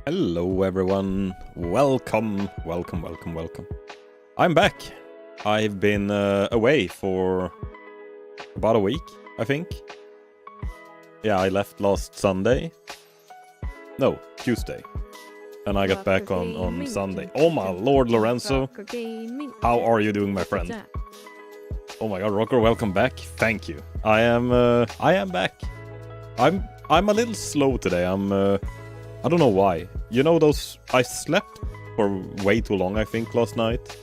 Hello everyone, welcome. I'm back. I've been away for about a week, I think. Yeah, I left last Sunday. No, Tuesday. And I got back on Sunday. Oh my lord, Lorenzo. How are you doing, my friend? Oh my god, Rocker, welcome back. Thank you. I am back. I'm a little slow today. I don't know why. You know those... I slept for way too long, I think, last night.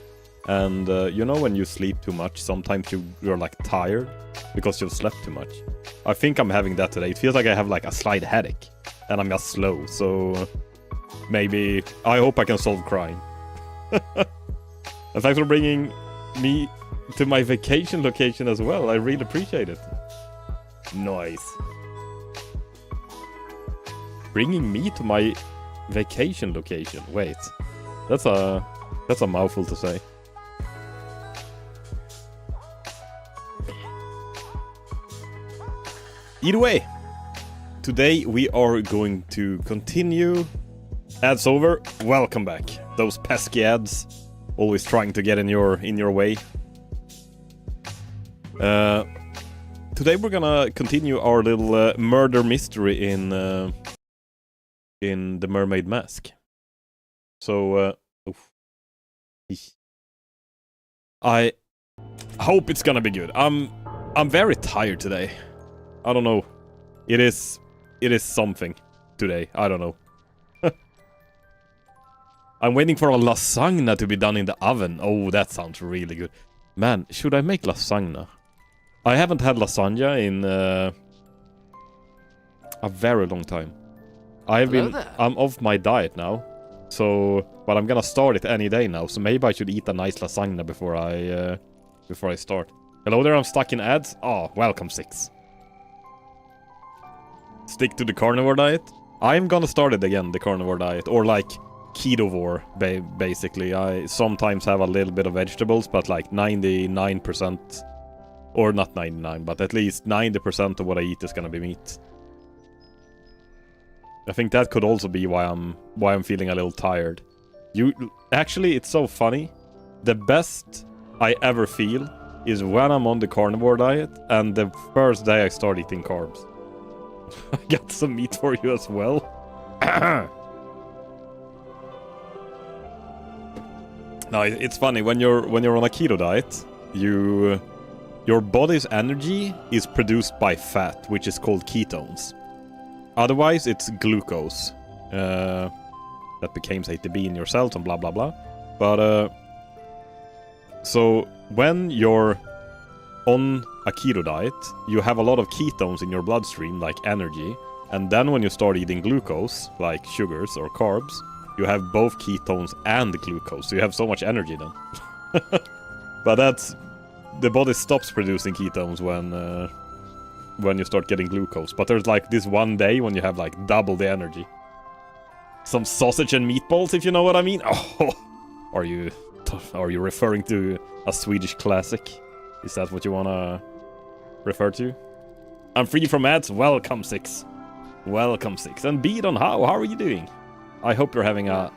And you know when you sleep too much, sometimes you're like tired because you've slept too much. I think I'm having that today. It feels like I have like a slight headache. And I'm just slow, so... maybe... I hope I can solve crime. And thanks for bringing me to my vacation location as well. I really appreciate it. Nice. Bringing me to my vacation location. Wait, that's a mouthful to say. Either way, today we are going to continue. Ads over. Welcome back. Those pesky ads, always trying to get in your way. Today we're gonna continue our little murder mystery in the Mermaid mask. So, I hope it's gonna be good. I'm very tired today. I don't know. It is something today. I don't know. I'm waiting for a lasagna to be done in the oven. Oh, that sounds really good. Man, should I make lasagna? I haven't had lasagna in a very long time. I'm off my diet now. So, but I'm gonna start it any day now. So maybe I should eat a nice lasagna before I start. Hello there, I'm stuck in ads. Oh, welcome 6. Stick to the carnivore diet. I'm gonna start it again, the carnivore diet, or like ketovore, basically. I sometimes have a little bit of vegetables, but like 99%, or not 99, but at least 90% of what I eat is gonna be meat. I think that could also be why I'm feeling a little tired. Actually, it's so funny. The best I ever feel is when I'm on the carnivore diet and the first day I start eating carbs. I got some meat for you as well. No, it's funny when you're on a keto diet, your body's energy is produced by fat, which is called ketones. Otherwise, it's glucose that becomes ATP in your cells and blah blah blah. But so when you're on a keto diet, you have a lot of ketones in your bloodstream, like energy, and then when you start eating glucose, like sugars or carbs, you have both ketones and glucose, so you have so much energy then. But the body stops producing ketones when you start getting glucose. But there's like this one day when you have like double the energy. Some sausage and meatballs, if you know what I mean. Oh, are you referring to a Swedish classic? Is that what you wanna refer to? I'm free from ads. Welcome 6. Welcome 6. And Beedon, how are you doing? I hope you're having a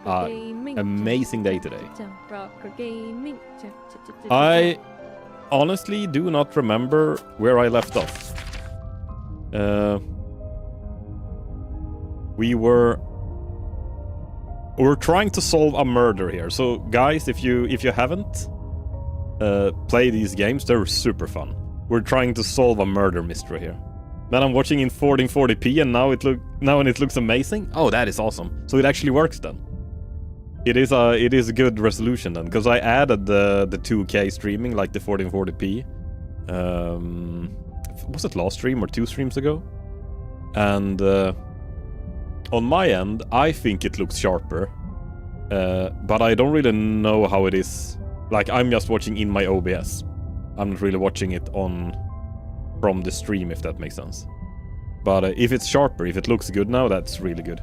amazing day today. I honestly do not remember where I left off. We're trying to solve a murder here. So guys, if you haven't played these games, they're super fun. We're trying to solve a murder mystery here. Man, I'm watching in 1440p and now it looks amazing. Oh, that is awesome. So it actually works then. It is a good resolution then, because I added the 2K streaming, like the 1440p. Was it last stream or 2 streams ago? And on my end, I think it looks sharper, but I don't really know how it is. Like, I'm just watching in my OBS. I'm not really watching it from the stream, if that makes sense. But if it's sharper, if it looks good now, that's really good.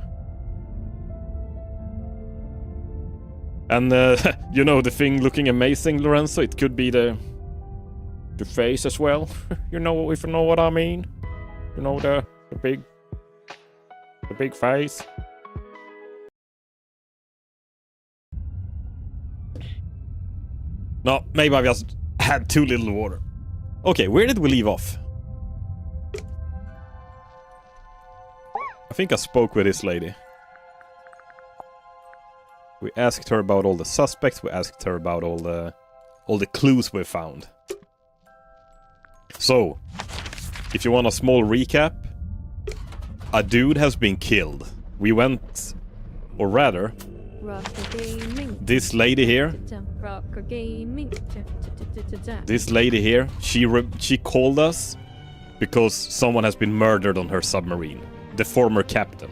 And you know, the thing looking amazing, Lorenzo, it could be the face as well. You know, if you know what I mean. You know, the big face. No, maybe I've just had too little water. Okay, where did we leave off? I think I spoke with this lady. We asked her about all the suspects. We asked her about all the clues we found. So, if you want a small recap, a dude has been killed. We went, or rather, this lady here. This lady here, she called us because someone has been murdered on her submarine. The former captain.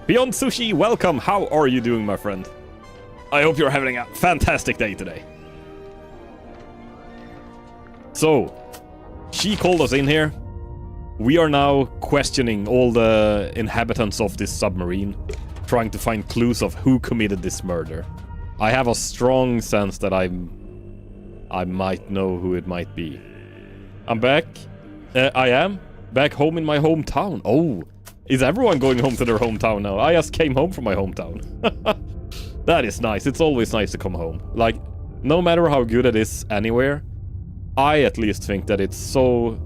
Beyond Sushi, welcome. How are you doing, my friend? I hope you're having a fantastic day today. So, she called us in here. We are now questioning all the inhabitants of this submarine, trying to find clues of who committed this murder. I have a strong sense that I might know who it might be. I'm back. I am back home in my hometown. Oh, is everyone going home to their hometown now? I just came home from my hometown. That is nice. It's always nice to come home. Like, no matter how good it is anywhere, I at least think that it's so...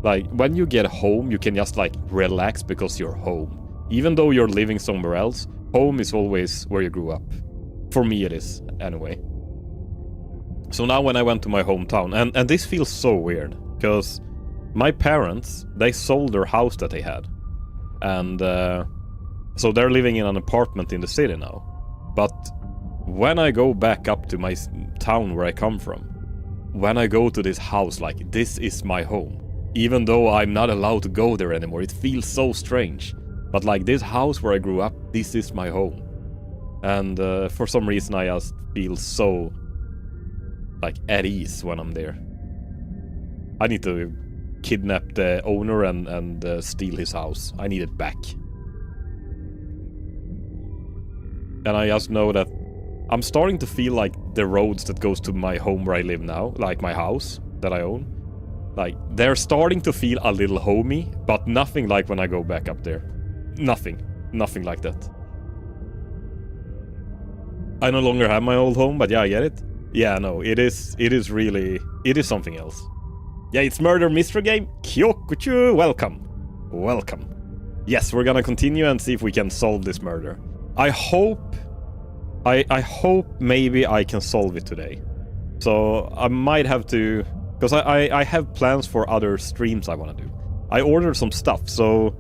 Like, when you get home, you can just, like, relax because you're home. Even though you're living somewhere else, home is always where you grew up. For me it is, anyway. So now when I went to my hometown, and this feels so weird, because my parents, they sold their house that they had. And so they're living in an apartment in the city now. But when I go back up to my town where I come from, when I go to this house, like, this is my home. Even though I'm not allowed to go there anymore, it feels so strange. But like this house where I grew up, this is my home. And for some reason I just feel so like at ease when I'm there. I need to kidnap the owner and steal his house. I need it back. And I just know that I'm starting to feel like the roads that goes to my home where I live now, like my house that I own, like they're starting to feel a little homey, but nothing like when I go back up there. Nothing like that. I no longer have my old home, but yeah, I get it. Yeah, no, it is really, it is something else. Yeah, it's Murder Mystery Game. Kyokuchu, welcome. Welcome. Yes, we're gonna continue and see if we can solve this murder. I hope maybe I can solve it today. So I might have to, because I have plans for other streams I want to do. I ordered some stuff, so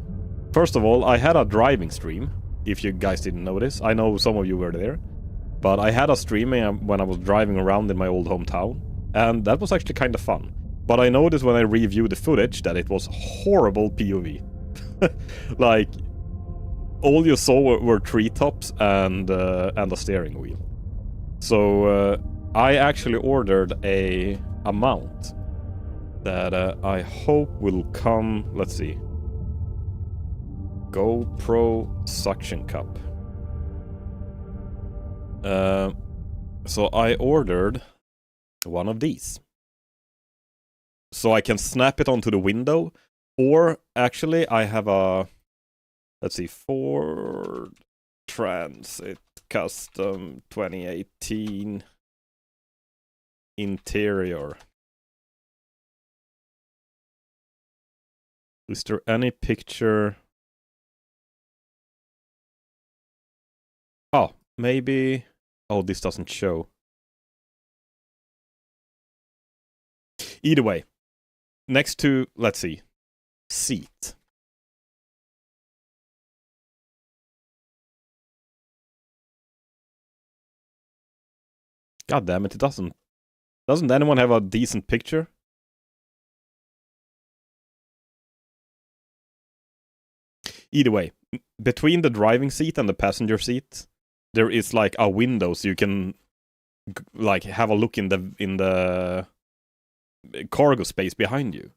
first of all, I had a driving stream, if you guys didn't notice. I know some of you were there. But I had a stream when I was driving around in my old hometown, and that was actually kind of fun. But I noticed when I reviewed the footage that it was horrible POV. Like, all you saw were treetops and a steering wheel. So I actually ordered a mount that I hope will come. Let's see. GoPro suction cup. So I ordered one of these. So I can snap it onto the window, or actually I have a, let's see, Ford Transit Custom 2018 interior. Is there any picture? Oh, maybe. Oh, this doesn't show. Either way, next to, let's see, seat. God damn it, it doesn't. Doesn't anyone have a decent picture? Either way, between the driving seat and the passenger seat, there is like a window, so you can like have a look in the cargo space behind you.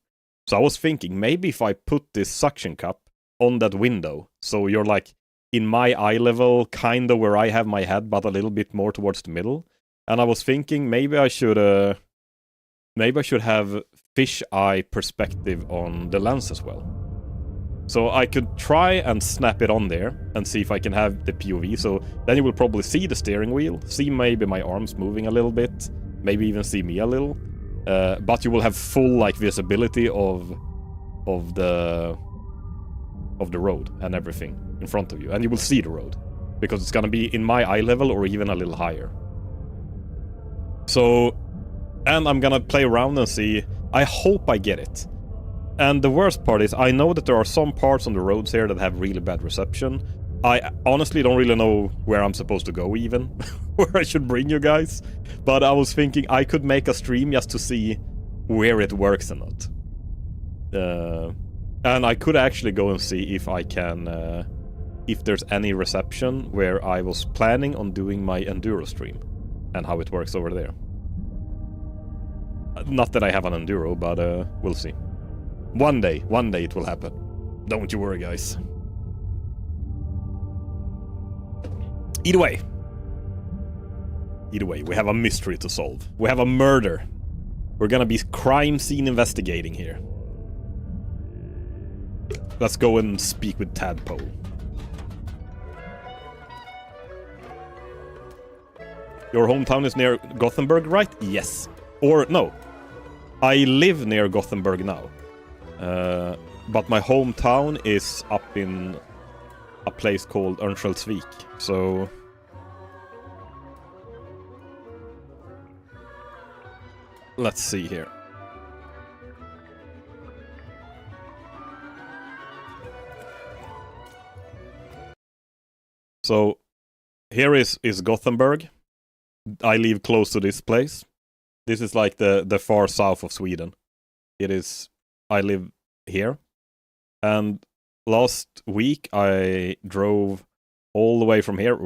So I was thinking, maybe if I put this suction cup on that window, so you're like in my eye level, kind of where I have my head, but a little bit more towards the middle. And I was thinking maybe I should have fish eye perspective on the lens as well. So I could try and snap it on there and see if I can have the POV. So then you will probably see the steering wheel, see maybe my arms moving a little bit, maybe even see me a little. But you will have full like visibility of the road and everything in front of you, and you will see the road because it's gonna be in my eye level or even a little higher. So, and I'm gonna play around and see. I hope I get it. And the worst part is, I know that there are some parts on the roads here that have really bad reception. I honestly don't really know where I'm supposed to go even, where I should bring you guys. But I was thinking I could make a stream just to see where it works or not. And I could actually go and see if I can, if there's any reception where I was planning on doing my Enduro stream and how it works over there. Not that I have an Enduro, but we'll see. One day it will happen. Don't you worry, guys. Either way, we have a mystery to solve. We have a murder. We're gonna be crime scene investigating here. Let's go and speak with Tadpole. Your hometown is near Gothenburg, right? Yes. Or no. I live near Gothenburg now. But my hometown is up in a place called Örnsköldsvik. So let's see here. So here is Gothenburg. I live close to this place. This is like the far south of Sweden. It is. I live here. And last week I drove all the way from here,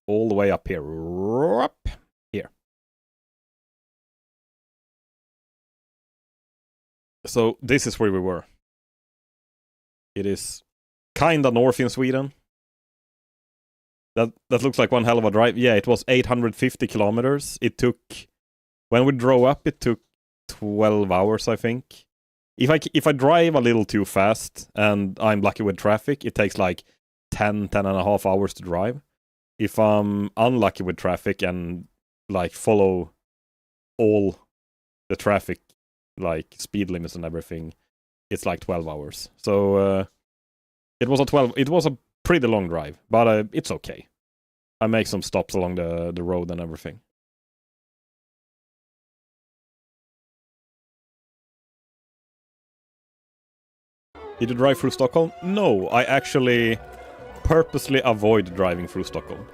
all the way up here, here. So this is where we were. It is kinda north in Sweden. That looks like one hell of a drive. Yeah, it was 850 kilometers. It took, when we drove up, it took 12 hours, I think. If I drive a little too fast and I'm lucky with traffic, it takes like 10 and a half hours to drive. If I'm unlucky with traffic and like follow all the traffic, like speed limits and everything, it's like 12 hours. So it was a pretty long drive, but it's okay. I make some stops along the road and everything. Did you drive through Stockholm? No, I actually purposely avoid driving through Stockholm.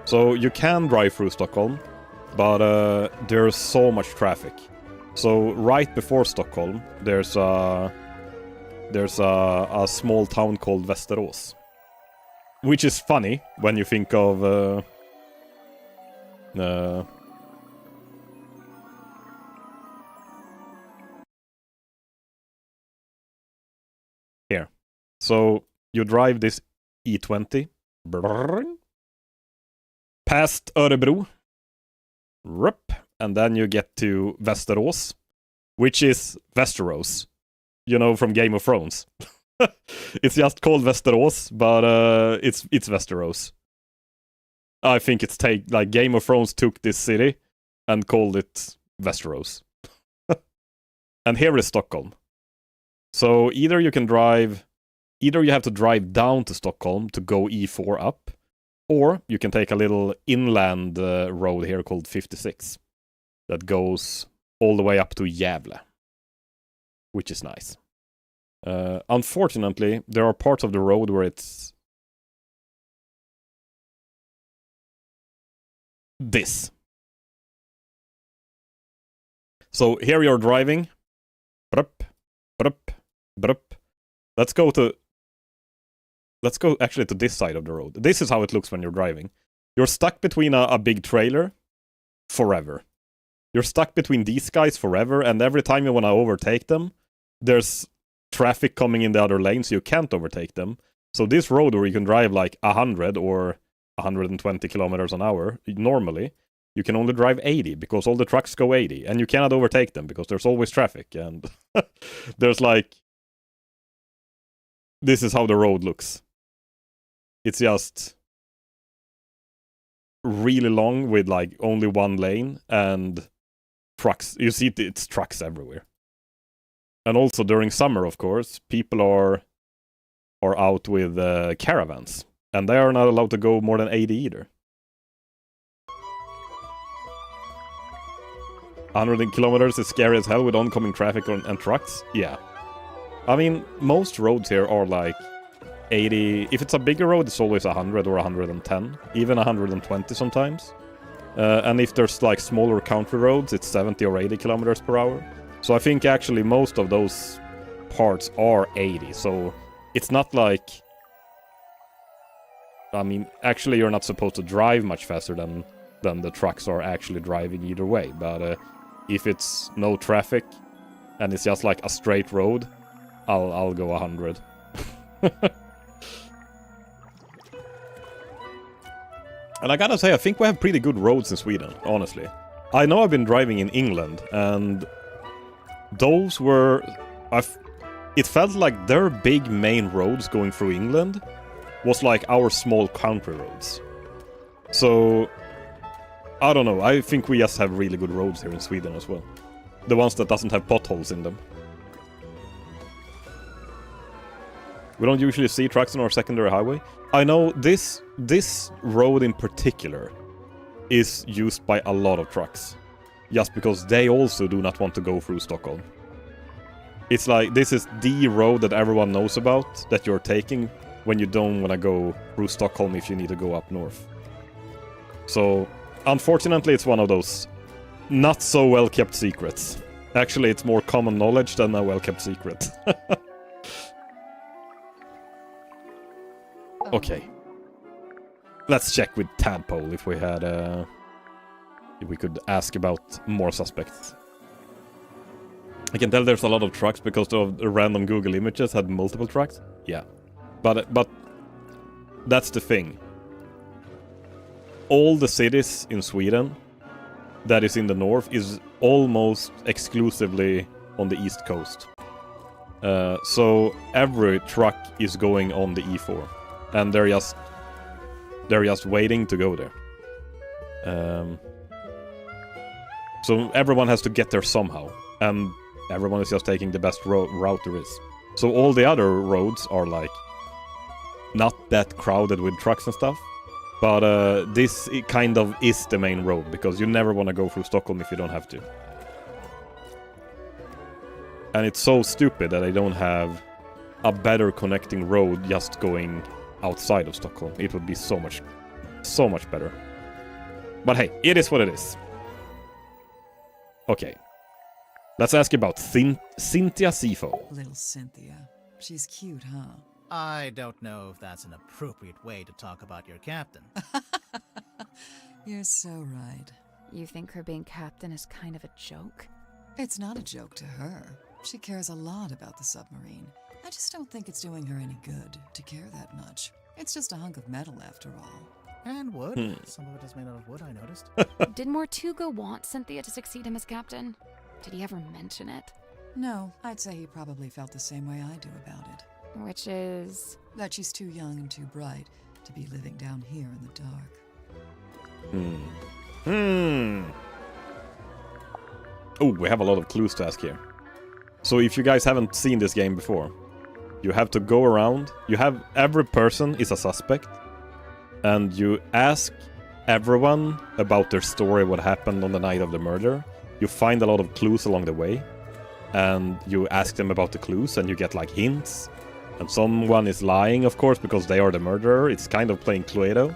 So you can drive through Stockholm, but there's so much traffic. So right before Stockholm, there's a small town called Västerås, which is funny when you think of here. So you drive this E20 past Örebro, and then you get to Västerås, which is Westeros, you know, from Game of Thrones. It's just called Västerås, but it's Westeros. I think it's like Game of Thrones took this city and called it Westeros. And here is Stockholm. So either you have to drive down to Stockholm to go E4 up, or you can take a little inland road here called 56 that goes all the way up to Gävle, which is nice. Unfortunately, there are parts of the road where it's this. So here you're driving. Let's go actually to this side of the road. This is how it looks when you're driving. You're stuck between a big trailer forever. You're stuck between these guys forever, and every time you want to overtake them, there's traffic coming in the other lane, so you can't overtake them. So this road where you can drive like 100 or 120 kilometers an hour, normally, you can only drive 80 because all the trucks go 80, and you cannot overtake them because there's always traffic, and there's like... This is how the road looks. It's just really long with like only one lane and trucks. You see it's trucks everywhere. And also during summer, of course, people are out with caravans, and they are not allowed to go more than 80 either. 100 kilometers is scary as hell with oncoming traffic and trucks. Yeah. I mean, most roads here are like 80. If it's a bigger road, it's always 100 or 110, even 120 sometimes. And if there's like smaller country roads, it's 70 or 80 kilometers per hour. So I think actually most of those parts are 80. So it's not like... I mean, actually you're not supposed to drive much faster than the trucks are actually driving either way. But if it's no traffic and it's just like a straight road, I'll go 100. And I gotta say, I think we have pretty good roads in Sweden, honestly. I know I've been driving in England, and those were... It felt like their big main roads going through England was like our small country roads. So, I don't know, I think we just have really good roads here in Sweden as well. The ones that doesn't have potholes in them. We don't usually see trucks on our secondary highway. I know this road in particular is used by a lot of trucks. Just because they also do not want to go through Stockholm. It's like, this is the road that everyone knows about, that you're taking when you don't want to go through Stockholm if you need to go up north. So, unfortunately, it's one of those not so well-kept secrets. Actually, it's more common knowledge than a well-kept secret. Okay. Let's check with Tadpole if we had if we could ask about more suspects. I can tell there's a lot of trucks because the random Google images had multiple trucks. Yeah. But that's the thing. All the cities in Sweden that is in the north is almost exclusively on the east coast. So every truck is going on the E4. And they're just waiting to go there. So everyone has to get there somehow. And everyone is just taking the best route there is. So all the other roads are like not that crowded with trucks and stuff. But this kind of is the main road, because you never want to go through Stockholm if you don't have to. And it's so stupid that they don't have a better connecting road just going outside of Stockholm. It would be so much better. But hey, it is what it is. Okay. Let's ask about Cynthia Sifo. Little Cynthia. She's cute, huh? I don't know if that's an appropriate way to talk about your captain. You're so right. You think her being captain is kind of a joke? It's not a joke to her. She cares a lot about the submarine. I just don't think it's doing her any good to care that much. It's just a hunk of metal after all. And wood. Some of it is made out of wood, I noticed. Did Mortugo want Cynthia to succeed him as captain? Did he ever mention it? No, I'd say he probably felt the same way I do about it. Which is... that she's too young and too bright to be living down here in the dark. Oh, we have a lot of clues to ask here. So if you guys haven't seen this game before, you have to go around. You have every person is a suspect, and you ask everyone about their story, what happened on the night of the murder. You find a lot of clues along the way, and you ask them about the clues, and you get like hints. And someone is lying, of course, because they are the murderer. It's kind of playing Cluedo.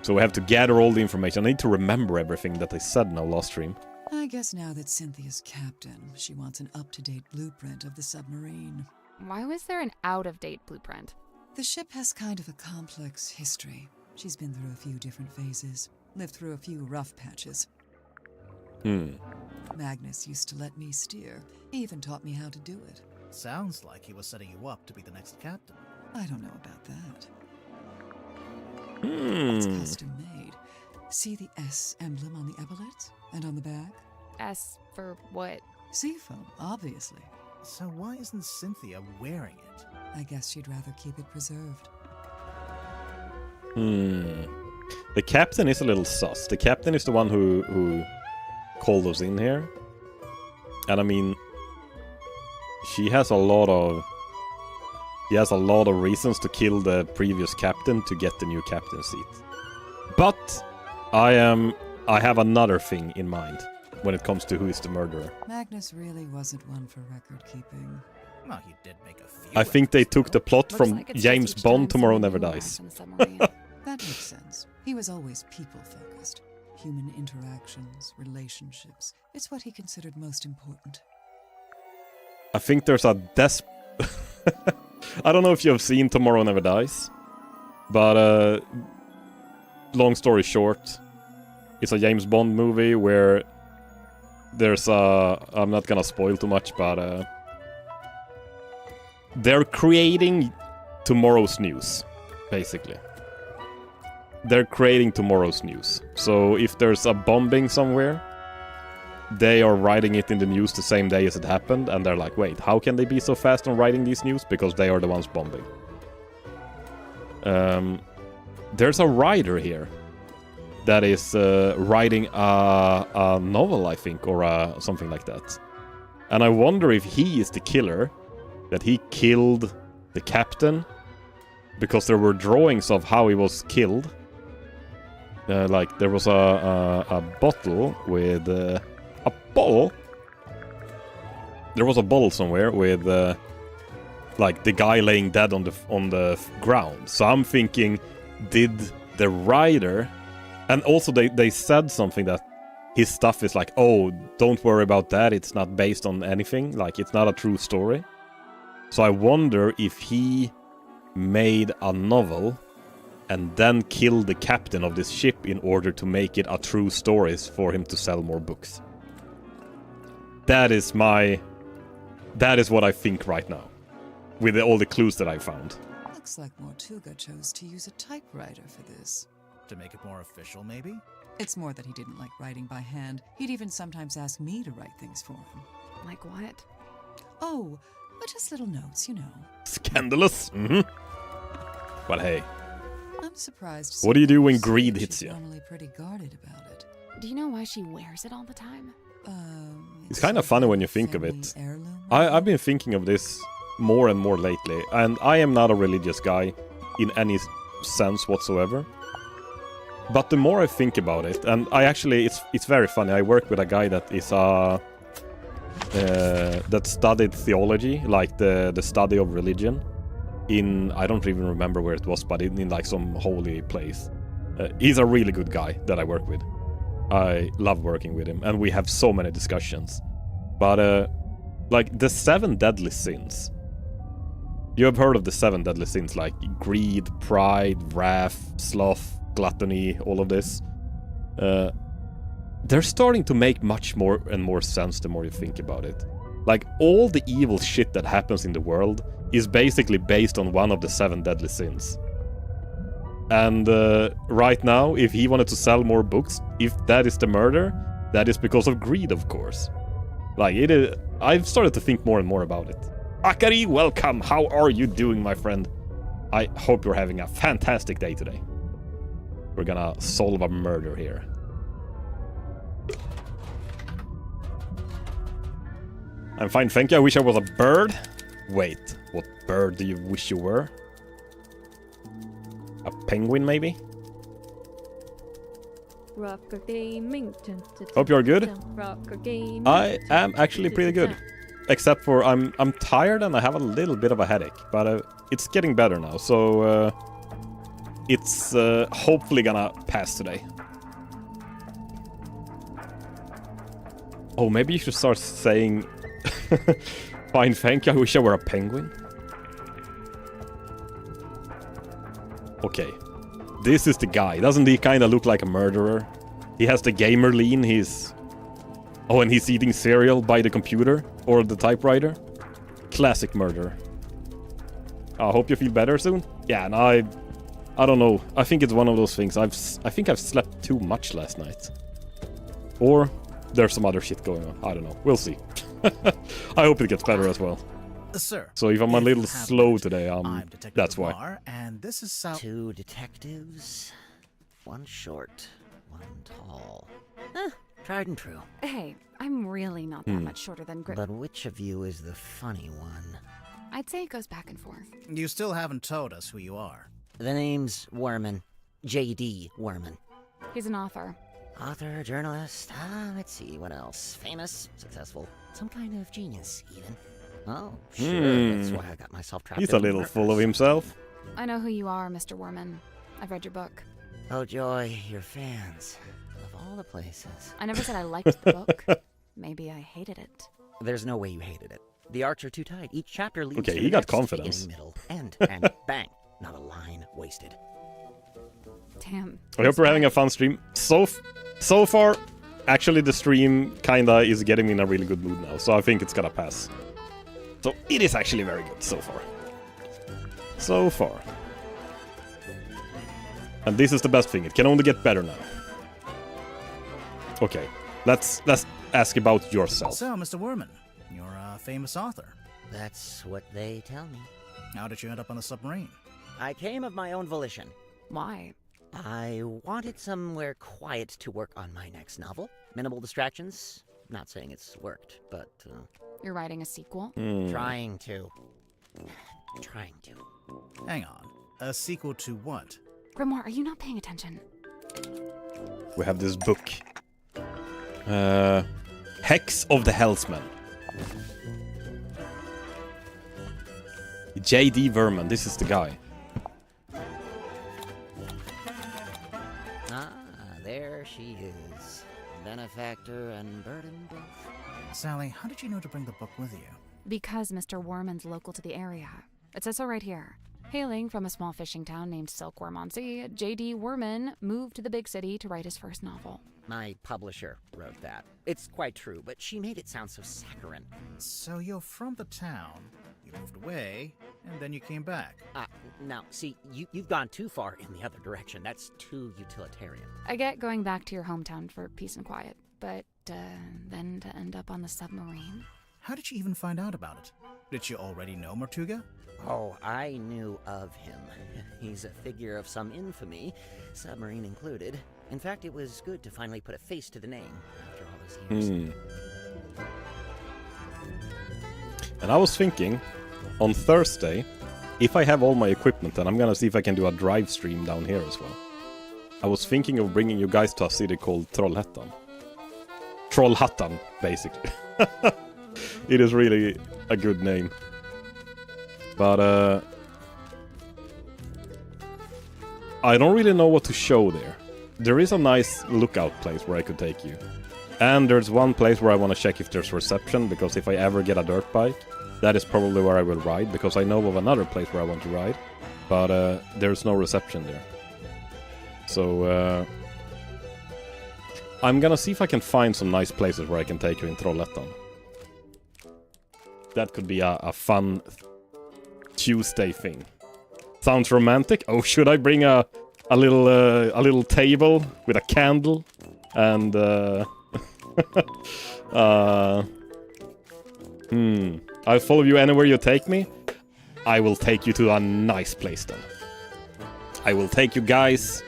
So we have to gather all the information. I need to remember everything that I said in our last stream. I guess now that Cynthia's captain, she wants an up-to-date blueprint of the submarine. Why was there an out-of-date blueprint? The ship has kind of a complex history. She's been through a few different phases, lived through a few rough patches. Magnus used to let me steer. He even taught me how to do it. Sounds like he was setting you up to be the next captain. I don't know about that. It's custom made. See the S emblem on the epaulets? And on the back? S for what? Seafoam, obviously. So why isn't Cynthia wearing it? I guess she'd rather keep it preserved. The captain is a little sus. The captain is the one who called us in here. And I mean, he has a lot of reasons to kill the previous captain to get the new captain seat. But I have another thing in mind when it comes to who is the murderer. Magnus really wasn't one for record keeping. Well, he did make a few. I think they efforts, took the though. plot Looks from like it's James just each Bond, time Tomorrow someone Never new Dies. arrives in the submarine. That makes sense. He was always people-focused. Human interactions, relationships. It's what he considered most important. I think there's a I don't know if you have seen Tomorrow Never Dies, but long story short, it's a James Bond movie where there's I'm not gonna spoil too much, but they're creating tomorrow's news, basically. They're creating tomorrow's news. So if there's a bombing somewhere, they are writing it in the news the same day as it happened, and they're like, wait, how can they be so fast on writing these news? Because they are the ones bombing. There's a writer here that is writing a novel, I think, or something like that. And I wonder if he is the killer, that he killed the captain, because there were drawings of how he was killed. Like, there was a bottle with... a bottle? There was a bottle somewhere with, like, the guy laying dead on the ground. So I'm thinking, did the writer... And also they said something that his stuff is like, oh, don't worry about that, it's not based on anything. Like, it's not a true story. So I wonder if he made a novel and then killed the captain of this ship in order to make it a true story for him to sell more books. That is what I think right now, with all the clues that I found. Looks like Mortuga chose to use a typewriter for this. To make it more official, maybe? It's more that he didn't like writing by hand. He'd even sometimes ask me to write things for him. Like what? Oh, just little notes, you know. Scandalous. Mm-hmm. Well, hey. I'm surprised. What do you do when She's greed hits you? Normally pretty guarded about it. Do you know why she wears it all the time? It's kind of funny when you think of it. Heirloom? I've been thinking of this more and more lately, and I am not a religious guy in any sense whatsoever. But the more I think about it, and I actually, it's very funny. I work with a guy that is that studied theology, like the study of religion, in, I don't even remember where it was, but in like some holy place. He's a really good guy that I work with. I love working with him, and we have so many discussions. But like the 7 deadly sins. You have heard of the 7 deadly sins, like greed, pride, wrath, sloth, gluttony, all of this. They're starting to make much more and more sense the more you think about it. Like, all the evil shit that happens in the world is basically based on one of the 7 deadly sins. And right now, if he wanted to sell more books, if that is the murder, that is because of greed, of course. Like, it is. I've started to think more and more about it. Akari, welcome! How are you doing, my friend? I hope you're having a fantastic day today. We're gonna solve a murder here. I'm fine, thank you. I wish I was a bird. Wait, what bird do you wish you were? A penguin, maybe? Rocker gaming. Hope you're good. Rocker gaming. I am actually pretty good. Except for I'm tired and I have a little bit of a headache. But it's getting better now, so it's hopefully gonna pass today. Oh, maybe you should start saying... Fine, thank you. I wish I were a penguin. Okay. This is the guy. Doesn't he kind of look like a murderer? He has the gamer lean. He's... Oh, and he's eating cereal by the computer or the typewriter. Classic murderer. I hope you feel better soon. Yeah, and I don't know. I think it's one of those things. I think I've slept too much last night. Or there's some other shit going on. I don't know. We'll see. I hope it gets better as well. Sir. So if I'm a little slow today, I'm Detective that's why. Lamar, and this is Sal. 2 detectives, 1 short, 1 tall. Tried and true. Hey, I'm really not that much shorter than But which of you is the funny one? I'd say it goes back and forth. You still haven't told us who you are. The name's Werman. J.D. Werman. He's an author. Author, journalist, let's see, what else? Famous, successful, some kind of genius, even. Oh, sure, that's why I got myself trapped He's in a little murders. full of himself. I know who you are, Mr. Worman. I've read your book. Oh, joy, your fans. Of all the places. I never said I liked the book. Maybe I hated it. There's no way you hated it. The arcs are too tight. Each chapter leads Okay, to he the got next, confidence. beginning, middle, end, and bang. Not a line wasted. Damn. I hope you're having a fun stream. So far, actually the stream kinda is getting me in a really good mood now, so I think it's gonna pass. So it is actually very good so far. So far. And this is the best thing. It can only get better now. Okay, let's ask about yourself. So, Mr. Werman, you're a famous author. That's what they tell me. How did you end up on the submarine? I came of my own volition. Why? I wanted somewhere quiet to work on my next novel. Minimal distractions. Not saying it's worked, but You're writing a sequel? trying to. Trying to. Hang on. A sequel to what? Grimoire, are you not paying attention? We have this book. Hex of the Hellsman. J.D. Verman, this is the guy. Ah, there she is. Benefactor and burden both. Sally, how did you know to bring the book with you? Because Mr. Worman's local to the area. It says so right here. Hailing from a small fishing town named Silkworm-on-Sea, J.D. Werman moved to the big city to write his first novel. My publisher wrote that. It's quite true, but she made it sound so saccharine. So you're from the town, you moved away, and then you came back. Now, see, you've gone too far in the other direction. That's too utilitarian. I get going back to your hometown for peace and quiet, but then to end up on the submarine. How did you even find out about it? Did you already know Mortuga? Oh, I knew of him. He's a figure of some infamy, submarine included. In fact, it was good to finally put a face to the name after all those years. And I was thinking, on Thursday, if I have all my equipment, then I'm gonna see if I can do a drive stream down here as well. I was thinking of bringing you guys to a city called Trollhättan. Trollhättan, basically. It is really a good name. But, I don't really know what to show there. There is a nice lookout place where I could take you. And there's one place where I want to check if there's reception, because if I ever get a dirt bike, that is probably where I will ride, because I know of another place where I want to ride, but there's no reception there. So, I'm gonna see if I can find some nice places where I can take you in Trollhättan. That could be a fun Tuesday thing. Sounds romantic. Oh, should I bring a little table with a candle and I'll follow you anywhere you take me. I will take you to a nice place then. I will take you guys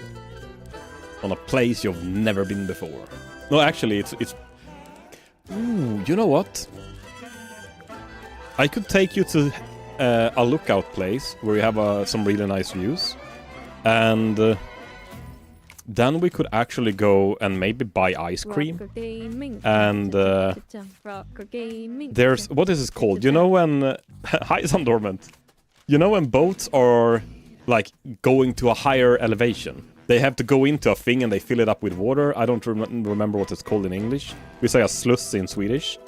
on a place you've never been before. No, actually, it's. Ooh, you know what? I could take you to a lookout place where you have some really nice views, and then we could actually go and maybe buy ice cream. And there's, what is this called? You know when hi Sandorment. You know when boats are like going to a higher elevation, they have to go into a thing and they fill it up with water. I don't remember what it's called in English. We say a sluss in Swedish.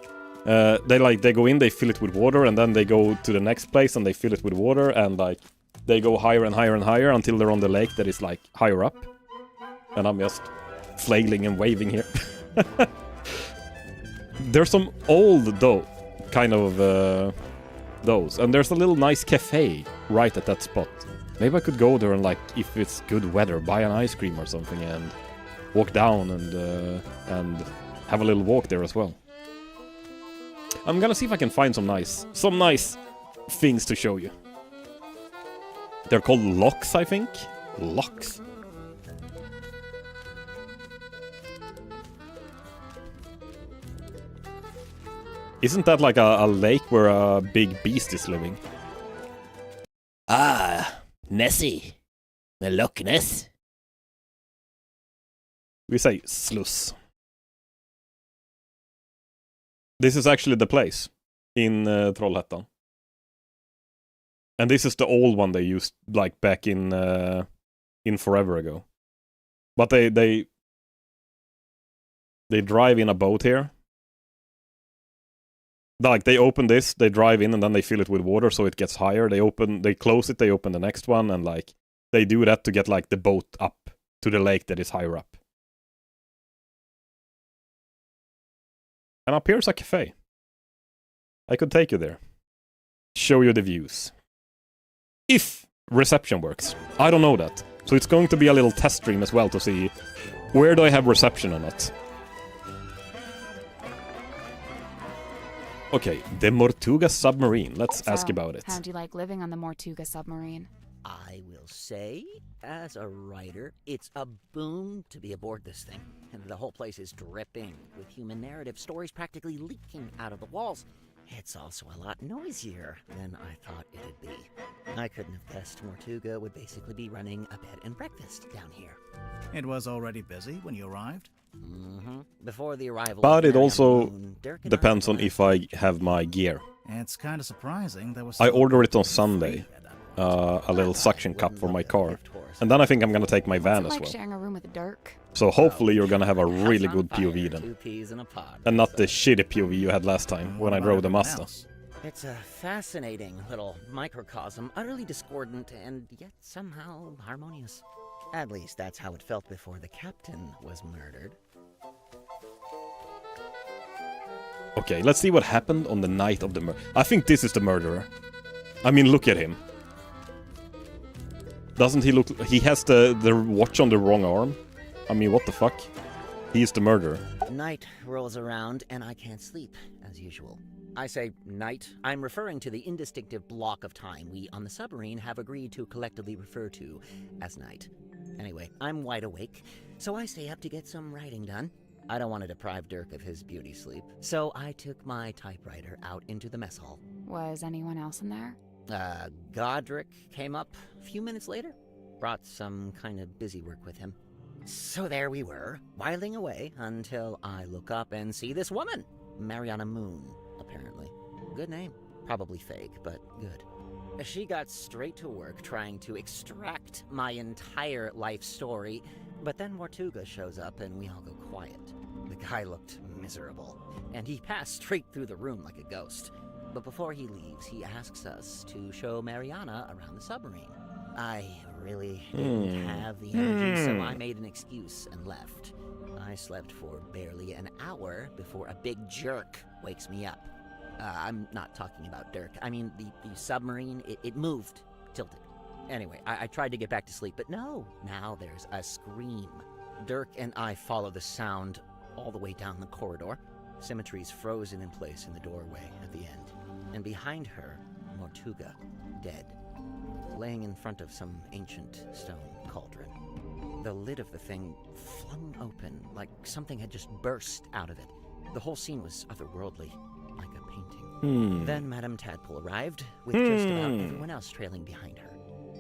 They go in, they fill it with water, and then they go to the next place and they fill it with water, and like they go higher and higher and higher until they're on the lake that is like higher up. And I'm just flailing and waving here. There's some old kind of those, and there's a little nice cafe right at that spot. Maybe I could go there and, like, if it's good weather, buy an ice cream or something and walk down and have a little walk there as well. I'm gonna see if I can find some nice things to show you. They're called locks, I think. Locks. Isn't that like a lake where a big beast is living? Ah, Nessie. The Loch Ness. We say sluss. This is actually the place in Trollhättan. And this is the old one they used like back in forever ago. But they drive in a boat here. Like, they open this, they drive in, and then they fill it with water so it gets higher. They close it, they open the next one, and, like, they do that to get, like, the boat up to the lake that is higher up. And up here's a cafe. I could take you there. Show you the views. If reception works. I don't know that. So it's going to be a little test stream as well to see where do I have reception or not. Okay, the Mortuga submarine. Let's ask about it. How'd you like living on the Mortuga submarine? I will say, as a writer, it's a boon to be aboard this thing. And the whole place is dripping with human narrative stories practically leaking out of the walls. It's also a lot noisier than I thought it'd be. I couldn't have guessed Mortuga would basically be running a bed and breakfast down here. It was already busy when you arrived? Mm-hmm. Before the arrival. But it of also Moon, Dirk and depends I on if I have my gear. It's kind of surprising there was. I ordered it on Sunday. A little suction cup for my car. And then I think I'm gonna take my van as Like well. sharing a room with Dirk. So hopefully you're gonna have a really good POV then. 2 peas in a pod. And not the shitty POV you had last time when I drove the Mazda. It's a fascinating little microcosm, utterly discordant and yet somehow harmonious. At least that's how it felt before the captain was murdered. Okay, let's see what happened on the night of the murder. I think this is the murderer. I mean, look at him. Doesn't he look... He has the watch on the wrong arm. I mean, what the fuck? He's the murderer. Night rolls around and I can't sleep, as usual. I say night. I'm referring to the indistinctive block of time we on the submarine have agreed to collectively refer to as night. Anyway, I'm wide awake, so I stay up to get some writing done. I don't want to deprive Dirk of his beauty sleep, so I took my typewriter out into the mess hall. Was anyone else in there? Godric came up a few minutes later. Brought some kind of busy work with him. So there we were, whiling away until I look up and see this woman. Mariana Moon, apparently. Good name. Probably fake, but good. She got straight to work trying to extract my entire life story, but then Mortuga shows up and we all go quiet. The guy looked miserable, and he passed straight through the room like a ghost. But before he leaves, he asks us to show Mariana around the submarine. I really didn't have the energy, so I made an excuse and left. I slept for barely an hour before a big jerk wakes me up. I'm not talking about Dirk. I mean, the submarine, it moved, tilted. Anyway, I tried to get back to sleep, but no. Now there's a scream. Dirk and I follow the sound all the way down the corridor. Symmetry's frozen in place in the doorway at the end. And behind her, Mortuga, dead, laying in front of some ancient stone cauldron. The lid of the thing flung open, like something had just burst out of it. The whole scene was otherworldly, like a painting. Then Madame Tadpole arrived, with just about everyone else trailing behind her.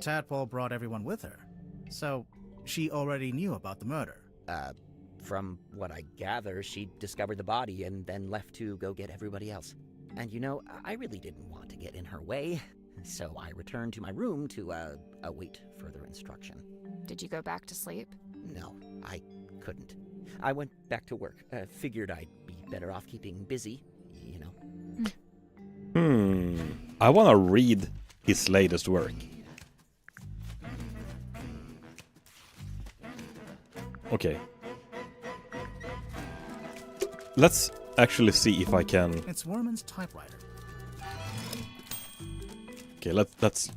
Tadpole brought everyone with her, so she already knew about the murder. From what I gather, she discovered the body and then left to go get everybody else. And you know, I really didn't want to get in her way, so I returned to my room to await further instruction. Did you go back to sleep? No, I couldn't. I went back to work. Figured I'd be better off keeping busy, you know. I wanna read his latest work. Okay. Let's actually see if I can... It's Worman's typewriter. Okay, let's...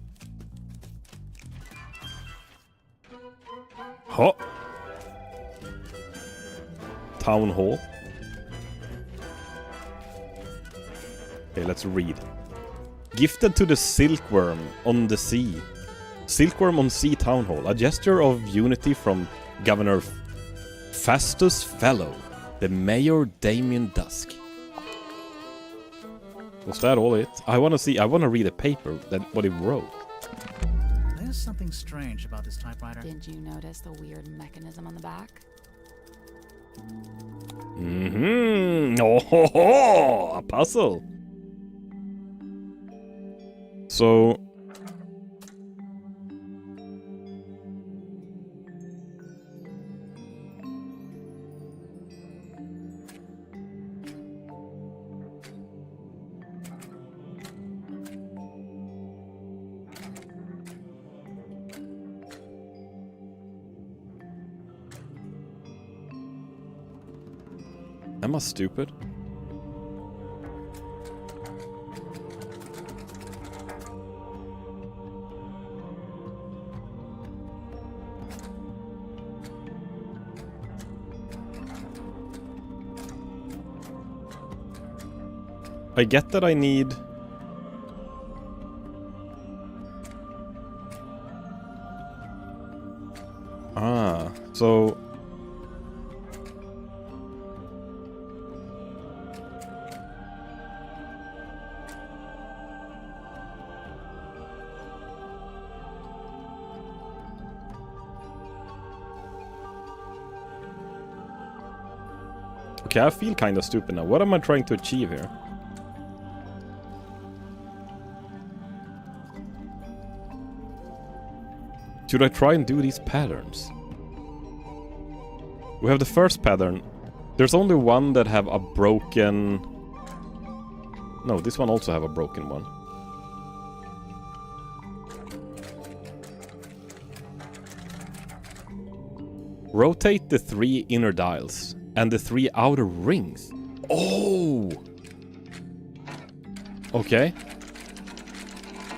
Huh? Town Hall. Okay, let's read. Gifted to the silkworm on the sea. Silkworm on Sea Town Hall. A gesture of unity from Governor Fastus Fellow, the Mayor Damien Dusk. Was that all it? I wanna read a paper that what he wrote. There's something strange about this typewriter. Did you notice the weird mechanism on the back? Oh ho ho! A puzzle. So am I stupid? I get that I need... so... Okay, I feel kind of stupid now. What am I trying to achieve here? Should I try and do these patterns? We have the first pattern. There's only one that have a broken No, this one also have a broken one. Rotate the 3 inner dials and the 3 outer rings. Oh! Okay.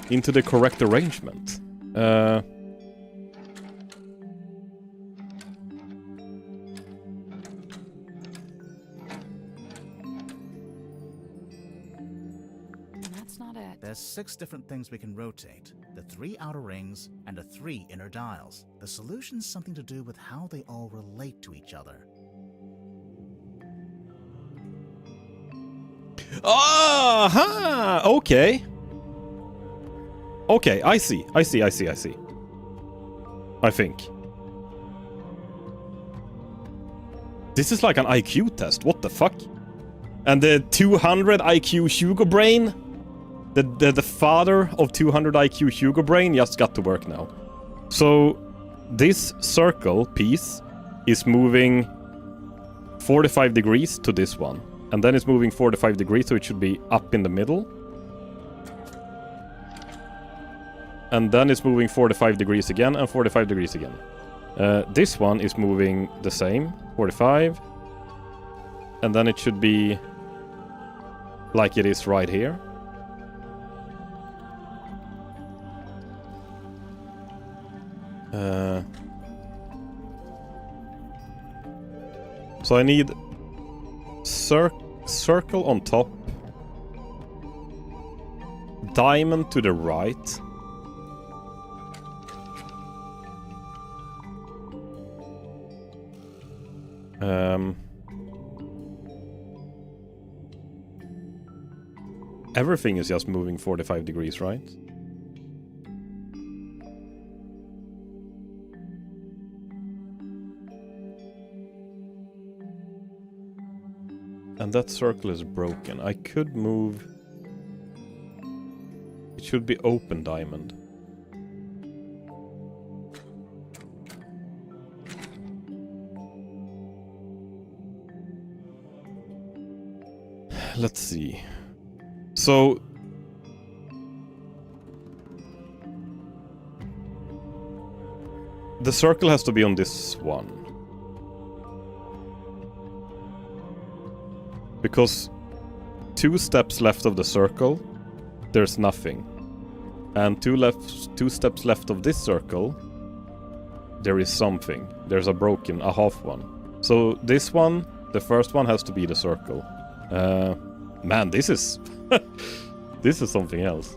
Into the correct arrangement. That's not it. There's 6 different things we can rotate. The 3 outer rings and the 3 inner dials. The solution's something to do with how they all relate to each other. Aha! Okay. Okay, I see. I think. This is like an IQ test. What the fuck? And the 200 IQ Hugo Brain, the father of 200 IQ Hugo Brain, just got to work now. So this circle piece is moving 45 degrees to this one. And then it's moving 45 degrees, so it should be up in the middle. And then it's moving 45 degrees again and 45 degrees again. This one is moving the same, 45. And then it should be like it is right here. So I need circle on top, diamond to the right, everything is just moving 45 degrees, right? And that circle is broken. I could move... It should be open diamond. Let's see. So... The circle has to be on this one. Because 2 steps left of the circle, there's nothing. And 2 steps left of this circle, there is something. There's a half one. So this one, the first one, has to be the circle. Man, this is... this is something else.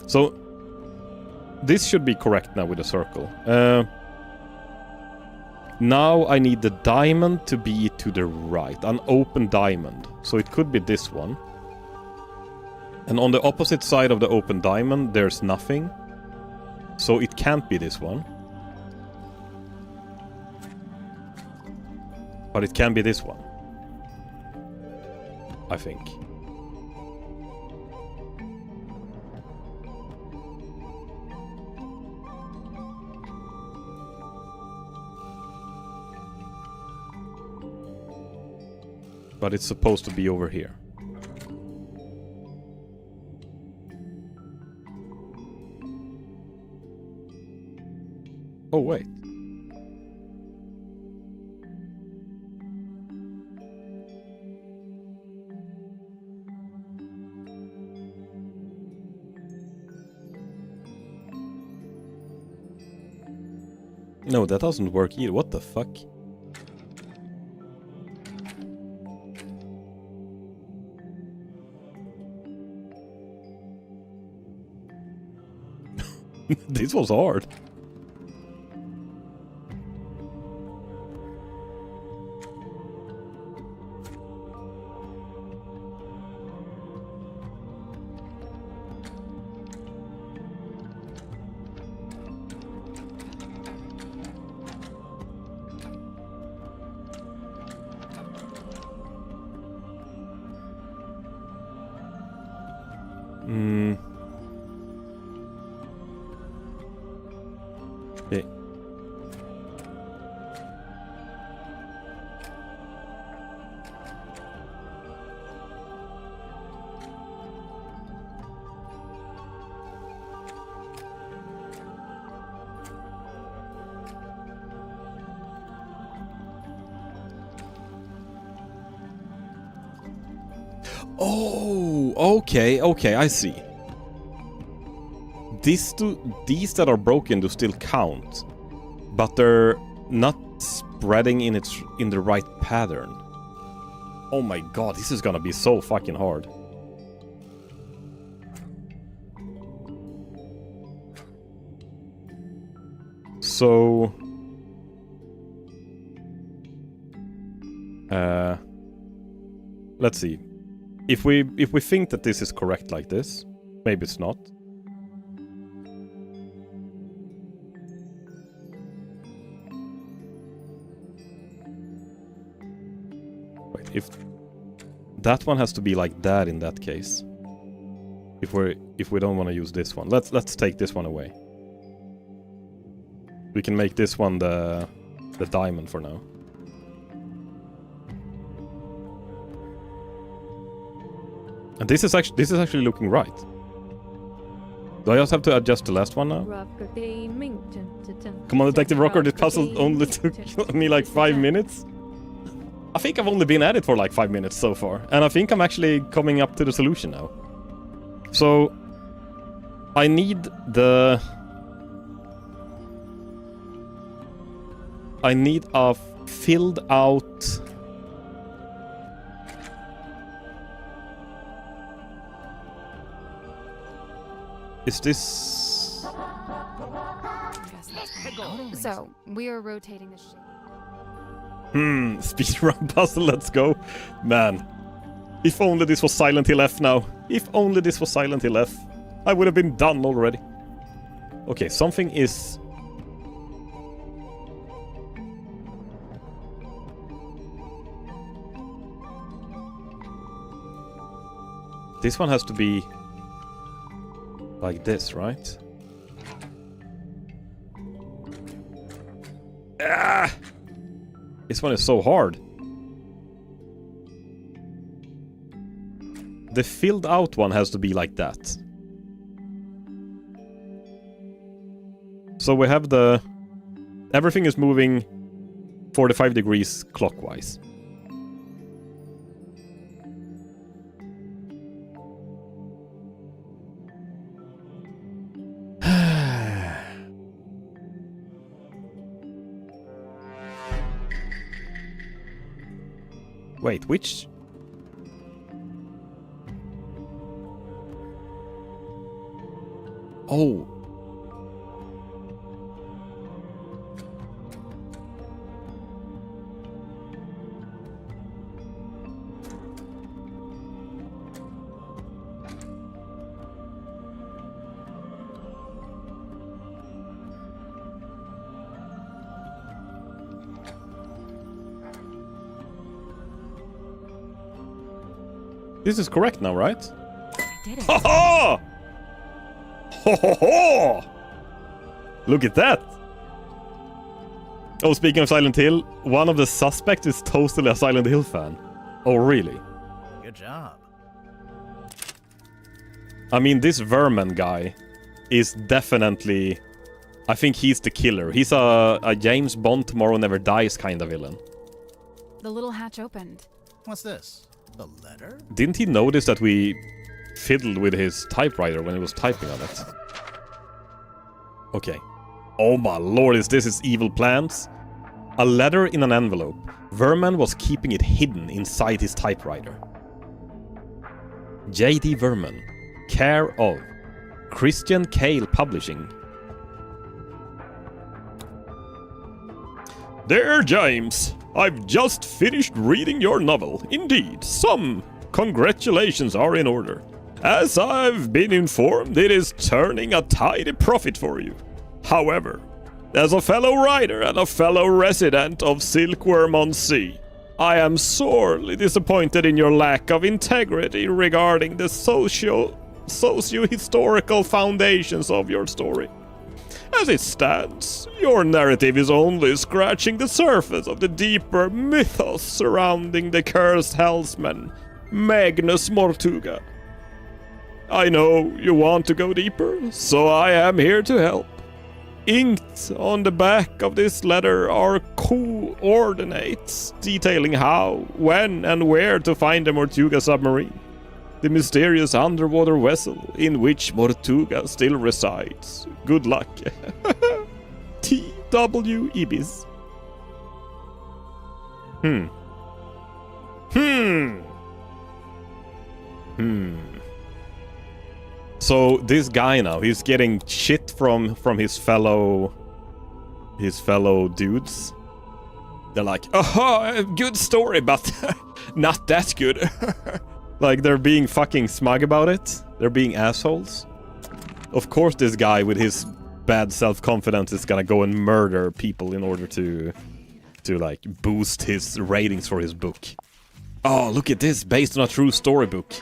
So, this should be correct now with the circle. Now I need the diamond to be to the right, an open diamond. So it could be this one. And on the opposite side of the open diamond, there's nothing. So it can't be this one. But it can be this one. I think. But it's supposed to be over here. Oh, wait. No, that doesn't work either. What the fuck? This was hard. Oh, okay, I see. These that are broken do still count, but they're not spreading in the right pattern. Oh my god, this is gonna be so fucking hard. So let's see. If we think that this is correct like this, maybe it's not. Wait, if that one has to be like that in that case. If we don't want to use this one, let's take this one away. We can make this one the diamond for now. And this is actually looking right. Do I just have to adjust the last one now? Rocker Gaming. Come on, Detective Rocker, this puzzle only took me like 5 minutes. I think I've only been at it for like 5 minutes so far. And I think I'm actually coming up to the solution now. So I need a filled out... Is this... So, we are rotating the shape. Speedrun puzzle, let's go. Man, if only this was Silent Hill F now. If only this was Silent Hill F. I would have been done already. Okay, something is... This one has to be... like this, right? Ah! This one is so hard. The filled out one has to be like that. So we have the... Everything is moving 45 degrees clockwise. Wait, which... Oh. This is correct now, right? I did it. Ha ha! Ho ho ho! Look at that! Oh, speaking of Silent Hill, one of the suspects is totally a Silent Hill fan. Oh, really? Good job. I mean, this Vermin guy is definitely... I think he's the killer. He's a James Bond Tomorrow Never Dies kind of villain. The little hatch opened. What's this? The letter? Didn't he notice that we fiddled with his typewriter when he was typing on it? Okay. Oh my lord, is this his evil plans? A letter in an envelope. Verman was keeping it hidden inside his typewriter. J.D. Verman. Care of Christian Kale Publishing. Dear James, I've just finished reading your novel. Indeed, some congratulations are in order. As I've been informed, it is turning a tidy profit for you. However, as a fellow writer and a fellow resident of Silkworm-on-Sea, I am sorely disappointed in your lack of integrity regarding the socio-historical foundations of your story. As it stands, your narrative is only scratching the surface of the deeper mythos surrounding the cursed hellsman, Magnus Mortuga. I know you want to go deeper, so I am here to help. Inked on the back of this letter are coordinates detailing how, when, and where to find the Mortuga submarine. the mysterious underwater vessel in which Mortuga still resides. Good luck. T.W. Ibis. So this guy now, he's getting shit from his fellow dudes. They're like, oh, good story, but not that good. Like, they're being fucking smug about it. They're being assholes. Of course this guy with his bad self-confidence is gonna go and murder people in order to like boost his ratings for his book. Oh, look at this, based on a true storybook.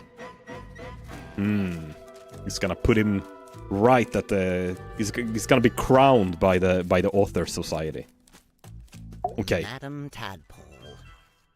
He's gonna put him right at the... He's gonna be crowned by the author society. Okay. Madam Tadpole.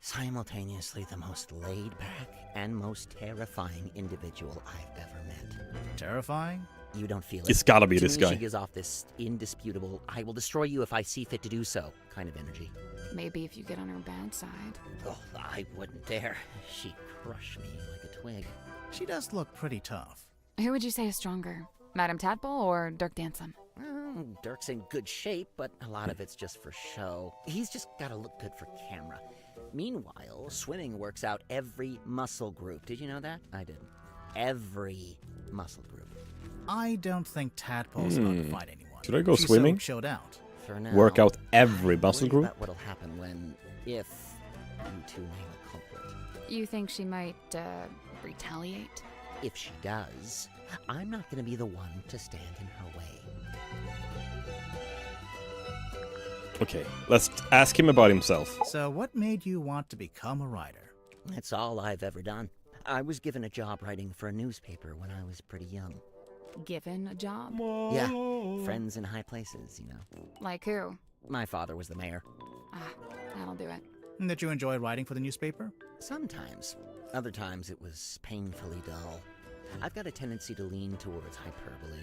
Simultaneously the most laid-back and most terrifying individual I've ever met. Terrifying? You don't feel it. It's gotta be To this me, guy. She gives off this indisputable, I will destroy you if I see fit to do so kind of energy. Maybe if you get on her bad side. Oh, I wouldn't dare. She'd crush me like a twig. She does look pretty tough. Who would you say is stronger? Madame Tadpole or Dirk Dansom? Well, Dirk's in good shape, but a lot of it's just for show. He's just gotta look good for camera. Meanwhile, swimming works out every muscle group. Did you know that? I didn't. Every muscle group. I don't think Tadpole's about to fight anyone. Should I go She's swimming? So chilled out. For now, Work out every I muscle worry group? about what'll happen when, if you two name a culprit. You think she might, retaliate? If she does, I'm not gonna be the one to stand in her way. Okay, let's ask him about himself. So what made you want to become a writer? That's all I've ever done. I was given a job writing for a newspaper when I was pretty young. Given a job? Yeah, friends in high places, you know. Like who? My father was the mayor. Ah, that'll do it. Did you enjoy writing for the newspaper? Sometimes. Other times it was painfully dull. I've got a tendency to lean towards hyperbole,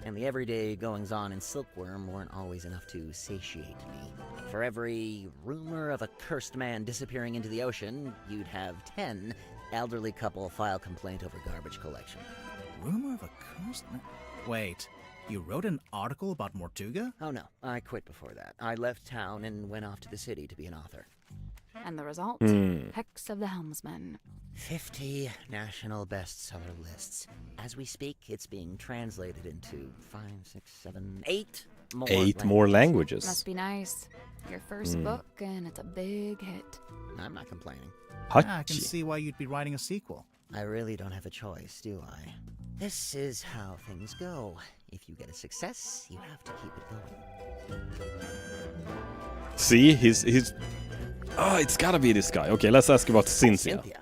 and the everyday goings-on in Silkworm weren't always enough to satiate me. For every rumor of a cursed man disappearing into the ocean, you'd have 10 elderly couple file complaint over garbage collection. Rumor of a cursed man? Wait, you wrote an article about Mortuga? Oh no, I quit before that. I left town and went off to the city to be an author. And the result? Hex of the Helmsman. 50 national bestseller lists. As we speak, it's being translated into 5, 6, 7, 8 more 8 more languages. Must be nice. Your first book, and it's a big hit. I'm not complaining. I can Hachi. see why you'd be writing a sequel. I really don't have a choice, do I? This is how things go. If you get a success, you have to keep it going. See, he's... Oh, it's gotta be this guy. Okay, let's ask about Cynthia. Cynthia.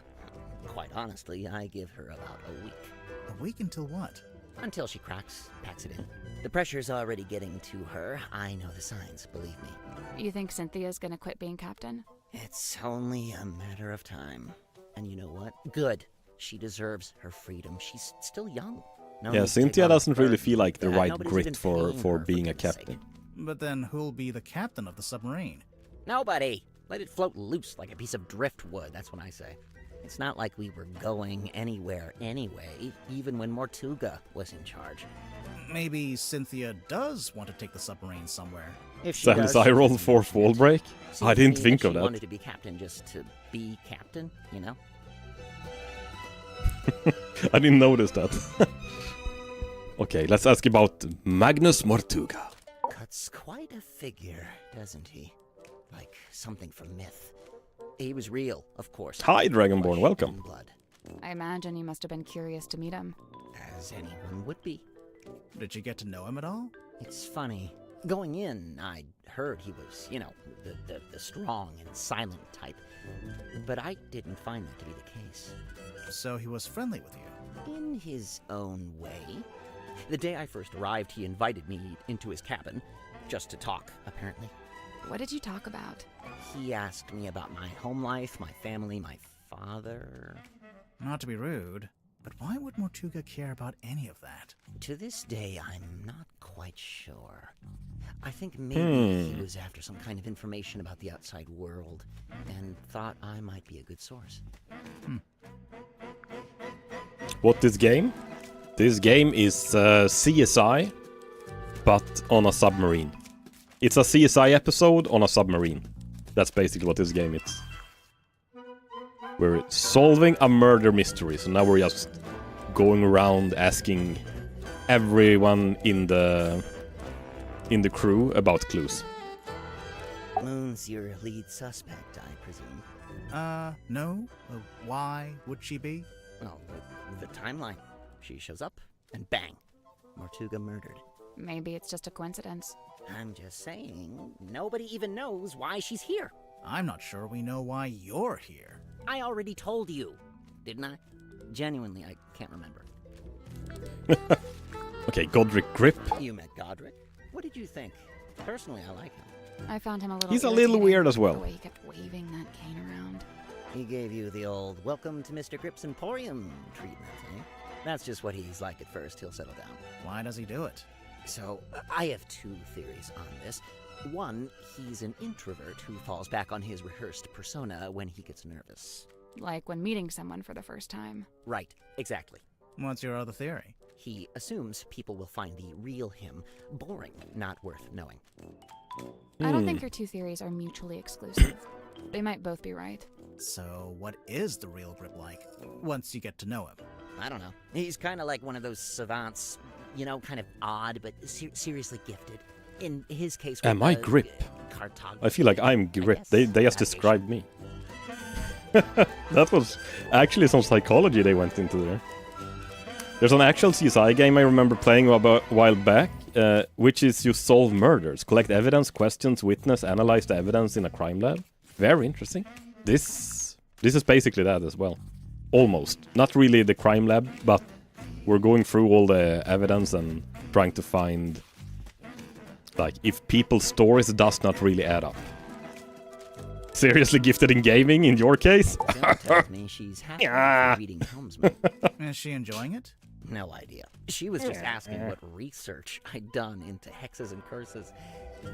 Quite honestly, I give her about a week. A week until what? Until she cracks, packs it in. The pressure's already getting to her. I know the signs, believe me. You think Cynthia's gonna quit being captain? It's only a matter of time. And you know what? Good. She deserves her freedom. She's still young. No Yeah, need to Cynthia take on doesn't really burden. feel like the Yeah, right nobody's grit even for paying her being a goodness sake. captain. But then who'll be the captain of the submarine? Nobody. Let it float loose like a piece of driftwood, that's what I say. It's not like we were going anywhere anyway, even when Mortuga was in charge. Maybe Cynthia does want to take the submarine somewhere. If she Sam's does, eye she roll doesn't for want fall it. break? Seems I to didn't me think that of she that. wanted to be captain just to be captain, you know? I didn't notice that. Okay, let's ask about Magnus Mortuga. Cuts quite a figure, doesn't he? Like something from myth. He was real, of course. Hi, Dragonborn, Flesh welcome. and blood, I imagine you must have been curious to meet him. as anyone would be. Did you get to know him at all? It's funny. Going in, I'd heard he was, you know, the strong and silent type. But I didn't find that to be the case. So he was friendly with you? In his own way. The day I first arrived, he invited me into his cabin, just to talk, apparently. What did you talk about? He asked me about my home life, my family, my father. Not to be rude, but why would Mortuga care about any of that? To this day, I'm not quite sure. I think maybe he was after some kind of information about the outside world, and thought I might be a good source. What this game? This game is CSI, but on a submarine. It's a CSI episode on a submarine. That's basically what this game is. We're solving a murder mystery, so now we're just going around asking everyone in the crew about clues. Moon's your lead suspect, I presume. No. Why would she be? Well, the timeline. She shows up, and bang, Mortuga murdered. Maybe it's just a coincidence. I'm just saying, nobody even knows why she's here. I'm not sure we know why you're here. I already told you, didn't I? Genuinely, I can't remember. Okay, Godric Grip. You met Godric. What did you think? Personally, I like him. I found him a little He's a little irritating, weird as well. The way he kept waving that cane around. He gave you the old welcome to Mr. Grip's Emporium treatment, eh? That's just what he's like at first. He'll settle down. Why does he do it? So, I have two theories on this. One, he's an introvert who falls back on his rehearsed persona when he gets nervous. Like when meeting someone for the first time. Right, exactly. What's your other theory? He assumes people will find the real him boring, not worth knowing. I don't think your two theories are mutually exclusive. They might both be right. So, what is the real Grip like, once you get to know him? I don't know. He's kind of like one of those savants, you know, kind of odd, but seriously gifted. In his case, Am I Grip? Cartography. I feel like I'm Grip. guess They just navigation. described me. That was actually some psychology they went into there. There's an actual CSI game I remember playing a while back, which is you solve murders, collect evidence, questions, witness, analyze the evidence in a crime lab. Very interesting. This is basically that as well. Almost. Not really the crime lab, but we're going through all the evidence and trying to find, like, if people's stories does not really add up. Seriously gifted in gaming in your case? Sarah tells me she's happy Yeah. for reading Helmsman. Is she enjoying it? No idea. She was just asking what research I'd done into hexes and curses,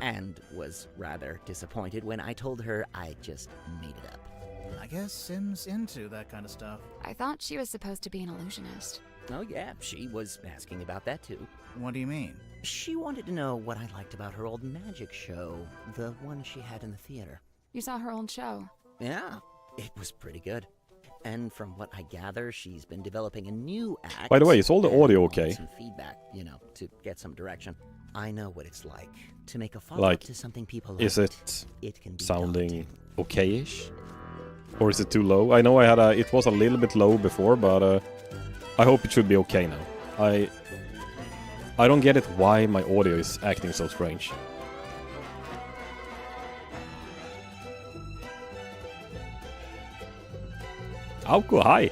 and was rather disappointed when I told her I just made it up. I guess Sim's into that kind of stuff. I thought she was supposed to be an illusionist. Oh yeah, she was asking about that too. What do you mean? She wanted to know what I liked about her old magic show, the one she had in the theater. You saw her old show. Yeah, it was pretty good. And from what I gather, she's been developing a new act. By the way, is all the and audio wants okay? Some feedback, you know, to get some direction. I know what it's like to make a follow-up Like, to something people is liked. it can be sounding daunting. okay-ish? Or is it too low? I know it was a little bit low before, but I hope it should be okay now. I don't get it why my audio is acting so strange. Auko, hi!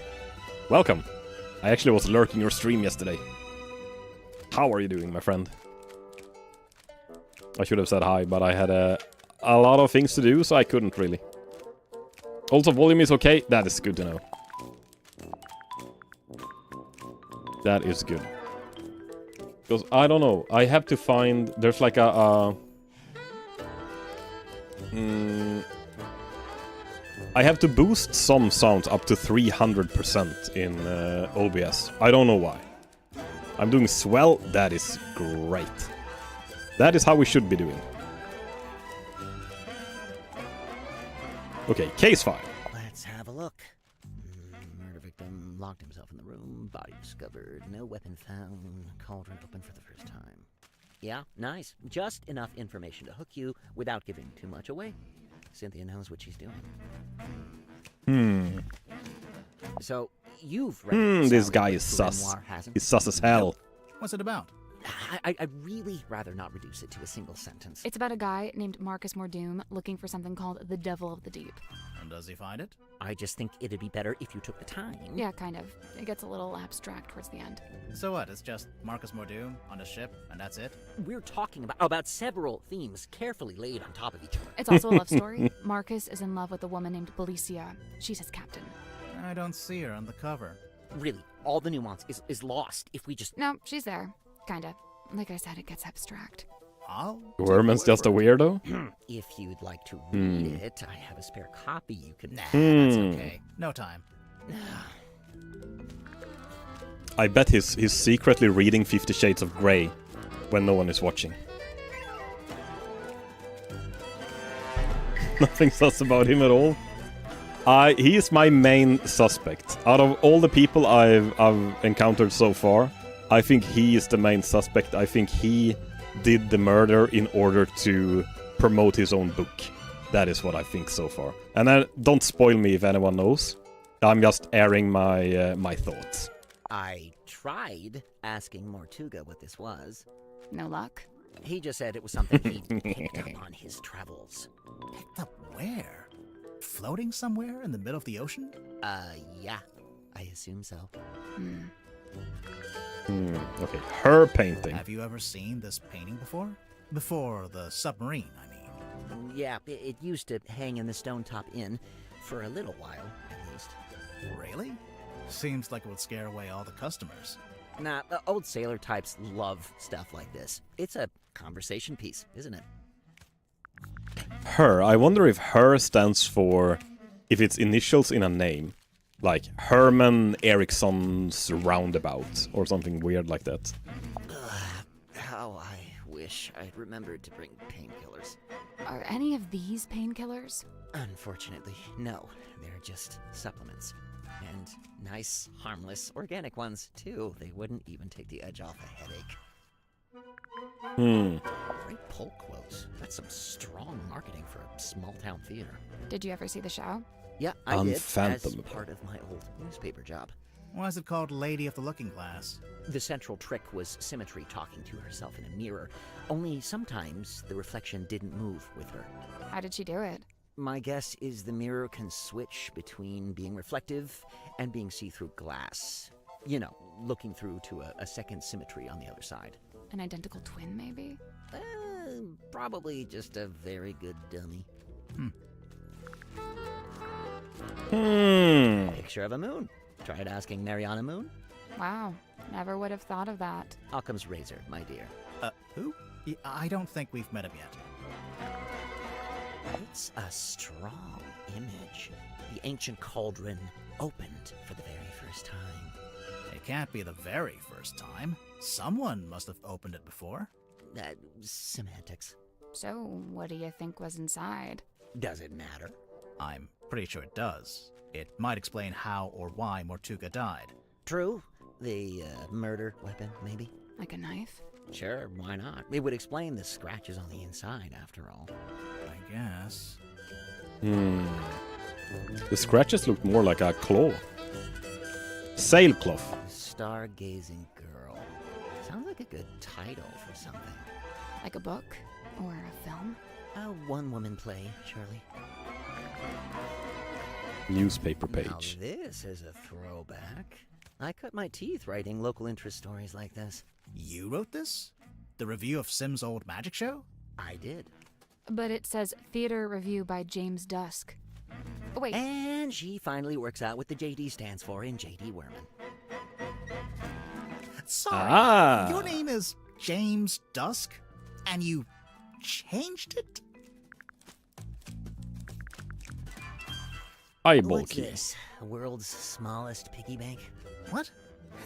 Welcome. I actually was lurking your stream yesterday. How are you doing, my friend? I should have said hi, but I had a lot of things to do, so I couldn't really. Also, volume is okay. That is good to know. That is good. Because, I don't know, I have to find... There's like I have to boost some sounds up to 300% in OBS. I don't know why. I'm doing swell. That is great. That is how we should be doing. Okay, case file. Let's have a look. Murder victim locked himself in the room. Body discovered. No weapon found. Cauldron open for the first time. Yeah, nice. Just enough information to hook you without giving too much away. Cynthia knows what she's doing. So, you've read This Sally guy Wood's is sus. memoir, hasn't He's sus as hell. What's it about? I'd really rather not reduce it to a single sentence. It's about a guy named Marcus Mordoom looking for something called the Devil of the Deep. And does he find it? I just think it'd be better if you took the time. Yeah, kind of. It gets a little abstract towards the end. So what? It's just Marcus Mordoom on a ship, and that's it? We're talking about several themes carefully laid on top of each other. It's also a love story. Marcus is in love with a woman named Belicia. She's his captain. I don't see her on the cover. Really, all the nuance is lost if we just... No, she's there. Kinda. Like I said, it gets abstract. I'll... Werman's just a weirdo? If you'd like to read it, I have a spare copy you can... Nah, that's okay. No time. I bet he's secretly reading 50 Shades of Grey when no one is watching. Nothing sus about him at all. He is my main suspect. Out of all the people I've encountered so far, I think he is the main suspect. I think he did the murder in order to promote his own book. That is what I think so far. And then don't spoil me if anyone knows. I'm just airing my thoughts. I tried asking Mortuga what this was. No luck? He just said it was something he'd picked up on his travels. Picked up where? Floating somewhere in the middle of the ocean? Yeah. I assume so. Okay, her painting. Have you ever seen this painting before? Before the submarine, I mean. Yeah, it used to hang in the Stone Top Inn for a little while, at least. Really? Seems like it would scare away all the customers. Nah, old sailor types love stuff like this. It's a conversation piece, isn't it? Her. I wonder if her stands for... if it's initials in a name. Like Herman Eriksson's Roundabout, or something weird like that. How I wish I'd remembered to bring painkillers. Are any of these painkillers? Unfortunately, no. They're just supplements. And nice, harmless, organic ones, too. They wouldn't even take the edge off a headache. Great pull quotes. That's some strong marketing for a small-town theater. Did you ever see the show? Yeah, I did, as Phantom. part of my old newspaper job. Why is it called Lady of the Looking Glass? The central trick was Symmetry talking to herself in a mirror, only sometimes the reflection didn't move with her. How did she do it? My guess is the mirror can switch between being reflective and being see-through glass. You know, looking through to a second Symmetry on the other side. An identical twin, maybe? Probably just a very good dummy. Picture of a moon. Tried asking Mariana Moon? Wow, never would have thought of that. Occam's razor, my dear. Who? I don't think we've met him yet. It's a strong image. The ancient cauldron opened for the very first time. It can't be the very first time. Someone must have opened it before. Semantics. So, what do you think was inside? Does it matter? I'm pretty sure it does. It might explain how or why Mortuga died. True. The murder weapon, maybe? Like a knife? Sure, why not? It would explain the scratches on the inside, after all. I guess. The scratches look more like a claw. Sailcloth. Stargazing Girl. Sounds like a good title for something. Like a book? Or a film? A one-woman play, surely. Newspaper page. Now this is a throwback. I cut my teeth writing local interest stories like this. You wrote this? The review of Sim's old magic show? I did. But it says Theater Review by James Dusk. Oh, wait. And she finally works out what the JD stands for in JD Werman. Sorry, your name is James Dusk, and you changed it? Eyeball What's key. this? The world's smallest piggy bank? What?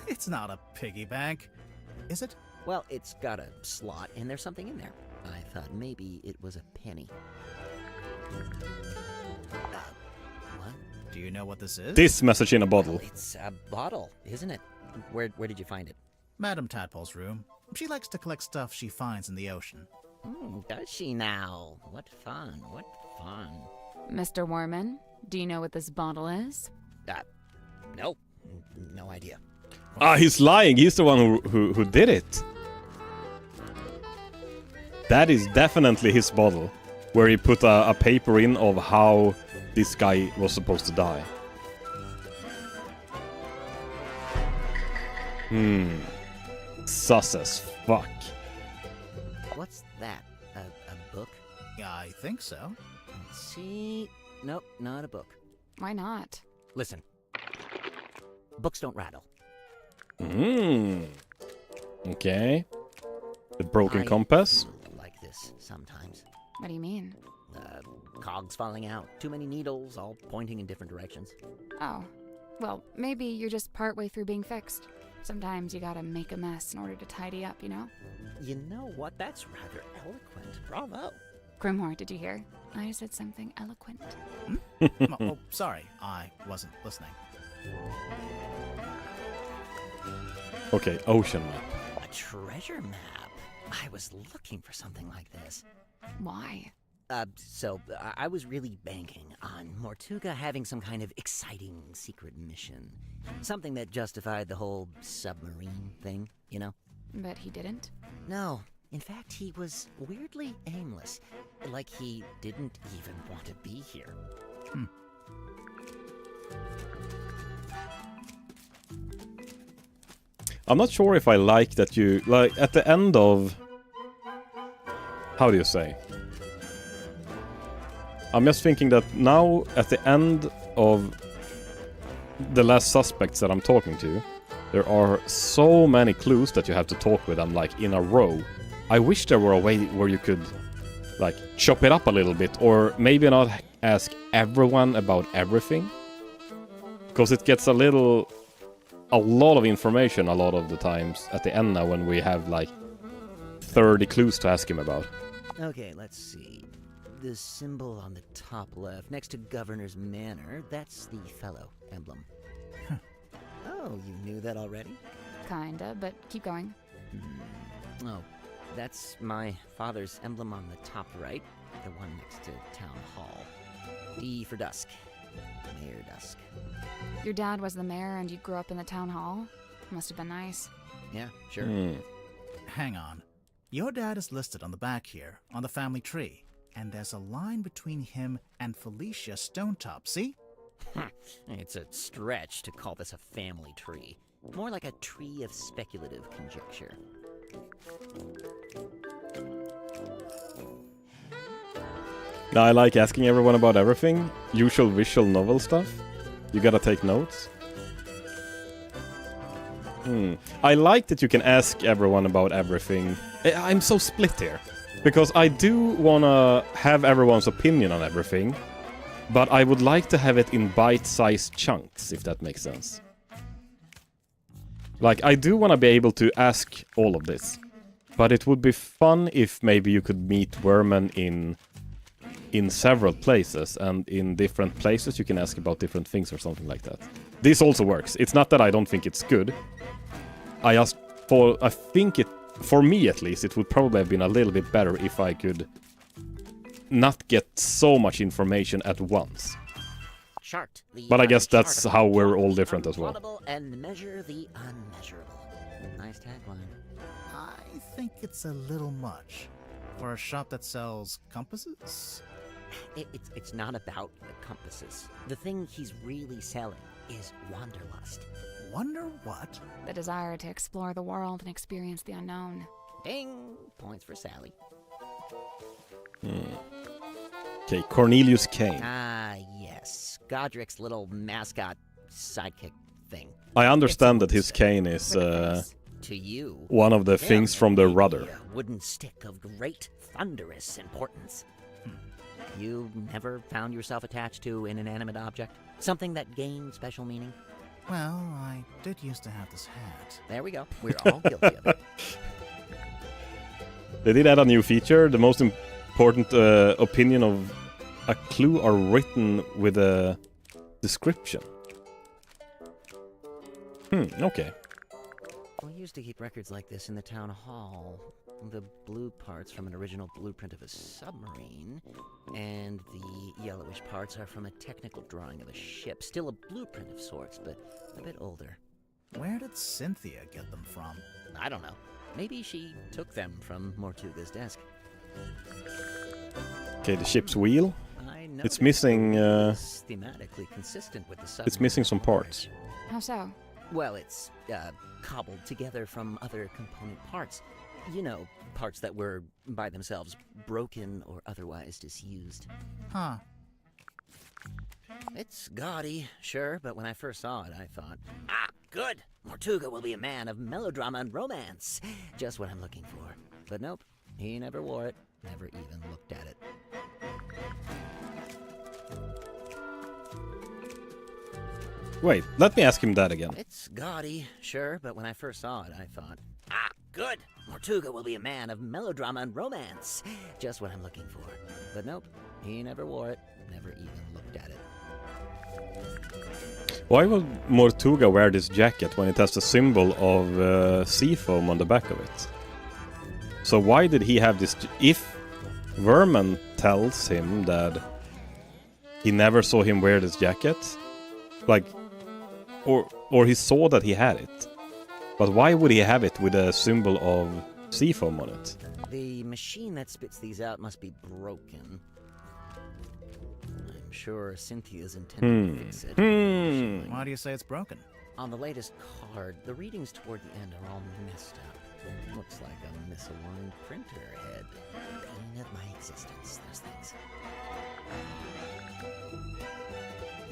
It's not a piggy bank, is it? Well, it's got a slot, and there's something in there. I thought maybe it was a penny. What? Do you know what this is? This message in a bottle. It's a bottle, isn't it? Where did you find it? Madame Tadpole's room. She likes to collect stuff she finds in the ocean. Does she now? What fun, what fun. Mr. Warman, do you know what this bottle is? Nope. No idea. He's lying. He's the one who did it. That is definitely his bottle, where he put a paper in of how this guy was supposed to die. Sus as fuck. What's that? A book? I think so. Let's see. Nope, not a book. Why not? Listen. Books don't rattle. Okay. The broken I compass. like this sometimes. What do you mean? Cogs falling out. Too many needles, all pointing in different directions. Oh, well, maybe you're just partway through being fixed. Sometimes you gotta make a mess in order to tidy up, you know? You know what? That's rather eloquent. Bravo. Grimhor, did you hear? I said something eloquent. Oh, sorry, I wasn't listening. Okay, ocean map. A treasure map. I was looking for something like this. Why? So I was really banking on Mortuga having some kind of exciting secret mission. Something that justified the whole submarine thing, you know? But he didn't? No. In fact, he was weirdly aimless. Like he didn't even want to be here. I'm not sure if I like that you... Like, at the end of... How do you say? I'm just thinking that now, at the end of the last suspects that I'm talking to, there are so many clues that you have to talk with them, like, in a row. I wish there were a way where you could, like, chop it up a little bit, or maybe not ask everyone about everything. Because it gets a lot of information a lot of the times at the end now when we have, like, 30 clues to ask him about. Okay, let's see. The symbol on the top left, next to Governor's Manor, that's the fellow emblem. Oh, you knew that already? Kinda, but keep going. Oh, that's my father's emblem on the top right, the one next to Town Hall. D for Dusk. Mayor Dusk. Your dad was the mayor and you grew up in the town hall? Must have been nice. Yeah, sure. Hang on. Your dad is listed on the back here, on the family tree. And there's a line between him and Felicia Stonetop, see? It's a stretch to call this a family tree. More like a tree of speculative conjecture. Now, I like asking everyone about everything. Usual visual novel stuff. You gotta take notes. I like that you can ask everyone about everything. I'm so split here. Because I do wanna have everyone's opinion on everything, but I would like to have it in bite-sized chunks, if that makes sense. Like, I do wanna be able to ask all of this, but it would be fun if maybe you could meet Werman in several places, and in different places you can ask about different things or something like that. This also works. It's not that I don't think it's good. I think it, for me at least, it would probably have been a little bit better if I could not get so much information at once. Chart But I guess that's how we're all different as well. And measure the unmeasurable. Nice tagline. I think it's a little much. For a shop that sells compasses? It's not about the compasses. The thing he's really selling is wanderlust. Wonder what? The desire to explore the world and experience the unknown. Ding! Points for Sally. Okay, Cornelius Kane. Ah, yes. Godric's little mascot sidekick thing. I understand that his cane is To you, one of the things from the rudder. a wooden stick of great thunderous importance. You never found yourself attached to an inanimate object? Something that gained special meaning? Well, I did used to have this hat. There we go. We're all guilty of it. They did add a new feature. The most important opinion of a clue are written with a description. Okay. We used to keep records like this in the town hall. The blue parts from an original blueprint of a submarine, and the yellowish parts are from a technical drawing of a ship. Still a blueprint of sorts, but a bit older. Where did Cynthia get them from? I don't know. Maybe she took them from Mortuga's desk. Okay, the ship's wheel. I It's missing. It's thematically consistent with the submarine. It's missing some parts. How so? Well, it's cobbled together from other component parts. You know, parts that were, by themselves, broken or otherwise disused. Huh. It's gaudy, sure, but when I first saw it, I thought, good! Mortuga will be a man of melodrama and romance. Just what I'm looking for. But nope, he never wore it, never even looked at it. Wait, let me ask him that again. It's gaudy, sure, but when I first saw it, I thought, ah, good! Mortuga will be a man of melodrama and romance. Just what I'm looking for. But nope, he never wore it, never even looked at it. Why would Mortuga wear this jacket when it has the symbol of sea foam on the back of it? So why did he have this... If Verman tells him that he never saw him wear this jacket, like, or he saw that he had it, but why would he have it with a symbol of sea foam on it? The machine that spits these out must be broken. I'm sure Cynthia's intended to fix it. Why do you say it's broken? On the latest card, the readings toward the end are all messed up. Looks like a misaligned printer head. Bane of my existence, those things.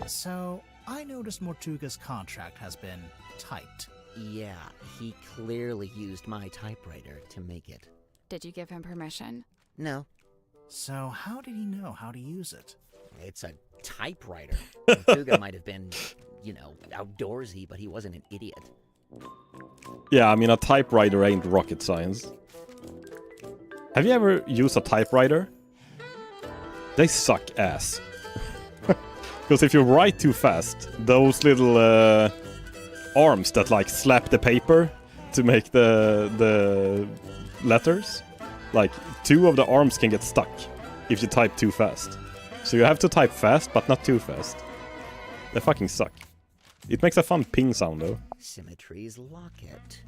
So, I noticed Mortuga's contract has been typed. Yeah, he clearly used my typewriter to make it. Did you give him permission? No, So, how did he know how to use it? it's a typewriter. Mortuga might have been, you know, outdoorsy, but he wasn't an idiot. Yeah, I mean, a typewriter ain't rocket science. Have you ever used a typewriter? They suck ass. Because if you write too fast, those little arms that like slap the paper to make the letters, like 2 of the arms can get stuck if you type too fast. So you have to type fast, but not too fast. They fucking suck. It makes a fun ping sound though. Symmetry's locket.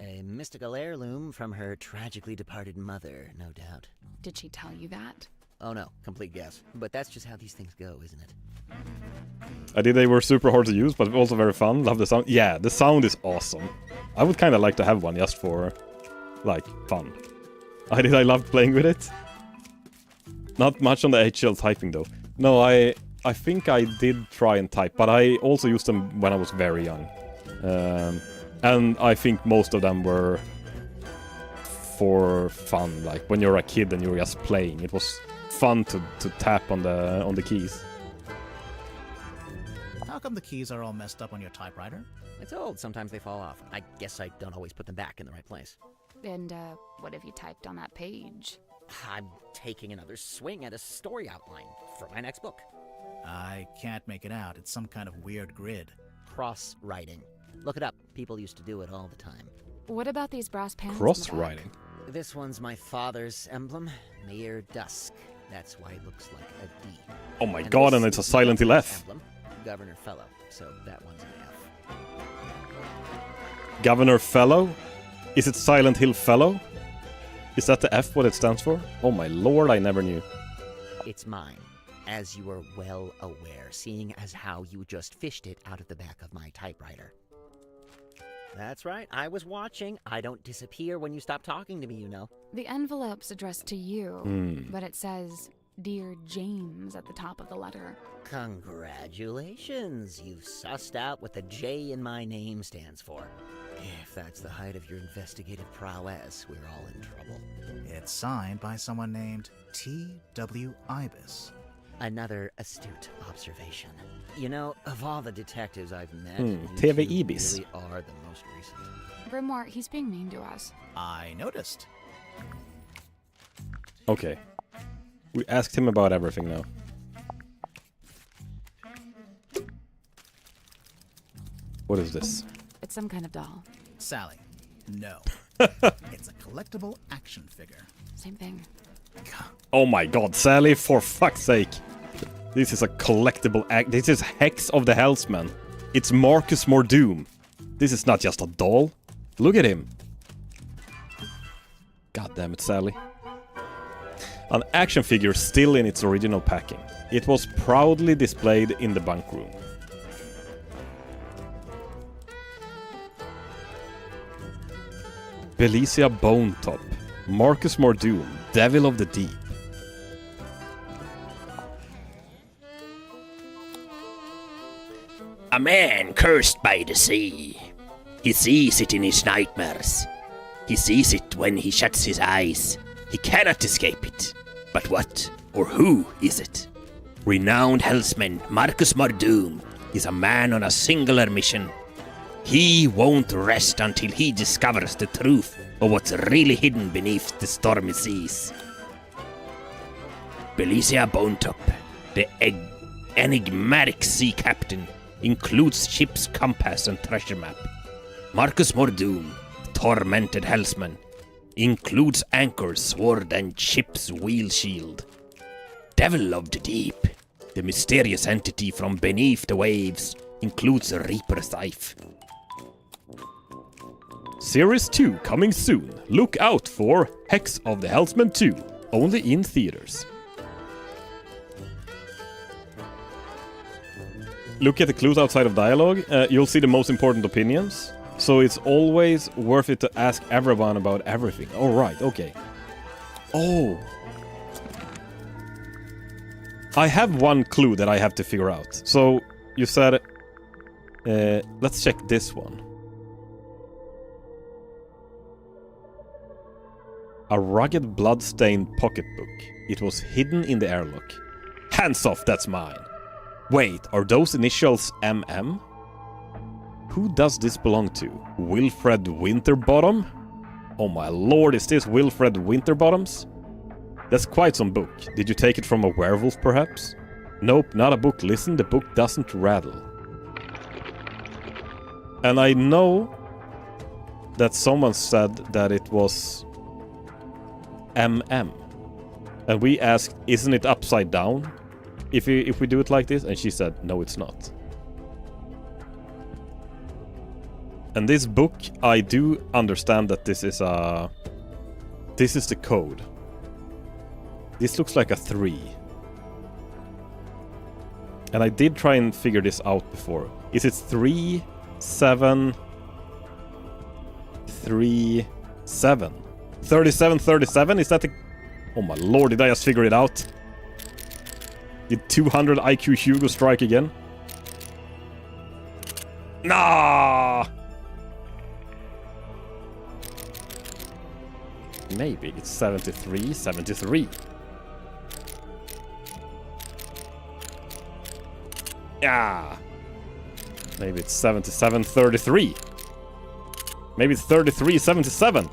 A mystical heirloom from her tragically departed mother, no doubt. Did she tell you that? Oh no, complete guess. But that's just how these things go, isn't it? They were super hard to use, but also very fun. Love the sound. Yeah, the sound is awesome. I would kind of like to have one just for, like, fun. I loved playing with it. Not much on the HL typing though. No, I think I did try and type, but I also used them when I was very young. And I think most of them were for fun, like when you're a kid and you're just playing. It was fun to tap on the keys. How come the keys are all messed up on your typewriter? It's old, sometimes they fall off. I guess I don't always put them back in the right place. And, what have you typed on that page? I'm taking another swing at a story outline for my next book. I can't make it out. It's some kind of weird grid. Cross-writing. Look it up. People used to do it all the time. What about these brass pans? Cross-writing. This one's my father's emblem, Near Dusk. That's why it looks like a D. Oh my god, and it's a Silent Hill F. Emblem, Governor Fellow. So that one's an F. Governor Fellow? Is it Silent Hill Fellow? Is that the F what it stands for? Oh my lord, I never knew. It's mine, as you are well aware, seeing as how you just fished it out of the back of my typewriter. That's right, I was watching. I don't disappear when you stop talking to me, you know. The envelope's addressed to you, but it says, Dear James, at the top of the letter. Congratulations, you've sussed out what the J in my name stands for. If that's the height of your investigative prowess, we're all in trouble. It's signed by someone named T.W. Ibis. Another astute observation. You know, of all the detectives I've met, you TV two Ibis. really are the most recent. Grimoire, he's being mean to us. I noticed. Okay. We asked him about everything now. What is this? It's some kind of doll. Sally, no. It's a collectible action figure. Same thing. Oh my god, Sally, for fuck's sake. This is a collectible act. This is Hex of the Hellsman. It's Marcus Mordoom. This is not just a doll. Look at him. God damn it, Sally. An action figure still in its original packing. It was proudly displayed in the bunk room. Belicia Bonetop. Marcus Mordoom, Devil of the Deep. A man cursed by the sea. He sees it in his nightmares. He sees it when he shuts his eyes. He cannot escape it. But what or who is it? Renowned hellsman Marcus Mordoom He's a man on a singular mission. He won't rest until he discovers the truth of what's really hidden beneath the stormy seas. Belicia Bonetop, the enigmatic sea captain, includes ship's compass and treasure map. Marcus Mordoon, tormented helmsman, includes anchor, sword, and ship's wheel shield. Devil of the Deep, the mysterious entity from beneath the waves, includes a Reaper Scythe. Series 2 coming soon. Look out for Hex of the Helmsman 2, only in theaters. Look at the clues outside of dialogue. You'll see the most important opinions. So it's always worth it to ask everyone about everything. All right, okay. Oh. I have one clue that I have to figure out. So you said, let's check this one. A rugged blood-stained pocketbook. It was hidden in the airlock. Hands off, that's mine. Wait, are those initials MM? Who does this belong to? Wilfred Winterbottom? Oh my lord, is this Wilfred Winterbottom's? That's quite some book. Did you take it from a werewolf, perhaps? Nope, not a book. Listen, the book doesn't rattle. And I know that someone said that it was MM. And we asked, isn't it upside down if we do it like this? And she said, no, it's not. And this book, I do understand that this is the code. This looks like a 3. And I did try and figure this out before. Is it 3, 7, 3, 7? 37, 37? Is that the... Oh my lord, did I just figure it out? Did 200 IQ Hugo strike again? Nah! Maybe it's 73, 73. Yeah. Maybe it's 77, 33. Maybe it's 33, 77.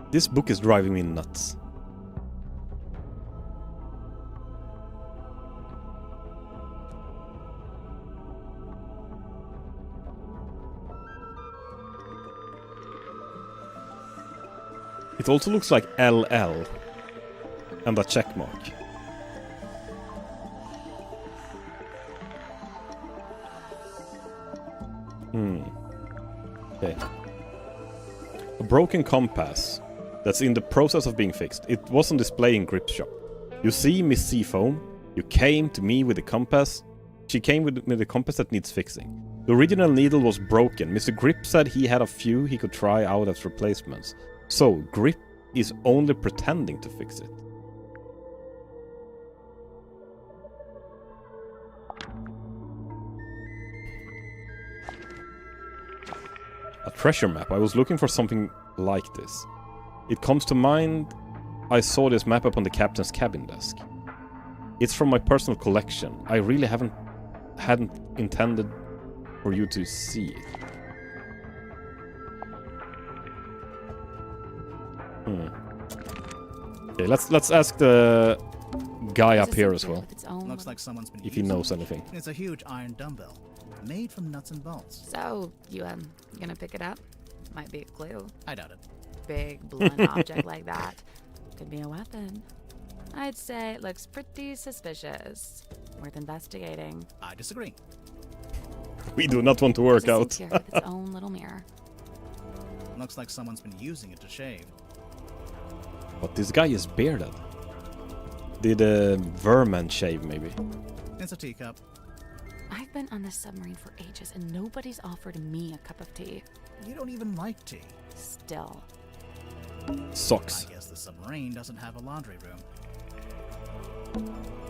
This book is driving me nuts. It also looks like LL and a check mark. Okay. A broken compass that's in the process of being fixed. It was on display in Grip's shop. You see, Miss Seafoam, you came to me with a compass. She came with a compass that needs fixing. The original needle was broken. Mr. Grip said he had a few he could try out as replacements. So, Grip is only pretending to fix it. A treasure map. I was looking for something like this. It comes to mind, I saw this map up on the captain's cabin desk. It's from my personal collection. I really hadn't intended for you to see it. Okay, let's ask the guy up here as well. Looks like someone's been if he knows anything. It's a huge iron dumbbell, made from nuts and bolts. So, you gonna pick it up? Might be a clue. I doubt it. Big, blunt object like that. Could be a weapon. I'd say it looks pretty suspicious. Worth investigating. I disagree. We do not want to work out. Here with its own little mirror. Looks like someone's been using it to shave. But this guy is bearded. Did a vermin shave, maybe? It's a teacup. I've been on this submarine for ages and nobody's offered me a cup of tea. You don't even like tea. Still. Socks. I guess the submarine doesn't have a laundry room.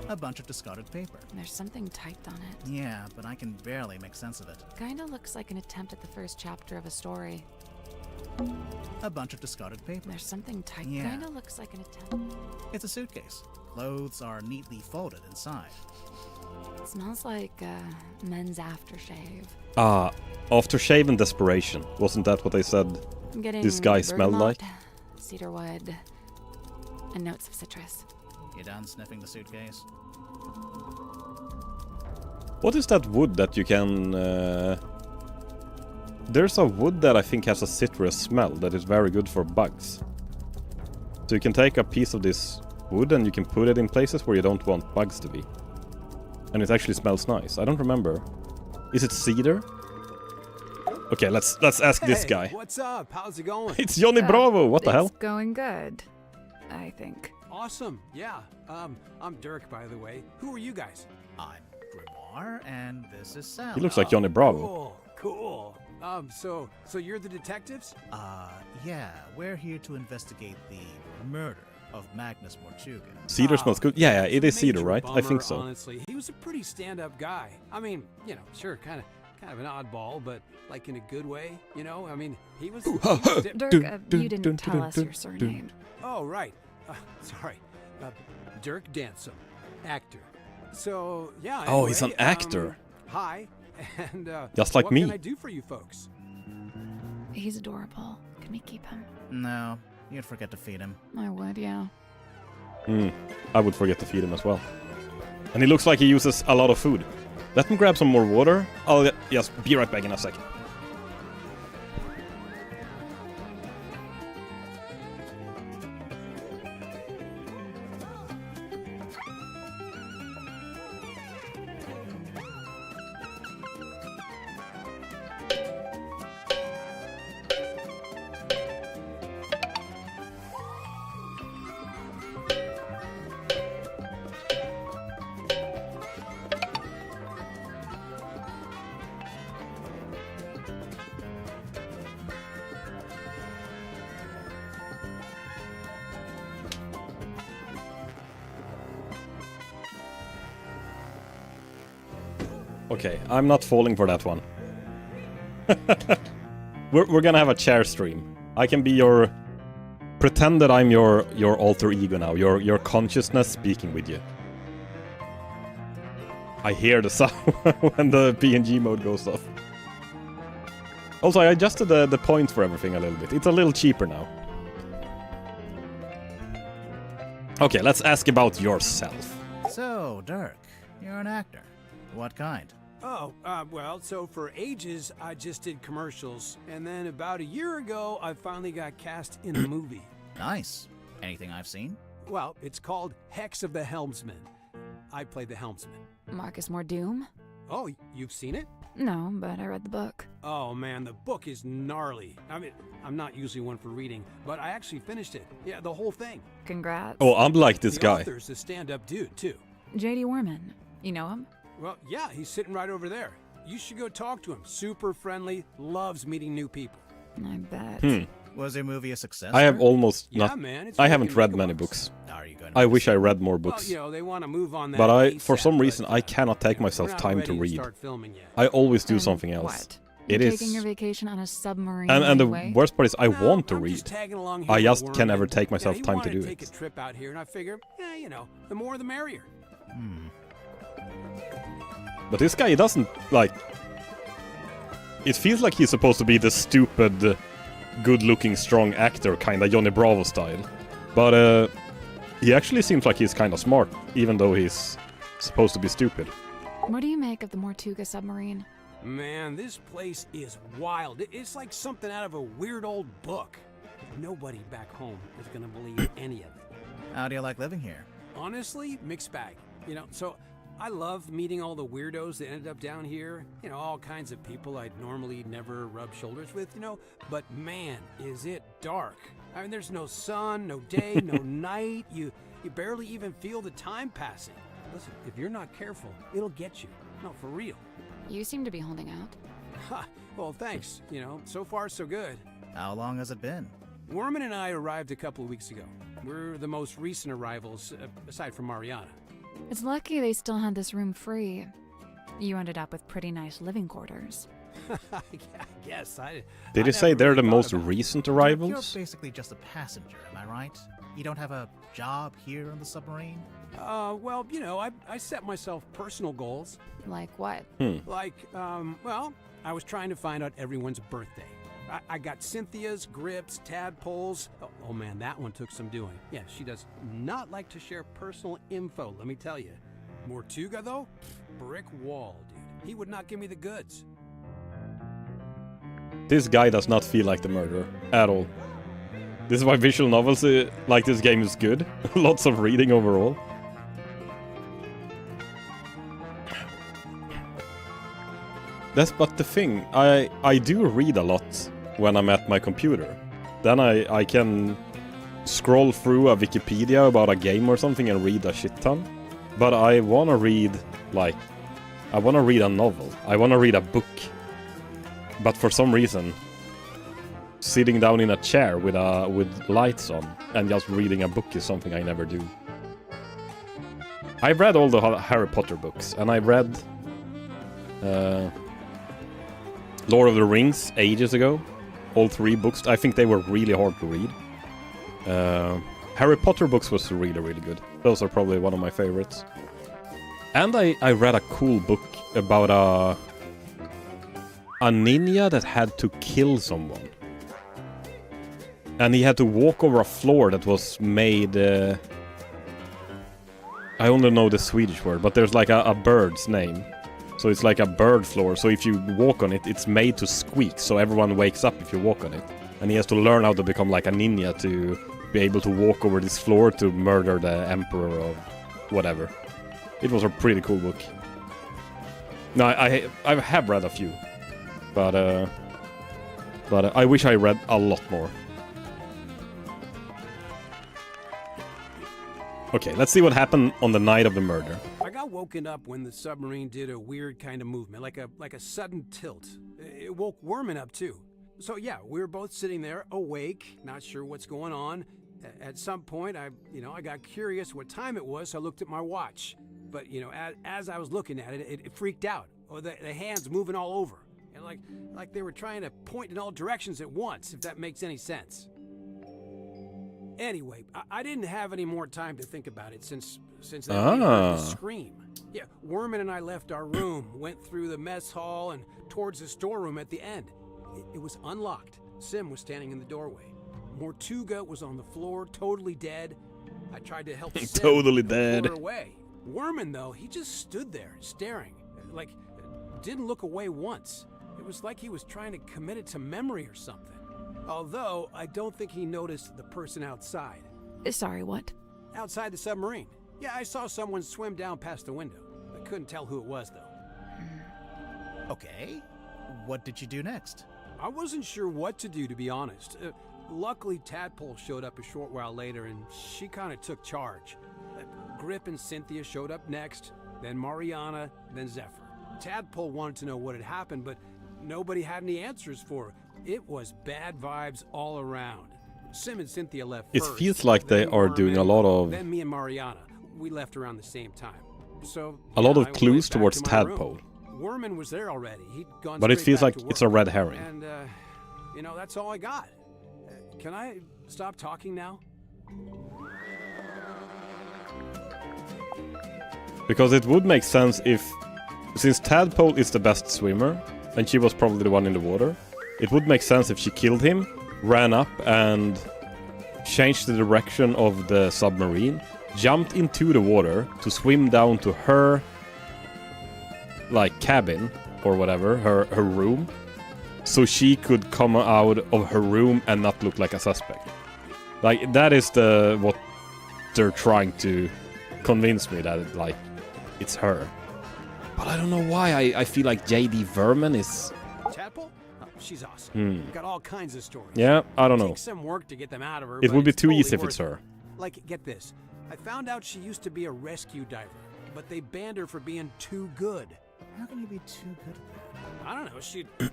A bunch of discarded paper. There's something typed on it. Yeah, but I can barely make sense of it. Kinda looks like an attempt at the first chapter of a story. A bunch of discarded paper. There's something typed. Yeah. Kinda looks like an attempt. It's a suitcase. Clothes are neatly folded inside. It smells like men's aftershave. Ah, aftershave and desperation. Wasn't that what they said? I'm getting This guy smelled bergamot, like? cedarwood, and notes of citrus. You done sniffing the suitcase? What is that wood that you can... There's a wood that I think has a citrus smell that is very good for bugs. So you can take a piece of this wood and you can put it in places where you don't want bugs to be. And it actually smells nice. I don't remember. Is it cedar? Okay, let's ask this guy. What's up? How's it going? It's Johnny Bravo. What the hell? It's going good, I think. Awesome. Yeah. I'm Dirk, by the way. Who are you guys? I'm Grimoire, and this is Sam. He looks like Johnny Bravo. Cool. So you're the detectives? Yeah, we're here to investigate the murder of Magnus Mortuga. Cedar smells good. Yeah, it is Major cedar, right? I bummer, think so. Honestly, he was a pretty stand-up guy. I mean, sure, kind of an oddball, but like in a good way, I mean, he was. Dirk, you didn't tell us your surname. Oh, right. Sorry. Dirk Dansom, actor. So, yeah. Oh, he's anyway, an actor. Hi. And Just like what me. can I do for you folks? He's adorable. Can we keep him? No, you'd forget to feed him. I would, yeah. I would forget to feed him as well. And he looks like he uses a lot of food. Let me grab some more water. I'll just be right back in a second. Okay, I'm not falling for that one. We're gonna have a chair stream. I can be your... Pretend that I'm your alter ego now, your consciousness speaking with you. I hear the sound when the PNG mode goes off. Also, I adjusted the points for everything a little bit. It's a little cheaper now. Okay, let's ask about yourself. So, Dirk, you're an actor. What kind? Oh, well, so for ages, I just did commercials. And then about a year ago, I finally got cast in a movie. Nice. Anything I've seen? Well, it's called Hex of the Helmsman. I played the helmsman. Marcus Mordoom? Oh, you've seen it? No, but I read the book. Oh, man, the book is gnarly. I mean, I'm not usually one for reading, but I actually finished it. Yeah, the whole thing. Congrats. Oh, I'm like this The guy. author's a stand-up dude, too. J.D. Warman. You know him? Well, yeah, he's sitting right over there. You should go talk to him. Super friendly, loves meeting new people. I bet. Was your movie a success? I have Dirk? almost Yeah, not... man. It's I haven't making read mega many bucks. books. Are you going I wish I read more Well, books. they want to move on that. But for ASAP, some reason, I but, cannot take we're myself not time ready to read. Start filming yet. I always do And something else. What? It You're is... taking your vacation on a submarine And the anyway? worst part is I No, want to I'm read. just tagging along I here just with can Worm, never and, take myself he time to wanted do take it. a trip out here, and I figure, the more the merrier. But this guy, he doesn't, like... It feels like he's supposed to be the stupid, good-looking, strong actor, kinda Johnny Bravo style. But, he actually seems like he's kinda smart, even though he's supposed to be stupid. What do you make of the Mortuga submarine? Man, this place is wild. It's like something out of a weird old book. Nobody back home is gonna believe any of it. How do you like living here? Honestly, mixed bag. So I love meeting all the weirdos that ended up down here. All kinds of people I'd normally never rub shoulders with, But man, is it dark. I mean, there's no sun, no day, no night. You barely even feel the time passing. Listen, if you're not careful, it'll get you. No, for real. You seem to be holding out. Ha, well, thanks. So far so good. How long has it been? Worman and I arrived a couple of weeks ago. We're the most recent arrivals, aside from Mariana. It's lucky they still had this room free. You ended up with pretty nice living quarters. I guess. Did you say they're the most recent arrivals? You're basically just a passenger, am I right? You don't have a job here on the submarine? Well, you know, I set myself personal goals. Like what? Like, well, I was trying to find out everyone's birthday. I got Cynthia's, Grip's, Tadpole's. Oh man, that one took some doing. Yeah, she does not like to share personal info, let me tell you. Mortuga, though? Brick wall, dude. He would not give me the goods. This guy does not feel like the murderer at all. This is why visual novels like this game is good. Lots of reading overall. That's but the thing. I do read a lot when I'm at my computer. Then I can scroll through a Wikipedia about a game or something and read a shit ton. But I wanna read, like, I wanna read a novel. I wanna read a book. But for some reason, sitting down in a chair with lights on and just reading a book is something I never do. I read all the Harry Potter books, and I read Lord of the Rings ages ago. All 3 books. I think they were really hard to read. Harry Potter books was really, really good. Those are probably one of my favorites. And I read a cool book about a ninja that had to kill someone. And he had to walk over a floor that was made... I only know the Swedish word, but there's like a bird's name. So it's like a bird floor, so if you walk on it, it's made to squeak, so everyone wakes up if you walk on it. And he has to learn how to become like a ninja to be able to walk over this floor to murder the emperor or whatever. It was a pretty cool book. No, I have read a few. But I wish I read a lot more. Okay, let's see what happened on the night of the murder. I got woken up when the submarine did a weird kind of movement, like a sudden tilt. It woke Worman up too. So yeah, we were both sitting there, awake, not sure what's going on. At some point, I got curious what time it was, so I looked at my watch. But as I was looking at it, it freaked out. Oh, the hands moving all over, and like they were trying to point in all directions at once, if that makes any sense. Anyway, I didn't have any more time to think about it since that we heard the scream. Yeah, Worman and I left our room, went through the mess hall and towards the storeroom at the end. It was unlocked. Sim was standing in the doorway. Mortuga was on the floor, totally dead. I tried to help Sim totally dead. pull her away. Worman, though, he just stood there, staring. Like, didn't look away once. It was like he was trying to commit it to memory or something. Although, I don't think he noticed the person outside. Sorry, what? Outside the submarine. Yeah, I saw someone swim down past the window. I couldn't tell who it was, though. Okay. What did you do next? I wasn't sure what to do, to be honest. Luckily, Tadpole showed up a short while later, and she kind of took charge. Grip and Cynthia showed up next, then Mariana, then Zephyr. Tadpole wanted to know what had happened, but nobody had any answers for her. It was bad vibes all around. Sim and Cynthia left It first, feels like they are doing a lot of... Then me and Mariana. We left around the same time. So a lot of I clues went back towards to my room. Tadpole. Worman was there already. He'd gone But it straight feels back like to it's a work. red herring. And, that's all I got. Can I stop talking now? Because it would make sense if... Since Tadpole is the best swimmer, and she was probably the one in the water, it would make sense if she killed him, ran up and changed the direction of the submarine, jumped into the water to swim down to her, like, cabin, or whatever, her room, so she could come out of her room and not look like a suspect. Like, that is what they're trying to convince me that, it's her. But I don't know why I feel like J.D. Verman is... Tadpole? Oh, she's awesome. We've got all kinds of stories. Yeah, I don't It know. takes some work to get them out of her. It but would be it's too totally easy if worth it's it. her. Like, get this. I found out she used to be a rescue diver, but they banned her for being too good. How can you be too good at that? I don't know.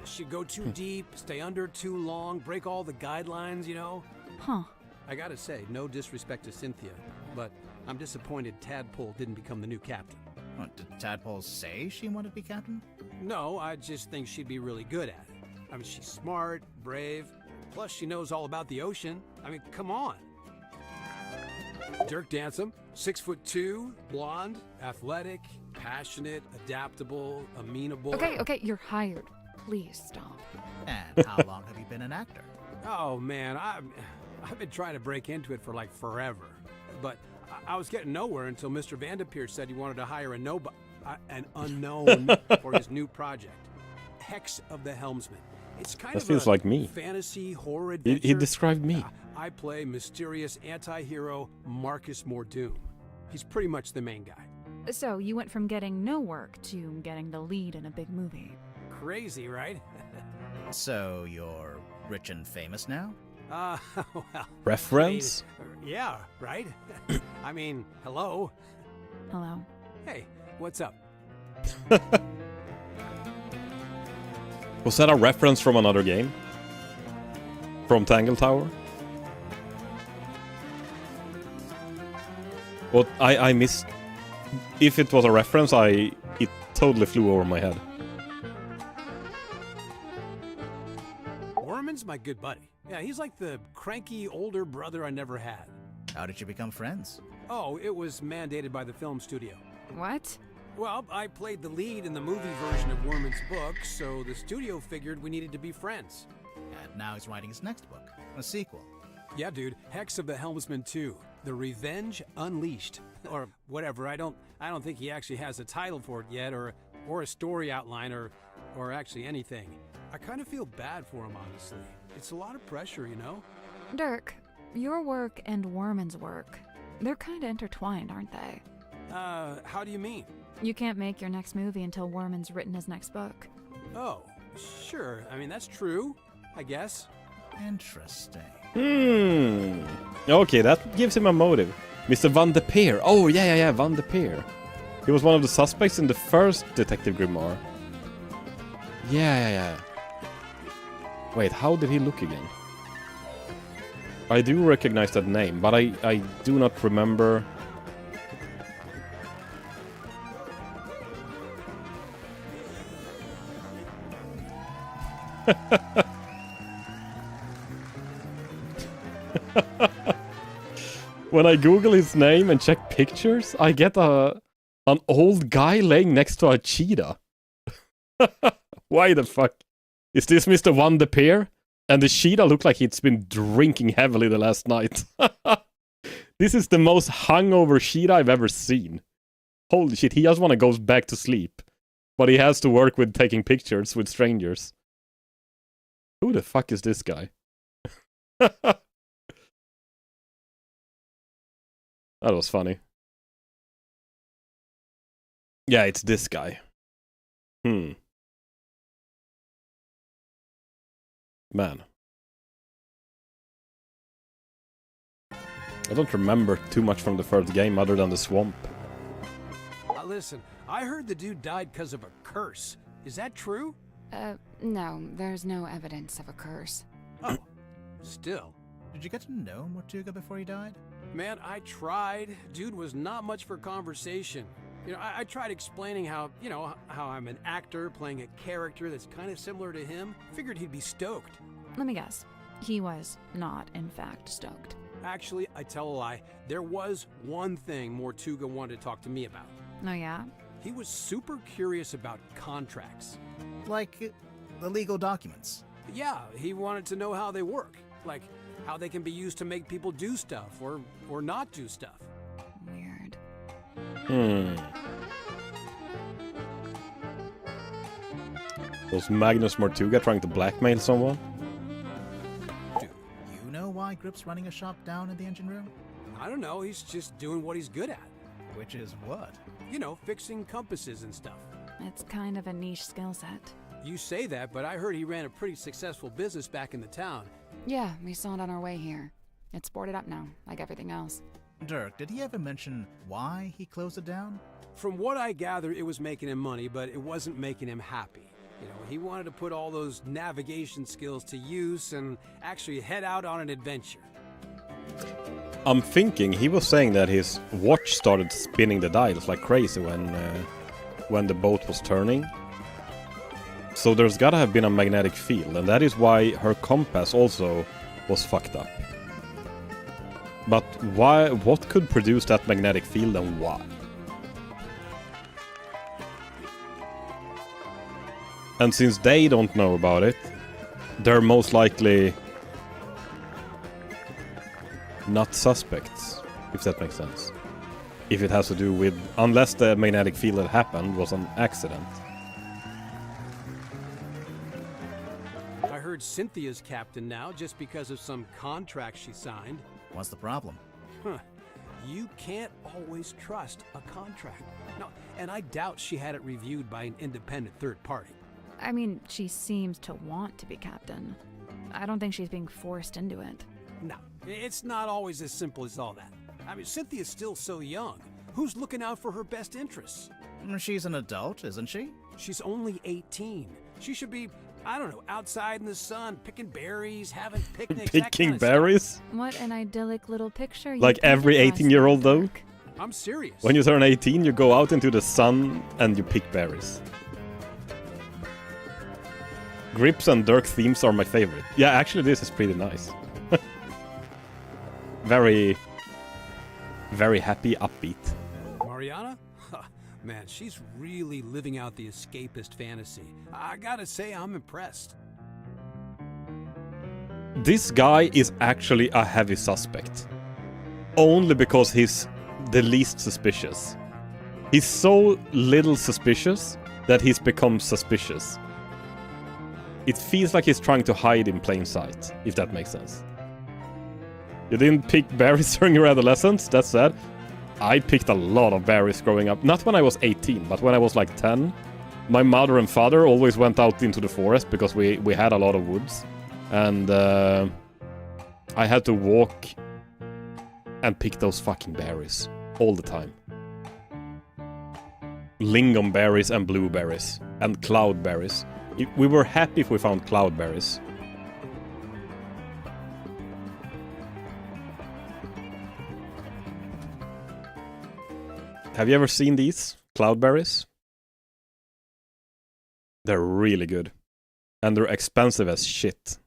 She'd go too deep, stay under too long, break all the guidelines, you know? Huh. I gotta say, no disrespect to Cynthia, but I'm disappointed Tadpole didn't become the new captain. What, did Tadpole say she wanted to be captain? No, I just think she'd be really good at it. I mean, she's smart, brave, plus she knows all about the ocean. I mean, come on. Dirk Dansom, 6'2", blonde, athletic, passionate, adaptable, amenable. Okay, you're hired. Please stop. And how long have you been an actor? Oh man, I've been trying to break into it for like forever, but I was getting nowhere until Mr. Vanderpeer said he wanted to hire an unknown for his new project, Hex of the Helmsman. It's kind That of feels a like me. fantasy horror adventure. He described me. I play mysterious anti-hero Marcus Mordoon. He's pretty much the main guy. So you went from getting no work to getting the lead in a big movie. Crazy, right? So you're rich and famous now? Well, Reference? yeah, right? I mean, hello. Hello. Hey, what's up? Was that a reference from another game? From Tangle Tower? What I missed. If it was a reference, it totally flew over my head. Orman's my good buddy. Yeah, he's like the cranky older brother I never had. How did you become friends? Oh, it was mandated by the film studio. What? Well, I played the lead in the movie version of Worman's book, so the studio figured we needed to be friends. And now he's writing his next book, a sequel. Yeah, dude, Hex of the Helmsman 2, The Revenge Unleashed, or whatever. I don't think he actually has a title for it yet, or a story outline, or actually anything. I kind of feel bad for him, honestly. It's a lot of pressure, you know? Dirk, your work and Worman's work, they're kind of intertwined, aren't they? How do you mean? You can't make your next movie until Worman's written his next book. Oh, sure. I mean, that's true, I guess. Interesting. Okay, that gives him a motive. Mr. Van de Peer. Oh, yeah, Van de Peer. He was one of the suspects in the first Detective Grimoire. Yeah. Wait, how did he look again? I do recognize that name, but I do not remember. When I Google his name and check pictures, I get an old guy laying next to a cheetah. Why the fuck? Is this Mr. Van de Peer? And the cheetah looked like it's been drinking heavily the last night. This is the most hungover cheetah I've ever seen. Holy shit, he just want to go back to sleep. But he has to work with taking pictures with strangers. Who the fuck is this guy? That was funny. Yeah, it's this guy. Man. I don't remember too much from the first game other than the swamp. Listen, I heard the dude died because of a curse. Is that true? No, there's no evidence of a curse. Oh, still. Did you get to know Mortuga before he died? Man, I tried. Dude was not much for conversation. You know, I tried explaining how I'm an actor playing a character that's kind of similar to him. Figured he'd be stoked. Let me guess. He was not, in fact, stoked. Actually, I tell a lie. There was one thing Mortuga wanted to talk to me about. Oh, yeah? He was super curious about contracts. Like the legal documents. Yeah, he wanted to know how they work. Like, how they can be used to make people do stuff or not do stuff. Weird. Was Magnus Mortuga trying to blackmail someone? Do you know why Grip's running a shop down in the engine room? I don't know, he's just doing what he's good at. Which is what? You know, fixing compasses and stuff. It's kind of a niche skill set. You say that, but I heard he ran a pretty successful business back in the town. Yeah, we saw it on our way here. It's boarded up now, like everything else. Dirk, did he ever mention why he closed it down? From what I gather, it was making him money, but it wasn't making him happy. You know, he wanted to put all those navigation skills to use and actually head out on an adventure. I'm thinking he was saying that his watch started spinning the dials like crazy when the boat was turning. So there's gotta have been a magnetic field, and that is why her compass also was fucked up. But why? What could produce that magnetic field and why? And since they don't know about it, they're most likely not suspects, if that makes sense. If it has to do with... Unless the magnetic field that happened was an accident. I heard Cynthia's captain now just because of some contract she signed. What's the problem? Huh. You can't always trust a contract. No, and I doubt she had it reviewed by an independent third party. I mean, she seems to want to be captain. I don't think she's being forced into it. No, it's not always as simple as all that. I mean, Cynthia's still so young. Who's looking out for her best interests? She's an adult, isn't she? She's only 18. She should be, I don't know, outside in the sun, picking berries, having picnics, that Picking kind of berries? What an idyllic little picture. Like every 18-year-old though? stuff. I'm serious. When you turn 18, you go out into the sun and you pick berries. Grips and Dirk themes are my favorite. Yeah, actually this is pretty nice. Very happy, upbeat. Mariana? Man, she's really living out the escapist fantasy. I gotta say, I'm impressed. This guy is actually a heavy suspect. Only because he's the least suspicious. He's so little suspicious that he's become suspicious. It feels like he's trying to hide in plain sight, if that makes sense. You didn't pick berries during your adolescence? That's sad. I picked a lot of berries growing up. Not when I was 18, but when I was like 10. My mother and father always went out into the forest because we had a lot of woods. And I had to walk and pick those fucking berries all the time. Lingonberries and blueberries and cloudberries. We were happy if we found cloudberries. Have you ever seen these cloudberries? They're really good. And they're expensive as shit.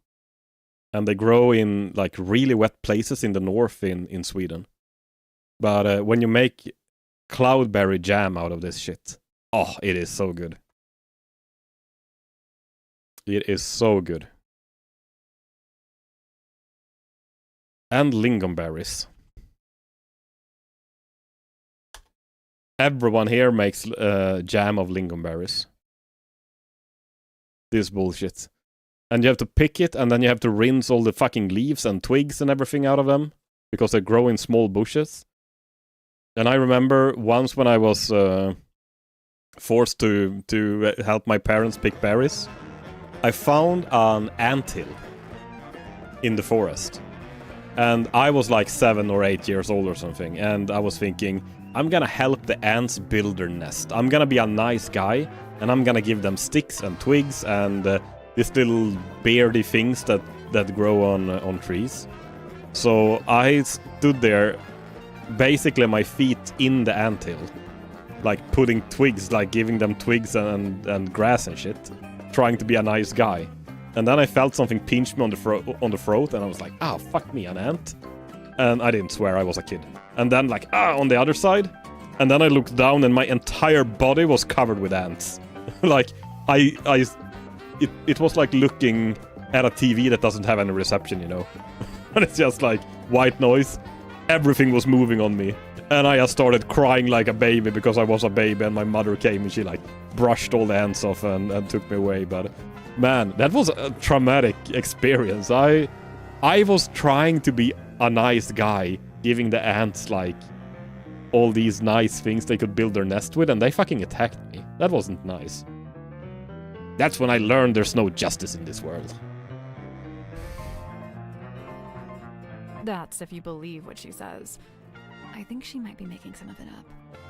And they grow in like really wet places in the north in Sweden. But when you make cloudberry jam out of this shit, oh, it is so good. It is so good. And lingonberries. Everyone here makes jam of lingonberries. This bullshit. And you have to pick it, and then you have to rinse all the fucking leaves and twigs and everything out of them. Because they grow in small bushes. And I remember once when I was forced to help my parents pick berries, I found an anthill in the forest. And I was like 7 or 8 years old or something. And I was thinking, I'm gonna help the ants build their nest. I'm gonna be a nice guy. And I'm gonna give them sticks and twigs and these little beardy things that grow on trees. So I stood there, basically my feet in the anthill. Like putting twigs, like giving them twigs and grass and shit. Trying to be a nice guy. And then I felt something pinch me on the throat, and I was like, ah, fuck me, an ant. And I didn't swear, I was a kid. And then like, on the other side. And then I looked down and my entire body was covered with ants. Like, it was like looking at a TV that doesn't have any reception, you know. And it's just like white noise. Everything was moving on me. And I just started crying like a baby because I was a baby, and my mother came and she like brushed all the ants off and took me away. But man, that was a traumatic experience. I was trying to be a nice guy, giving the ants like all these nice things they could build their nest with, and they fucking attacked me. That wasn't nice. That's when I learned there's no justice in this world. That's if you believe what she says. I think she might be making some of it up.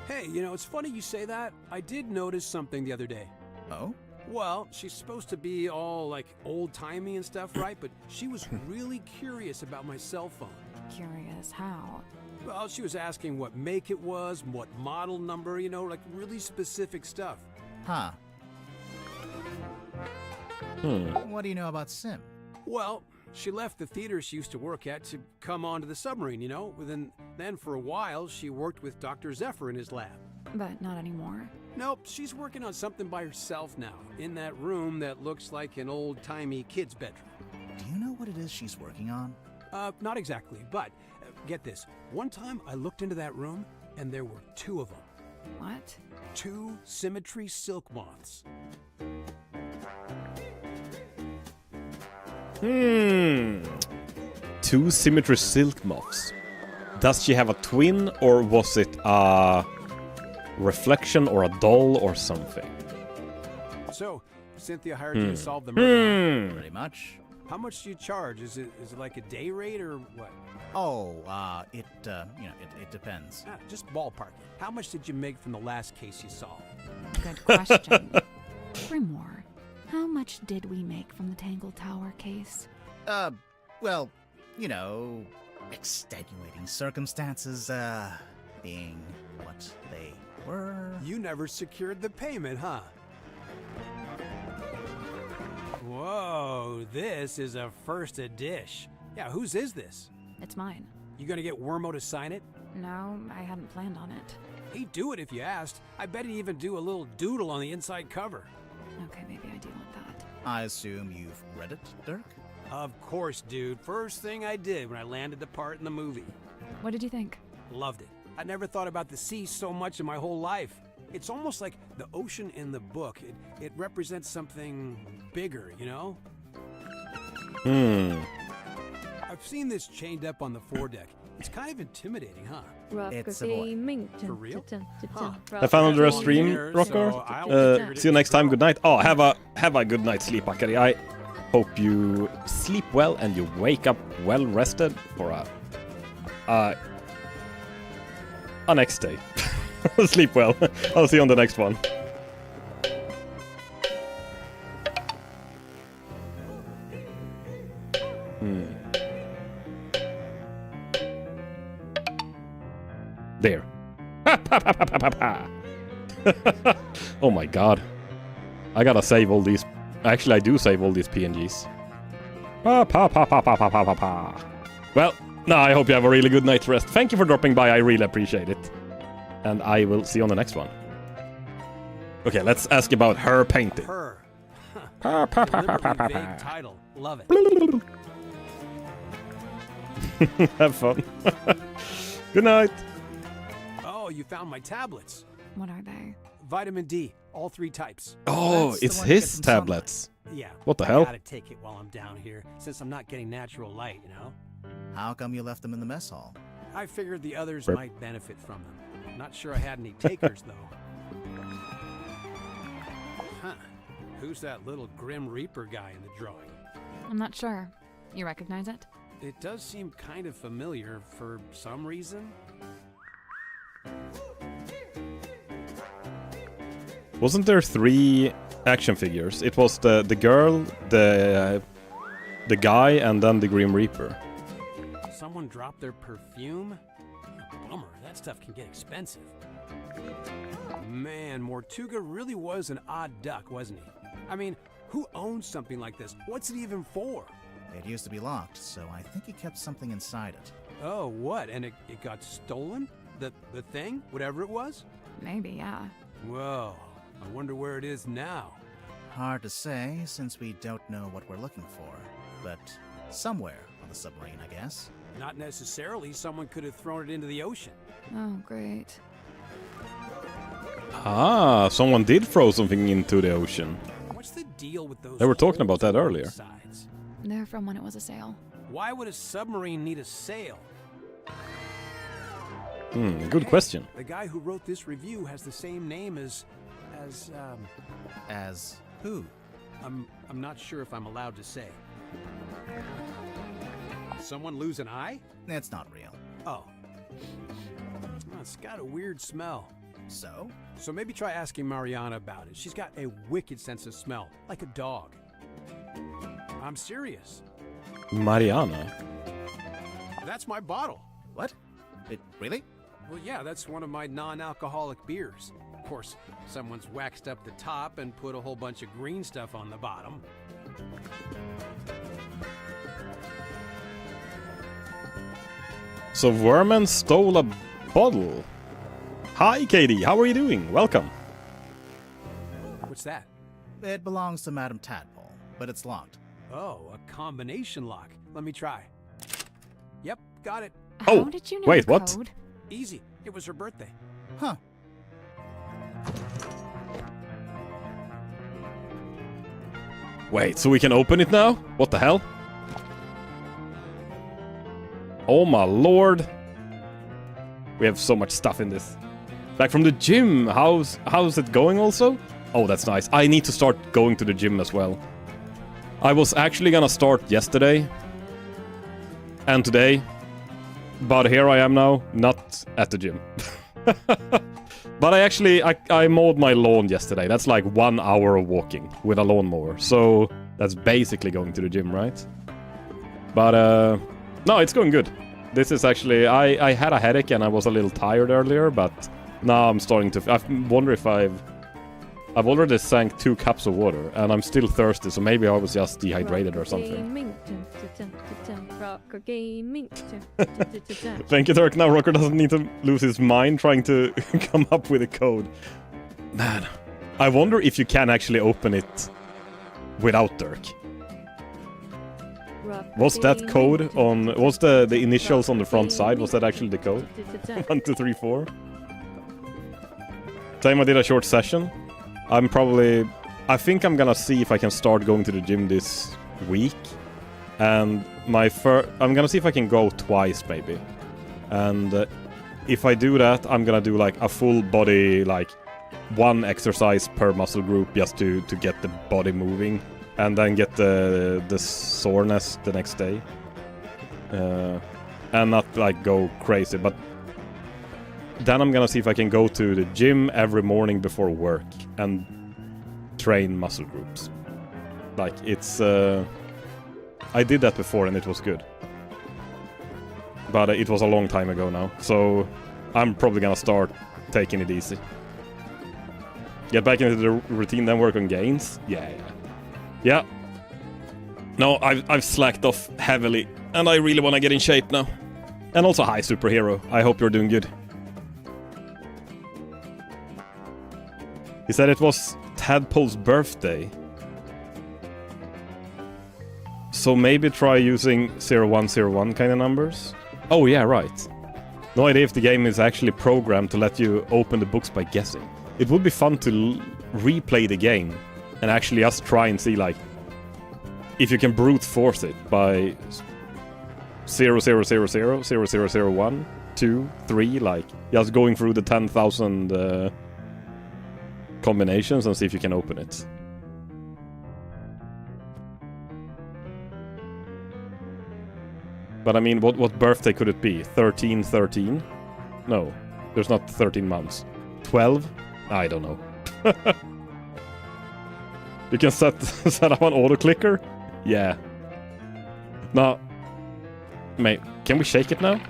Hey, you know, it's funny you say that. I did notice something the other day. Oh? Well, she's supposed to be all like old-timey and stuff, right? But she was really curious about my cell phone. Curious how? Well, she was asking what make it was, what model number, you know, like really specific stuff. Huh. What do you know about Sim? Well, she left the theater she used to work at to come onto the submarine, you know? Then for a while, she worked with Dr. Zephyr in his lab. But not anymore. Nope, she's working on something by herself now, in that room that looks like an old-timey kid's bedroom. Do you know what it is she's working on? Not exactly, but get this. One time I looked into that room, and there were 2 of them. What? 2 symmetry silk moths. Two symmetry silk moths. Does she have a twin, or was it a reflection or a doll or something? So, Cynthia hired you to solve the murder. Pretty much. How much do you charge? Is it like a day rate or what? Oh, it depends. Just ballpark. How much did you make from the last case you solved? Good question. Grimoire, how much did we make from the Tangle Tower case? Well, you know, extenuating circumstances, being what they were. You never secured the payment, huh? Whoa, this is a first edition. Yeah, whose is this? It's mine. You gonna get Wormo to sign it? No, I hadn't planned on it. He'd do it if you asked. I bet he'd even do a little doodle on the inside cover. Okay, maybe I do want that. I assume you've read it, Dirk? Of course, dude. First thing I did when I landed the part in the movie. What did you think? Loved it. I never thought about the sea so much in my whole life. It's almost like the ocean in the book. It represents something bigger, you know? I've seen this chained up on the foredeck. It's kind of intimidating, huh? It's a boy. For real? Huh. Have fun under a Well, stream, here, Rocker. so I'll See you next time. Good night. Oh, have a good night's sleep, Akari. I hope you sleep well and you wake up well rested for a next day. Sleep well. I'll see you on the next one. There. Oh my god. I gotta save all these. Actually, I do save all these PNGs. Well, no, I hope you have a really good night's rest. Thank you for dropping by. I really appreciate it. And I will see you on the next one. Okay, let's ask about her painting. Her. Deliberately vague title. Love it. Have fun. Good night. Oh, you found my tablets. What are they? Vitamin D, all 3 types. Oh, That's the it's one you get his from tablets. Yeah. What the I hell? gotta take it while I'm down here, since I'm not getting natural light, you know? How come you left them in the mess hall? I figured the others Burp. might benefit from them. Not sure I had any takers, though. Huh. Who's that little Grim Reaper guy in the drawing? I'm not sure. You recognize it? It does seem kind of familiar for some reason. Wasn't there 3 action figures? It was the girl, the guy, and then the Grim Reaper. Someone dropped their perfume? Bummer, that stuff can get expensive. Man, Mortuga really was an odd duck, wasn't he? I mean, who owns something like this? What's it even for? It used to be locked, so I think he kept something inside it. Oh, what? And it got stolen? The thing? Whatever it was? Maybe, yeah. Whoa, I wonder where it is now. Hard to say, since we don't know what we're looking for. But somewhere on the submarine, I guess. Not necessarily. Someone could have thrown it into the ocean. Oh, great. Ah, someone did throw something into the ocean. What's the deal with those? They were talking about holes that on the earlier. sides? They're from when it was a sail. Why would a submarine need a sail? Good question. The guy who wrote this review has the same name as As who? I'm not sure if I'm allowed to say. Someone lose an eye? It's not real. Oh. Oh, it's got a weird smell. So? So maybe try asking Mariana about it. She's got a wicked sense of smell, like a dog. I'm serious. Mariana. That's my bottle. What? Really? Well, yeah, that's one of my non-alcoholic beers. Of course, someone's waxed up the top and put a whole bunch of green stuff on the bottom. So Vermin stole a bottle. Hi, Katie. How are you doing? Welcome. What's that? It belongs to Madame Tadpole, but it's locked. Oh, a combination lock. Let me try. Yep, got it. Oh, How did you know wait, the what? code? Easy. It was her birthday. Huh. Wait, so we can open it now? What the hell? Oh my lord. We have so much stuff in this. Back from the gym. How's it going also? Oh, that's nice. I need to start going to the gym as well. I was actually gonna start yesterday. And today. But here I am now, not at the gym. But I mowed my lawn yesterday. That's like 1 hour of walking with a lawnmower. So that's basically going to the gym, right? But no, it's going good. This is actually, I had a headache and I was a little tired earlier, but now I'm starting to, I wonder if I've already sank 2 cups of water and I'm still thirsty, so maybe I was just dehydrated or something. Thank you, Dirk. Now Rocker doesn't need to lose his mind trying to come up with a code. Man, I wonder if you can actually open it without Dirk. Was that code on... Was the initials on the front side? Was that actually the code? 1, 2, 3, 4. Time I did a short session. I think I'm gonna see if I can start going to the gym this week. And I'm gonna see if I can go twice, maybe. And if I do that, I'm gonna do like a full body, like 1 exercise per muscle group just to get the body moving. And then get the soreness the next day. And not like go crazy, but then I'm gonna see if I can go to the gym every morning before work and train muscle groups. Like it's I did that before and it was good. But it was a long time ago now, so I'm probably gonna start taking it easy. Get back into the routine, then work on gains. Yeah. No, I've slacked off heavily, and I really want to get in shape now. And also, hi, superhero. I hope you're doing good. He said it was Tadpole's birthday. So maybe try using 0101 kind of numbers? Oh yeah, right. No idea if the game is actually programmed to let you open the books by guessing. It would be fun to replay the game and actually just try and see, like, if you can brute force it by 0000, 0001, 2, 3, like, just going through the 10,000 combinations and see if you can open it. But I mean, what birthday could it be? 1313? No, there's not 13 months. 12? I don't know. You can set up an auto clicker? Yeah. No. Mate, can we shake it now?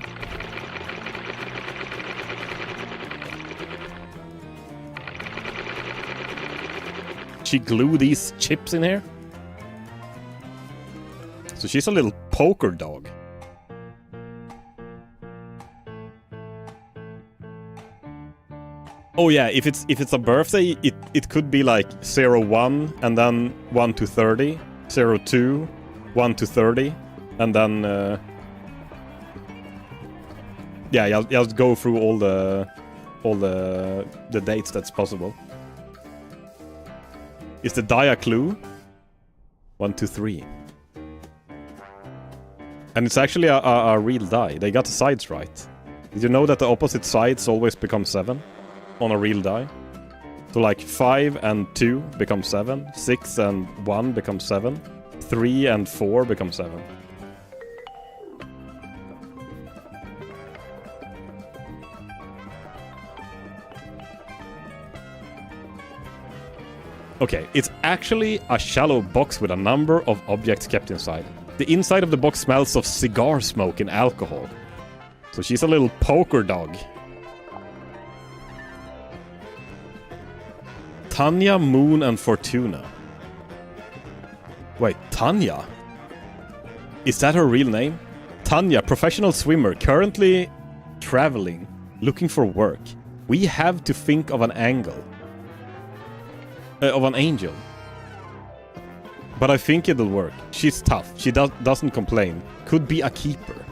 She glue these chips in here? So she's a little poker dog. Oh yeah, if it's a birthday, it could be like 01 and then 1 to 30, 02, 1 to 30, and then yeah, I'll go through all the dates that's possible. Is the die a clue? 1, 2, 3. And it's actually a real die. They got the sides right. Did you know that the opposite sides always become 7? On a real die. So like 5 and 2 become 7, 6 and 1 become 7, 3 and 4 become 7. Okay, it's actually a shallow box with a number of objects kept inside. The inside of the box smells of cigar smoke and alcohol. So she's a little poker dog. Tanya, Moon, and Fortuna. Wait, Tanya? Is that her real name? Tanya, professional swimmer, currently traveling, looking for work. We have to think of an angle. Of an angel. But I think it'll work. She's tough. She doesn't complain. Could be a keeper.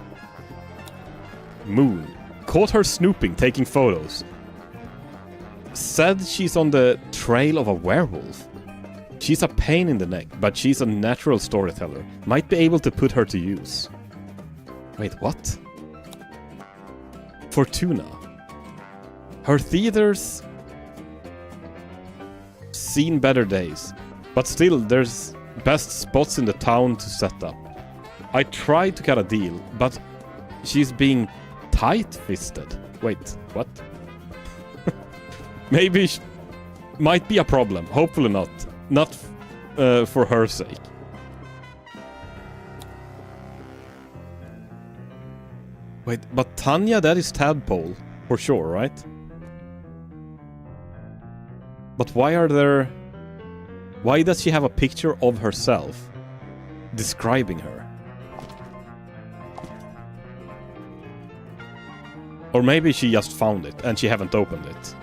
Moon. Caught her snooping, taking photos. Said she's on the trail of a werewolf. She's a pain in the neck, but she's a natural storyteller. Might be able to put her to use. Wait, what? Fortuna. Her theaters... seen better days. But still, there's best spots in the town to set up. I tried to cut a deal, but she's being tight-fisted. Wait, what? Maybe might be a problem. Hopefully not. Not for her sake. Wait, but Tanya, that is Tadpole. For sure, right? But why are there... why does she have a picture of herself describing her? Or maybe she just found it and she haven't opened it.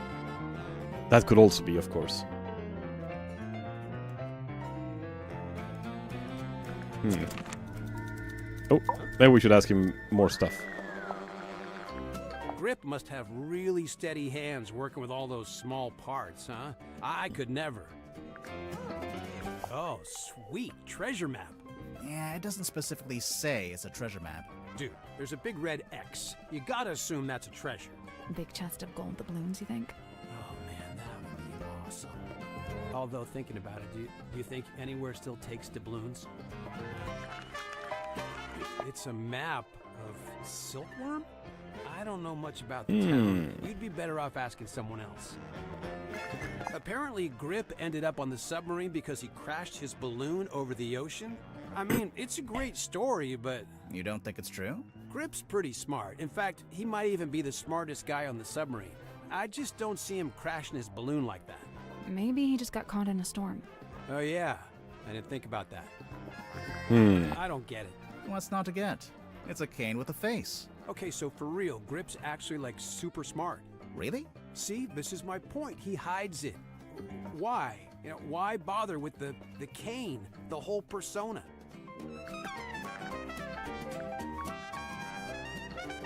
That could also be, of course. Oh, maybe we should ask him more stuff. Grip must have really steady hands working with all those small parts, huh? I could never. Oh, sweet. Treasure map. Yeah, it doesn't specifically say it's a treasure map. Dude, there's a big red X. You gotta assume that's a treasure. Big chest of gold doubloons, you think? Oh man, that would be awesome. Although thinking about it, do you think anywhere still takes doubloons? It's a map of silkworm? I don't know much about the town. You'd be better off asking someone else. Apparently, Grip ended up on the submarine because he crashed his balloon over the ocean. I mean, it's a great story, but... You don't think it's true? Grip's pretty smart. In fact, he might even be the smartest guy on the submarine. I just don't see him crashing his balloon like that. Maybe he just got caught in a storm. Oh yeah, I didn't think about that. I don't get it. What's not to get? It's a cane with a face. Okay, so for real, Grip's actually like super smart. Really? See, this is my point. He hides it. Why? You know, why bother with the cane, the whole persona?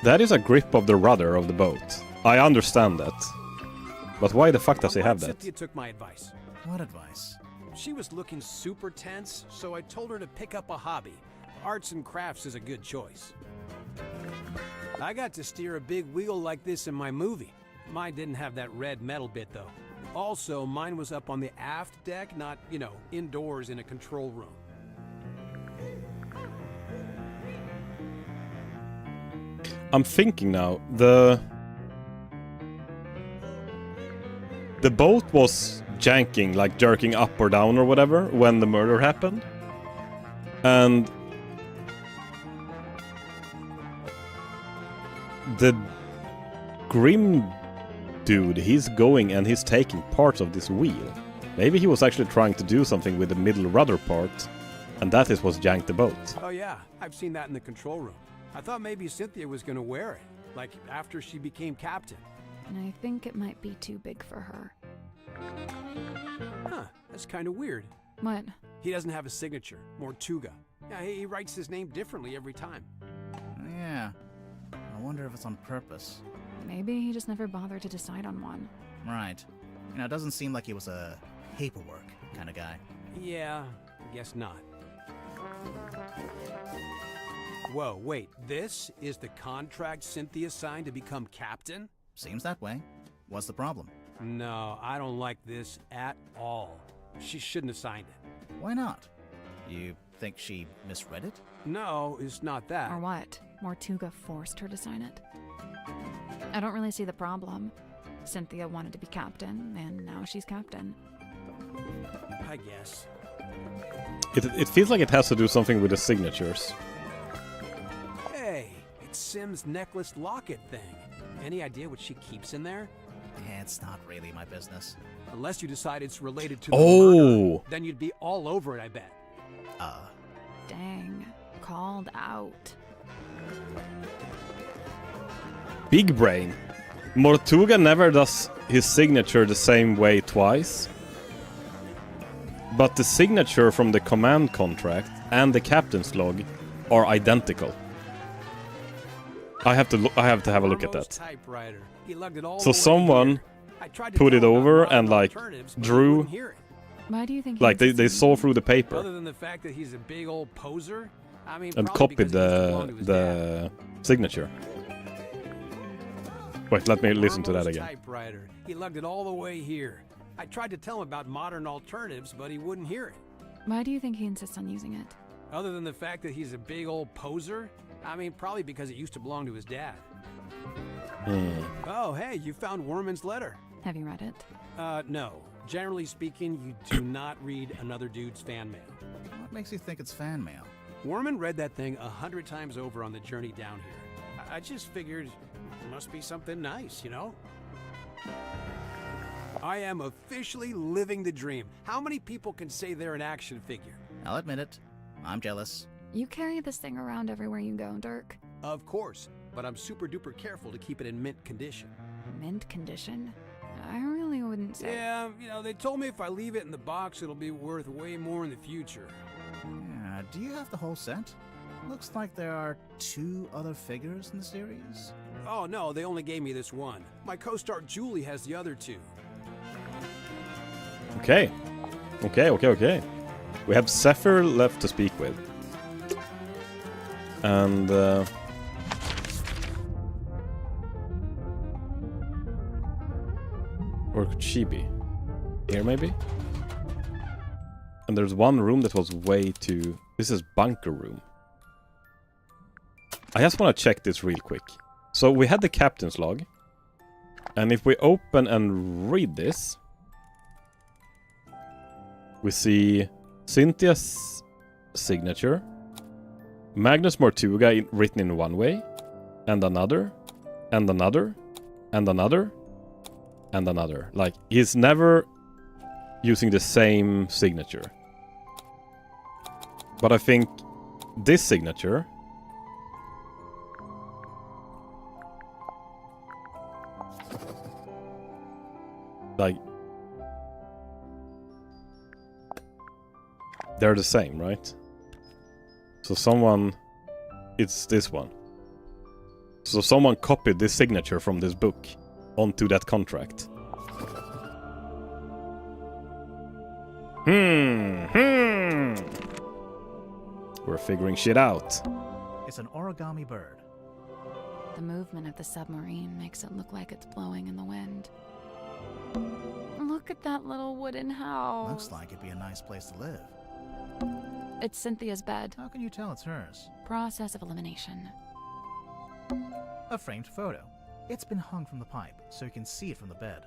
That is a grip of the rudder of the boat. I understand that. But why the fuck does he have that? Cynthia took my advice. What advice? She was looking super tense, so I told her to pick up a hobby. Arts and crafts is a good choice. I got to steer a big wheel like this in my movie. Mine didn't have that red metal bit, though. Also, mine was up on the aft deck, not, you know, indoors in a control room. I'm thinking now, the boat was janking, like jerking up or down or whatever, when the murder happened. And the Grim dude, he's going and he's taking parts of this wheel. Maybe he was actually trying to do something with the middle rudder part, and that is what's janked the boat. Oh yeah, I've seen that in the control room. I thought maybe Cynthia was gonna wear it, like after she became captain. And I think it might be too big for her. Huh, that's kind of weird. What? He doesn't have a signature, Mortuga. Yeah, he writes his name differently every time. Yeah. I wonder if it's on purpose. Maybe he just never bothered to decide on one. Right. You know, it doesn't seem like he was a paperwork kind of guy. Yeah, I guess not. Whoa, wait, this is the contract Cynthia signed to become captain? Seems that way. What's the problem? No, I don't like this at all. She shouldn't have signed it. Why not? You think she misread it? No, it's not that. Or what? Mortuga forced her to sign it? I don't really see the problem. Cynthia wanted to be captain, and now she's captain. I guess. It feels like it has to do something with the signatures. Hey, it's Sim's necklace locket thing. Any idea what she keeps in there? It's not really my business. Unless you decide it's related to the Oh! murder, then you'd be all over it, I bet. Dang. Called out. Big brain. Mortuga never does his signature the same way twice. But the signature from the command contract and the captain's log are identical. I have to have a look at that. Typewriter. He lugged it all So the way someone here. I tried to put tell it him about over modern and like alternatives, but he drew, wouldn't hear it. Why do you think like he they saw through the paper Other than the fact that he's a big old poser, I mean, and probably copied because he used to belong to his dad. the signature. Wait, let me listen to that Hermo's again. Typewriter. He lugged it all the way here. I tried to tell him about modern alternatives, but he wouldn't hear it. Why do you think he insists on using it? Other than the fact that he's a big old poser, I mean, probably because it used to belong to his dad. Oh, hey, you found Worman's letter. Have you read it? No. Generally speaking, you do not read another dude's fan mail. What makes you think it's fan mail? Worman read that thing 100 times over on the journey down here. I just figured it must be something nice, you know? I am officially living the dream. How many people can say they're an action figure? I'll admit it. I'm jealous. You carry this thing around everywhere you go, Dirk. Of course, but I'm super duper careful to keep it in mint condition. Mint condition? I really wouldn't say. Yeah, you know, they told me if I leave it in the box, it'll be worth way more in the future. Yeah, do you have the whole set? Looks like there are 2 other figures in the series. Oh no, they only gave me this one. My co-star Julie has the other 2. Okay. Okay. We have Zephyr left to speak with. And where could she be? Here maybe? And there's one room that was way too... This is bunker room. I just want to check this real quick. So we had the captain's log. And if we open and read this, we see Cynthia's signature, Magnus Mortuga written in one way, and another, and another, and another, and another. Like, he's never using the same signature. But I think this signature like they're the same, right? So someone... It's this one. So someone copied this signature from this book onto that contract. We're figuring shit out. It's an origami bird. The movement of the submarine makes it look like it's blowing in the wind. Look at that little wooden house. Looks like it'd be a nice place to live. It's Cynthia's bed. How can you tell it's hers? Process of elimination. A framed photo. It's been hung from the pipe, so you can see it from the bed.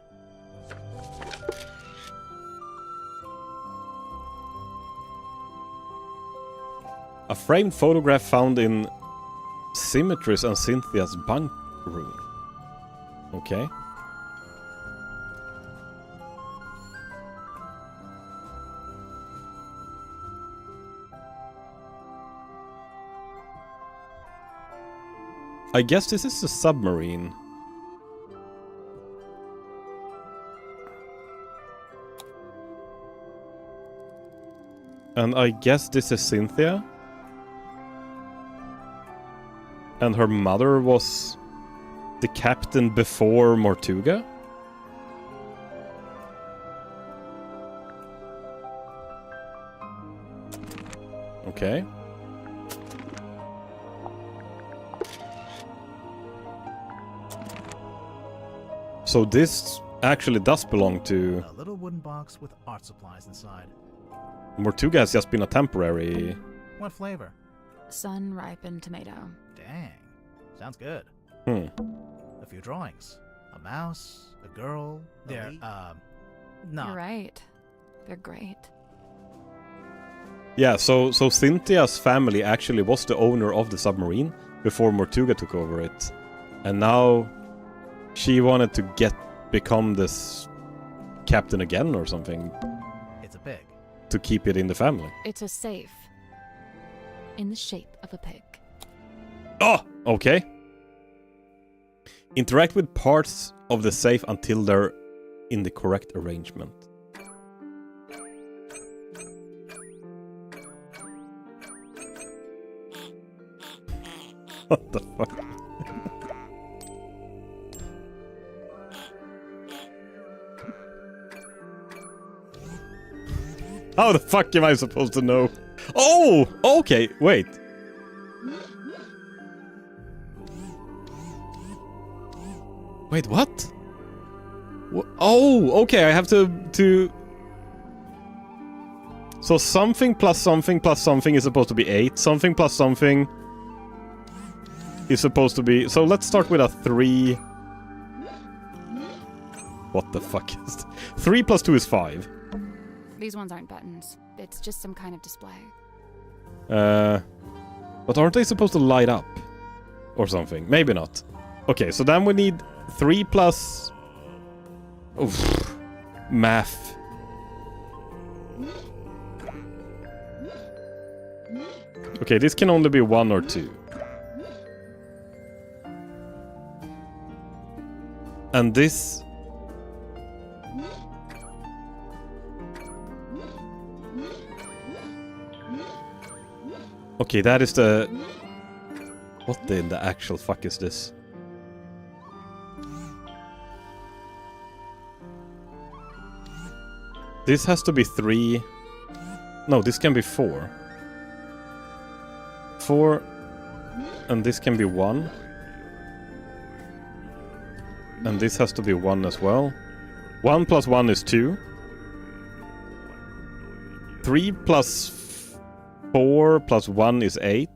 A framed photograph found in Symmetry's and Cynthia's bunk room. Okay. I guess this is a submarine. And I guess this is Cynthia. And her mother was the captain before Mortuga. Okay. So this actually does belong to... A little wooden box with art supplies inside. Mortuga has just been a temporary... What flavor? Sun-ripened tomato. Dang. Sounds good. A few drawings. A mouse, a girl, You're no. right. They're great. Yeah, so Cynthia's family actually was the owner of the submarine before Mortuga took over it. And now she wanted to become this captain again or something. It's a pig. To keep it in the family. It's a safe. In the shape of a pig. Oh, okay. Interact with parts of the safe until they're in the correct arrangement. What the fuck? How the fuck am I supposed to know? Oh! Okay, wait. Wait, what? Oh, okay, I have to... So something plus something plus something is supposed to be 8. Something plus something is supposed to be... So let's start with a 3. What the fuck is that? 3 plus 2 is 5. These ones aren't buttons. It's just some kind of display. But aren't they supposed to light up? Or something? Maybe not. Okay, so then we need 3 plus... Oof. Math. Okay, this can only be 1 or 2. And this... Okay, that is the... What in the actual fuck is this? This has to be 3... No, this can be 4. 4... And this can be 1. And this has to be 1 as well. 1 plus 1 is 2. 3 plus 4 plus 1 is 8.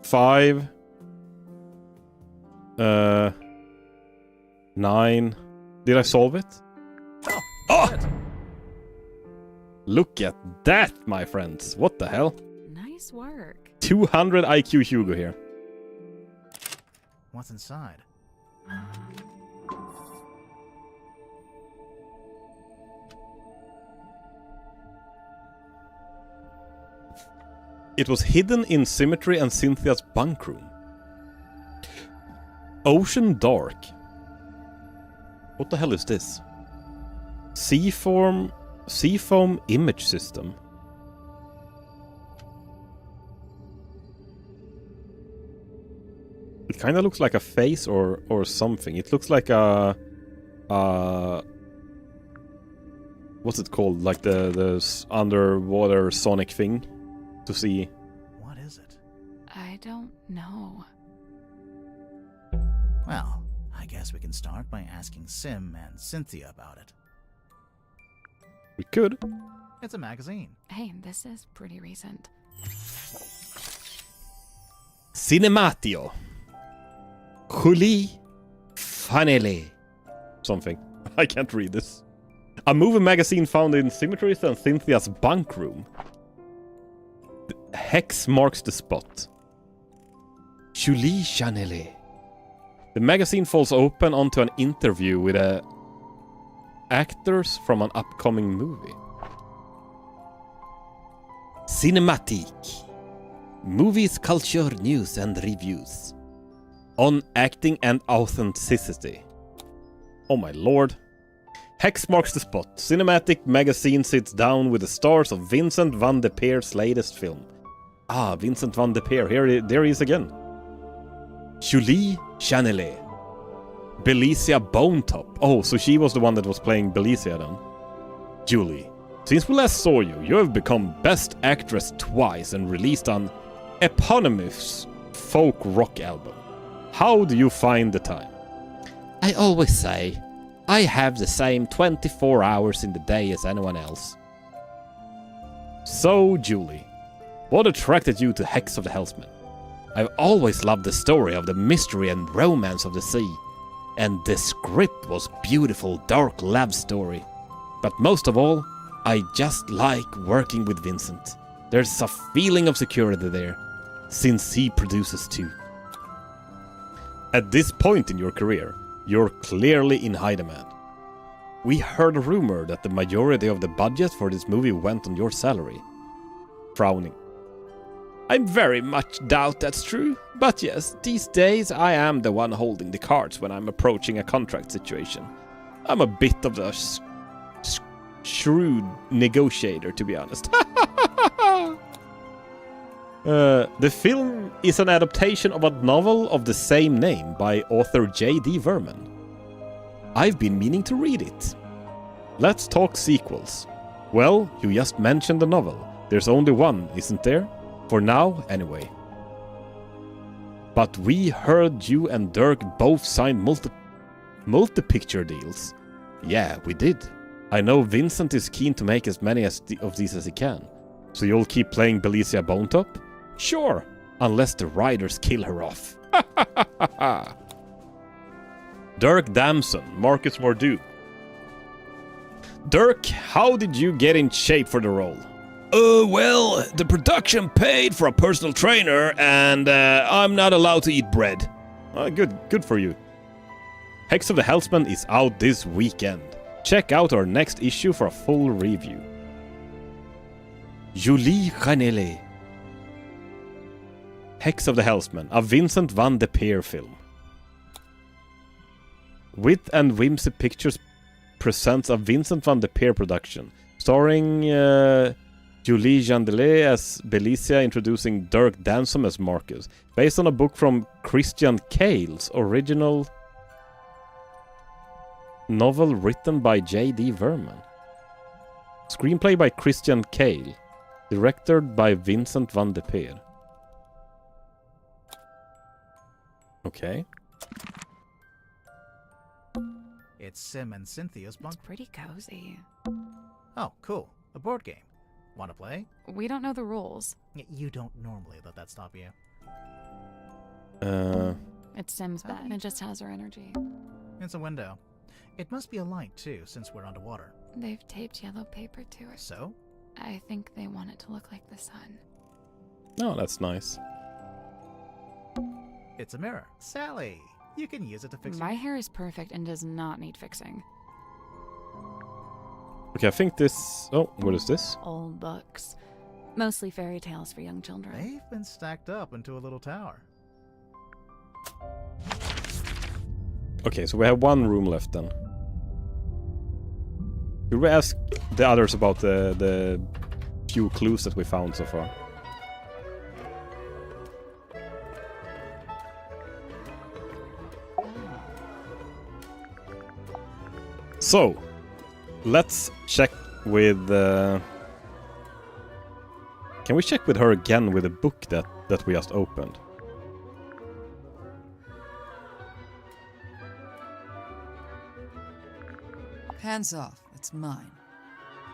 5. 9. Did I solve it? Oh! Look at that, my friends. What the hell? Nice work. 200 IQ Hugo here. What's inside? It was hidden in Symmetry and Cynthia's bunk room. Ocean Dark. What the hell is this? Seafoam image system. It kind of looks like a face or something. It looks like a what's it called? Like the underwater sonic thing to see. What is it? I don't know. Well, I guess we can start by asking Sim and Cynthia about it. We could. It's a magazine. Hey, this is pretty recent. Cinematio. Julie Fanele. Something. I can't read this. A movie magazine found in Symmetry's and Cynthia's bunk room. Hex marks the spot. Julie Chanele. The magazine falls open onto an interview with actors from an upcoming movie. Cinematique. Movies, culture, news and reviews. On acting and authenticity. Oh my lord. Hex marks the spot. Cinematic magazine sits down with the stars of Vincent van de Peer's latest film. Ah, Vincent van de Peer. There he is again. Julie Chanele. Belicia Bonetop. Oh, so she was the one that was playing Belicia then. Julie, since we last saw you, you have become Best Actress twice and released an eponymous folk rock album. How do you find the time? I always say, I have the same 24 hours in the day as anyone else. So, Julie, what attracted you to Hex of the Helmsman? I've always loved the story of the mystery and romance of the sea, and the script was beautiful, dark love story. But most of all, I just like working with Vincent. There's a feeling of security there, since he produces too. At this point in your career, you're clearly in high demand. We heard a rumor that the majority of the budget for this movie went on your salary. Frowning. I very much doubt that's true, but yes, these days I am the one holding the cards when I'm approaching a contract situation. I'm a bit of a shrewd negotiator, to be honest. The film is an adaptation of a novel of the same name by author J.D. Verman. I've been meaning to read it. Let's talk sequels. Well, you just mentioned the novel. There's only one, isn't there? For now, anyway. But we heard you and Dirk both signed multi-picture deals. Yeah, we did. I know Vincent is keen to make as many of these as he can. So you'll keep playing Belicia Bonetop? Sure, unless the riders kill her off. Dirk Damson, Marcus Mordu. Dirk, how did you get in shape for the role? Well, the production paid for a personal trainer, and I'm not allowed to eat bread. Good for you. Hex of the Hellsman is out this weekend. Check out our next issue for a full review. Julie Ranelli. Hex of the Hellsman, a Vincent van de Peer film. Wit and Whimsy Pictures presents a Vincent van de Peer production, starring Julie Jandelet as Belicia, introducing Dirk Damson as Marcus, based on a book from Christian Cale's original novel written by J.D. Verman. Screenplay by Christian Cale, directed by Vincent van de Peer. Okay. It's Sim and Cynthia's bunk. It's pretty cozy. Oh, cool. A board game. Want to play? We don't know the rules. You don't normally let that stop you. It's Sim's bed. It just has her energy. It's a window. It must be a light, too, since we're underwater. They've taped yellow paper to it. So? I think they want it to look like the sun. Oh, that's nice. It's a mirror. Sally! You can use it to fix My hair is perfect and does not need fixing. Okay, I think this... Oh, what is this? Old books. Mostly fairy tales for young children. They've been stacked up into a little tower. Okay, so we have one room left then. Should we ask the others about the few clues that we found so far? So, let's check with... Can we check with her again with the book that we just opened? Hands off. It's mine.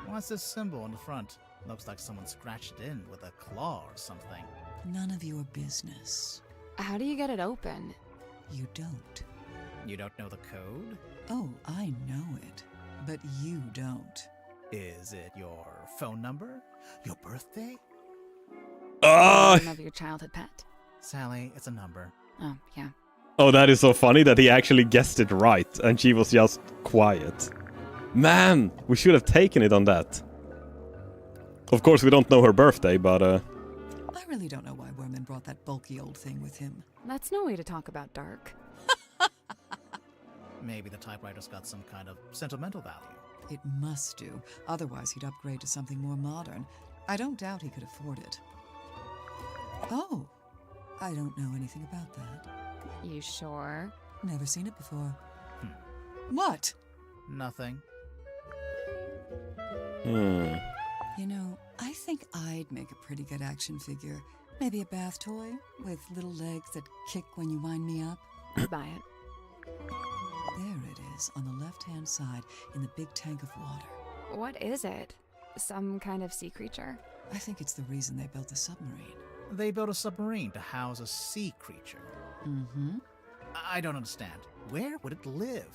What's this symbol on the front? Looks like someone scratched it in with a claw or something. None of your business. How do you get it open? You don't. You don't know the code? Oh, I know it. But you don't. Is it your phone number? Your birthday? The name of your childhood pet. Sally, it's a number. Oh, yeah. Oh, that is so funny that he actually guessed it right, and she was just quiet. Man, we should have taken it on that. Of course, we don't know her birthday, but I really don't know why Werman brought that bulky old thing with him. That's no way to talk about Dark. Maybe the typewriter's got some kind of sentimental value. It must do. Otherwise, he'd upgrade to something more modern. I don't doubt he could afford it. Oh, I don't know anything about that. You sure? Never seen it before. What? Nothing. You know, I think I'd make a pretty good action figure. Maybe a bath toy with little legs that kick when you wind me up. Buy it. There it is, on the left-hand side, in the big tank of water. What is it? Some kind of sea creature? I think it's the reason they built the submarine. They built a submarine to house a sea creature. Mm-hmm. I don't understand. Where would it live?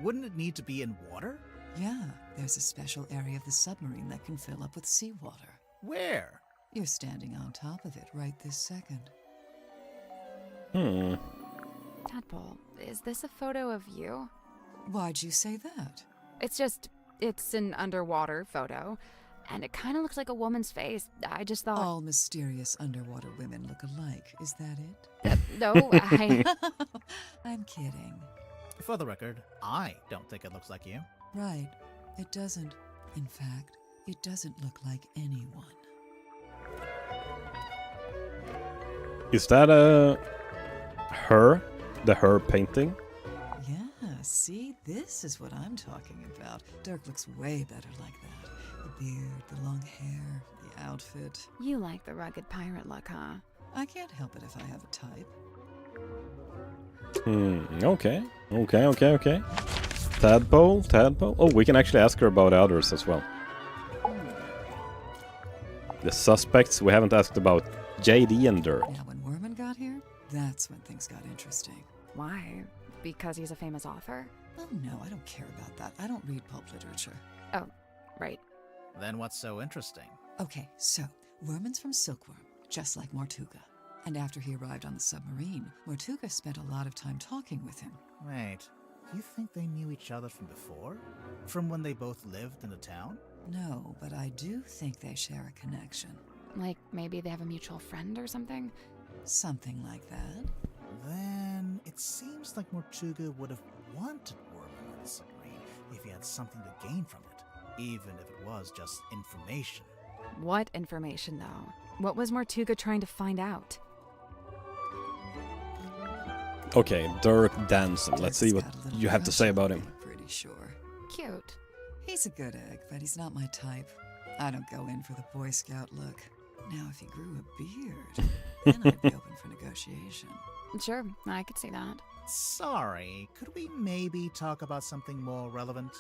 Wouldn't it need to be in water? Yeah, there's a special area of the submarine that can fill up with seawater. Where? You're standing on top of it right this second. Tadpole, is this a photo of you? Why'd you say that? It's an underwater photo, and it kind of looks like a woman's face. I just thought... All mysterious underwater women look alike, is that it? No, I... I'm kidding. For the record, I don't think it looks like you. Right, it doesn't. In fact, it doesn't look like anyone. Is that her? The her painting? Yeah, see, this is what I'm talking about. Dirk looks way better like that. The beard, the long hair, the outfit. You like the rugged pirate look, huh? I can't help it if I have a type. Okay. Tadpole. Oh, we can actually ask her about others as well. The suspects, we haven't asked about JD and Dirk. Now, when Werman got here, that's when things got interesting. Why? Because he's a famous author? Oh no, I don't care about that. I don't read pulp literature. Oh, right. Then what's so interesting? Okay, so, Werman's from Silkworm, just like Mortuga. And after he arrived on the submarine, Mortuga spent a lot of time talking with him. Wait, you think they knew each other from before? From when they both lived in the town? No, but I do think they share a connection. Like, maybe they have a mutual friend or something? Something like that. Then it seems like Mortuga would have wanted Werman on the submarine if he had something to gain from it, even if it was just information. What information, though? What was Mortuga trying to find out? Okay, Dirk Danson. Let's see what Dirk's got a little you have to crush say on about me, him. I'm pretty sure. Cute. He's a good egg, but he's not my type. I don't go in for the Boy Scout look. Now, if he grew a beard, then I'd be open for negotiation. Sure, I could see that. Sorry, could we maybe talk about something more relevant?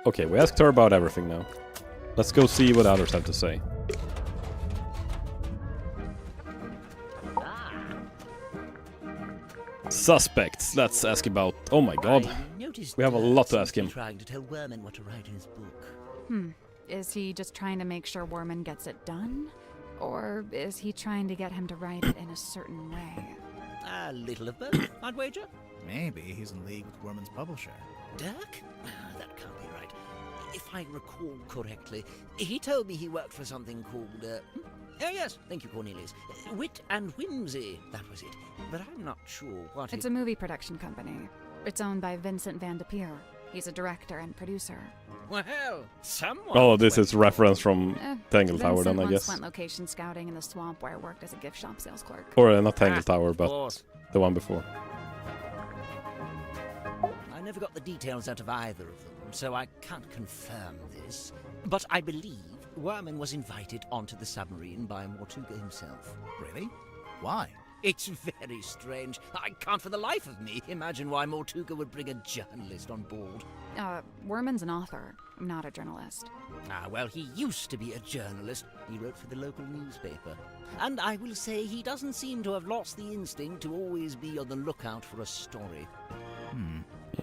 Okay, we asked her about everything now. Let's go see what others have to say. Suspects. Let's ask about... Oh my god. We have a lot to ask him. Trying to tell Werman what to write in his book. Is he just trying to make sure Werman gets it done? Or is he trying to get him to write it in a certain way? A little of both, I'd wager. Maybe he's in league with Werman's publisher. Dirk? That can't be right. If I recall correctly, he told me he worked for something called, oh yes, thank you, Cornelius. Wit and Whimsy, that was it. But I'm not sure what It's a movie production company. It's owned by Vincent Van de Peer. He's a director and producer. Well, someone... Oh, this is reference from Tangle Tower Vincent then, I once guess. went location scouting in the swamp where I worked as a gift shop sales clerk. Or not Tangle Tower, of but course. the one before. I never got the details out of either of them, so I can't confirm this. But I believe Werman was invited onto the submarine by Mortuga himself. Really? Why? It's very strange. I can't for the life of me imagine why Mortuga would bring a journalist on board. Werman's an author, not a journalist. Well, he used to be a journalist. He wrote for the local newspaper. And I will say he doesn't seem to have lost the instinct to always be on the lookout for a story.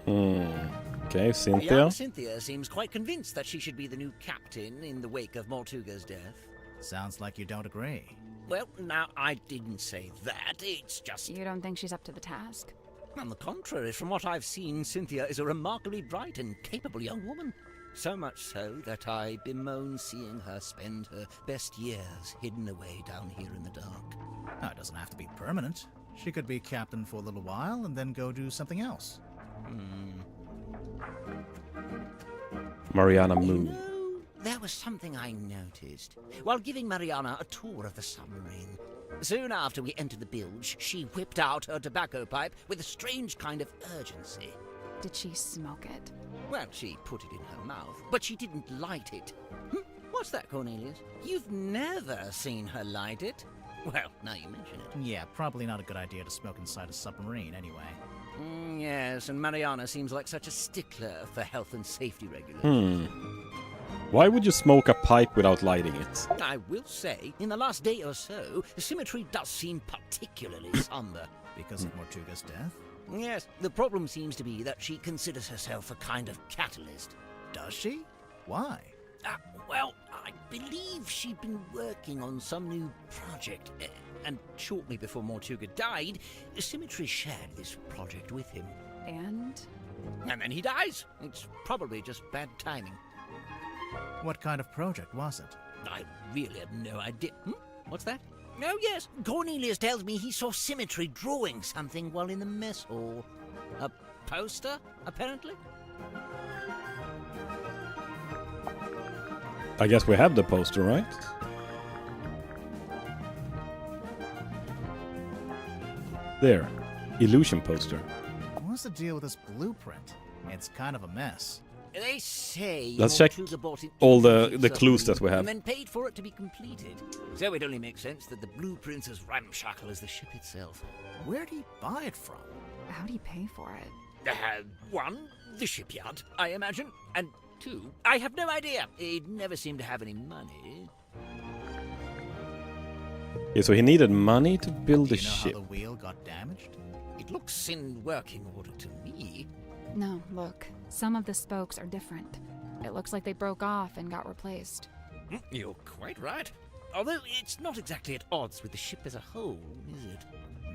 Okay, Cynthia. Young Cynthia seems quite convinced that she should be the new captain in the wake of Mortuga's death. Sounds like you don't agree. Well, now, I didn't say that. It's just... You don't think she's up to the task? On the contrary, from what I've seen, Cynthia is a remarkably bright and capable young woman. So much so that I bemoan seeing her spend her best years hidden away down here in the dark. No, it doesn't have to be permanent. She could be captain for a little while and then go do something else. Mariana You Moon. know, there was something I noticed while giving Mariana a tour of the submarine. Soon after we entered the bilge, she whipped out her tobacco pipe with a strange kind of urgency. Did she smoke it? Well, she put it in her mouth, but she didn't light it. What's that, Cornelius? You've never seen her light it? Well, now you mention it. Yeah, probably not a good idea to smoke inside a submarine anyway. Yes, and Mariana seems like such a stickler for health and safety regulations. Why would you smoke a pipe without lighting it? I will say, in the last day or so, the symmetry does seem particularly somber. Because of Mortuga's death? Yes, the problem seems to be that she considers herself a kind of catalyst. Does she? Why? Well, I believe she'd been working on some new project, and shortly before Mortuga died, Symmetry shared this project with him. And? And then he dies. It's probably just bad timing. What kind of project was it? I really have no idea. What's that? Oh, yes. Cornelius tells me he saw Symmetry drawing something while in the mess hall. A poster, apparently? I guess we have the poster, right? There. Illusion poster. What's the deal with this blueprint? It's kind of a mess. They say Let's check Mortuga bought it all into the clues that we have. and then paid for it to be completed. So it only makes sense that the blueprint's as ramshackle as the ship itself. Where'd he buy it from? How'd he pay for it? One, the shipyard, I imagine, and two, I have no idea. He'd never seemed to have any money. Yeah, so he needed money to build Do the you know ship. how the wheel got damaged? It looks in working order to me. No, look. Some of the spokes are different. It looks like they broke off and got replaced. You're quite right. Although it's not exactly at odds with the ship as a whole, is it?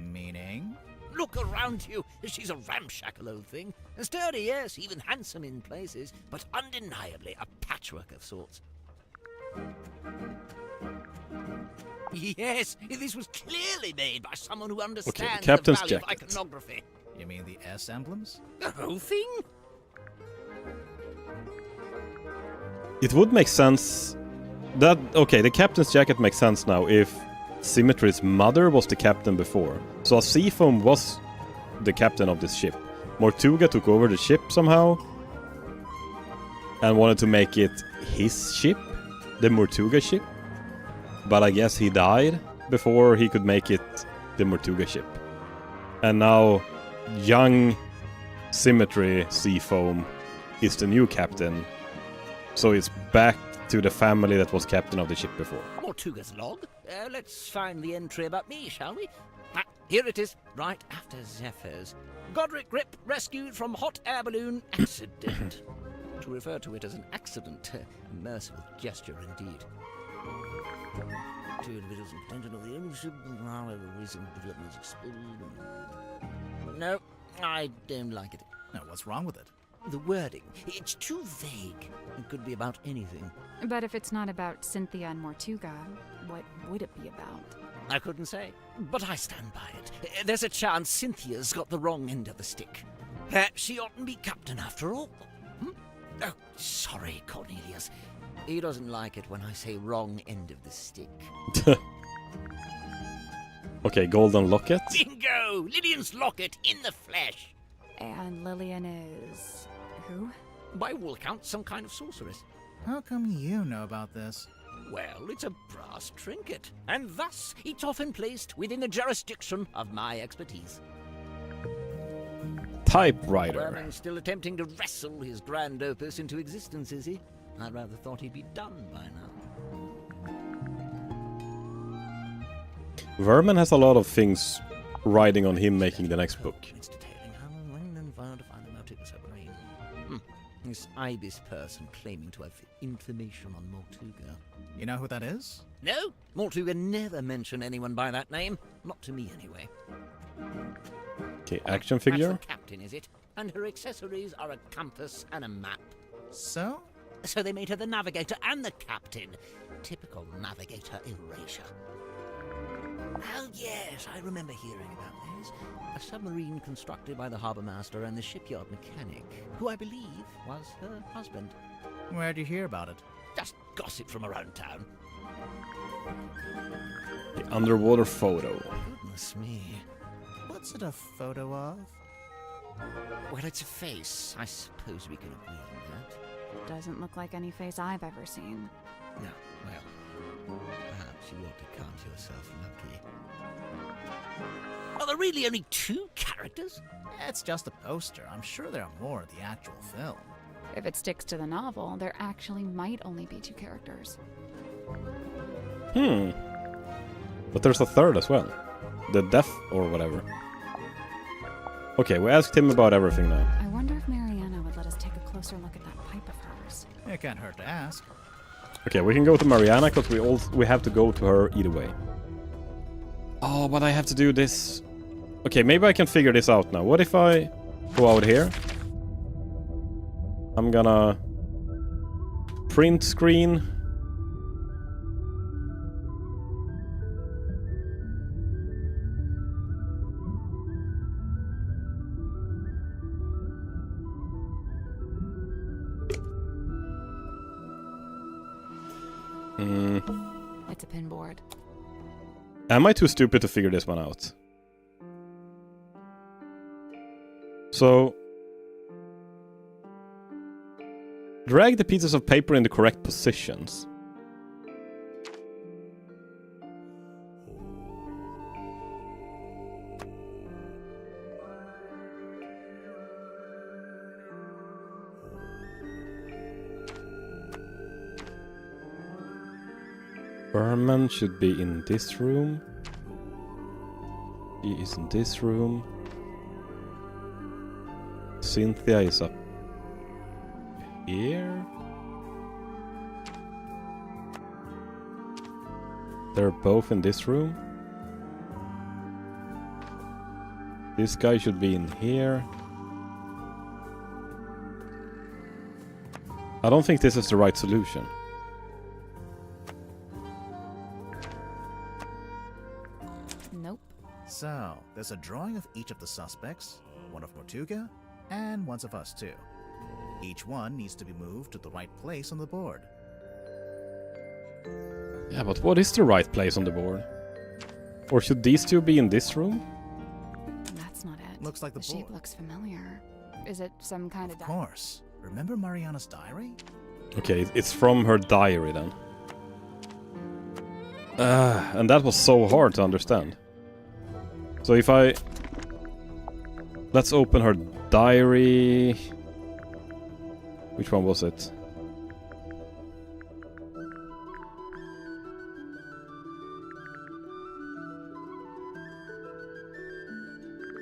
Meaning? Look around you. She's a ramshackle old thing. Sturdy, yes, even handsome in places, but undeniably a patchwork of sorts. Yes, this was clearly made by someone who understands the captain's value of jacket. iconography. You mean the S emblems? The whole thing? It would make sense that... Okay, the captain's jacket makes sense now if Symmetry's mother was the captain before. So Seafoam was the captain of this ship. Mortuga took over the ship somehow and wanted to make it his ship, the Mortuga ship. But I guess he died before he could make it the Mortuga ship. And now young Symmetry Seafoam is the new captain. So it's back to the family that was captain of the ship before. Mortuga's log. Let's find the entry about me, shall we? Here it is, right after Zephyr's. Godric Grip rescued from hot air balloon accident. To refer to it as an accident, a merciful gesture indeed. Two individuals in contention of the ownership, recent developments exposed. No, I don't like it. No, what's wrong with it? The wording, it's too vague. It could be about anything. But if it's not about Cynthia and Mortuga, what would it be about? I couldn't say, but I stand by it. There's a chance Cynthia's got the wrong end of the stick. She oughtn't be captain after all. Oh, sorry, Cornelius. He doesn't like it when I say wrong end of the stick. Okay, golden locket. Bingo! Lillian's locket in the flesh. And Lillian is... who? By all accounts, some kind of sorceress. How come you know about this? Well, it's a brass trinket, and thus it's often placed within the jurisdiction of my expertise. Typewriter. Werman's still attempting to wrestle his grand opus into existence, is he? I rather thought he'd be done by now. Verman has a lot of things riding on him making the next book. It's detailing how and when and where to find the motive of the submarine. This Ibis person claiming to have information on Mortuga. You know who that is? No, Mortuga never mentioned anyone by that name. Not to me, anyway. Okay, action figure. That's the captain, is it? And her accessories are a compass and a map. So? So they made her the navigator and the captain. Typical navigator erasure. Oh, yes, I remember hearing about this. A submarine constructed by the harbour master and the shipyard mechanic, who I believe was her husband. Where'd you hear about it? Just gossip from around town. The underwater photo. Goodness me. What's it a photo of? Well, it's a face. I suppose we can agree on that. Doesn't look like any face I've ever seen. No, well, perhaps you ought to count yourself lucky. Are there really only two characters? It's just a poster. I'm sure there are more in the actual film. If it sticks to the novel, there actually might only be 2 characters. But there's a third as well. The deaf or whatever. Okay, we asked him about everything now. I wonder if Mariana would let us take a closer look at that pipe of hers. It can't hurt to ask. Okay, we can go to Mariana because we have to go to her either way. Oh, but I have to do this. Okay, maybe I can figure this out now. What if I go out here? I'm gonna print screen. It's a pinboard. Am I too stupid to figure this one out? So, drag the pieces of paper in the correct positions. Berman should be in this room. He is in this room. Cynthia is up here. They're both in this room. This guy should be in here. I don't think this is the right solution. Nope. So, there's a drawing of each of the suspects, one of Mortuga, and one of us too. Each one needs to be moved to the right place on the board. Yeah, but what is the right place on the board? Or should these two be in this room? That's not it. Looks like the shape board. looks familiar. Is it some kind of Of course. Remember Mariana's diary? Okay, it's from her diary then. And that was so hard to understand. So if I... Let's open her diary... Which one was it?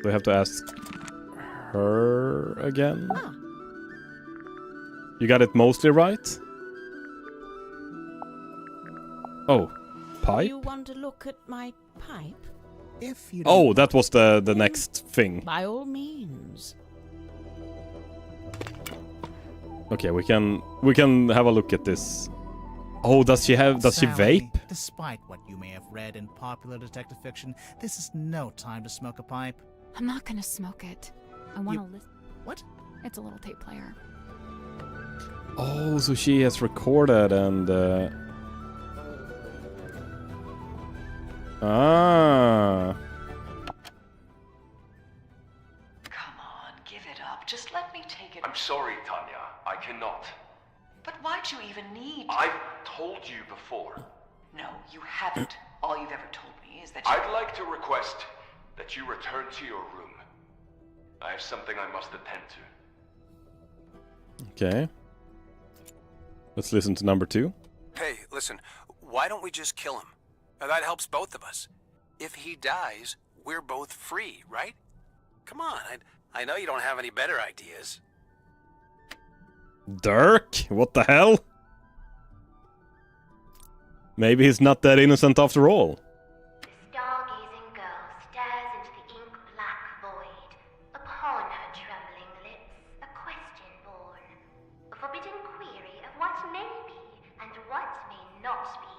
Do I have to ask her again? Ah. You got it mostly right? Oh, pipe? You want to look at my pipe? If you Oh, that was the next thing. By all means. Okay, we can have a look at this. Oh, does she Sally, vape? Despite what you may have read in popular detective fiction, this is no time to smoke a pipe. I'm not gonna smoke it. I want to listen. What? It's a little tape player. Oh, so she has recorded and Ah. Come on, give it up. Just let me take it. I'm sorry, Tanya. I cannot. But why'd you even need... I've told you before. No, you haven't. All you've ever told me is that you... I'd like to request that you return to your room. I have something I must attend to. Okay. Let's listen to number 2. Hey, listen, why don't we just kill him? Now, that helps both of us. If he dies, we're both free, right? Come on, I know you don't have any better ideas. Dirk? What the hell? Maybe he's not that innocent after all. The stargazing girl stares into the ink-black void. Upon her trembling lips, a question born. A forbidden query of what may be and what may not be.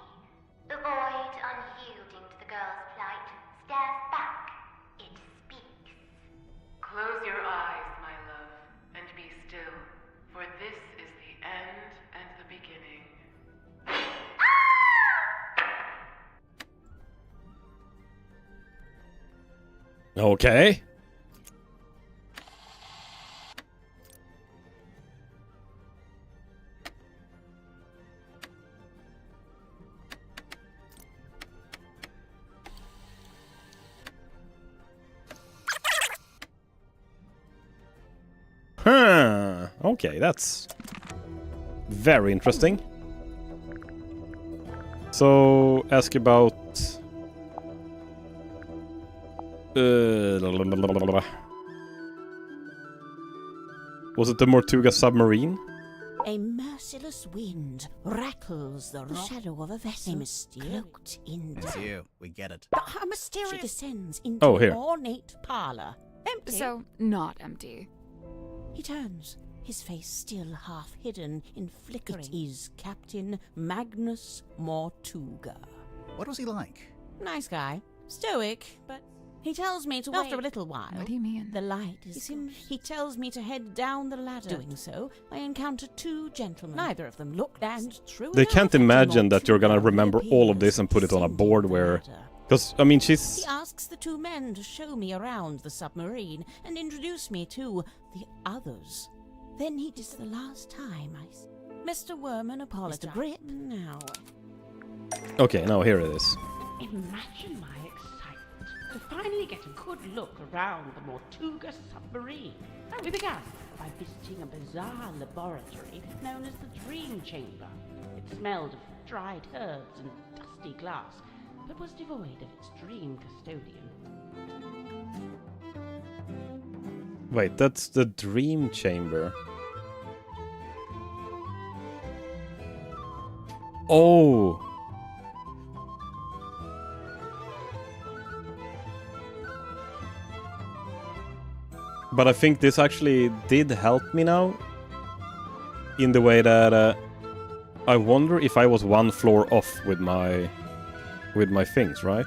The void, unyielding to the girl's plight, stares back. It speaks. Close your eyes, my love, and be still, for this is the end and the beginning. Okay. Huh. Okay, that's Very interesting. So, ask about... was it the Mortuga submarine? A merciless wind rattles the shadow of a vessel cloaked in It's you. We get it. A mysterious descends into Oh, here. an ornate parlor. Empty. So, not empty. He turns, his face still half hidden in flickering. It is Captain Magnus Mortuga. What was he like? Nice guy. Stoic, but he tells me to wait. After a little while, What do you mean? the light is he tells me to head down the ladder. Doing so, I encounter two gentlemen. Neither of them looked, and true They enough, can't imagine that you're gonna Mortuga remember all of this and put it on a descending board the where... ladder. Because, I mean, He she's... asks the two men to show me around the submarine and introduce me to the others. Then he did the last time Mr. Werman apologized. Mr. Grip now. Okay, now here it is. Imagine my excitement to finally get a good look around the Mortuga submarine. We began by visiting a bizarre laboratory known as the Dream Chamber. It smelled of dried herbs and dusty glass, but was devoid of its dream custodian. Wait, that's the Dream Chamber. Oh! But I think this actually did help me now. In the way that I wonder if I was one floor off with my things, right?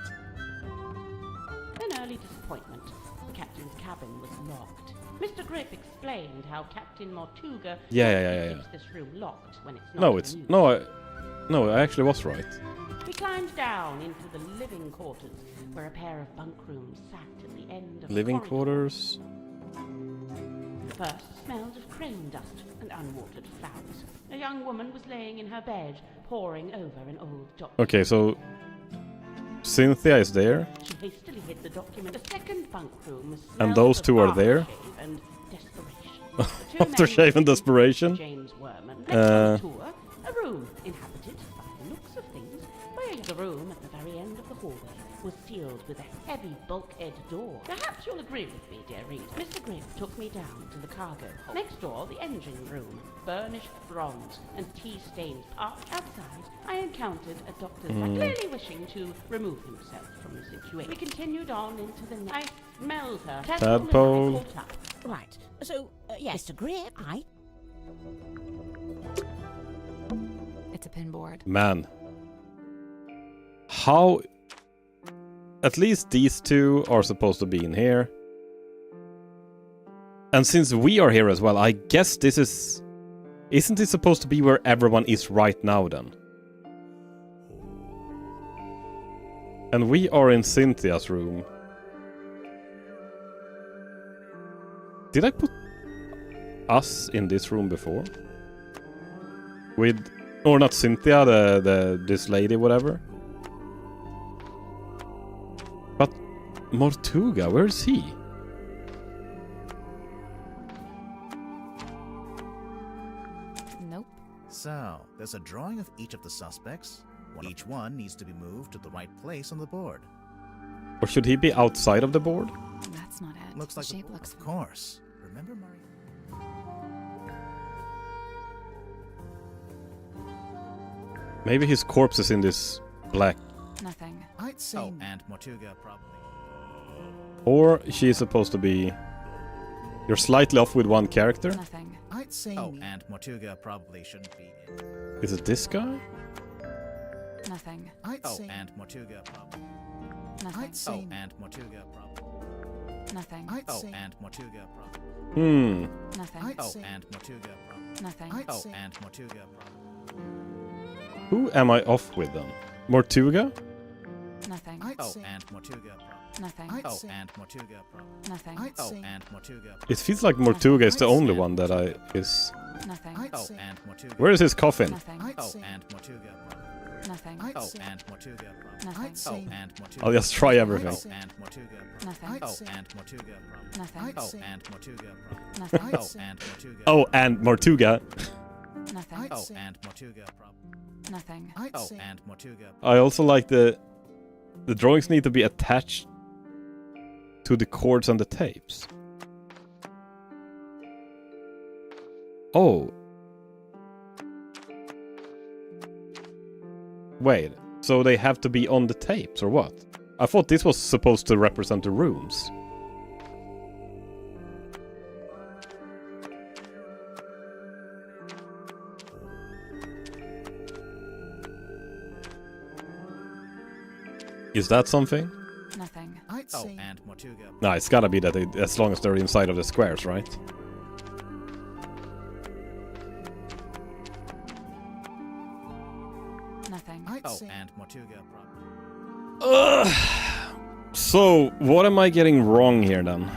An early disappointment. The captain's cabin was locked. Mr. Grip explained how Captain Mortuga keeps this room locked when it's not in use. No, I actually was right. We climbed down into the living quarters, where a pair of bunk rooms sat at the end of Living the corridor. quarters. The first smelled of crane dust and unwatered flowers. A young woman was laying in her bed, poring over an old document. Okay, so Cynthia is there. She hastily hid the document. The second bunk room was And those two are there. and desperation. Aftershave and desperation. James Werman. Next on the tour, a room inhabited by the looks of things. Where the room at the very end of the hallway was sealed with a heavy bulkhead door. Perhaps you'll agree with me, dear Reed. Mr. Grip took me down to the cargo hold. Next door, the engine room, burnished bronze and tea-stained parked outside. I encountered a doctor's clearly wishing to remove himself from the situation. We continued on into the night. I smelled her. Tadpole. Caught up. Right. So, yes, Mr. Grip, It's a pinboard. Man. How... At least these two are supposed to be in here. And since we are here as well, I guess this is... Isn't it supposed to be where everyone is right now then? And we are in Cynthia's room. Did I put us in this room before? With... Or not Cynthia, this lady, whatever. But Mortuga, where is he? Nope. So, there's a drawing of each of the suspects. Each one needs to be moved to the right place on the board. Or should he be outside of the board? That's not it. Looks the like shape the board, looks... of course. Remember, Mario? Maybe his corpse is in this black. Nothing. I'd say and Mortuga probably. Or she is supposed to be... You're slightly off with one character? Nothing. I'd say and Mortuga probably shouldn't be in. Is it this guy? Nothing. I'd say and Mortuga probably. Nothing. I'd say and Mortuga probably. Nothing. I'd say and Mortuga probably. Nothing. I'd say and Mortuga probably. Nothing. I'd say and Mortuga probably. Who am I off with then? Mortuga? Nothing. I'd say and Mortuga probably. Nothing. I'd say and Mortuga probably. Nothing. I'd say and Mortuga. It feels like Mortuga is the only one that is... Nothing. I'd say and Mortuga. Where is his coffin? Nothing. I'd say and Mortuga probably. Nothing. I'd say and Mortuga probably. Nothing. I'd say and Mortuga. I'll just try everything. I'd say and Mortuga probably. Nothing. I'd say and Mortuga probably. Nothing. I'd say and Mortuga probably. Nothing. I'd say and Mortuga. Oh, and Mortuga. Nothing. And Mortuga Nothing. and Mortuga. I also like the drawings need to be attached to the cords and the tapes. Oh. Wait, so they have to be on the tapes or what? I thought this was supposed to represent the rooms. Is that something? Nothing. And Mortuga. No, it's gotta be that as long as they're inside of the squares, right? Nothing. And Mortuga. So, what am I getting wrong here then?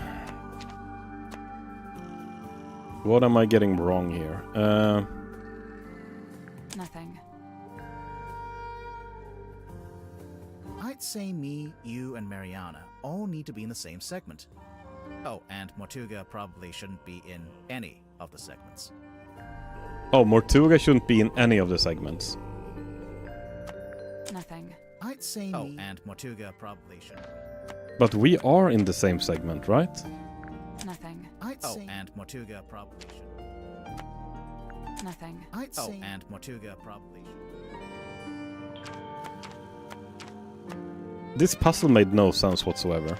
What am I getting wrong here? Nothing. I'd say me, you, and Mariana all need to be in the same segment. And Mortuga probably shouldn't be in any of the segments. Oh, Mortuga shouldn't be in any of the segments. Nothing. I'd say me. And Mortuga probably shouldn't. But we are in the same segment, right? Nothing. I'd say. And Mortuga probably shouldn't. Nothing. I'd say. And Mortuga probably shouldn't. This puzzle made no sense whatsoever.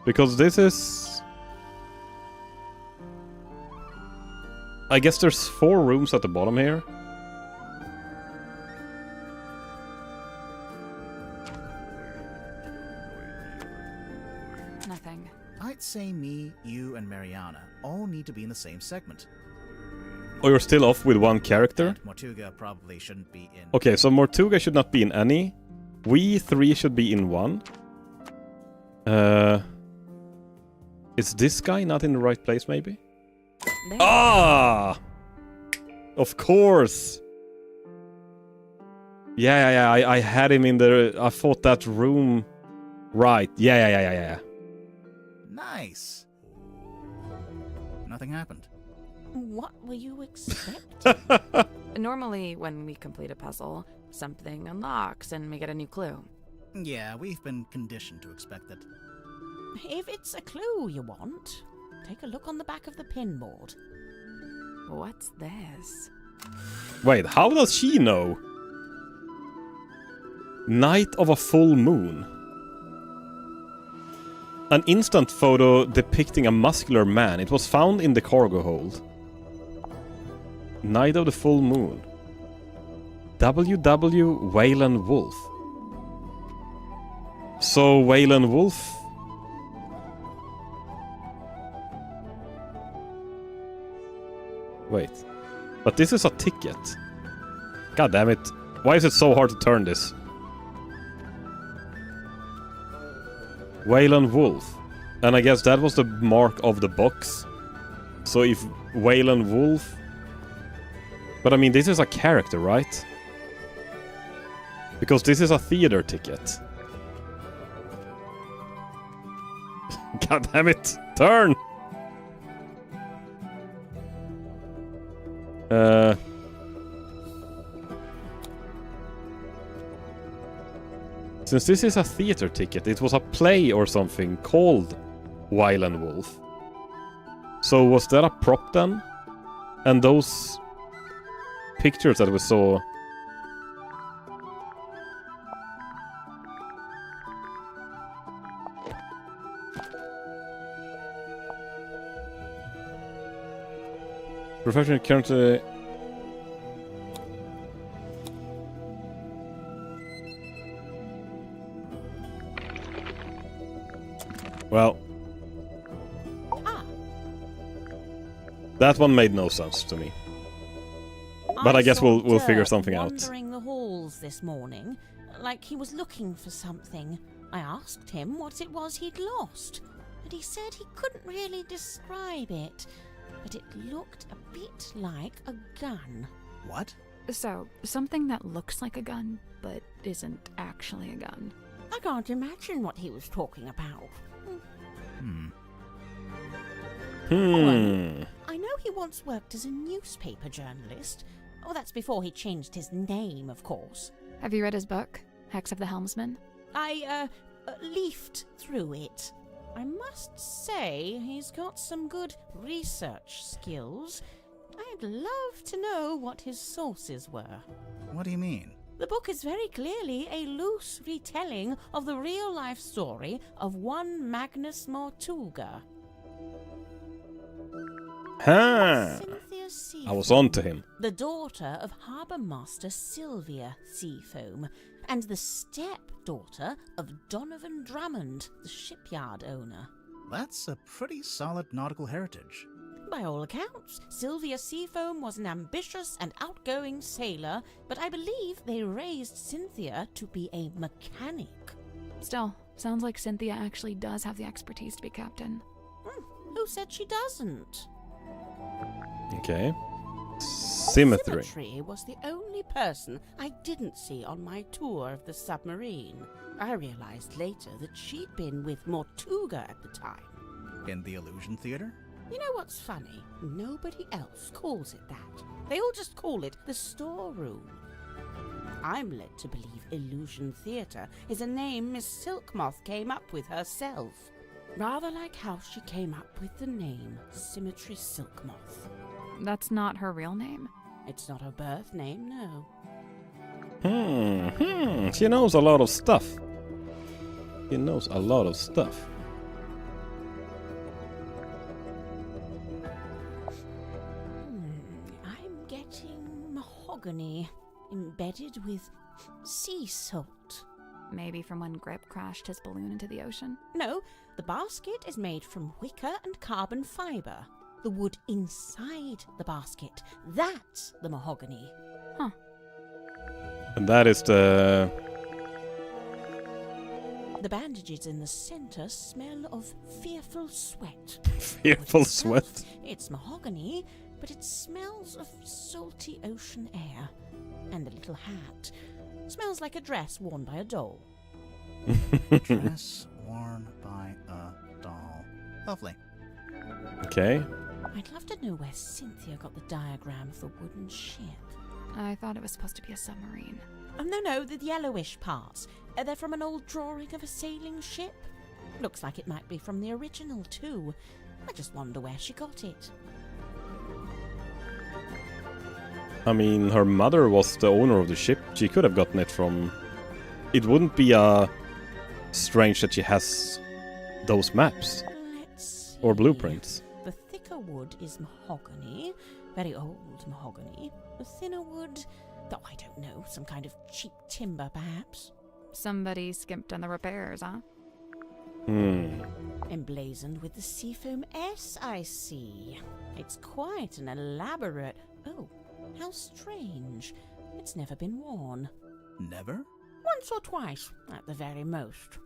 Because this is... I guess there's 4 rooms at the bottom here. Nothing. I'd say me, you, and Mariana all need to be in the same segment. Oh, you're still off with one character? And Mortuga probably shouldn't be in. Okay, so Mortuga should not be in any. We 3 should be in one. Is this guy not in the right place, maybe? There. Ah! Of course! Yeah, I had him in the... I thought that room... Right, yeah. Nice. Nothing happened. What were you expecting? Normally, when we complete a puzzle, something unlocks and we get a new clue. Yeah, we've been conditioned to expect that. If it's a clue you want, take a look on the back of the pinboard. What's this? Wait, how does she know? Night of a full moon. An instant photo depicting a muscular man. It was found in the cargo hold. Night of the full moon. W.W. Wayland Wolf. So Wayland Wolf... Wait. But this is a ticket. God damn it. Why is it so hard to turn this? Wayland Wolf. And I guess that was the mark of the box. So if Wayland Wolf... But I mean, this is a character, right? Because this is a theater ticket. God damn it! Turn! Since this is a theater ticket, it was a play or something called Wayland Wolf. So was that a prop then? And those pictures that we saw... Professional currently... Well... That one made no sense to me. But I guess we'll figure something out. Wandering the halls this morning, like he was looking for something. I asked him what it was he'd lost, and he said he couldn't really describe it, but it looked a bit like a gun. What? So, something that looks like a gun, but isn't actually a gun. I can't imagine what he was talking about. Hmm. I know he once worked as a newspaper journalist. Oh, that's before he changed his name, of course. Have you read his book, Hex of the Helmsman? I leafed through it. I must say he's got some good research skills. I'd love to know what his sources were. What do you mean? The book is very clearly a loose retelling of the real-life story of one Magnus Mortuga. Ha! I was on to him. The daughter of Harbour Master Sylvia Seafoam, and the stepdaughter of Donovan Drummond, the shipyard owner. That's a pretty solid nautical heritage. By all accounts, Sylvia Seafoam was an ambitious and outgoing sailor, but I believe they raised Cynthia to be a mechanic. Still, sounds like Cynthia actually does have the expertise to be captain. Who said she doesn't? Okay. Symmetry. Symmetry was the only person I didn't see on my tour of the submarine. I realized later that she'd been with Mortuga at the time. In the Illusion Theater? You know what's funny? Nobody else calls it that. They all just call it the storeroom. I'm led to believe Illusion Theatre is a name Miss Silkmoth came up with herself. Rather like how she came up with the name Symmetry Silkmoth. That's not her real name? It's not her birth name, no. She knows a lot of stuff. She knows a lot of stuff. I'm getting mahogany embedded with sea salt. Maybe from when Grip crashed his balloon into the ocean? No, the basket is made from wicker and carbon fibre. The wood inside the basket, that's the mahogany. Huh. And that is the... The bandages in the centre smell of fearful sweat. Fearful sweat? It's mahogany, but it smells of salty ocean air. And the little hat smells like a dress worn by a doll. Dress worn by a doll. Lovely. Okay. I'd love to know where Cynthia got the diagram of the wooden ship. I thought it was supposed to be a submarine. Oh, no, the yellowish parts. They're from an old drawing of a sailing ship. Looks like it might be from the original, too. I just wonder where she got it. I mean, her mother was the owner of the ship. She could have gotten it from... It wouldn't be strange that she has those maps. Or blueprints. The thicker wood is mahogany, very old mahogany. The thinner wood, though I don't know, some kind of cheap timber perhaps. Somebody skimped on the repairs, huh? Emblazoned with the Seafoam S, I see. It's quite an elaborate... Oh, how strange. It's never been worn. Never? Once or twice, at the very most.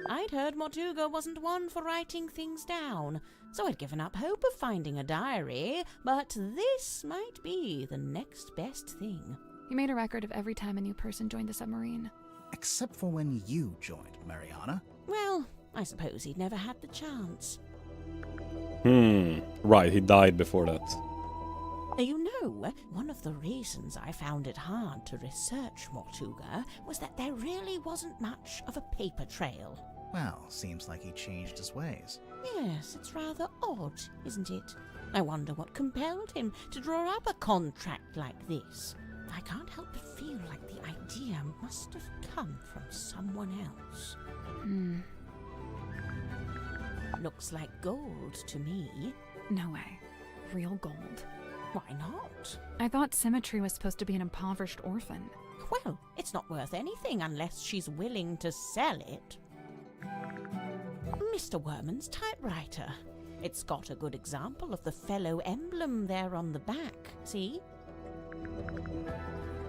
I'd heard Mortuga wasn't one for writing things down, so I'd given up hope of finding a diary, but this might be the next best thing. He made a record of every time a new person joined the submarine. Except for when you joined, Mariana. Well, I suppose he'd never had the chance. Right, he died before that. You know, one of the reasons I found it hard to research Mortuga was that there really wasn't much of a paper trail. Well, seems like he changed his ways. Yes, it's rather odd, isn't it? I wonder what compelled him to draw up a contract like this. I can't help but feel like the idea must have come from someone else. Looks like gold to me. No way. Real gold. Why not? I thought Symmetry was supposed to be an impoverished orphan. Well, it's not worth anything unless she's willing to sell it. Mr. Werman's typewriter. It's got a good example of the fellow emblem there on the back, see?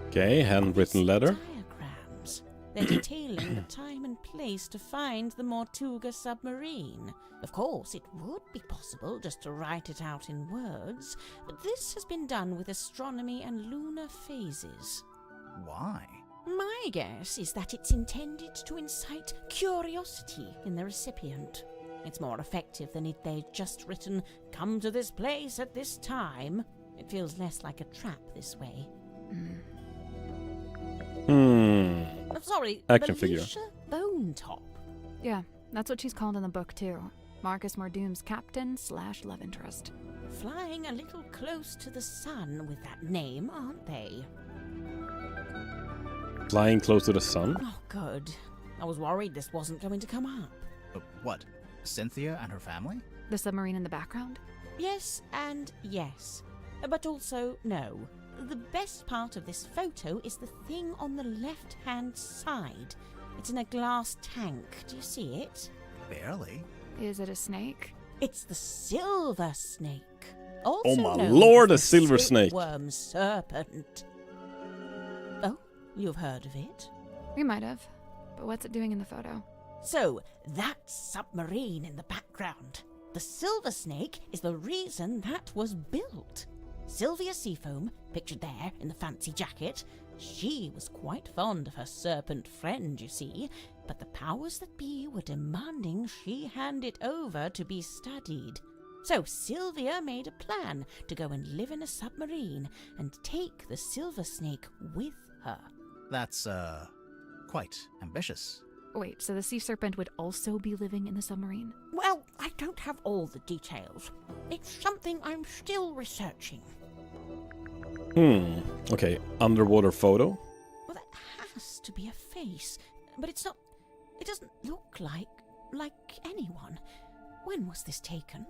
Okay, handwritten letter. Diagrams. They're detailing the time and place to find the Mortuga submarine. Of course, it would be possible just to write it out in words, but this has been done with astronomy and lunar phases. Why? My guess is that it's intended to incite curiosity in the recipient. It's more effective than if they'd just written, "Come to this place at this time." It feels less like a trap this way. I'm sorry, Action figure. Felicia Bone Top. Yeah, that's what she's called in the book, too. Marcus Mordoom's captain/love interest. Flying a little close to the sun with that name, aren't they? Flying close to the sun? Oh, good. I was worried this wasn't going to come up. What? Cynthia and her family? The submarine in the background? Yes and yes. But also no. The best part of this photo is the thing on the left-hand side. It's in a glass tank. Do you see it? Barely. Is it a snake? It's the silver snake. Also Oh my known lord, as a silver the snake. Silkworm serpent. Oh, you've heard of it? We might have. But what's it doing in the photo? So, that submarine in the background. The silver snake is the reason that was built. Sylvia Seafoam, pictured there in the fancy jacket, she was quite fond of her serpent friend, you see, but the powers that be were demanding she hand it over to be studied. So Sylvia made a plan to go and live in a submarine and take the silver snake with her. That's, quite ambitious. Wait, so the sea serpent would also be living in the submarine? Well, I don't have all the details. It's something I'm still researching. Okay, underwater photo? Well, that has to be a face, but it's not. It doesn't look like anyone. When was this taken?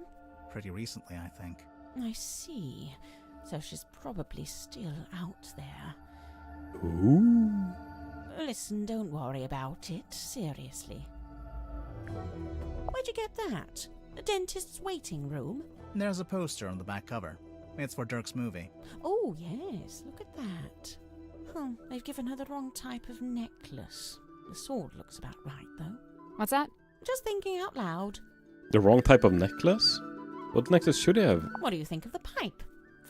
Pretty recently, I think. I see. So she's probably still out there. Ooh. Listen, don't worry about it. Seriously. Where'd you get that? A dentist's waiting room? There's a poster on the back cover. It's for Dirk's movie. Oh, yes. Look at that. They've given her the wrong type of necklace. The sword looks about right, though. What's that? Just thinking out loud. The wrong type of necklace? What necklace should he have? What do you think of the pipe?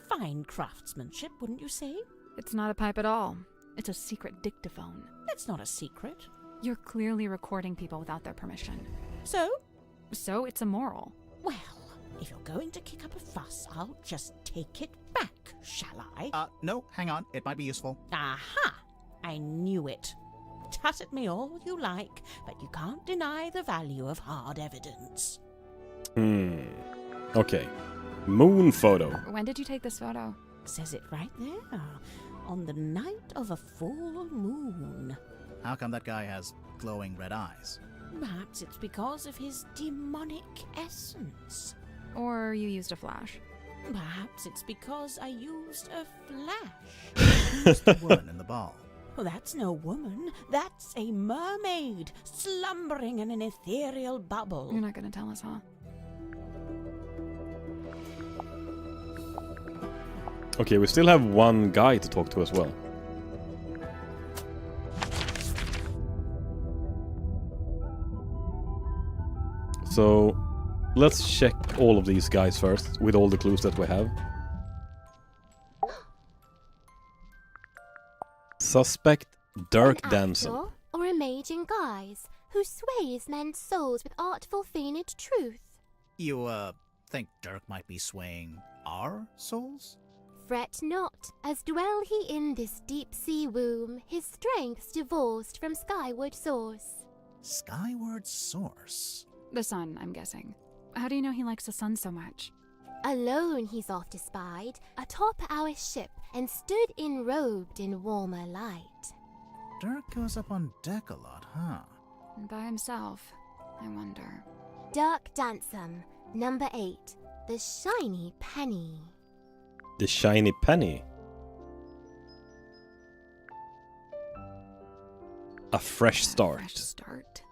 Fine craftsmanship, wouldn't you say? It's not a pipe at all. It's a secret dictaphone. That's not a secret. You're clearly recording people without their permission. So? So it's immoral. Well, if you're going to kick up a fuss, I'll just take it back, shall I? No, hang on. It might be useful. Aha! I knew it. Tut at me all you like, but you can't deny the value of hard evidence. Okay. Moon photo. When did you take this photo? Says it right there. On the night of a full moon. How come that guy has glowing red eyes? Perhaps it's because of his demonic essence. Or you used a flash? Perhaps it's because I used a flash. Who's the woman in the ball? Well, that's no woman. That's a mermaid, slumbering in an ethereal bubble. You're not going to tell us, huh? Okay, we still have one guy to talk to as well. So, let's check all of these guys first, with all the clues that we have. Suspect Dirk An Damson. actor or a maid in guise who sways men's souls with artful feigned truth. You, think Dirk might be swaying our souls? Fret not, as dwell he in this deep sea womb, his strength's divorced from skyward source. Skyward source? The sun, I'm guessing. How do you know he likes the sun so much? Alone he's oft espied, atop our ship, and stood enrobed in warmer light. Dirk goes up on deck a lot, huh? By himself, I wonder. Dirk Dansom, number 8, the shiny penny. The shiny penny. A fresh start. Fresh start.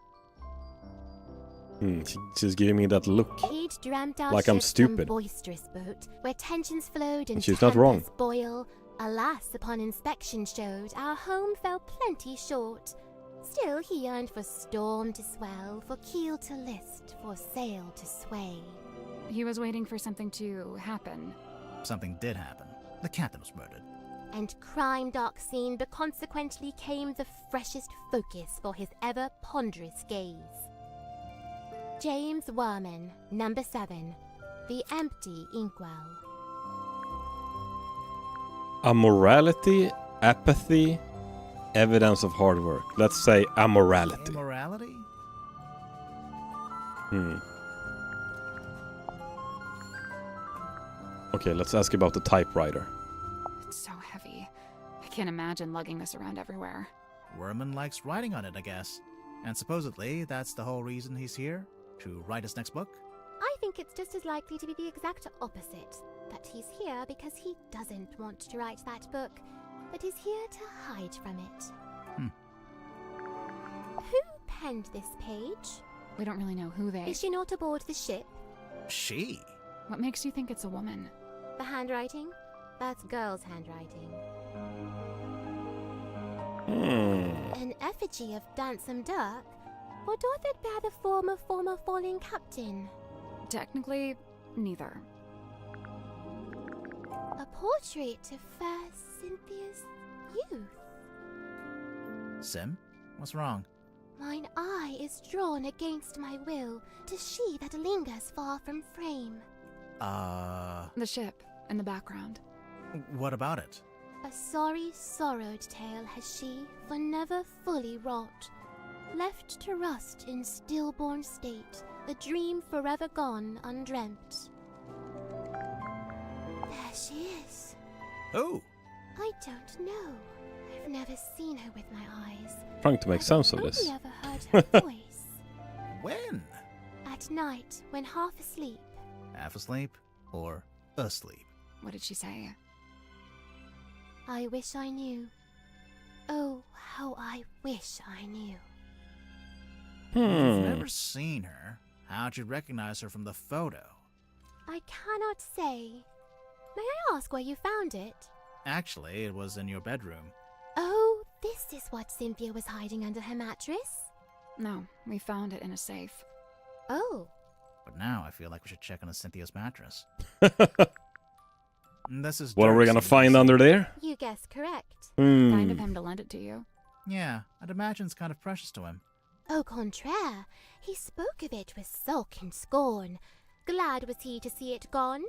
She's giving me that look. He'd dreamt our Like I'm ship stupid. some boisterous boat, where tensions flowed and She's not wrong. tempers boil. Alas, upon inspection showed, our home fell plenty short. Still he yearned for storm to swell, for keel to list, for sail to sway. He was waiting for something to happen. Something did happen. The captain was murdered. And crime dark scene, but consequently came the freshest focus for his ever ponderous gaze. James Werman, number 7. The Empty Inkwell. Amorality, apathy, evidence of hard work. Let's say amorality. Immorality? Okay, let's ask about the typewriter. It's so heavy. I can't imagine lugging this around everywhere. Werman likes writing on it, I guess. And supposedly, that's the whole reason he's here? To write his next book? I think it's just as likely to be the exact opposite. That he's here because he doesn't want to write that book, but is here to hide from it. Who penned this page? We don't really know who they... Is she not aboard the ship? She? What makes you think it's a woman? The handwriting? That's girl's handwriting. An effigy of Dansome Dirk? Or doth it bear the form of former falling captain? Technically, neither. A portrait of fair Cynthia's youth. Sim? What's wrong? Mine eye is drawn against my will to she that lingers far from frame. The ship, in the background. What about it? A sorry, sorrowed tale has she, for never fully wrought. Left to rust in stillborn state, the dream forever gone undreamt. There she is. Who? I don't know. I've never seen her with my eyes. Trying to make sense of I've this. only ever heard her voice. When? At night, when half asleep. Half asleep or asleep? What did she say? I wish I knew. Oh, how I wish I knew. If you've never seen her, how'd you recognize her from the photo? I cannot say. May I ask where you found it? Actually, it was in your bedroom. Oh, this is what Cynthia was hiding under her mattress? No, we found it in a safe. Oh. But now I feel like we should check on Cynthia's mattress. This is What are we Dirk's gonna secret find message. under there? You guessed correct. Kind of him to lend it to you. Yeah, I'd imagine it's kind of precious to him. Au contraire, he spoke of it with sulk and scorn. Glad was he to see it gone.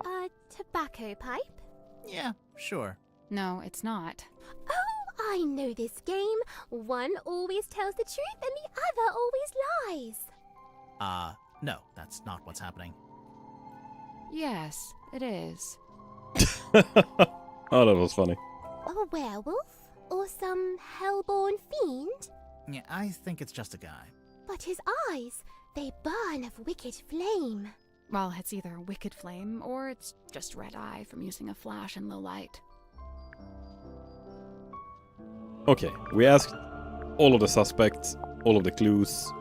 A tobacco pipe? Yeah, sure. No, it's not. Oh, I know this game. One always tells the truth and the other always lies. No, that's not what's happening. Yes, it is. Oh, that was funny. A werewolf? Or some hellborn fiend? Yeah, I think it's just a guy. But his eyes, they burn of wicked flame. Well, it's either wicked flame or it's just red eye from using a flash in low light. Okay, we asked all of the suspects, all of the clues.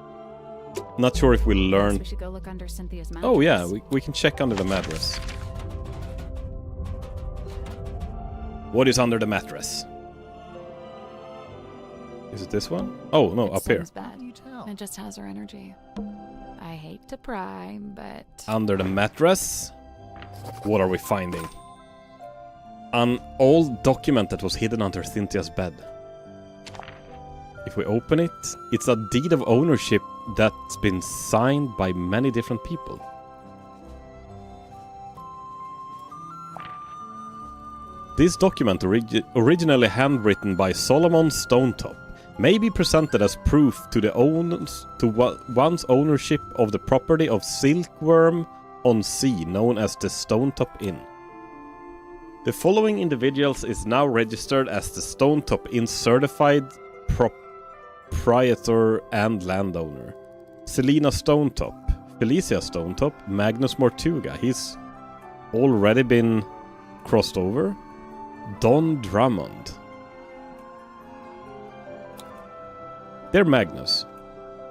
Not sure if we Guess learned... we should go look under Cynthia's mattress. Oh yeah, we can check under the mattress. What is under the mattress? Is it this one? Oh, no, up here. Sim's bed. It just has her energy. I hate to pry, but... Under the mattress? What are we finding? An old document that was hidden under Cynthia's bed. If we open it, it's a deed of ownership that's been signed by many different people. This document, originally handwritten by Solomon Stonetop, may be presented as proof to the owners one's ownership of the property of Silkworm on Sea, known as the Stonetop Inn. The following individuals is now registered as the Stonetop Inn certified proprietor and landowner. Selina Stonetop, Felicia Stonetop, Magnus Mortuga, he's already been crossed over. Don Drummond. Dear Magnus,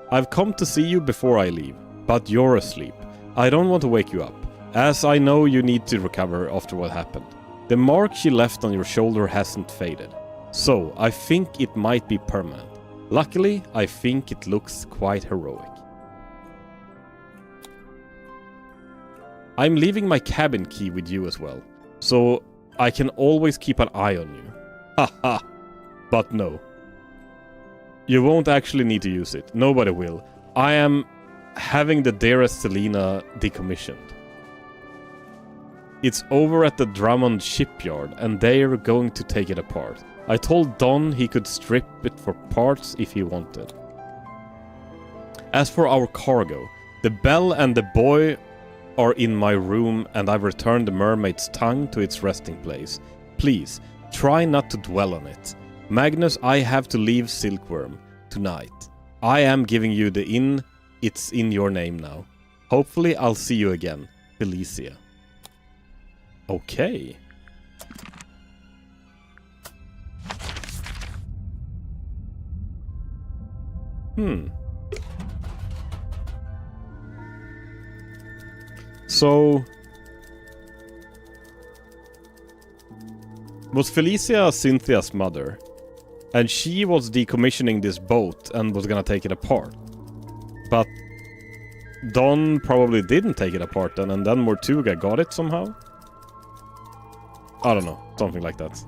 I've come to see you before I leave, but you're asleep. I don't want to wake you up, as I know you need to recover after what happened. The mark she left on your shoulder hasn't faded, so I think it might be permanent. Luckily, I think it looks quite heroic. I'm leaving my cabin key with you as well, so I can always keep an eye on you. Haha. But no. You won't actually need to use it. Nobody will. I am having the dearest Selena decommissioned. It's over at the Drummond shipyard, and they're going to take it apart. I told Don he could strip it for parts if he wanted. As for our cargo, the bell and the boy are in my room, and I've returned the mermaid's tongue to its resting place. Please, try not to dwell on it. Magnus, I have to leave Silkworm tonight. I am giving you the inn. It's in your name now. Hopefully I'll see you again. Felicia. Okay. So... was Felicia Cynthia's mother? And she was decommissioning this boat and was gonna take it apart. But Don probably didn't take it apart then, and then Mortuga got it somehow? I don't know, something like that.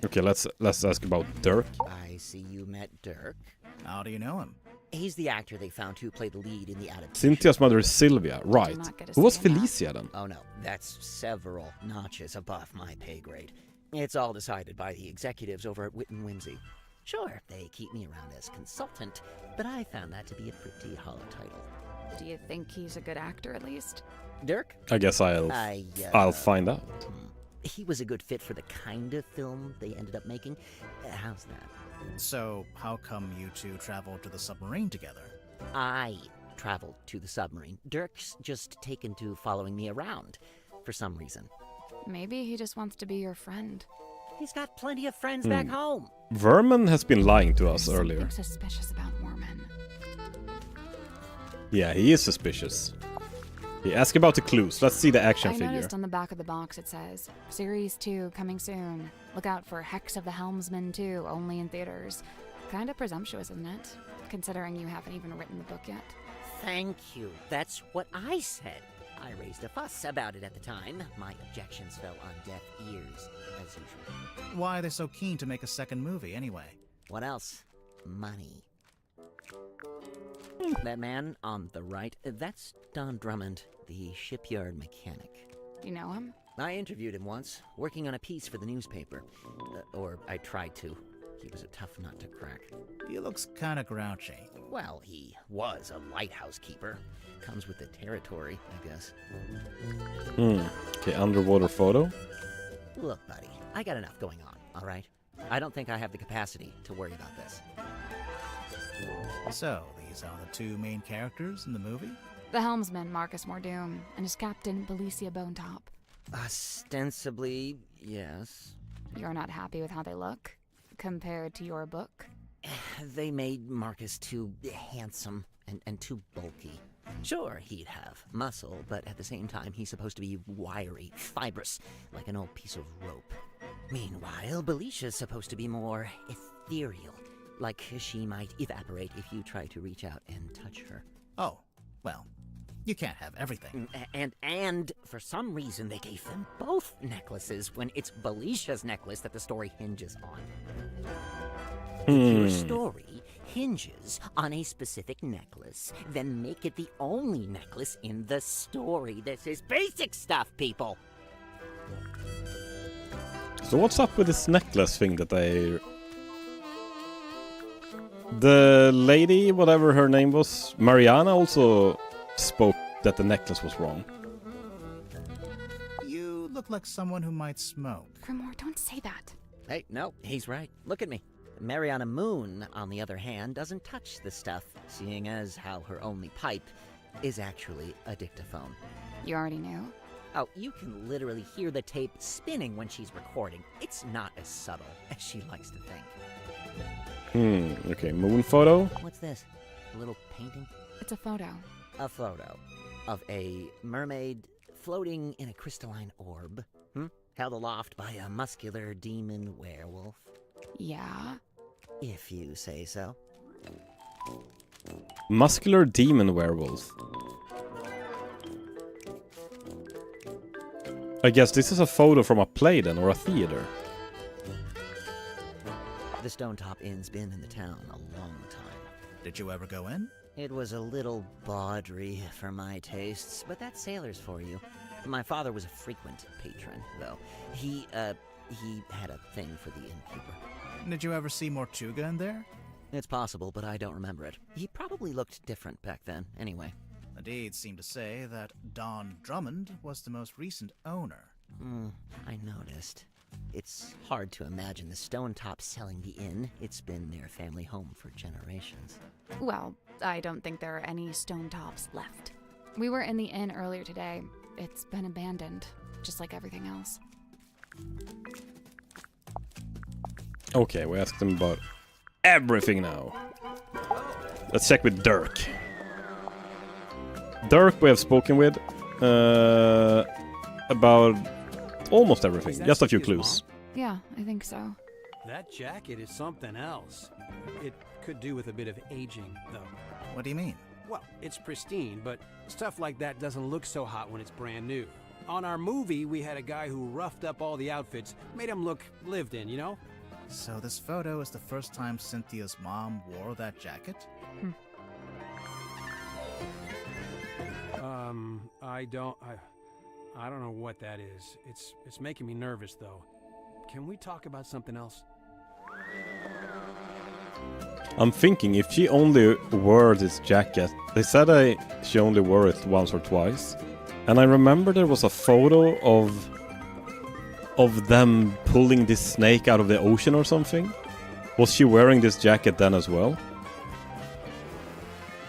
Okay, let's ask about Dirk. I see you met Dirk. How do you know him? He's the actor they found who played the lead in the adaptation. Cynthia's mother is Sylvia, right. Who was Felicia then? Oh no, that's several notches above my pay grade. It's all decided by the executives over at Wit and Whimsy. Sure, they keep me around as consultant, but I found that to be a pretty hollow title. Do you think he's a good actor at least? Dirk? I guess I'll find out. He was a good fit for the kind of film they ended up making. How's that? So, how come you two traveled to the submarine together? I traveled to the submarine. Dirk's just taken to following me around, for some reason. Maybe he just wants to be your friend. He's got plenty of friends back home. Vermin has been lying to us earlier. Something suspicious about Worman. Yeah, he is suspicious. He asked about the clues. Let's see the action figure. I noticed on the back of the box it says, Series 2 coming soon. Look out for Hex of the Helmsman 2, only in theaters. Kind of presumptuous, isn't it? Considering you haven't even written the book yet. Thank you. That's what I said. I raised a fuss about it at the time. My objections fell on deaf ears, as usual. Why are they so keen to make a second movie, anyway? What else? Money. That man on the right, that's Don Drummond, the shipyard mechanic. You know him? I interviewed him once, working on a piece for the newspaper. Or I tried to. He was a tough nut to crack. He looks kinda grouchy. Well, he was a lighthouse keeper. Comes with the territory, I guess. Okay, underwater photo. Look, buddy, I got enough going on, all right? I don't think I have the capacity to worry about this. So, these are the two main characters in the movie? The helmsman, Marcus Mordoom, and his captain, Belicia Bonetop. Ostensibly, yes. You're not happy with how they look, compared to your book? They made Marcus too handsome and too bulky. Sure, he'd have muscle, but at the same time, he's supposed to be wiry, fibrous, like an old piece of rope. Meanwhile, Belicia's supposed to be more ethereal, like she might evaporate if you try to reach out and touch her. Oh, well, you can't have everything. And for some reason, they gave them both necklaces when it's Belicia's necklace that the story hinges on. If your story hinges on a specific necklace, then make it the only necklace in the story. This is basic stuff, people! So what's up with this necklace thing that they... The lady, whatever her name was, Mariana, also spoke that the necklace was wrong. You look like someone who might smoke. Grimoire, don't say that. Hey, no, he's right. Look at me. Mariana Moon, on the other hand, doesn't touch the stuff, seeing as how her only pipe is actually a dictaphone. You already knew? Oh, you can literally hear the tape spinning when she's recording. It's not as subtle as she likes to think. Okay, moon photo? What's this? A little painting? It's a photo. A photo of a mermaid floating in a crystalline orb, held aloft by a muscular demon werewolf. Yeah? If you say so. Muscular demon werewolf. I guess this is a photo from a play then, or a theater. The Stone Top Inn's been in the town a long time. Did you ever go in? It was a little bawdry for my tastes, but that's sailors for you. My father was a frequent patron, though. He had a thing for the innkeeper. Did you ever see Mortuga in there? It's possible, but I don't remember it. He probably looked different back then, anyway. The deeds seem to say that Don Drummond was the most recent owner. I noticed. It's hard to imagine the Stone Top selling the inn. It's been their family home for generations. Well, I don't think there are any stone tops left. We were in the inn earlier today. It's been abandoned, just like everything else. Okay, we asked them about everything now. Let's check with Dirk. Dirk we have spoken with about almost everything. Just a few clues. Yeah, I think so. That jacket is something else. It could do with a bit of aging, though. What do you mean? Well, it's pristine, but stuff like that doesn't look so hot when it's brand new. On our movie, we had a guy who roughed up all the outfits, made them look lived in, you know? So this photo is the first time Cynthia's mom wore that jacket? I don't know what that is. It's making me nervous, though. Can we talk about something else? I'm thinking if she only wore this jacket, they said she only wore it once or twice. And I remember there was a photo of them pulling this snake out of the ocean or something. Was she wearing this jacket then as well?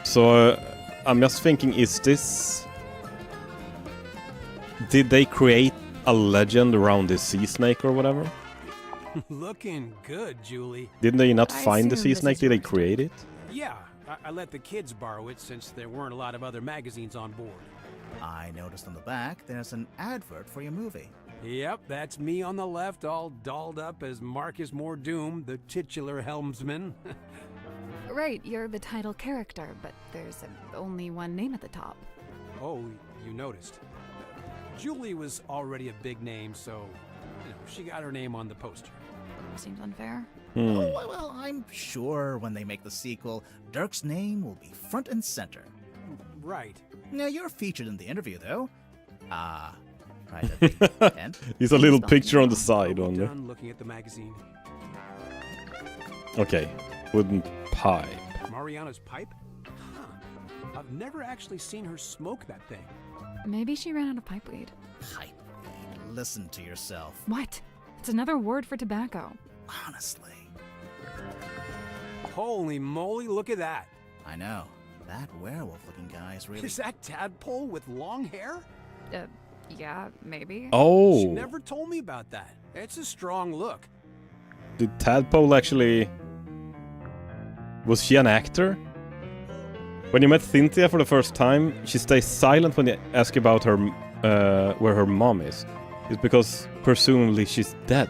So I'm just thinking, is this... Did they create a legend around this sea snake or whatever? Looking good, Julie. Didn't they not find the sea snake? Did they create it? Yeah, I let the kids borrow it since there weren't a lot of other magazines on board. I noticed on the back there's an advert for your movie. Yep, that's me on the left, all dolled up as Marcus Mordoom, the titular helmsman. Right, you're the title character, but there's only one name at the top. Oh, you noticed. Julie was already a big name, so she got her name on the poster. Seems unfair. Oh, well, I'm sure when they make the sequel, Dirk's name will be front and center. Right. Now, you're featured in the interview, though. Right at the end. He's a little picture on the side on there. Done looking at the magazine. Okay, wooden pipe. Mariana's pipe? Huh. I've never actually seen her smoke that thing. Maybe she ran out of pipeweed. Pipe. Listen to yourself. What? It's another word for tobacco. Honestly. Holy moly, look at that. I know. That werewolf-looking guy is really... Is that Tadpole with long hair? Yeah, maybe. Oh. She never told me about that. It's a strong look. Did Tadpole actually... Was she an actor? When you met Cynthia for the first time, she stays silent when you ask about her, where her mom is. It's because, presumably, she's dead.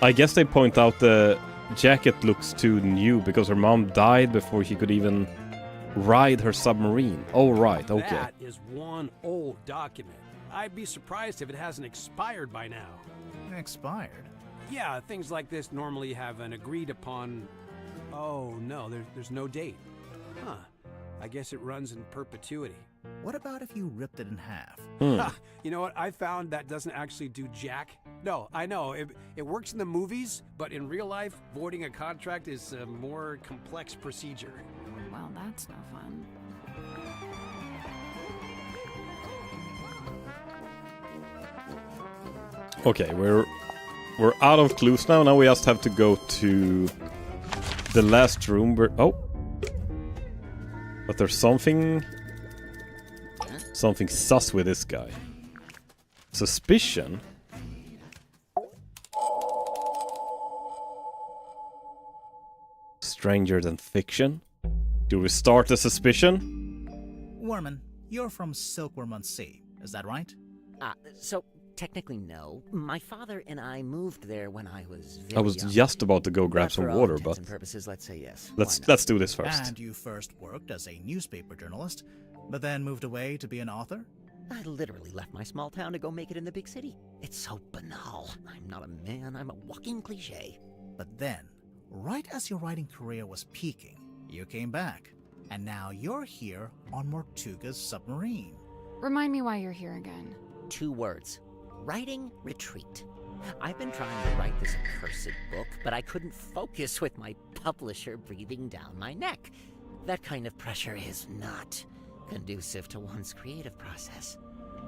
I guess they point out the jacket looks too new because her mom died before she could even ride her submarine. Oh, right, okay. That is one old document. I'd be surprised if it hasn't expired by now. Expired? Yeah, things like this normally have an agreed upon... Oh, no, there's no date. Huh. I guess it runs in perpetuity. What about if you ripped it in half? You know what? I found that doesn't actually do jack. No, I know. It works in the movies, but in real life, voiding a contract is a more complex procedure. Well, that's no fun. Okay, we're out of clues now. Now we just have to go to the last room where... Oh! But there's something sus with this guy. Suspicion? Stranger than fiction? Do we start the suspicion? Worman, you're from Silkworm-on-Sea, is that right? So technically no. My father and I moved there when I was very I was young. just about to go grab But some for all water, intents but... and purposes, let's say yes. Let's do this first. And you first worked as a newspaper journalist, but then moved away to be an author? I literally left my small town to go make it in the big city. It's so banal. I'm not a man, I'm a walking cliche. But then, right as your writing career was peaking, you came back. And now you're here on Mortuga's submarine. Remind me why you're here again. 2 words. Writing retreat. I've been trying to write this accursed book, but I couldn't focus with my publisher breathing down my neck. That kind of pressure is not conducive to one's creative process.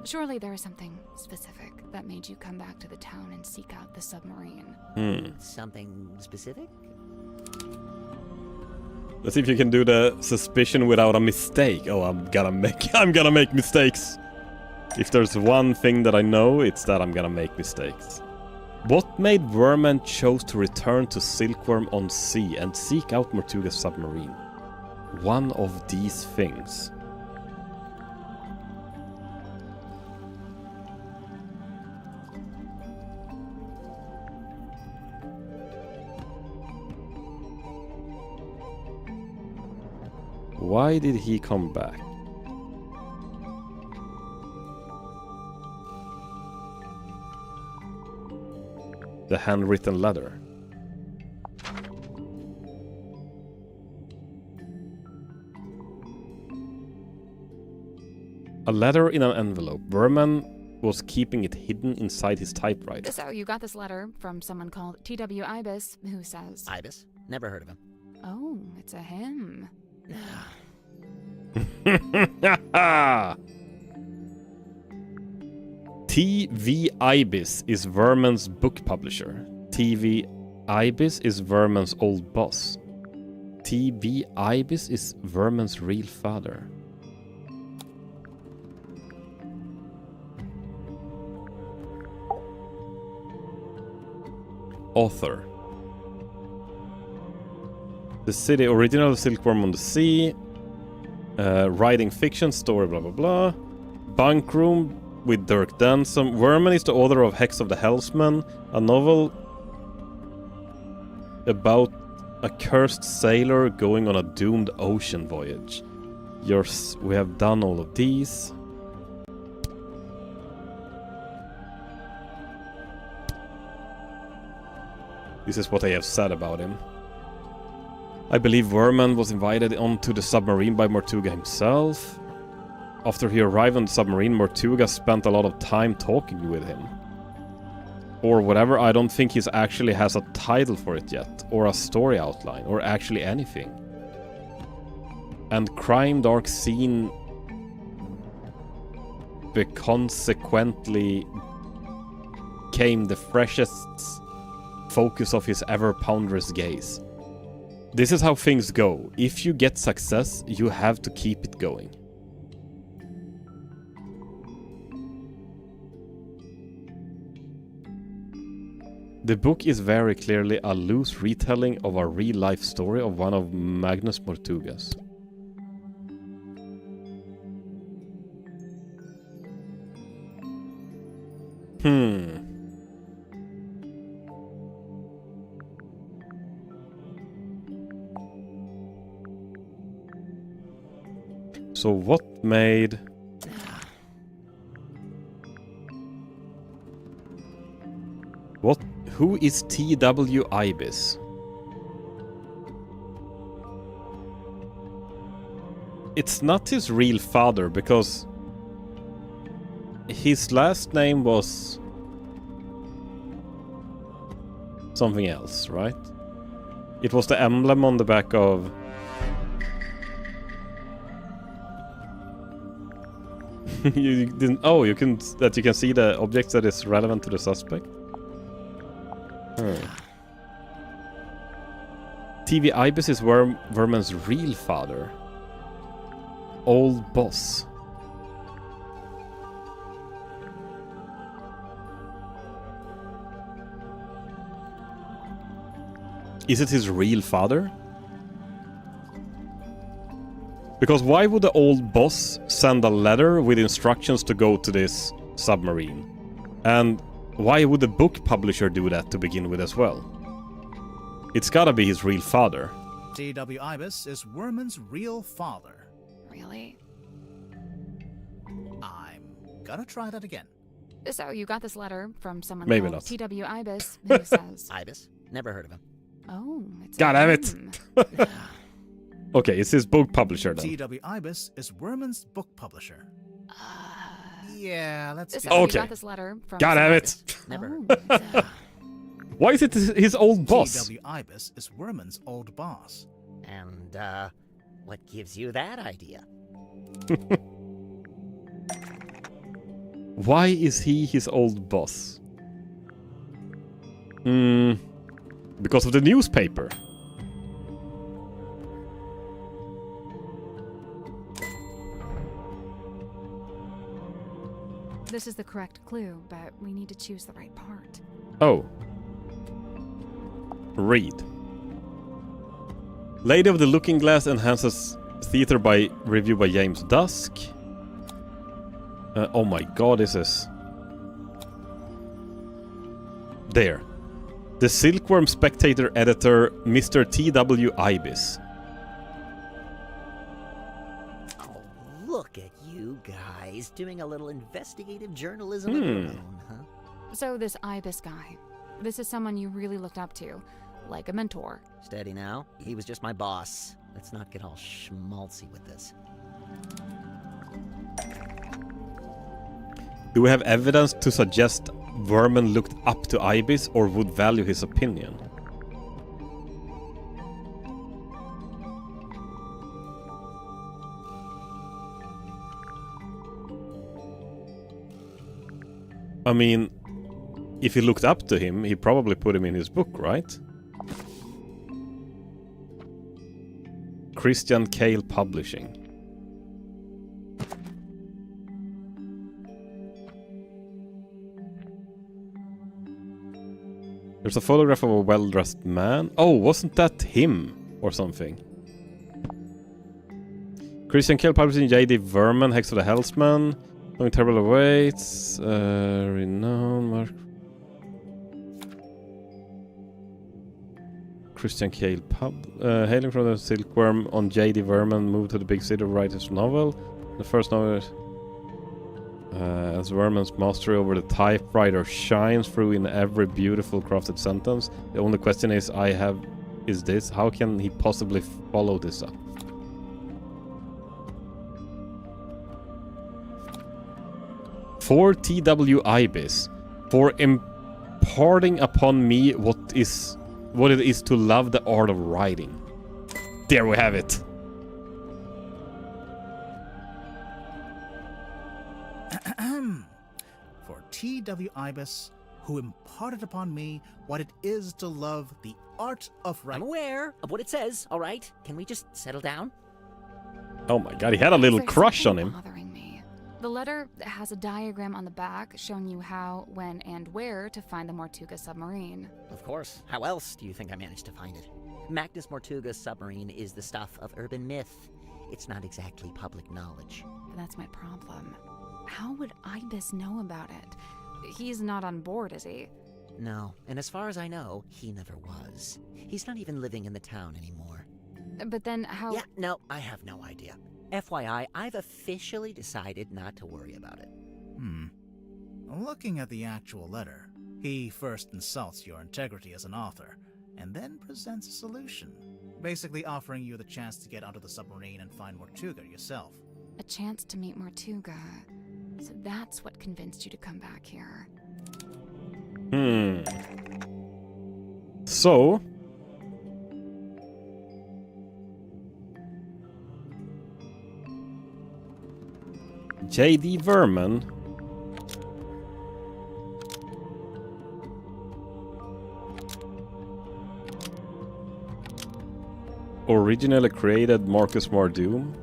Surely there is something specific that made you come back to the town and seek out the submarine. Something specific? Let's see if you can do the suspicion without a mistake. Oh, I'm gonna make mistakes. If there's one thing that I know, it's that I'm gonna make mistakes. What made Mermaid chose to return to Silkworm on sea and seek out Mortuga's submarine? One of these things. Why did he come back? The handwritten letter. A letter in an envelope. Verman was keeping it hidden inside his typewriter. So you got this letter from someone called T.W. Ibis, who says... Ibis? Never heard of him. Oh, it's a him. T.V. Ibis is Verman's book publisher. T.V. Ibis is Verman's old boss. T.V. Ibis is Verman's real father. Author. The city, original Silkworm on the Sea. Writing fiction, story, blah blah blah. Bunk Room with Dirk Dansom. Verman is the author of Hex of the Helmsman, a novel about a cursed sailor going on a doomed ocean voyage. We have done all of these. This is what I have said about him. I believe Verman was invited onto the submarine by Mortuga himself. After he arrived on the submarine, Mortuga spent a lot of time talking with him. Or whatever, I don't think he actually has a title for it yet, or a story outline, or actually anything. And Crime Dark Scene consequently came the freshest focus of his ever ponderous gaze. This is how things go. If you get success, you have to keep it going. The book is very clearly a loose retelling of a real-life story of one of Magnus Mortuga's. So what made... Who is T.W. Ibis? It's not his real father, because his last name was something else, right? It was the emblem on the back of... you didn't... Oh, you can see the objects that is relevant to the suspect? T.V. Ibis is Verman's real father. Old boss. Is it his real father? Because why would the old boss send a letter with instructions to go to this submarine? And why would the book publisher do that to begin with as well? It's gotta be his real father. T.W. Ibis is Verman's real father. Really? I'm gonna try that again. So you got this letter from someone Maybe called not. T.W. Ibis, who says... Ibis? Never heard of him. Oh, it's God damn it! him. Okay, it's his book publisher then. T.W. Ibis is Werman's book publisher. Yeah, let's So go. we Okay. got this letter from God damn it! Never. Oh. Why is it his old boss? T.W. Ibis is Werman's old boss. And, what gives you that idea? Why is he his old boss? Because of the newspaper. This is the correct clue, but we need to choose the right part. Oh. Read. Lady of the Looking Glass enhances theater by review by James Dusk. Oh my god, this is... There. The Silkworm Spectator editor, Mr. T.W. Ibis. Oh, look at you guys doing a little investigative journalism of your own, huh? So this Ibis guy, this is someone you really looked up to, like a mentor. Steady now. He was just my boss. Let's not get all schmaltzy with this. Do we have evidence to suggest Werman looked up to Ibis or would value his opinion? I mean, if he looked up to him, he probably put him in his book, right? Christian Kale Publishing. There's a photograph of a well-dressed man. Oh, wasn't that him or something? Christian Kale Publishing, J.D. Verman, Hex of the Hellsman, Knowing Terrible Awaits, Renowned Mark. Christian Kale hailing from the Silkworm on J.D. Verman, moved to the big city to write his novel. The first novel, as Verman's mastery over the typewriter shines through in every beautiful crafted sentence. The only question is this: how can he possibly follow this up? For T.W. Ibis, for imparting upon me what it is to love the art of writing. There we have it. For T.W. Ibis, who imparted upon me what it is to love the art of writing. I'm aware of what it says, all right? Can we just settle down? Oh my god, he had a little There's crush on something him. bothering me. The letter has a diagram on the back showing you how, when, and where to find the Mortuga submarine. Of course. How else do you think I managed to find it? Magnus Mortuga's submarine is the stuff of urban myth. It's not exactly public knowledge. But that's my problem. How would Ibis know about it? He's not on board, is he? No, and as far as I know, he never was. He's not even living in the town anymore. But then how... Yeah, no, I have no idea. FYI, I've officially decided not to worry about it. Looking at the actual letter, he first insults your integrity as an author, and then presents a solution, basically offering you the chance to get onto the submarine and find Mortuga yourself. A chance to meet Mortuga. So that's what convinced you to come back here. So... J.D. Verman originally created Marcus Mardoom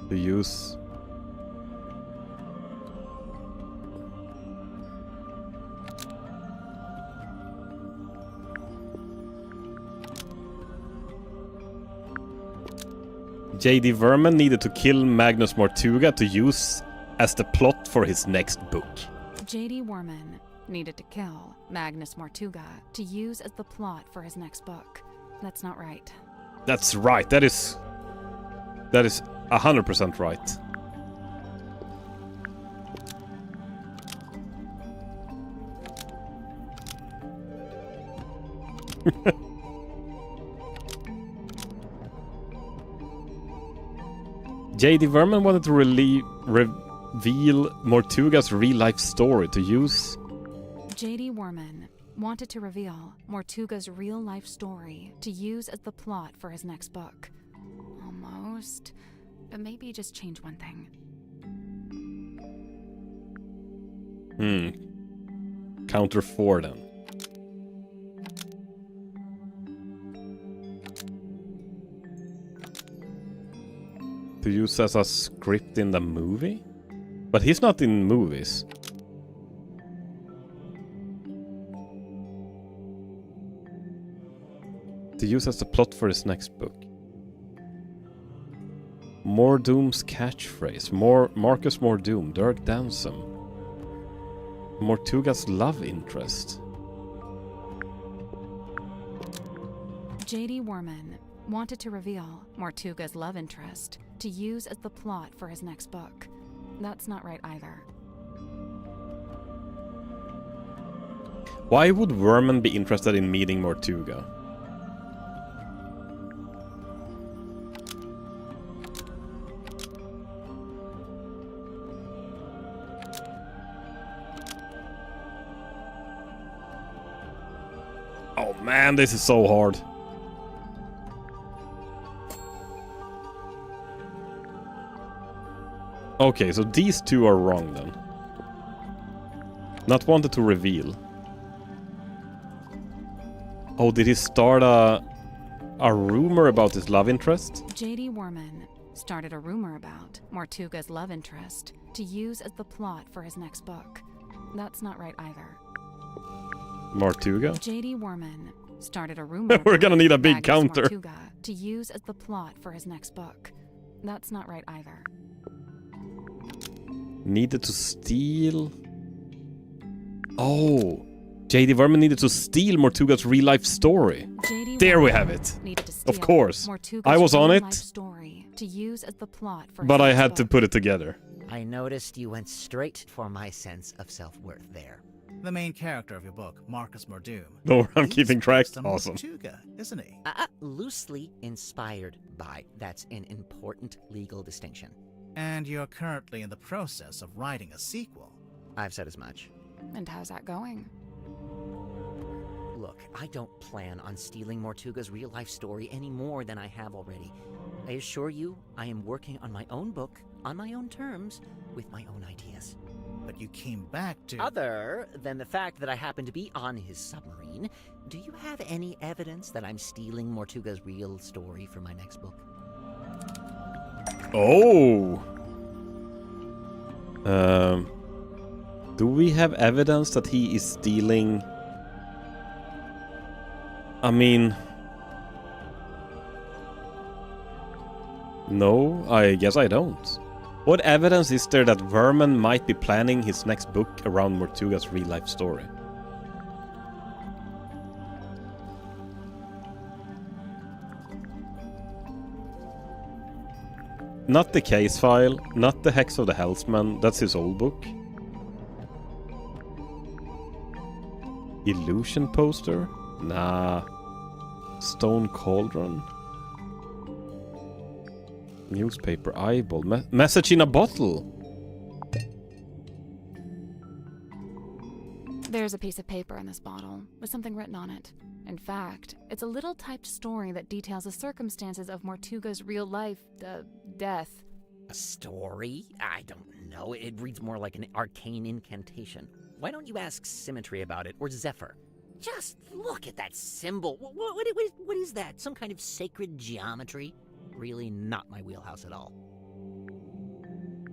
to use J.D. Verman needed to kill Magnus Mortuga to use as the plot for his next book. J.D. Werman needed to kill Magnus Mortuga to use as the plot for his next book. That's not right. That's right. That is 100% right. J.D. Verman wanted to reveal Mortuga's real-life story to use. J.D. Worman wanted to reveal Mortuga's real-life story to use as the plot for his next book. Almost. But maybe just change one thing. Counter 4 then. To use as a script in the movie? But he's not in movies. To use as the plot for his next book. Mordoom's catchphrase. Marcus Mordoom. Dirk Dansom. Mortuga's love interest. J.D. Worman wanted to reveal Mortuga's love interest to use as the plot for his next book. That's not right either. Why would Verman be interested in meeting Mortuga? Oh man, this is so hard. Okay, so these two are wrong then. Not wanted to reveal. Oh, did he start a rumor about his love interest? J.D. Worman started a rumor about Mortuga's love interest to use as the plot for his next book. That's not right either. Mortuga? J.D. Worman started a rumor We're gonna need a big Magnus counter. Mortuga to use as the plot for his next book. That's not right either. Needed to steal... Oh! J.D. Verman needed to steal Mortuga's real-life story. There we have it. Of course. I was on it, To use as the plot for but his I next had book. to put it together. I noticed you went straight for my sense of self-worth there. The main character of your book, Marcus Mordoom. No, I'm he's keeping track. based on Awesome. Mortuga, isn't he? Loosely inspired by. That's an important legal distinction. And you're currently in the process of writing a sequel. I've said as much. And how's that going? Look, I don't plan on stealing Mortuga's real-life story any more than I have already. I assure you, I am working on my own book, on my own terms, with my own ideas. But you came back to... Other than the fact that I happen to be on his submarine, do you have any evidence that I'm stealing Mortuga's real story for my next book? Oh! Do we have evidence that he is stealing... I mean... No, I guess I don't. What evidence is there that Verman might be planning his next book around Mortuga's real-life story? Not the case file, not the Hex of the Hellsman, that's his old book. Illusion poster? Nah. Stone Cauldron? Newspaper eyeball. Message in a bottle! There's a piece of paper in this bottle with something written on it. In fact, it's a little typed story that details the circumstances of Mortuga's real life, death. A story? I don't know. It reads more like an arcane incantation. Why don't you ask Symmetry about it, or Zephyr? Just look at that symbol. What is that? Some kind of sacred geometry? Really not my wheelhouse at all.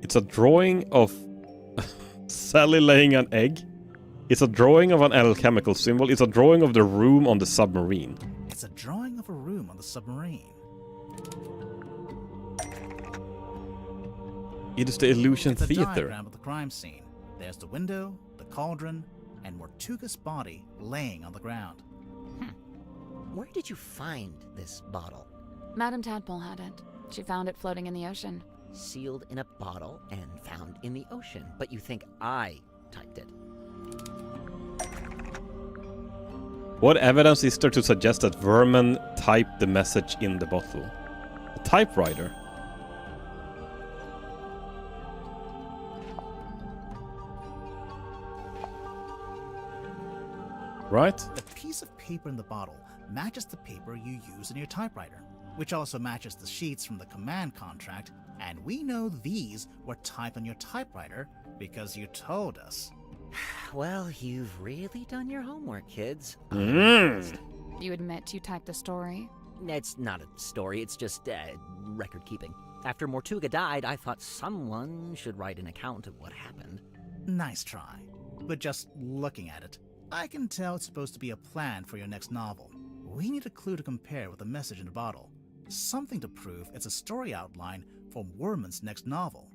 It's a drawing of Sally laying an egg. It's a drawing of an alchemical symbol. It's a drawing of the room on the submarine. It's a drawing of a room on the submarine. It is the Illusion It's a Theater. diagram of the crime scene. There's the window, the cauldron, and Mortuga's body laying on the ground. Where did you find this bottle? Madame Tadpole had it. She found it floating in the ocean. Sealed in a bottle and found in the ocean. But you think I typed it? What evidence is there to suggest that Vermin typed the message in the bottle? A typewriter? Right? The piece of paper in the bottle matches the paper you use in your typewriter, which also matches the sheets from the command contract, and we know these were typed on your typewriter because you told us. Well, you've really done your homework, kids. You admit you typed the story? It's not a story, it's just record keeping. After Mortuga died, I thought someone should write an account of what happened. Nice try. But just looking at it, I can tell it's supposed to be a plan for your next novel. We need a clue to compare with the message in the bottle. Something to prove it's a story outline for Worman's next novel.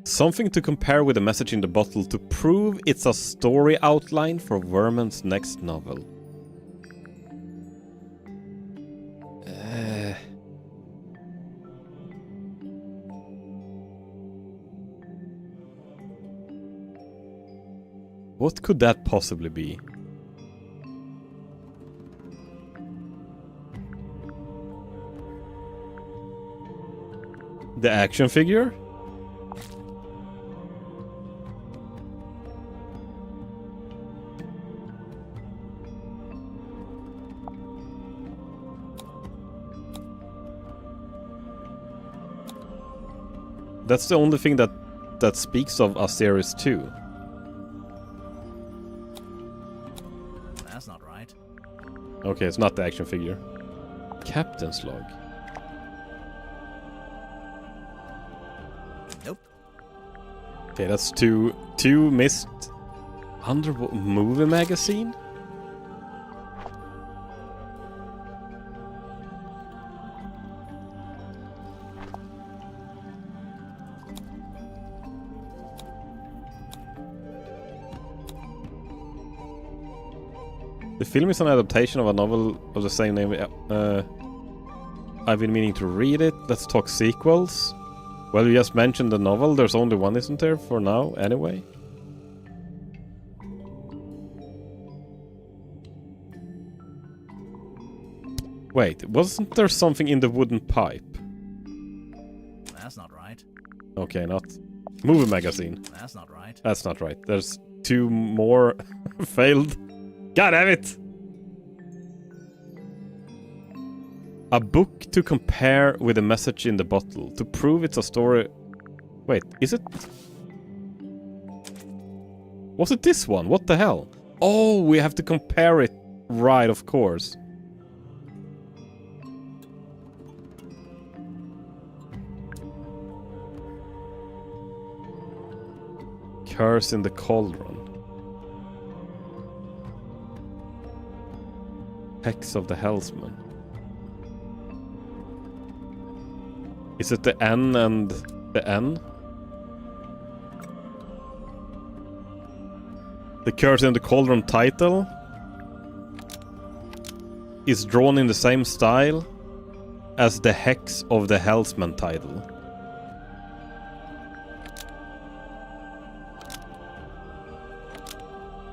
Something to compare with the message in the bottle to prove it's a story outline for Vermin's next novel. What could that possibly be? The action figure? That's the only thing that speaks of a series 2. That's not right. Okay, it's not the action figure. Captain's log. Nope. Okay, that's two missed underwater movie magazine. The film is an adaptation of a novel of the same name. I've been meaning to read it. Let's talk sequels. Well, you just mentioned the novel. There's only one, isn't there, for now, anyway? Wait, wasn't there something in the wooden pipe? That's not right. Okay, not movie magazine. That's not right. That's not right. There's 2 more failed. God damn it! A book to compare with the message in the bottle to prove it's a story. Wait, is it? Was it this one? What the hell? Oh, we have to compare it. Right, of course. Curse in the Cauldron. Hex of the Hellsman. Is it the N and the N? The Curse in the Cauldron title is drawn in the same style as the Hex of the Hellsman title.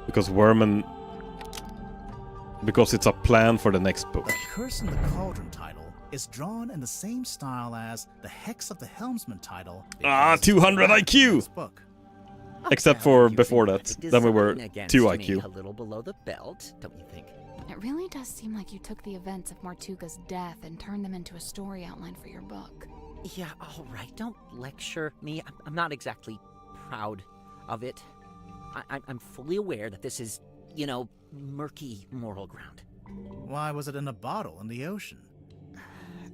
Because because it's a plan for the next book. The Curse in the Cauldron title is drawn in the same style as the Hex of the Helmsman title. 200 IQ! Book. Except for before that. Then we were 2 IQ. A little below the belt, don't you think? It really does seem like you took the events of Mortuga's death and turned them into a story outline for your book. Yeah, all right. Don't lecture me. I'm not exactly proud of it. I'm fully aware that this is, you know, murky moral ground. Why was it in a bottle in the ocean?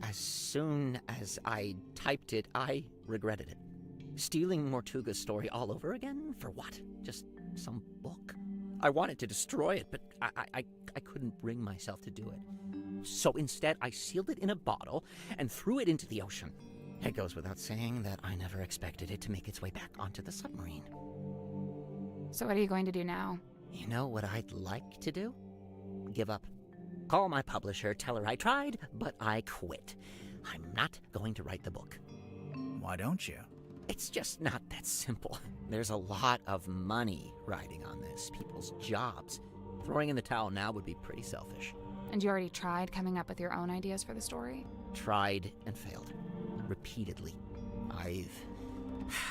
As soon as I typed it, I regretted it. Stealing Mortuga's story all over again? For what? Just some book? I wanted to destroy it, but I couldn't bring myself to do it. So instead, I sealed it in a bottle and threw it into the ocean. It goes without saying that I never expected it to make its way back onto the submarine. So what are you going to do now? You know what I'd like to do? Give up. Call my publisher, tell her I tried, but I quit. I'm not going to write the book. Why don't you? It's just not that simple. There's a lot of money riding on this, people's jobs. Throwing in the towel now would be pretty selfish. And you already tried coming up with your own ideas for the story? Tried and failed. Repeatedly. I've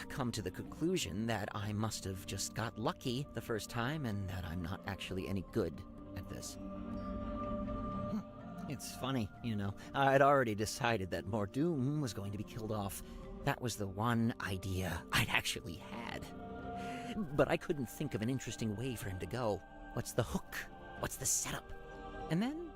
come to the conclusion that I must have just got lucky the first time and that I'm not actually any good at this. It's funny, you know. I'd already decided that Mordoom was going to be killed off. That was the one idea I'd actually had. But I couldn't think of an interesting way for him to go. What's the hook? What's the setup? And then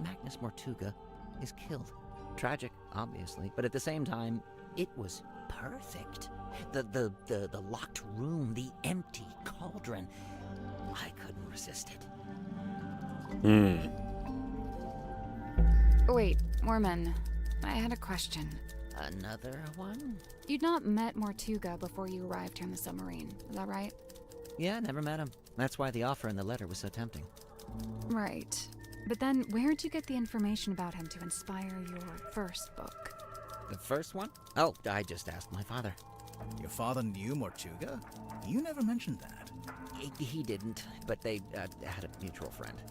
Magnus Mortuga is killed. Tragic, obviously, but at the same time, it was perfect. The locked room, the empty cauldron. I couldn't resist it. Wait, Mormon, I had a question. Another one? You'd not met Mortuga before you arrived here in the submarine, is that right? Yeah, never met him. That's why the offer in the letter was so tempting. Right. But then, where'd you get the information about him to inspire your first book? The first one? Oh, I just asked my father. Your father knew Mortuga? You never mentioned that. He didn't, but they had a mutual friend.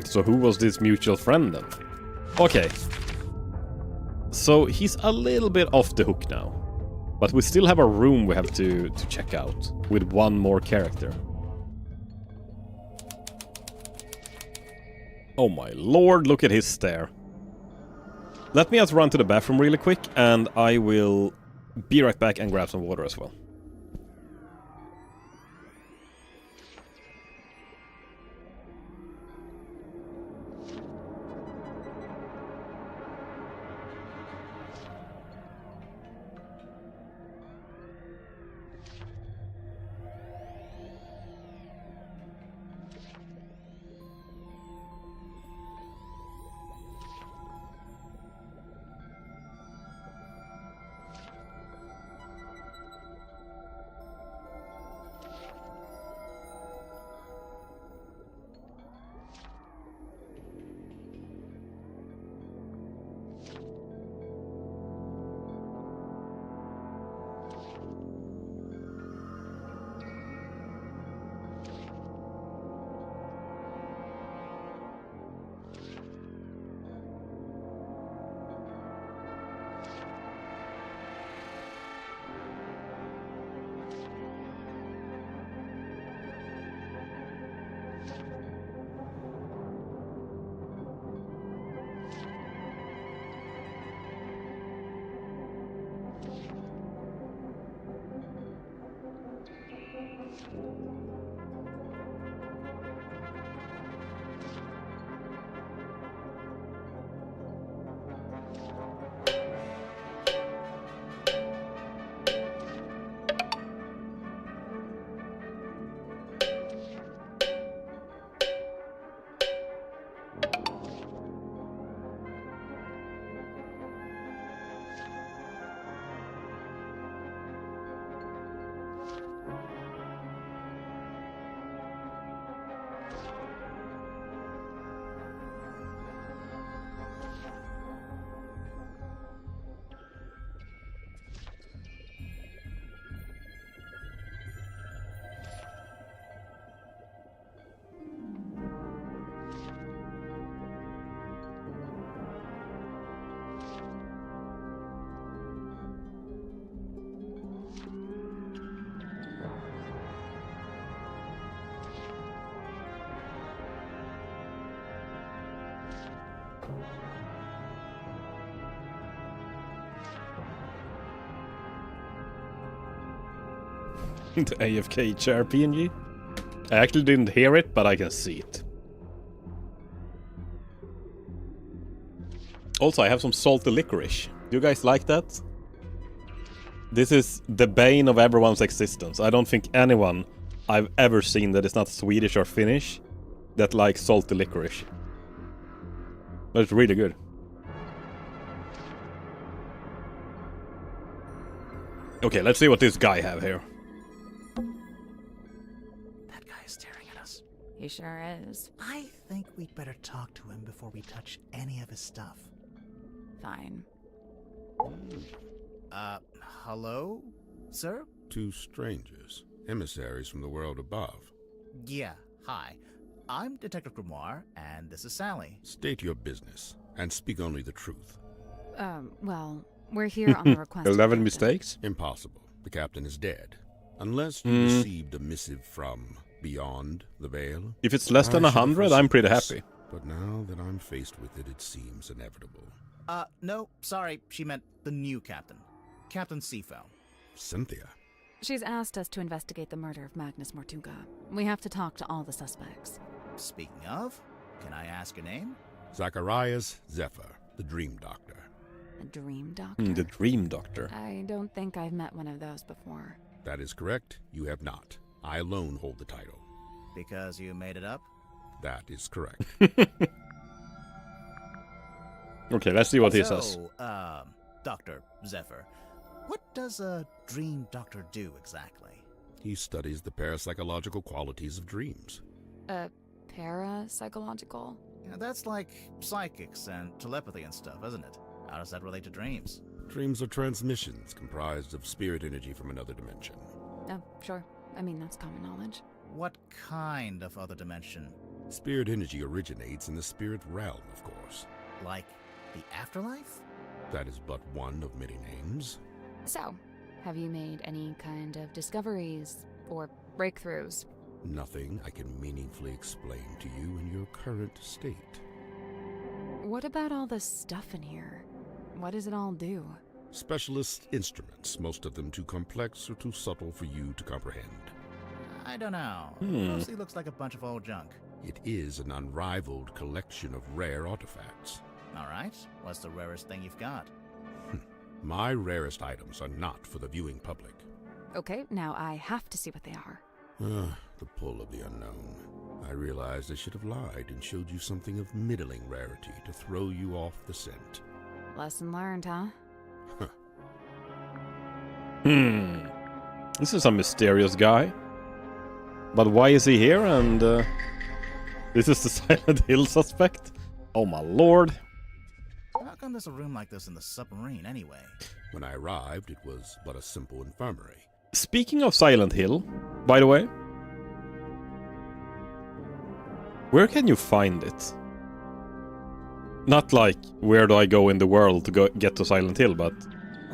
So who was this mutual friend then? Okay. So he's a little bit off the hook now. But we still have a room we have to check out with one more character. Oh my lord, look at his stare. Let me just run to the bathroom really quick and I will be right back and grab some water as well. The AFK chair PNG. I actually didn't hear it, but I can see it. Also, I have some salty licorice. Do you guys like that? This is the bane of everyone's existence. I don't think anyone I've ever seen that is not Swedish or Finnish that likes salty licorice. But it's really good. Okay, let's see what this guy have here. That guy is staring at us. He sure is. I think we'd better talk to him before we touch any of his stuff. Fine. Hello, sir? Two strangers, emissaries from the world above. Yeah, hi. I'm Detective Grimoire, and this is Sally. State your business, and speak only the truth. Well, we're here on the request. 11 mistakes? Impossible. The captain is dead. Unless you received a missive from beyond the veil. If it's less than 100, I'm pretty happy. But now that I'm faced with it, it seems inevitable. No, sorry, she meant the new captain. Captain Seafell. Cynthia. She's asked us to investigate the murder of Magnus Mortuga. We have to talk to all the suspects. Speaking of, can I ask your name? Zacharias Zephyr, the Dream Doctor. A dream doctor? The Dream Doctor. I don't think I've met one of those before. That is correct. You have not. I alone hold the title. Because you made it up? That is correct. Okay, let's see what he says. So, Dr. Zephyr, what does a dream doctor do exactly? He studies the parapsychological qualities of dreams. Parapsychological? Yeah, that's like psychics and telepathy and stuff, isn't it? How does that relate to dreams? Dreams are transmissions comprised of spirit energy from another dimension. Oh, sure. I mean, that's common knowledge. What kind of other dimension? Spirit energy originates in the spirit realm, of course. Like the afterlife? That is but one of many names. So, have you made any kind of discoveries or breakthroughs? Nothing I can meaningfully explain to you in your current state. What about all the stuff in here? What does it all do? Specialist instruments, most of them too complex or too subtle for you to comprehend. I don't know. Mostly looks like a bunch of old junk. It is an unrivaled collection of rare artifacts. Alright, what's the rarest thing you've got? My rarest items are not for the viewing public. Okay, now I have to see what they are. The pull of the unknown. I realized I should have lied and showed you something of middling rarity to throw you off the scent. Lesson learned, huh? This is a mysterious guy. But why is he here? And this is the Silent Hill suspect? Oh my lord. How come there's a room like this in the submarine anyway? When I arrived, it was but a simple infirmary. Speaking of Silent Hill, by the way, where can you find it? Not like, where do I go in the world to get to Silent Hill, but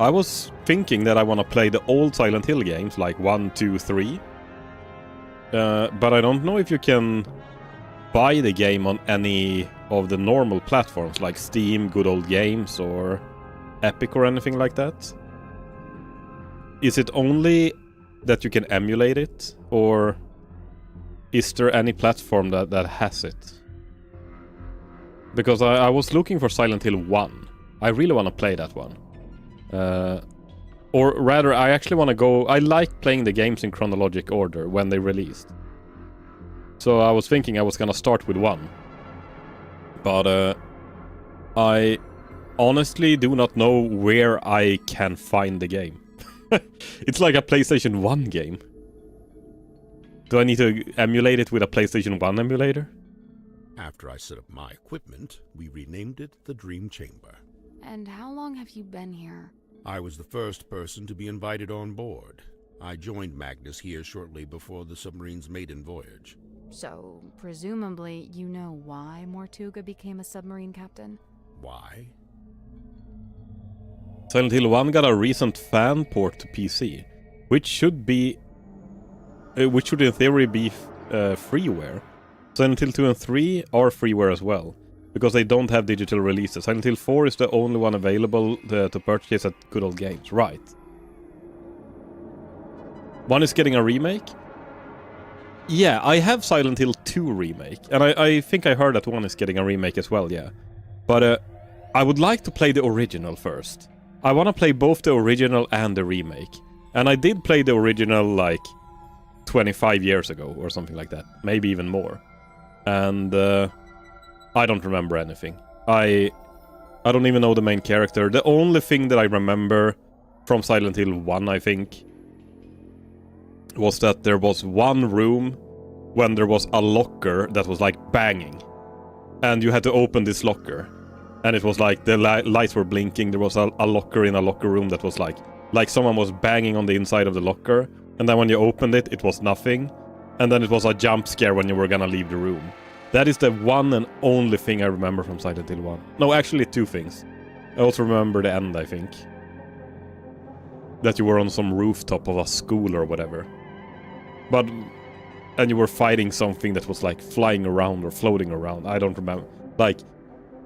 I was thinking that I want to play the old Silent Hill games, like 1, 2, 3. But I don't know if you can buy the game on any of the normal platforms, like Steam, Good Old Games, or Epic, or anything like that. Is it only that you can emulate it, or is there any platform that has it? Because I was looking for Silent Hill 1. I really want to play that one. Or rather, I actually want to go... I like playing the games in chronologic order when they released. So I was thinking I was gonna start with 1. But I honestly do not know where I can find the game. It's like a PlayStation 1 game. Do I need to emulate it with a PlayStation 1 emulator? After I set up my equipment, we renamed it the Dream Chamber. And how long have you been here? I was the first person to be invited on board. I joined Magnus here shortly before the submarine's maiden voyage. So, presumably, you know why Mortuga became a submarine captain? Why? Silent Hill 1 got a recent fan port to PC, which should in theory be freeware. Silent Hill 2 and 3 are freeware as well, because they don't have digital releases. Silent Hill 4 is the only one available to purchase at Good Old Games, right? One is getting a remake? Yeah, I have Silent Hill 2 remake, and I think I heard that one is getting a remake as well, yeah. But I would like to play the original first. I want to play both the original and the remake. And I did play the original like 25 years ago or something like that, maybe even more. And I don't remember anything. I don't even know the main character. The only thing that I remember from Silent Hill 1, I think, was that there was one room when there was a locker that was like banging. And you had to open this locker. And it was like the lights were blinking. There was a locker in a locker room that was like someone was banging on the inside of the locker. And then when you opened it, it was nothing. And then it was a jump scare when you were gonna leave the room. That is the one and only thing I remember from Silent Hill 1. No, actually 2 things. I also remember the end, I think. That you were on some rooftop of a school or whatever. And you were fighting something that was like flying around or floating around. I don't remember. Like,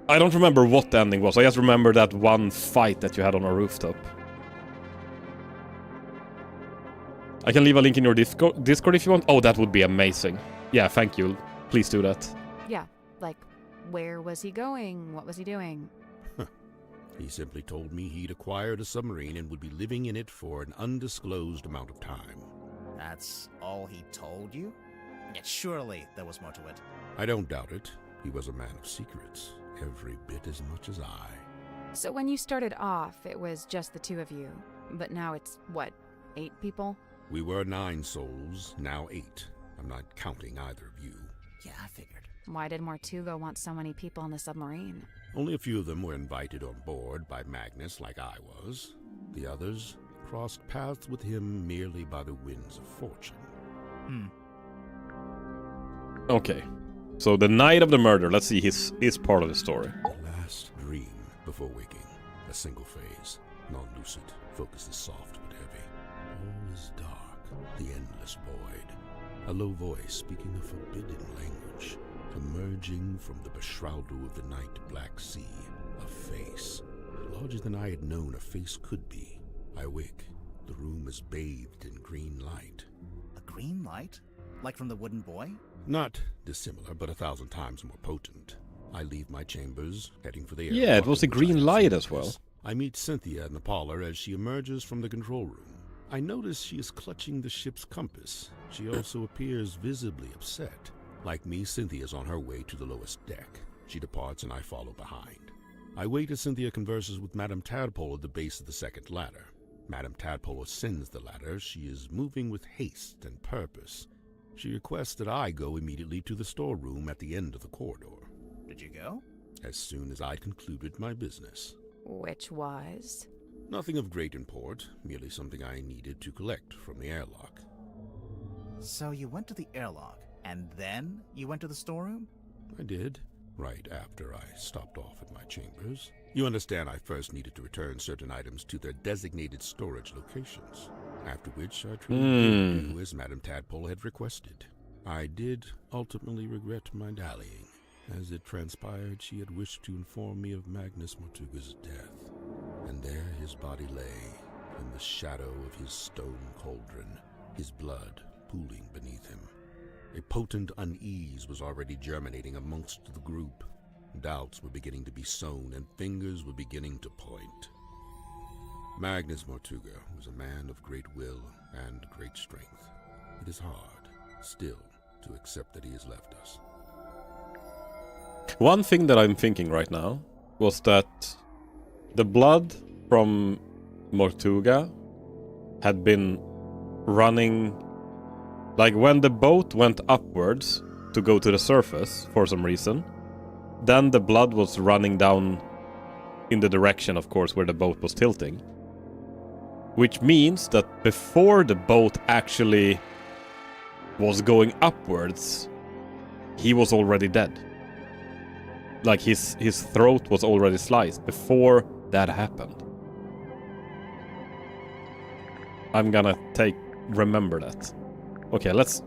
I don't remember what the ending was. I just remember that one fight that you had on a rooftop. I can leave a link in your Discord if you want. Oh, that would be amazing. Yeah, thank you. Please do that. Yeah, like, where was he going? What was he doing? He simply told me he'd acquired a submarine and would be living in it for an undisclosed amount of time. That's all he told you? Yet surely there was more to it. I don't doubt it. He was a man of secrets, every bit as much as I. So when you started off, it was just the 2 of you. But now it's, what, 8 people? We were 9 souls, now 8. I'm not counting either of you. Yeah, I figured. Why did Mortuga want so many people on the submarine? Only a few of them were invited on board by Magnus like I was. The others crossed paths with him merely by the winds of fortune. Okay. So the night of the murder, let's see his part of the story. The last dream before waking. A single phase. Non-lucid. Focus is soft but heavy. All is dark. The endless void. A low voice speaking a forbidden language. Emerging from the beshroudo of the night black sea. A face. Larger than I had known a face could be. I wake. The room is bathed in green light. A green light? Like from the wooden boy? Not dissimilar, but 1,000 times more potent. I leave my chambers, heading for the air. Yeah, it was a green light as well. I meet Cynthia in the parlor as she emerges from the control room. I notice she is clutching the ship's compass. She also appears visibly upset. Like me, Cynthia's on her way to the lowest deck. She departs and I follow behind. I wait as Cynthia converses with Madame Tadpole at the base of the second ladder. Madame Tadpole ascends the ladder. She is moving with haste and purpose. She requests that I go immediately to the storeroom at the end of the corridor. Did you go? As soon as I'd concluded my business. Which was? Nothing of great import, merely something I needed to collect from the airlock. So you went to the airlock, and then you went to the storeroom? I did, right after I stopped off at my chambers. You understand I first needed to return certain items to their designated storage locations, after which I truly did do as Madame Tadpole had requested. I did ultimately regret my dallying. As it transpired, she had wished to inform me of Magnus Mortuga's death, and there his body lay, in the shadow of his stone cauldron, his blood pooling beneath him. A potent unease was already germinating amongst the group. Doubts were beginning to be sown, and fingers were beginning to point. Magnus Mortuga was a man of great will and great strength. It is hard, still, to accept that he has left us. One thing that I'm thinking right now was that the blood from Mortuga had been running... Like, when the boat went upwards to go to the surface, for some reason, then the blood was running down in the direction, of course, where the boat was tilting. Which means that before the boat actually was going upwards, he was already dead. Like, his throat was already sliced before that happened. I'm gonna remember that. Okay, let's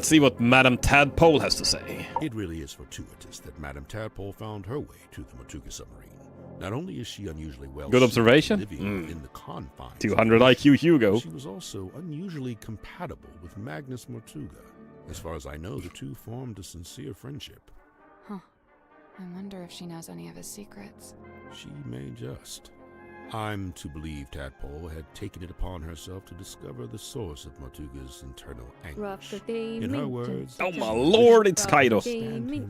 see what Madame Tadpole has to say. It really is fortuitous that Madame Tadpole found her way to the Mortuga submarine. Not only is she unusually well good observation. Living in the confines 200 IQ Hugo. She was also unusually compatible with Magnus Mortuga. As far as I know, the two formed a sincere friendship. Huh. I wonder if she knows any of his secrets. She may just. I'm to believe Tadpole had taken it upon herself to discover the source of Mortuga's internal anguish. In her words... Oh my lord, it's Kaido!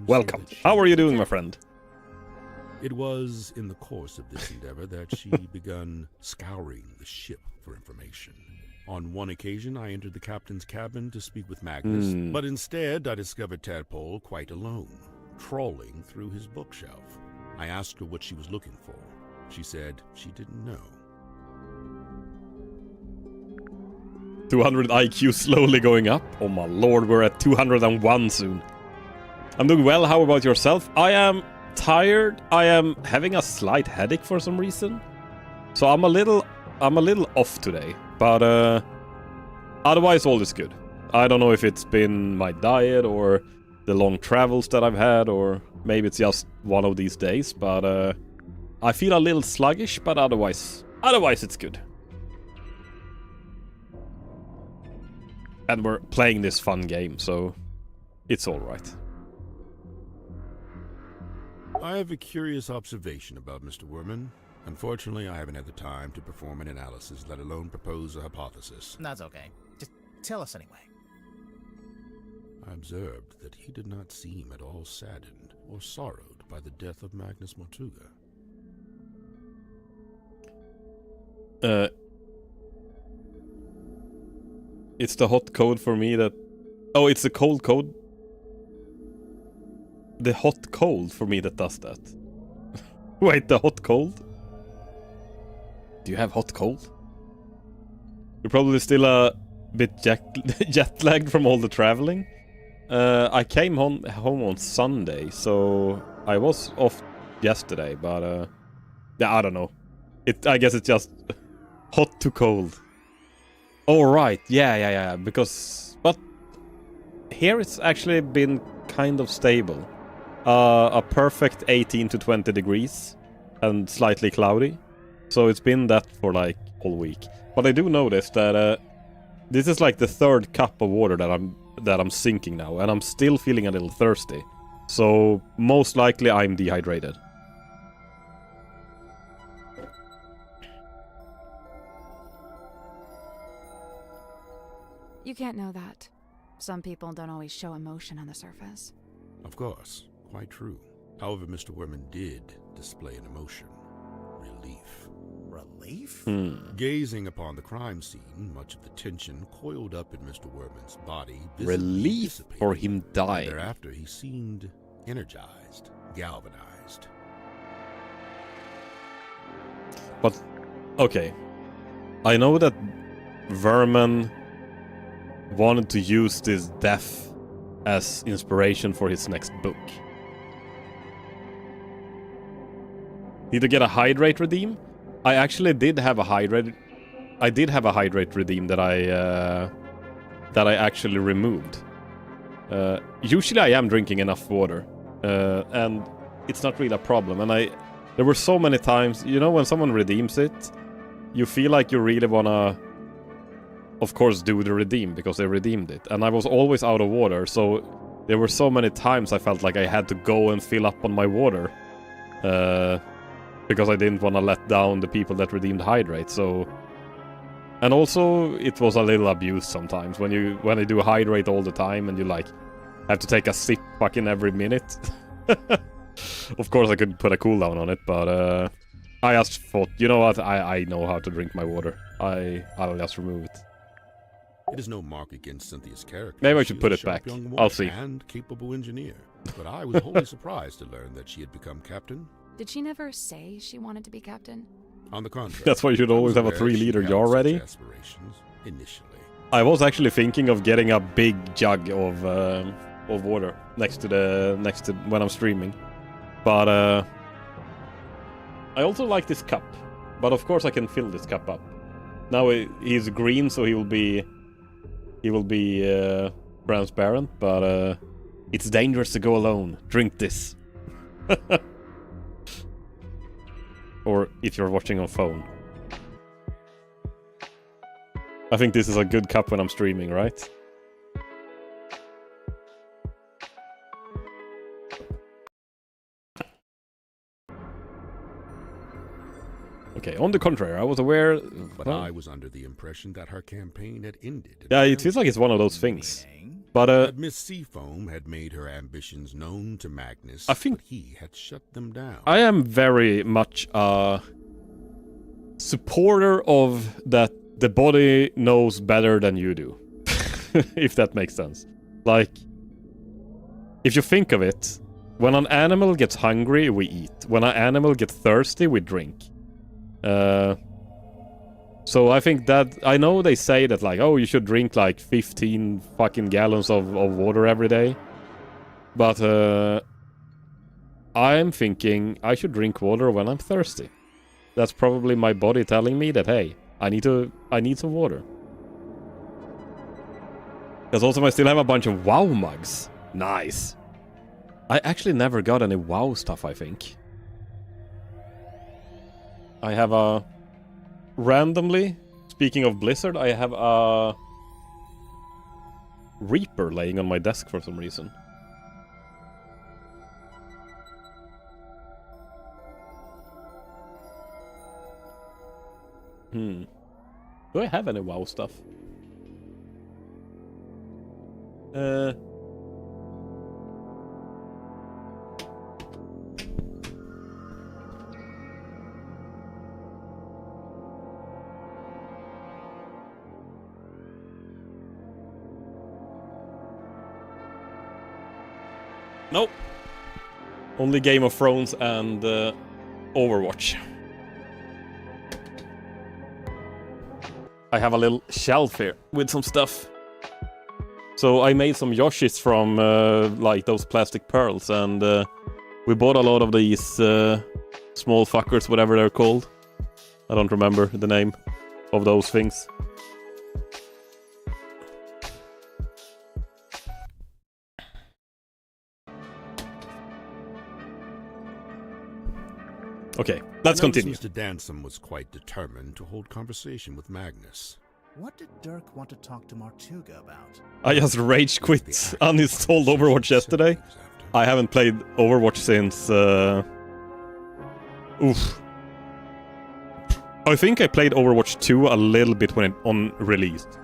Welcome. How are you doing, my friend? It was in the course of this endeavor that she begun scouring the ship for information. On one occasion, I entered the captain's cabin to speak with Magnus, but instead I discovered Tadpole quite alone. trawling through his bookshelf. I asked her what she was looking for. She said she didn't know. 200 IQ slowly going up. Oh my lord, we're at 201 soon. I'm doing well. How about yourself? I am tired. I am having a slight headache for some reason. So I'm a little off today. But otherwise all is good. I don't know if it's been my diet or the long travels that I've had, or maybe it's just one of these days, but I feel a little sluggish, but otherwise it's good. And we're playing this fun game, so it's alright. I have a curious observation about Mr. Werman. Unfortunately, I haven't had the time to perform an analysis, let alone propose a hypothesis. That's okay. Just tell us anyway. I observed that he did not seem at all saddened or sorrowed by the death of Magnus Mortuga. It's the hot code for me that... Oh, it's the cold code? The hot cold for me that does that. Wait, the hot cold? Do you have hot cold? You're probably still a bit jet-lagged from all the traveling. I came home on Sunday, so I was off yesterday, but yeah, I don't know. I guess it's just hot to cold. Oh, right. Yeah. But here it's actually been kind of stable. A perfect 18 to 20 degrees and slightly cloudy. So it's been that for like all week. But I do notice that this is like the third cup of water that I'm sinking now, and I'm still feeling a little thirsty. So most likely I'm dehydrated. You can't know that. Some people don't always show emotion on the surface. Of course, quite true. However, Mr. Werman did display an emotion. Relief. Relief? Gazing upon the crime scene, much of the tension coiled up in Mr. Werman's body. Relief for him dying. Thereafter, he seemed energized, galvanized. But, okay. I know that Verman wanted to use this death as inspiration for his next book. Need to get a hydrate redeem? I actually did have a hydrate. I did have a hydrate redeem that I actually removed. Usually I am drinking enough water, and it's not really a problem. And there were so many times, you know, when someone redeems it, you feel like you really wanna, of course, do the redeem because they redeemed it. And I was always out of water, so there were so many times I felt like I had to go and fill up on my water. Because I didn't want to let down the people that redeemed hydrate, so... And also, it was a little abuse sometimes, when I do hydrate all the time and you, like, have to take a sip fucking every minute. Of course, I could put a cooldown on it, but, I just thought, you know what, I know how to drink my water. I'll just remove it. It is no mark against Cynthia's character. Maybe I should put it back. I'll see. And capable engineer. But I was wholly surprised to learn that she had become captain. Did she never say she wanted to be captain? On the contrary. That's why you should always have a 3-liter jar ready. Initially. I was actually thinking of getting a big jug of water next to when I'm streaming. But I also like this cup. But of course I can fill this cup up. Now he's green, so he will be transparent, but it's dangerous to go alone. Drink this. Or if you're watching on phone. I think this is a good cup when I'm streaming, right? Okay, on the contrary, I was aware... But I was under the impression that her campaign had ended. Yeah, it feels like it's one of those things. But Miss Seafoam had made her ambitions known to Magnus, I think but he had shut them down. I am very much a supporter of that the body knows better than you do. If that makes sense. Like, if you think of it, When an animal gets hungry, we eat. When an animal gets thirsty, we drink. So I think that... I know they say that, like, oh, you should drink, like, 15 fucking gallons of water every day. But, I'm thinking I should drink water when I'm thirsty. That's probably my body telling me that, hey, I need some water. Because also I still have a bunch of WoW mugs. Nice. I actually never got any WoW stuff, I think. I have a... Randomly, speaking of Blizzard, I have a... Reaper laying on my desk for some reason. Do I have any WoW stuff? Nope. Only Game of Thrones and Overwatch. I have a little shelf here with some stuff. So I made some Yoshis from like those plastic pearls, and we bought a lot of these small fuckers, whatever they're called. I don't remember the name of those things. Okay, let's continue. Mr. Dansom was quite determined to hold conversation with Magnus. What did Dirk want to talk to Martuga about? I just rage quit, uninstalled Overwatch yesterday. I haven't played Overwatch since... Oof. I think I played Overwatch 2 a little bit when it released.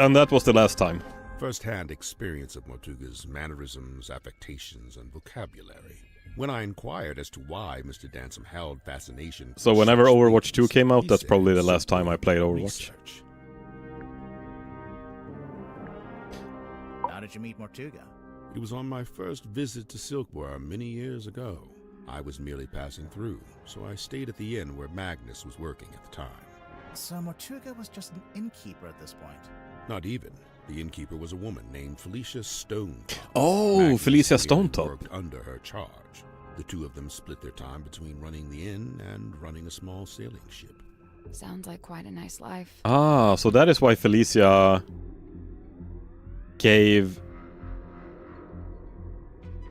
And that was the last time. First-hand experience of Martuga's mannerisms, affectations, and vocabulary. When I inquired as to why Mr. Dansom held fascination... So whenever Overwatch 2 came out, that's probably the last time I played Overwatch. How did you meet Martuga? It was on my first visit to Silkworm many years ago. I was merely passing through, so I stayed at the inn where Magnus was working at the time. So Martuga was just an innkeeper at this point? Not even. The innkeeper was a woman named Felicia Stonetop. Oh, Magnus Felicia Stonetop. Worked under her charge. The two of them split their time between running the inn and running a small sailing ship. Sounds like quite a nice life. Ah, so that is why Felicia gave...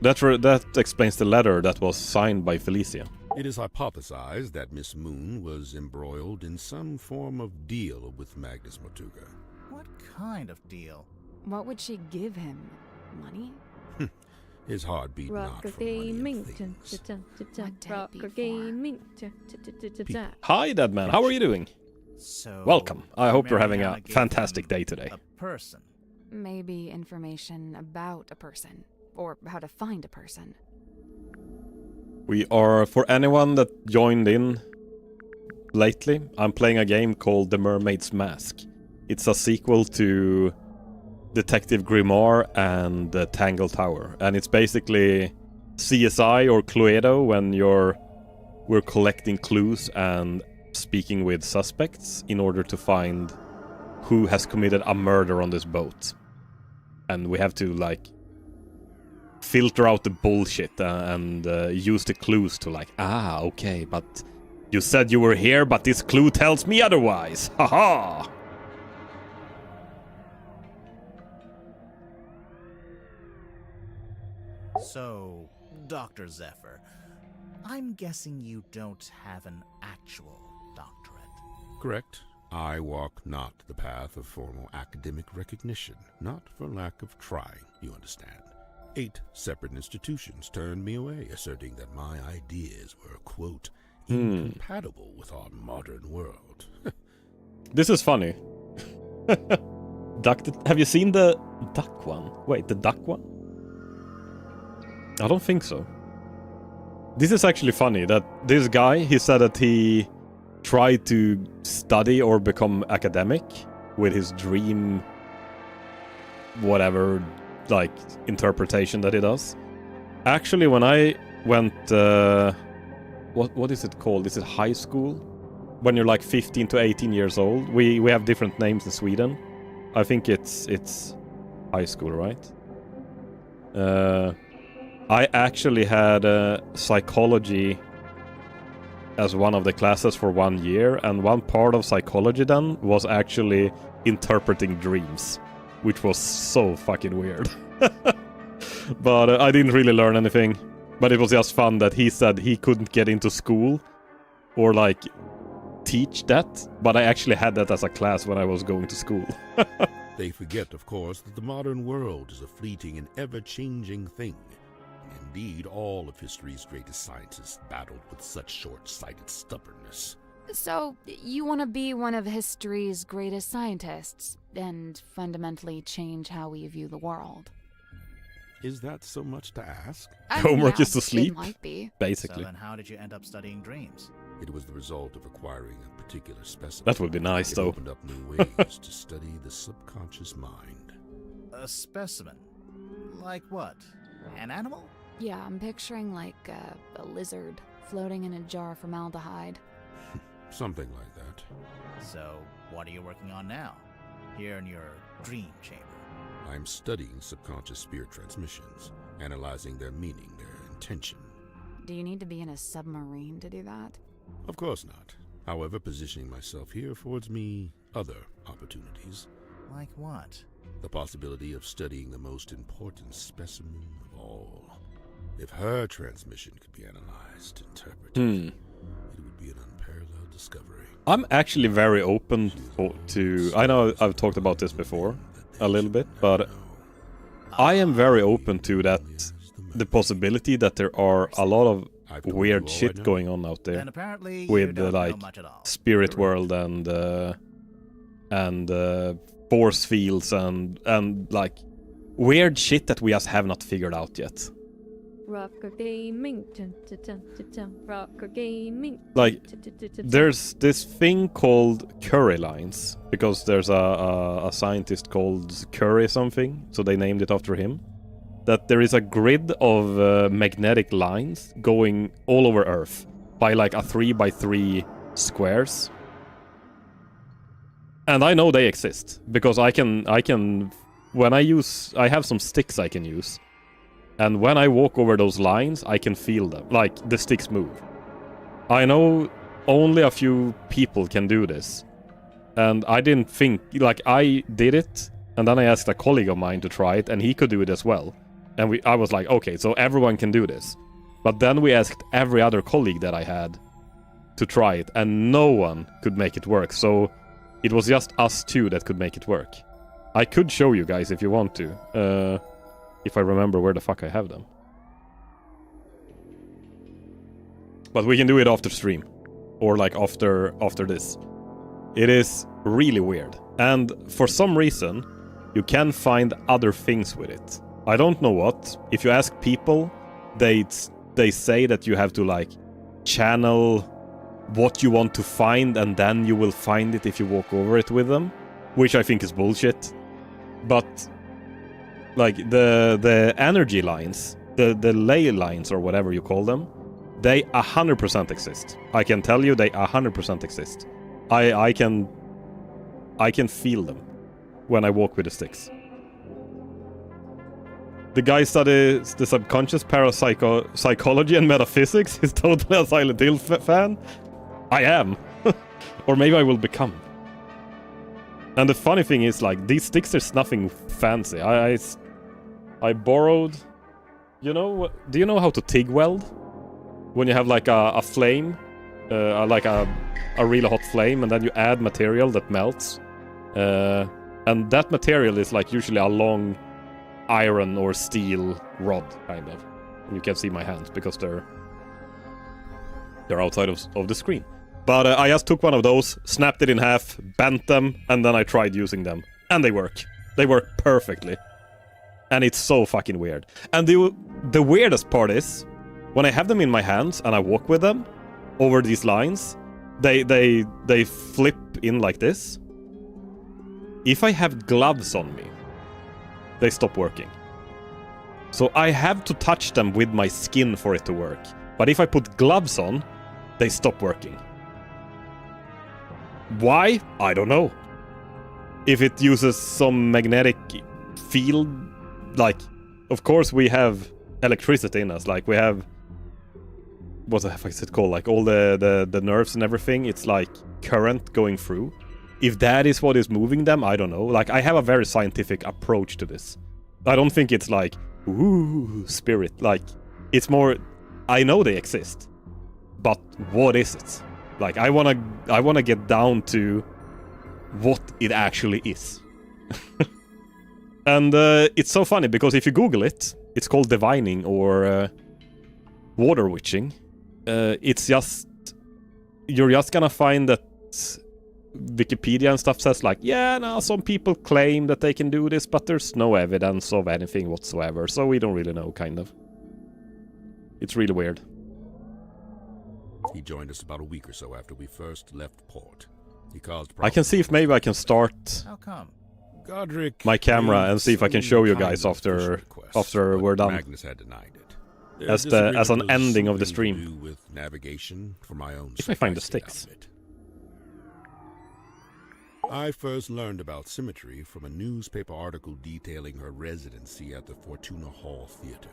That explains the letter that was signed by Felicia. It is hypothesized that Miss Moon was embroiled in some form of deal with Magnus Martuga. What kind of deal? What would she give him? Money? His heart beat not for money and things. Hi, dead man. How are you doing? So, welcome. I hope you're having a fantastic day today. A person. Maybe information about a person, or how to find a person. We are, for anyone that joined in lately, I'm playing a game called The Mermaid's Mask. It's a sequel to Detective Grimoire and Tangle Tower, and it's basically CSI or Cluedo when we're collecting clues and speaking with suspects in order to find who has committed a murder on this boat. And we have to, like, filter out the bullshit and use the clues to, like, okay, but you said you were here, but this clue tells me otherwise. Haha! So, Dr. Zephyr, I'm guessing you don't have an actual doctorate. Correct. I walk not the path of formal academic recognition, not for lack of trying, you understand. 8 separate institutions turned me away, asserting that my ideas were, quote, incompatible with our modern world. This is funny. Have you seen the duck one? Wait, the duck one? I don't think so. This is actually funny that this guy, he said that he tried to study or become academic with his dream, whatever, like, interpretation that he does. Actually, when I went, what is it called? Is it high school? When you're like 15 to 18 years old, we have different names in Sweden. I think it's high school, right? I actually had psychology as one of the classes for 1 year, and one part of psychology then was actually interpreting dreams, which was so fucking weird. But I didn't really learn anything. But it was just fun that he said he couldn't get into school or like teach that, but I actually had that as a class when I was going to school. They forget, of course, that the modern world is a fleeting and ever-changing thing. Indeed, all of history's greatest scientists battled with such short-sighted stubbornness. So, you want to be one of history's greatest scientists and fundamentally change how we view the world? Is that so much to ask? Homework is to it sleep, might be. basically. So then how did you end up studying dreams? It was the result of acquiring a particular specimen. That would be nice, it though. Opened up new ways to study the subconscious mind. A specimen? Like what? An animal? Yeah, I'm picturing like a lizard floating in a jar of formaldehyde. Something like that. So, what are you working on now? Here in your dream chamber? I'm studying subconscious spirit transmissions, analyzing their meaning, their intention. Do you need to be in a submarine to do that? Of course not. However, positioning myself here affords me other opportunities. Like what? The possibility of studying the most important specimen of all. If her transmission could be analyzed, interpreted, it would be an unparalleled discovery. I'm actually very open to... I know I've talked about this before, a little bit, but I am very open to that, the possibility that there are a lot of weird shit going on out there with like spirit world and force fields and like weird shit that we just have not figured out yet. Rocker gaming, rocker gaming. Like, there's this thing called Curry lines, because there's a scientist called Curry something, so they named it after him. That there is a grid of magnetic lines going all over Earth by like a 3x3 squares. And I know they exist, because I can when I have some sticks I can use. And when I walk over those lines, I can feel them. Like, the sticks move. I know only a few people can do this. And I didn't think... Like, I did it, and then I asked a colleague of mine to try it, and he could do it as well. And I was like, okay, so everyone can do this. But then we asked every other colleague that I had to try it, and no one could make it work. So it was just us two that could make it work. I could show you guys if you want to. If I remember where the fuck I have them. But we can do it after stream. Or like after this. It is really weird. And for some reason, you can find other things with it. I don't know what. If you ask people, they say that you have to like channel what you want to find and then you will find it if you walk over it with them. Which I think is bullshit. But... like, the energy lines, the ley lines, or whatever you call them, they 100% exist. I can tell you they 100% exist. I can feel them when I walk with the sticks. The guy studies the subconscious, parapsychology, and metaphysics is totally a Silent Hill fan. I am. Or maybe I will become. And the funny thing is, like, these sticks, there's nothing fancy. I borrowed... You know, do you know how to TIG weld? When you have like a flame, like a really hot flame, and then you add material that melts. And that material is like usually a long iron or steel rod, kind of. And you can't see my hands because they're outside of the screen. But I just took one of those, snapped it in half, bent them, and then I tried using them. And they work. They work perfectly. And it's so fucking weird. And the weirdest part is, when I have them in my hands and I walk with them over these lines, they flip in like this. If I have gloves on me, they stop working. So I have to touch them with my skin for it to work. But if I put gloves on, they stop working. Why? I don't know. If it uses some magnetic field, like, of course we have electricity in us, like we have, what the heck is it called, like all the nerves and everything, it's like current going through. If that is what is moving them, I don't know. Like, I have a very scientific approach to this. I don't think it's like, ooh, spirit. Like, it's more, I know they exist, but what is it? Like, I wanna get down to what it actually is. And it's so funny, because if you Google it, it's called divining or water witching. It's just, you're just gonna find that Wikipedia and stuff says like, yeah, now some people claim that they can do this, but there's no evidence of anything whatsoever, so we don't really know, kind of. It's really weird. He joined us about a week or so after we first left port. He caused I can see if maybe I can start How come? Godric my camera and see if I can show you guys after we're done. Magnus had denied it. As an ending of the stream. To do with navigation for my own If I find the sticks. I first learned about Symmetry from a newspaper article detailing her residency at the Fortuna Hall Theater.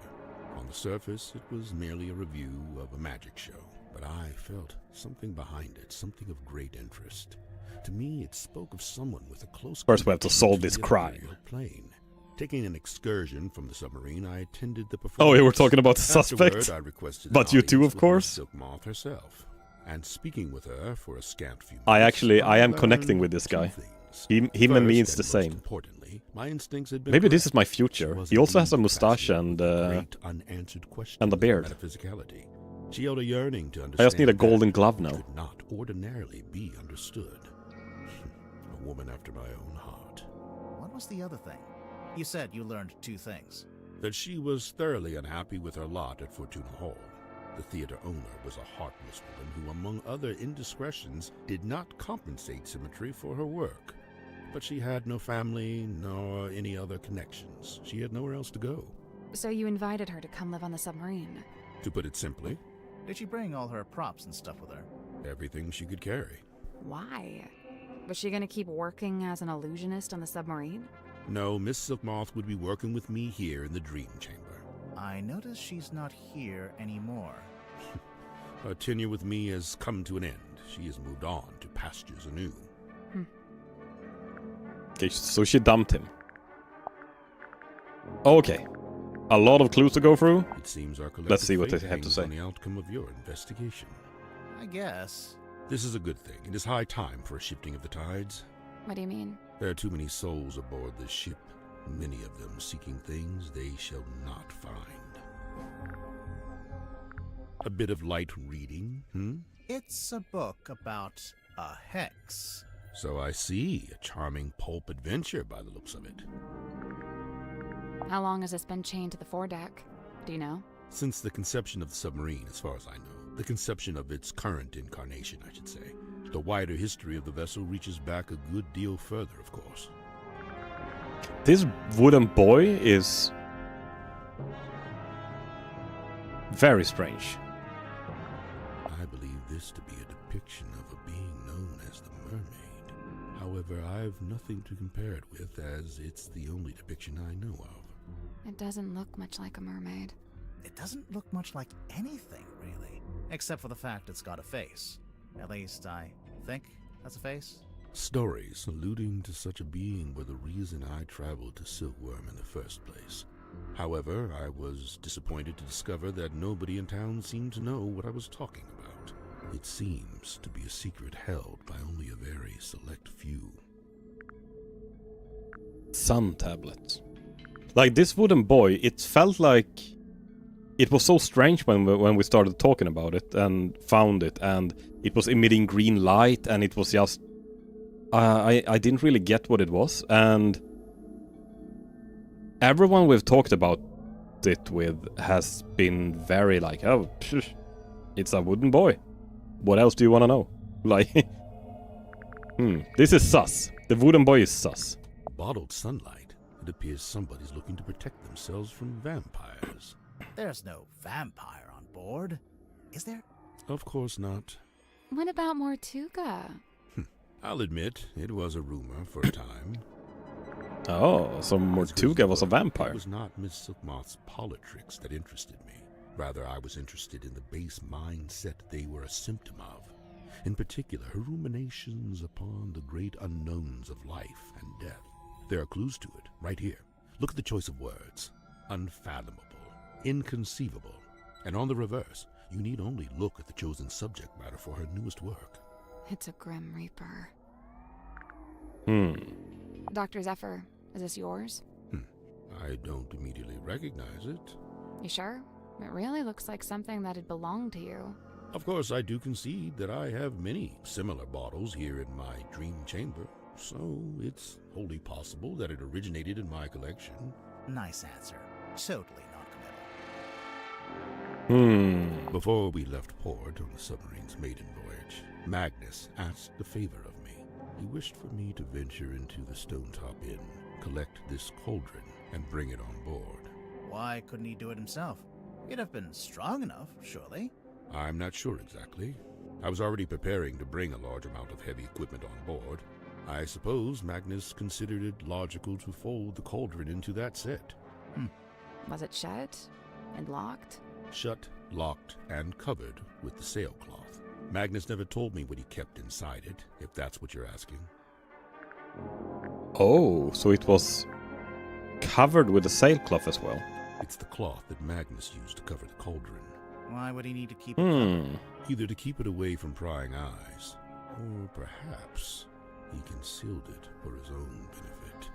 On the surface, it was merely a review of a magic show, but I felt something behind it, something of great interest. To me, it spoke of someone with a close... First we have to solve this crime. Plane. Taking an excursion from the submarine, I attended the performance. Oh, you were talking about the Afterward, suspect? I requested But an you too, audience of with course? Silk Moth herself. And speaking with her for a scant few I minutes, am learned connecting with this two guy. things. Him and me is First, the and most same. importantly, my instincts had been Maybe this correct. is my She future. was He also has a indeed mustache fascinated and with great unanswered questions a of beard. metaphysicality. She held a yearning to I understand just need a golden glove that now. could not ordinarily be understood. A woman after my own heart. What was the other thing? You said you learned two things. That she was thoroughly unhappy with her lot at Fortuna Hall. The theater owner was a heartless woman who, among other indiscretions, did not compensate Symmetry for her work. But she had no family, nor any other connections. She had nowhere else to go. So you invited her to come live on the submarine? To put it simply, Did she bring all her props and stuff with her? everything she could carry. Why? Was she gonna keep working as an illusionist on the submarine? No, Miss Silkmoth would be working with me here in the Dream Chamber. I notice she's not here anymore. Her tenure with me has come to an end. She has moved on to pastures anew. Okay, so she dumped him. Okay. A lot of clues to go through. It seems our collective Let's see what fate they have to hangs say. on the outcome of your investigation. I guess. This is a good thing. It is high time for a shifting of the tides. What do you mean? There are too many souls aboard this ship, many of them seeking things they shall not find. A bit of light reading, It's a book about a hex. So I see. A charming pulp adventure by the looks of it. How long has this been chained to the foredeck? Do you know? Since the conception of the submarine, as far as I know. The conception of its current incarnation, I should say. The wider history of the vessel reaches back a good deal further, of course. This wooden boy is very strange. I believe this to be a depiction of a being known as the Mermaid. However, I've nothing to compare it with, as it's the only depiction I know of. It doesn't look much like a mermaid. It doesn't look much like anything, really. Except for the fact it's got a face. At least, I think that's a face. Stories alluding to such a being were the reason I traveled to Silkworm in the first place. However, I was disappointed to discover that nobody in town seemed to know what I was talking about. It seems to be a secret held by only a very select few. Sun tablets. Like this wooden boy, it felt like it was so strange when we started talking about it and found it, and it was emitting green light, and it was just I didn't really get what it was, and everyone we've talked about it with has been very like, oh, it's a wooden boy. What else do you want to know? Like, this is sus. The wooden boy is sus. Bottled sunlight. It appears somebody's looking to protect themselves from vampires. There's no vampire on board, is there? Of course not. What about Mortuga? I'll admit, it was a rumor for a time. Oh, so Mortuga was a vampire. It was not Miss Silkmoth's politricks that interested me. Rather, I was interested in the base mindset they were a symptom of. In particular, her ruminations upon the great unknowns of life and death. There are clues to it, right here. Look at the choice of words. Unfathomable, inconceivable. And on the reverse, you need only look at the chosen subject matter for her newest work. It's a Grim Reaper. Dr. Zephyr, is this yours? I don't immediately recognize it. You sure? It really looks like something that'd belong to you. Of course, I do concede that I have many similar bottles here in my dream chamber, so it's wholly possible that it originated in my collection. Nice answer. Totally non-committal. Before we left port on the submarine's maiden voyage, Magnus asked a favor of me. He wished for me to venture into the Stonetop Inn, collect this cauldron, and bring it on board. Why couldn't he do it himself? He'd have been strong enough, surely. I'm not sure exactly. I was already preparing to bring a large amount of heavy equipment on board. I suppose Magnus considered it logical to fold the cauldron into that set. Was it shut and locked? Shut, locked, and covered with the sailcloth. Magnus never told me what he kept inside it, if that's what you're asking. Oh, so it was covered with a sailcloth as well. It's the cloth that Magnus used to cover the cauldron. Why would he need to keep it covered? Either to keep it away from prying eyes, or perhaps he concealed it for his own benefit.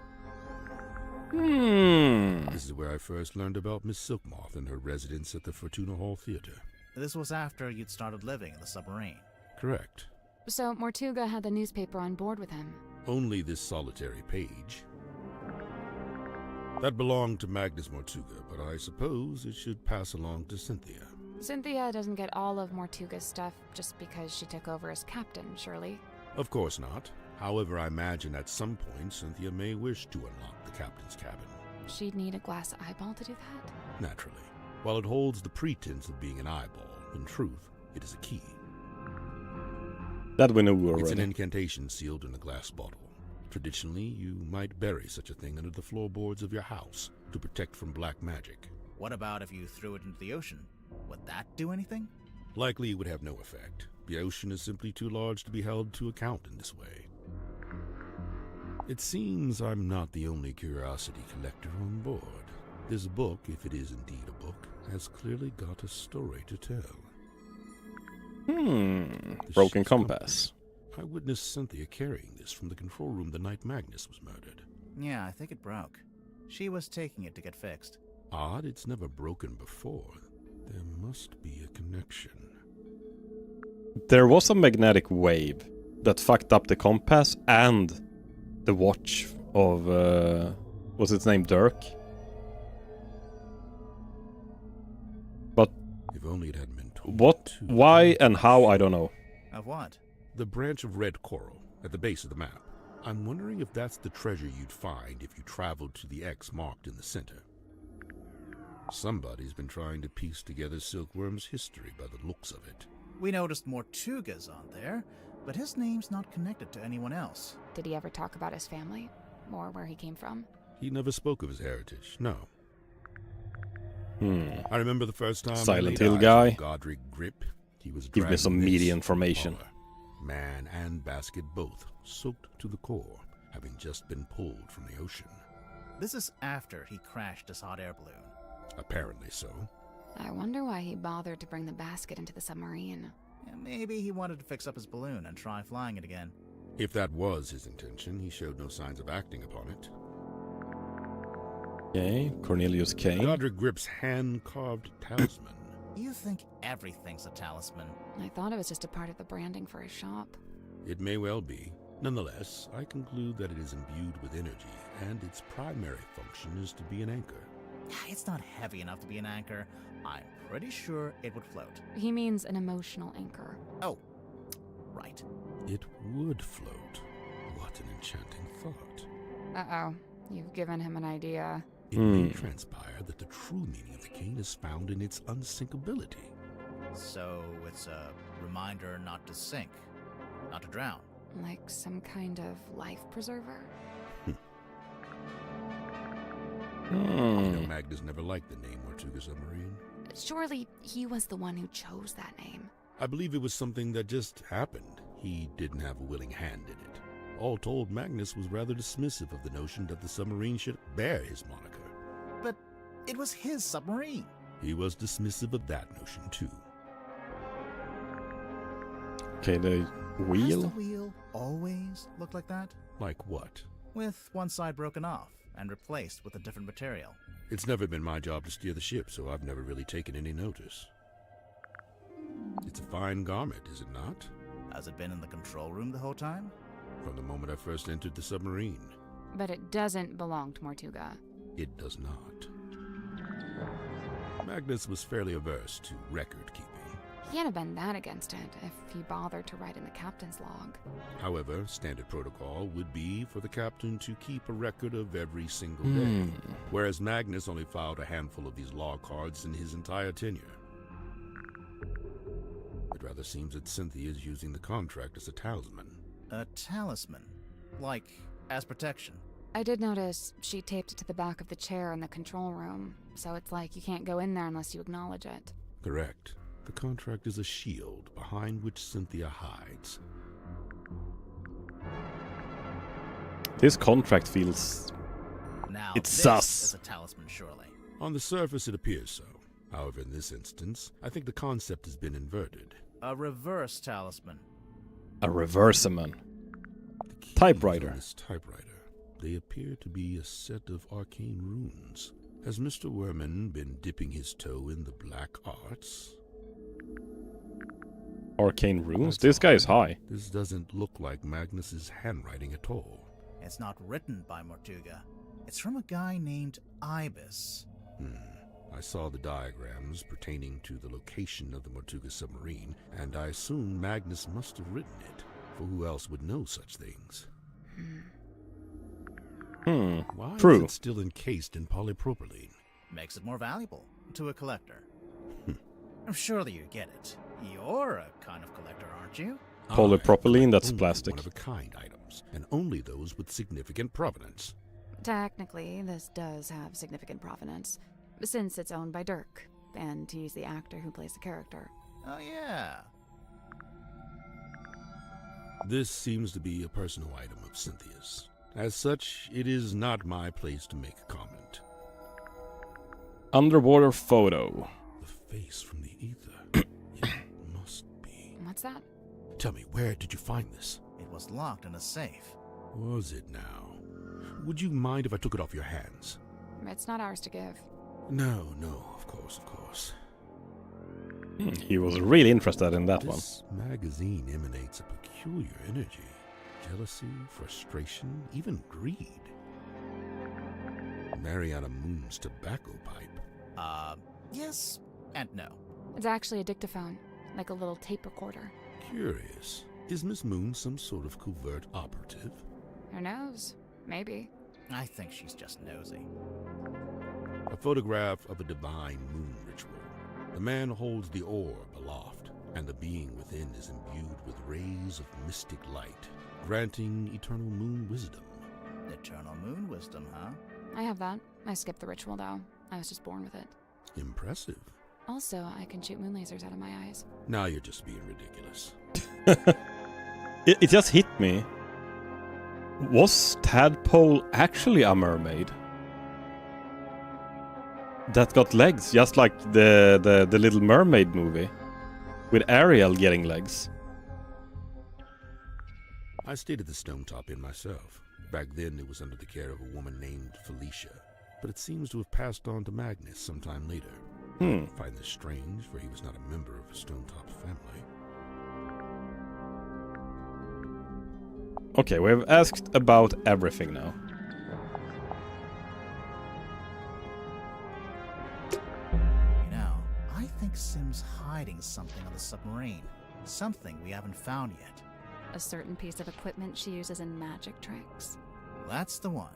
This is where I first learned about Miss Silkmoth and her residence at the Fortuna Hall Theater. This was after you'd started living in the submarine. Correct. So Mortuga had the newspaper on board with him? Only this solitary page. That belonged to Magnus Mortuga, but I suppose it should pass along to Cynthia. Cynthia doesn't get all of Mortuga's stuff just because she took over as captain, surely? Of course not. However, I imagine at some point Cynthia may wish to unlock the captain's cabin. She'd need a glass eyeball to do that? Naturally. While it holds the pretense of being an eyeball, in truth, it is a key. That we know already. It's an incantation sealed in a glass bottle. Traditionally, you might bury such a thing under the floorboards of your house to protect from black magic. What about if you threw it into the ocean? Would that do anything? Likely it would have no effect. The ocean is simply too large to be held to account in this way. It seems I'm not the only curiosity collector on board. This book, if it is indeed a book, has clearly got a story to tell. Broken compass. I witnessed Cynthia carrying this from the control room the night Magnus was murdered. Yeah, I think it broke. She was taking it to get fixed. Odd, it's never broken before. There must be a connection. There was a magnetic wave that fucked up the compass and the watch of, what's its name, Dirk? But if only it hadn't been told. What, why, and how, I don't know. Of what? The branch of red coral at the base of the map. I'm wondering if that's the treasure you'd find if you traveled to the X marked in the center. Somebody's been trying to piece together Silkworm's history by the looks of it. We noticed Mortuga's on there, but his name's not connected to anyone else. Did he ever talk about his family? Or where he came from? He never spoke of his heritage, no. I remember the first time Silent I laid Hill eyes guy. on Godric Grip. He was Give me some dragging meaty this information. collar. Man and basket both, soaked to the core, having just been pulled from the ocean. This is after he crashed his hot air balloon. Apparently so. I wonder why he bothered to bring the basket into the submarine. Yeah, maybe he wanted to fix up his balloon and try flying it again. If that was his intention, he showed no signs of acting upon it. Okay, Cornelius Kane. Godric Grip's hand-carved talisman. You think everything's a talisman. I thought it was just a part of the branding for his shop. It may well be. Nonetheless, I conclude that it is imbued with energy, and its primary function is to be an anchor. It's not heavy enough to be an anchor. I'm pretty sure it would float. He means an emotional anchor. Oh, right. It would float. What an enchanting thought. Uh-oh. You've given him an idea. It may transpire that the true meaning of the cane is found in its unsinkability. So it's a reminder not to sink, not to drown. Like some kind of life preserver? You know, Magnus never liked the name Tortuga Submarine. Surely he was the one who chose that name. I believe it was something that just happened. He didn't have a willing hand in it. All told, Magnus was rather dismissive of the notion that the submarine should bear his moniker. But it was his submarine. He was dismissive of that notion, too. Okay, the wheel? Has the wheel always looked like that? Like what? With one side broken off and replaced with a different material. It's never been my job to steer the ship, so I've never really taken any notice. It's a fine garment, is it not? Has it been in the control room the whole time? From the moment I first entered the submarine. But it doesn't belong to Tortuga. It does not. Magnus was fairly averse to record keeping. He had been that against it if he bothered to write in the captain's log. However, standard protocol would be for the captain to keep a record of every single day, whereas Magnus only filed a handful of these log cards in his entire tenure. It rather seems that Cynthia is using the contract as a talisman. A talisman? Like, as protection? I did notice she taped it to the back of the chair in the control room, so it's like you can't go in there unless you acknowledge it. Correct. The contract is a shield behind which Cynthia hides. This contract feels... Now it's this sus. is a talisman, surely. On the surface, it appears so. However, in this instance, I think the concept has been inverted. A reverse talisman. A reverseman. Typewriter. On this typewriter. They appear to be a set of arcane runes. Has Mr. Werman been dipping his toe in the black arts? Arcane runes? This guy is high. This doesn't look like Magnus's handwriting at all. It's not written by Tortuga. It's from a guy named Ibis. I saw the diagrams pertaining to the location of the Tortuga submarine, and I assume Magnus must have written it, for who else would know such things? Why True. is it still encased in polypropylene? Makes it more valuable to a collector. Surely you get it. You're a kind of collector, aren't you? Polypropylene, that's Only plastic. one-of-a-kind items, and only those with significant provenance. Technically, this does have significant provenance, since it's owned by Dirk, and he's the actor who plays the character. Oh, yeah. This seems to be a personal item of Cynthia's. As such, it is not my place to make a comment. Underwater photo. The face from the ether. It must be. What's that? Tell me, where did you find this? It was locked in a safe. Was it now? Would you mind if I took it off your hands? It's not ours to give. No, of course. He was really interested in that one. This magazine emanates a peculiar energy. Jealousy, frustration, even greed. Mariana Moon's tobacco pipe. Yes and no. It's actually a dictaphone, like a little tape recorder. Curious. Is Miss Moon some sort of covert operative? Who knows? Maybe. I think she's just nosy. A photograph of a divine moon ritual. The man holds the orb aloft, and the being within is imbued with rays of mystic light, granting eternal moon wisdom. Eternal moon wisdom, huh? I have that. I skipped the ritual, though. I was just born with it. Impressive. Also, I can shoot moon lasers out of my eyes. Now you're just being ridiculous. It just hit me. Was Tadpole actually a mermaid? That got legs, just like the Little Mermaid movie. With Ariel getting legs. I stayed at the Stone Top Inn myself. Back then it was under the care of a woman named Felicia, but it seems to have passed on to Magnus sometime later. I find this strange, for he was not a member of a Stone Top family. Okay, we've asked about everything now. You know, I think Sim's hiding something on the submarine. Something we haven't found yet. A certain piece of equipment she uses in magic tricks. That's the one.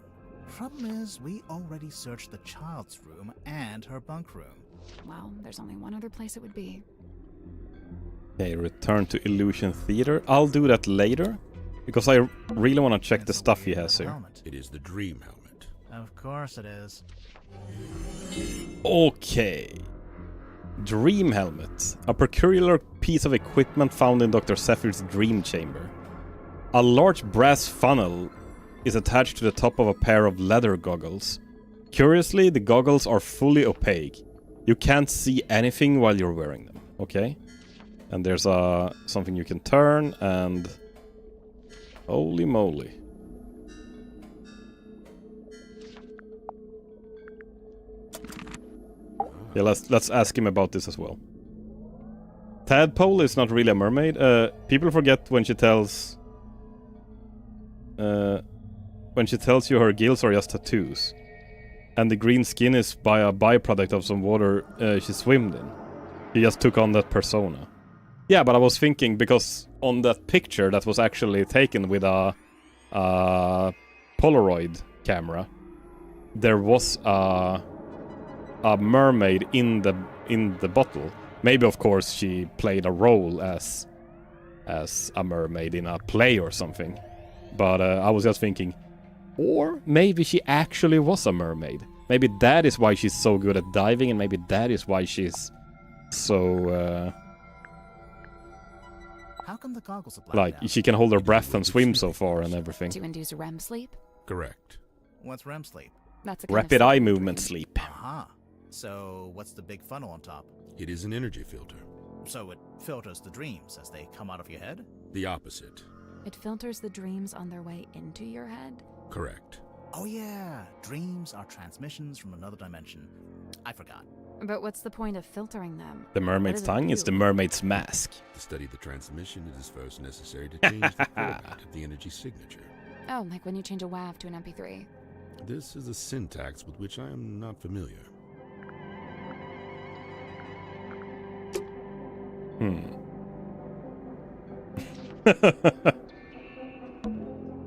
Problem is, we already searched the child's room and her bunk room. Well, there's only one other place it would be. Okay, return to Illusion Theater. I'll do that later, because I really want to check the stuff he has here. Helmet. It is the dream helmet. Of course it is. Okay. Dream helmet. A peculiar piece of equipment found in Dr. Zephyr's dream chamber. A large brass funnel is attached to the top of a pair of leather goggles. Curiously, the goggles are fully opaque. You can't see anything while you're wearing them. Okay. And there's something you can turn, and holy moly. Yeah, let's ask him about this as well. Tadpole is not really a mermaid. People forget when she tells you her gills are just tattoos, and the green skin is by a byproduct of some water she swam in. She just took on that persona. Yeah, but I was thinking, because on that picture that was actually taken with a Polaroid camera, there was a mermaid in the bottle. Maybe, of course, she played a role as a mermaid in a play or something. But I was just thinking, or maybe she actually was a mermaid. Maybe that is why she's so good at diving, and maybe that is why she's so How come the goggles are blacked like out? she can hold her breath and swim so far and everything. To induce REM sleep? Correct. What's REM sleep? That's a kind Rapid of eye sleep movement dream. sleep. Aha. So, what's the big funnel on top? It is an energy filter. So it filters the dreams as they come out of your head? The opposite. It filters the dreams on their way into your head? Correct. Oh yeah, dreams are transmissions from another dimension. I forgot. But what's the point of filtering them? The mermaid's What does it tongue is do? the mermaid's mask. To study the transmission, it is first necessary to change the format of the energy signature. Oh, like when you change a WAV to an MP3. This is a syntax with which I am not familiar.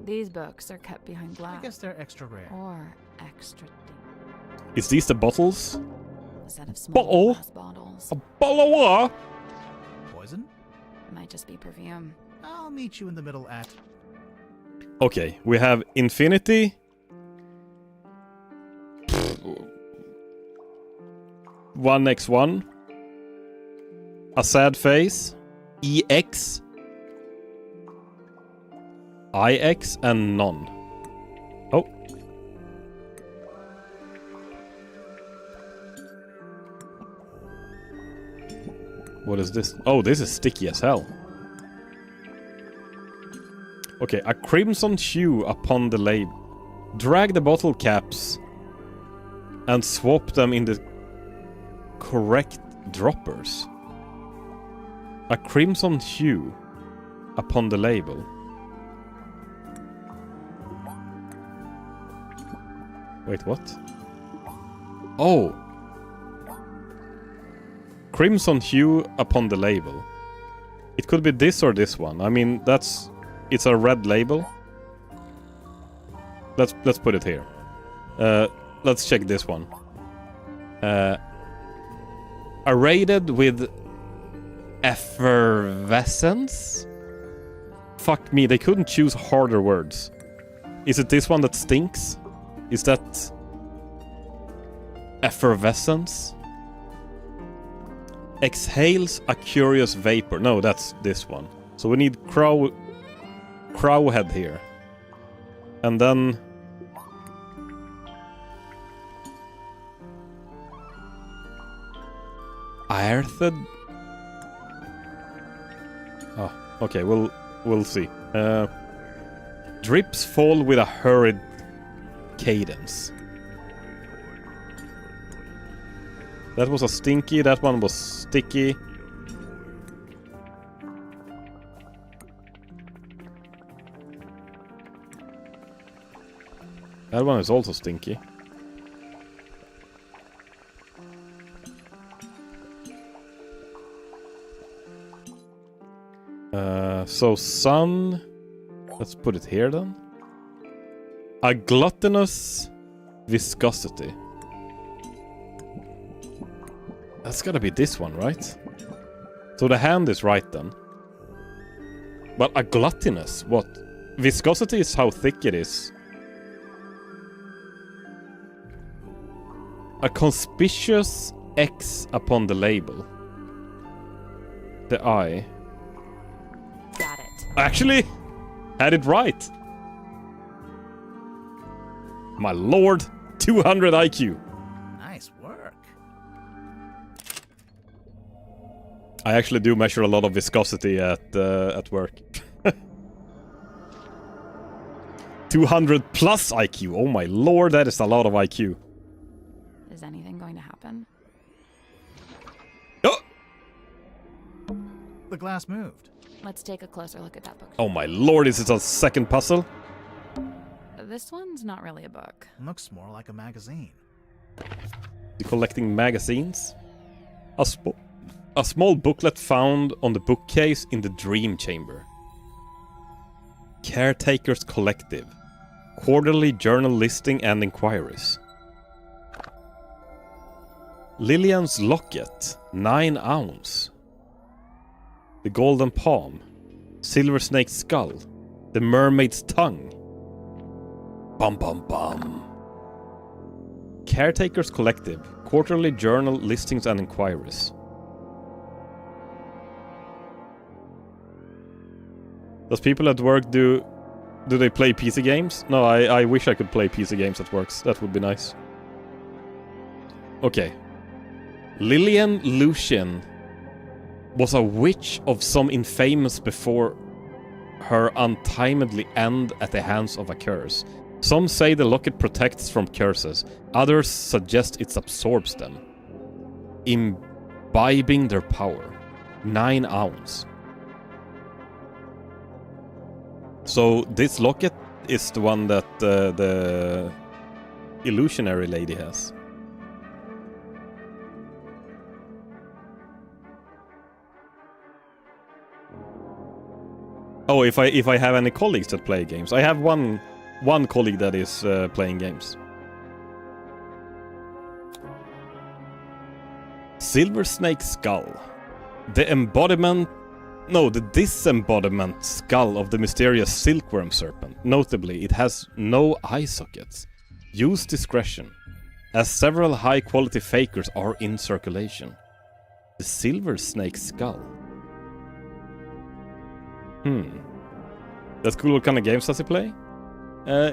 These books are kept behind glass. I guess they're extra rare. Or extra deep. Is these the bottles? A set of small Bottle? glass bottles. A bottle of what? Poison? Might just be perfume. I'll meet you in the middle at... Okay, we have Infinity. 1x1. A sad face. EX. IX and none. Oh. What is this? Oh, this is sticky as hell. Okay, a crimson hue upon the label. Drag the bottle caps and swap them in the correct droppers. A crimson hue upon the label. Wait, what? Oh! Crimson hue upon the label. It could be this or this one. I mean, that's... It's a red label. Let's put it here. Let's check this one. Aerated with effervescence? Fuck me, they couldn't choose harder words. Is it this one that stinks? Is that effervescence? Exhales a curious vapor. No, that's this one. So we need Crowhead here. And then... Aerthed? Oh, okay, we'll see. Drips fall with a hurried cadence. That was a stinky, that one was sticky. That one is also stinky. So sun... Let's put it here then. A gluttonous viscosity. That's gotta be this one, right? So the hand is right then. But a gluttonous, what? Viscosity is how thick it is. A conspicuous X upon the label. The eye. Got it. Actually, had it right. My lord, 200 IQ. Nice work. I actually do measure a lot of viscosity at work. 200 plus IQ. Oh my lord, that is a lot of IQ. Is anything going to happen? Oh! The glass moved. Let's take a closer look at that book. Oh my lord, is it a second puzzle? This one's not really a book. Looks more like a magazine. You collecting magazines? A small booklet found on the bookcase in the Dream Chamber. Caretakers Collective. Quarterly journal listing and inquiries. Lillian's Locket. 9 ounce. The Golden Palm. Silver Snake's Skull. The Mermaid's Tongue. Bum bum bum. Caretakers Collective. Quarterly journal listings and inquiries. Does people at work do they play PC games? No, I wish I could play PC games at work. That would be nice. Okay. Lillian Lucian was a witch of some infamous before her untimely end at the hands of a curse. Some say the locket protects from curses. Others suggest it absorbs them, imbibing their power. 9 ounce. So this locket is the one that the illusionary lady has. Oh, if I have any colleagues that play games, I have one colleague that is playing games. Silver Snake Skull, the disembodiment skull of the mysterious silkworm serpent. Notably, it has no eye sockets. Use discretion, as several high-quality fakers are in circulation. The Silver Snake Skull. That's cool. What kind of games does he play?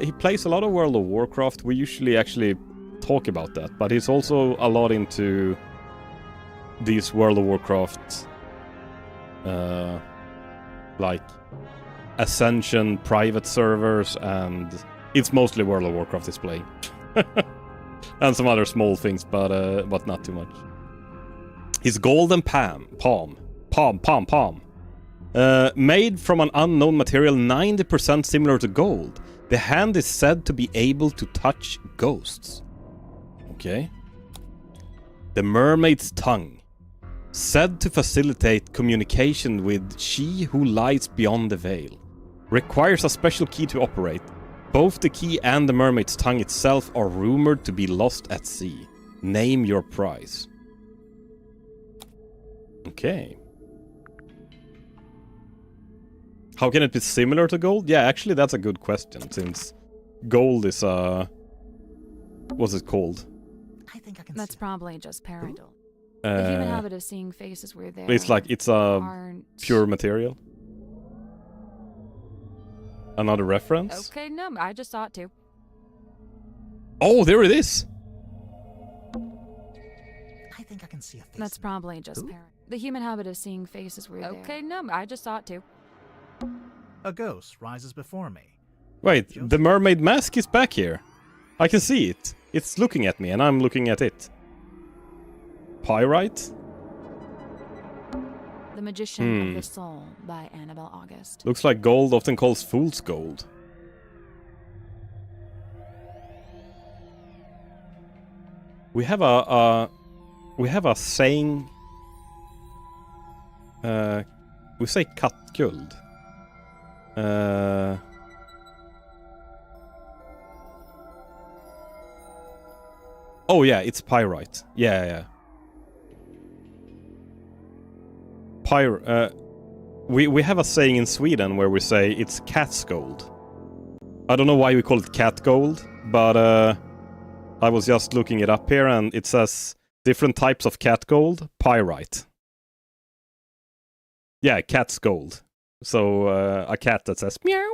He plays a lot of World of Warcraft. We usually actually talk about that, but he's also a lot into these World of Warcraft like Ascension private servers, and it's mostly World of Warcraft he's playing. And some other small things, but not too much. His golden palm. Made from an unknown material 90% similar to gold. The hand is said to be able to touch ghosts. Okay. The Mermaid's Tongue. Said to facilitate communication with she who lies beyond the veil. Requires a special key to operate. Both the key and the Mermaid's Tongue itself are rumored to be lost at sea. Name your prize. Okay. How can it be similar to gold? Yeah, actually that's a good question, since gold is what's it called? I think I can That's probably just pareidoll. The The human habit of seeing faces where there it's like it's a aren't... pure material. Another reference? Okay, no, I just saw it too. Oh, there it is! I think I can see a face. That's probably just the human habit of seeing faces where there... Okay, no, I just saw it too. A ghost rises before me. Wait, the mermaid mask is back here. I can see it. It's looking at me and I'm looking at it. Pyrite? The Magician of the Soul by Annabelle August. Looks like gold often calls fool's gold. We have a saying. We say kattguld. Oh yeah, it's pyrite. Yeah. We have a saying in Sweden where we say it's cat's gold. I don't know why we call it cat gold, but I was just looking it up here and it says different types of cat gold, pyrite. Yeah, cat's gold. So a cat that says meow.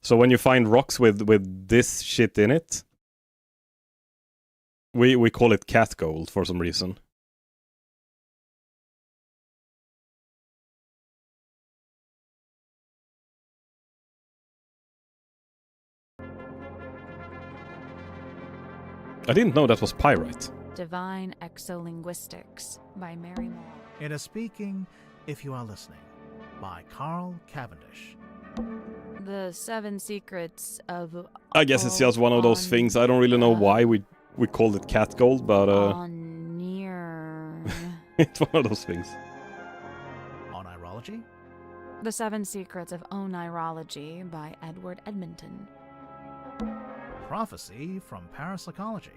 So when you find rocks with this shit in it, we call it cat gold for some reason. I didn't know that was pyrite. Divine Exolinguistics by Mary Moore. It is Speaking, If You Are Listening, by Carl Cavendish. The 7 Secrets of... I guess it's just one of those things. I don't really know why we called it cat gold, but near... it's one of those things. Onirology? The 7 Secrets of Onirology by Edward Edmonton. Prophecy from Parapsychology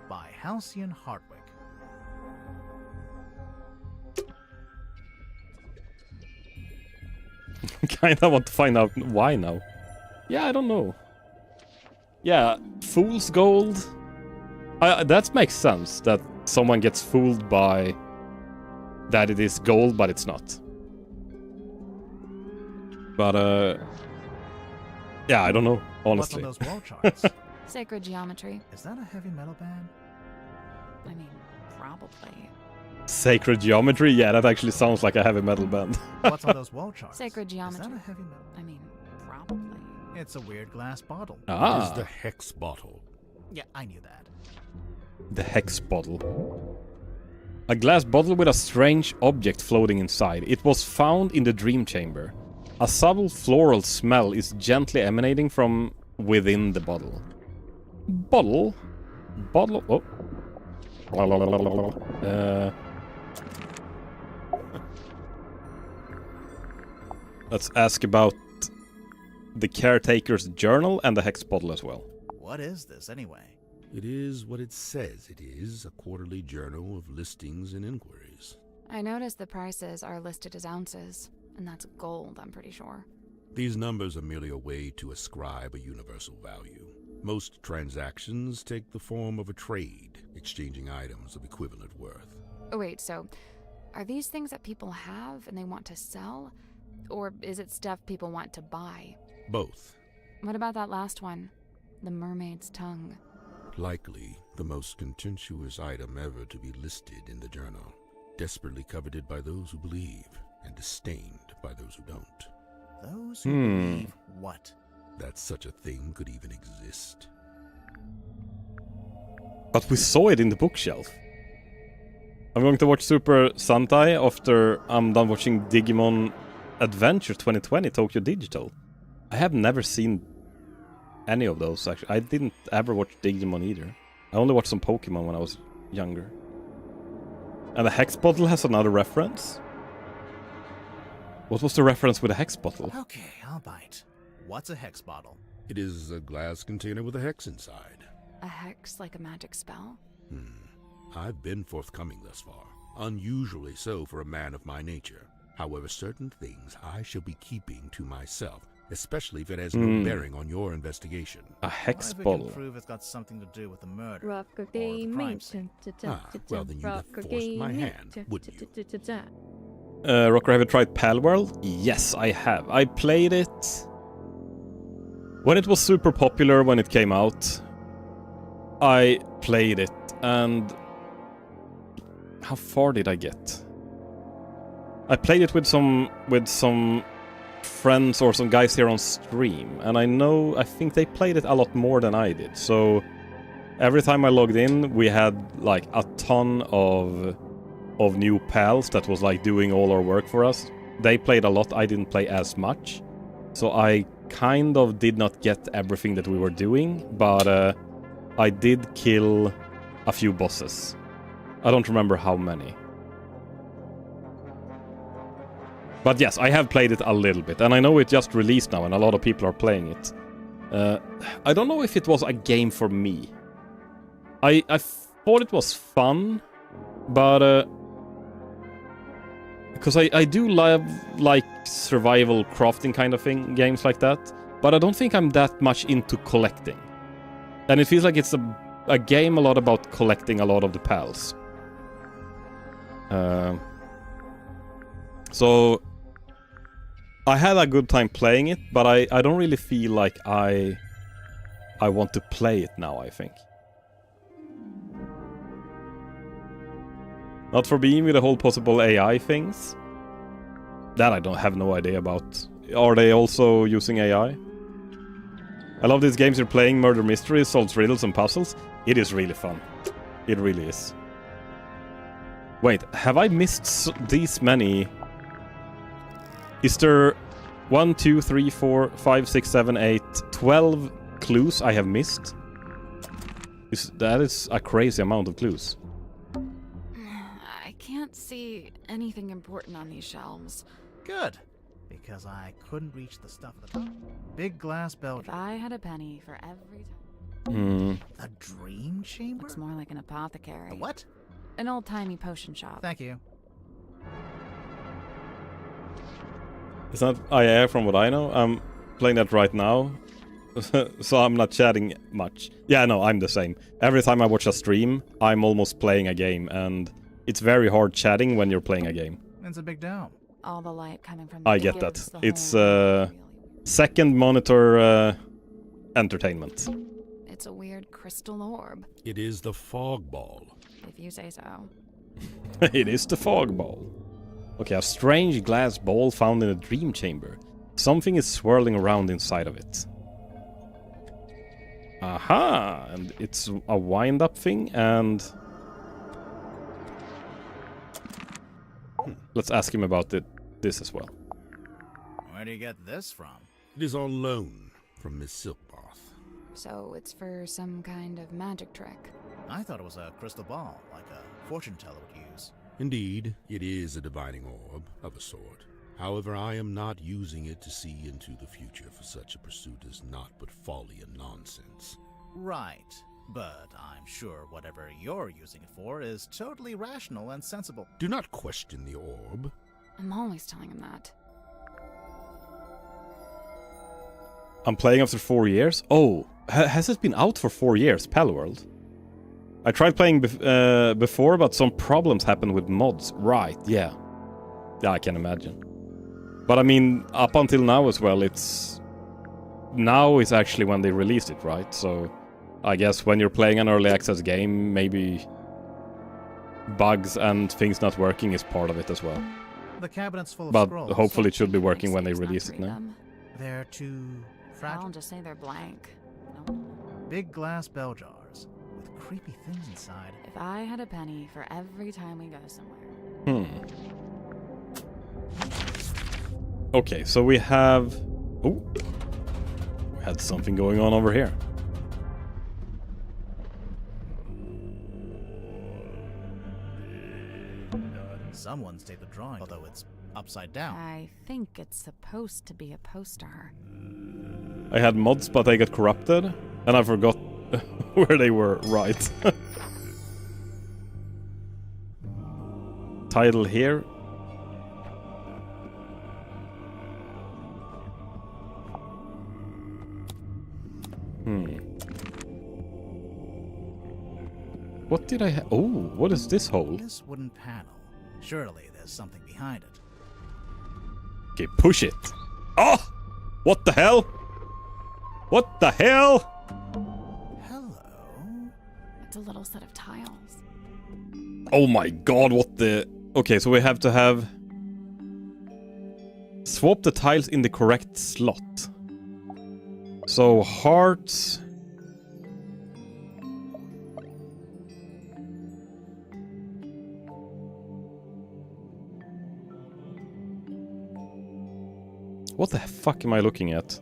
by Halcyon Hardwick. Kinda want to find out why now. Yeah, I don't know. Yeah, fool's gold. That makes sense, that someone gets fooled by that it is gold, but it's not. But, yeah, I don't know, honestly. What's on those wall charts? Sacred Geometry. Is that a heavy metal band? I mean, probably. Sacred Geometry? Yeah, that actually sounds like a heavy metal band. What's on those wall charts? Sacred Geometry. Is that a heavy metal? I mean, probably. It's a weird glass bottle. Ah. It is the hex bottle. Yeah, I knew that. The hex bottle. A glass bottle with a strange object floating inside. It was found in the dream chamber. A subtle floral smell is gently emanating from within the bottle. Bottle? Bottle? Oh. Let's ask about the caretaker's journal and the hex bottle as well. What is this, anyway? It is what it says it is, a quarterly journal of listings and inquiries. I noticed the prices are listed as ounces, and that's gold, I'm pretty sure. These numbers are merely a way to ascribe a universal value. Most transactions take the form of a trade, exchanging items of equivalent worth. Oh, wait, so are these things that people have and they want to sell? Or is it stuff people want to buy? Both. What about that last one? The mermaid's tongue. Likely the most contentious item ever to be listed in the journal. Desperately coveted by those who believe, and disdained by those who don't. Those who believe what? That such a thing could even exist. But we saw it in the bookshelf. I'm going to watch Super Sentai after I'm done watching Digimon Adventure 2020 Tokyo Digital. I have never seen any of those, actually. I didn't ever watch Digimon either. I only watched some Pokemon when I was younger. And the hex bottle has another reference? What was the reference with the hex bottle? Okay, I'll bite. What's a hex bottle? It is a glass container with a hex inside. A hex like a magic spell? I've been forthcoming thus far. Unusually so for a man of my nature. However, certain things I shall be keeping to myself, especially if it has no bearing on your investigation. A hex What if we bottle. can prove it's got something to do with the murder? Rock or the crime scene? Well, then you'd have forced my hand, wouldn't you? Rocker, have you tried Palworld? Yes, I have. I played it when it was super popular when it came out. I played it, and how far did I get? I played it with some friends or some guys here on stream, and I think they played it a lot more than I did. So every time I logged in, we had like a ton of new pals that was like doing all our work for us. They played a lot, I didn't play as much. So I kind of did not get everything that we were doing, but I did kill a few bosses. I don't remember how many. But yes, I have played it a little bit, and I know it just released now and a lot of people are playing it. I don't know if it was a game for me. I thought it was fun, but because I do love like survival crafting kind of thing, games like that, but I don't think I'm that much into collecting. And it feels like it's a game a lot about collecting a lot of the pals. So I had a good time playing it, but I don't really feel like I want to play it now, I think. Not for being with the whole possible AI things. That I don't have no idea about. Are they also using AI? I love these games you're playing, murder mysteries, solves riddles and puzzles. It is really fun. It really is. Wait, have I missed these many? Is there 1, 2, 3, 4, 5, 6, 7, 8, 12 clues I have missed? That is a crazy amount of clues. I can't see anything important on these shelves. Good, because I couldn't reach the stuff at the top. Big glass bell. If I had a penny for every time. A dream chamber? Looks more like an apothecary. A what? An old-timey potion shop. Thank you. It's not IA from what I know. I'm playing that right now, so I'm not chatting much. Yeah, no, I'm the same. Every time I watch a stream, I'm almost playing a game, and it's very hard chatting when you're playing a game. It's a big dome. All the light coming from I get that. It's second monitor entertainment. It's a weird crystal orb. It is the fog ball. If you say so. It is the fog ball. Okay, a strange glass ball found in a dream chamber. Something is swirling around inside of it. Aha! And it's a wind-up thing, and... Let's ask him about this as well. Where do you get this from? It is on loan from Miss Silkbath. So it's for some kind of magic trick. I thought it was a crystal ball, like a fortune teller would use. Indeed, it is a divining orb of a sort. However, I am not using it to see into the future, for such a pursuit is not but folly and nonsense. Right, but I'm sure whatever you're using it for is totally rational and sensible. Do not question the orb. I'm always telling him that. I'm playing after 4 years? Oh, has it been out for 4 years, Palworld? I tried playing before, but some problems happened with mods. Right, yeah. Yeah, I can imagine. But I mean, up until now as well, now is actually when they released it, right? So I guess when you're playing an early access game, maybe bugs and things not working is part of it as well. The cabinet's full of but scrolls. Hopefully it should be working when they release it now. They're too fragile. I'll just say they're blank. No. Big glass bell jars with creepy things inside. If I had a penny for every time we go somewhere. Okay, so we have... Oh! We had something going on over here. Someone's taped the drawing, although it's upside down. I think it's supposed to be a poster. I had mods, but they got corrupted, and I forgot where they were. Right. Title here. What did I have? Oh, what is this hole? This wooden panel. Surely there's something behind it. Okay, push it. Oh! What the hell? What the hell? Hello? It's a little set of tiles. Oh my god, what the... Okay, so we have to have... Swap the tiles in the correct slot. So, hearts... What the fuck am I looking at?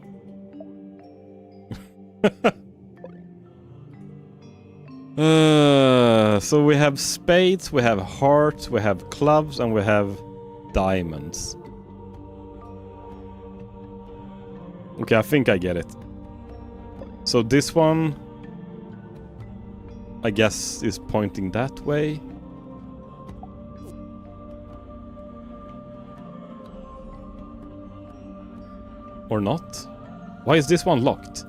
So we have spades, we have hearts, we have clubs, and we have diamonds. Okay, I think I get it. So this one, I guess, is pointing that way. Or not? Why is this one locked?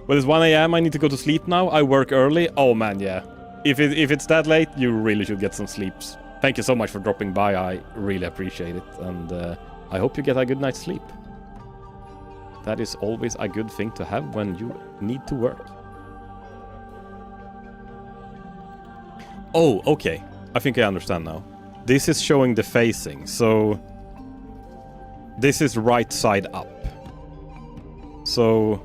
Well, it's 1 AM, I need to go to sleep now. I work early. Oh man, yeah. If it's that late, you really should get some sleeps. Thank you so much for dropping by. I really appreciate it. And I hope you get a good night's sleep. That is always a good thing to have when you need to work. Oh, okay. I think I understand now. This is showing the facing, so this is right side up. So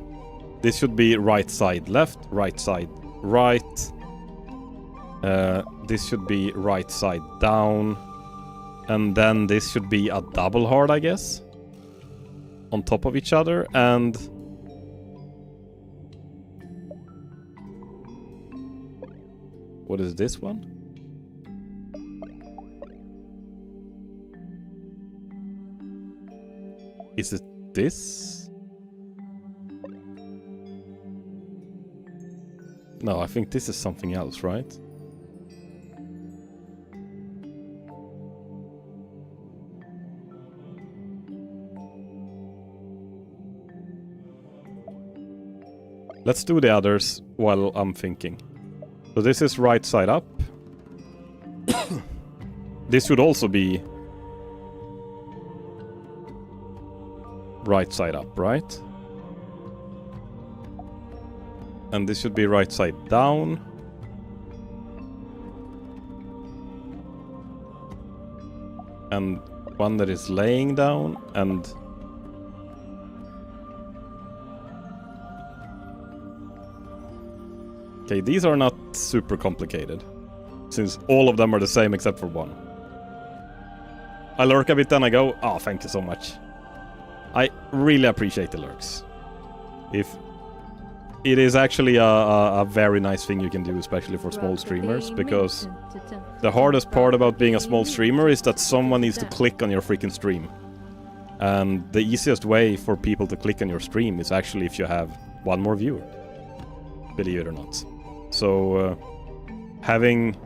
this should be right side left, right side right. This should be right side down. And then this should be a double hard, I guess. On top of each other, and what is this one? Is it this? No, I think this is something else, right? Let's do the others while I'm thinking. So this is right side up. This should also be right side up, right? And this should be right side down. And one that is laying down, and okay, these are not super complicated, since all of them are the same except for one. I lurk a bit, then I go, oh, thank you so much. I really appreciate the lurks. If it is actually a very nice thing you can do, especially for small streamers, because the hardest part about being a small streamer is that someone needs to click on your freaking stream. And the easiest way for people to click on your stream is actually if you have one more viewer. Believe it or not. So having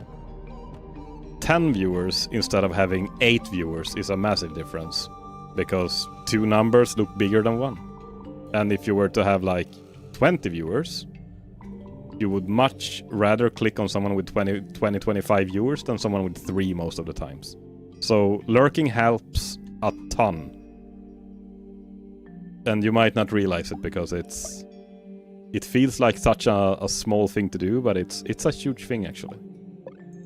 10 viewers instead of having 8 viewers is a massive difference, because 2 numbers look bigger than 1. And if you were to have like 20 viewers, you would much rather click on someone with 25 viewers than someone with 3 most of the times. So lurking helps a ton. And you might not realize it because it feels like such a small thing to do, but it's a huge thing actually.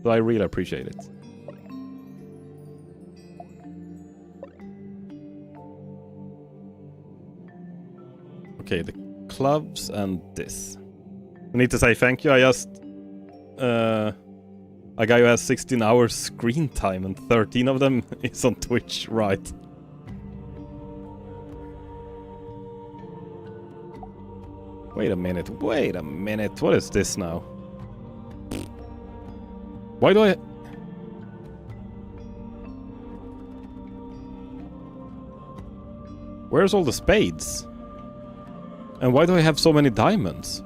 So I really appreciate it. Okay, the clubs and this. I need to say thank you. I just a guy who has 16 hours screen time and 13 of them is on Twitch, right? Wait a minute, what is this now? Why do I... Where's all the spades? And why do I have so many diamonds?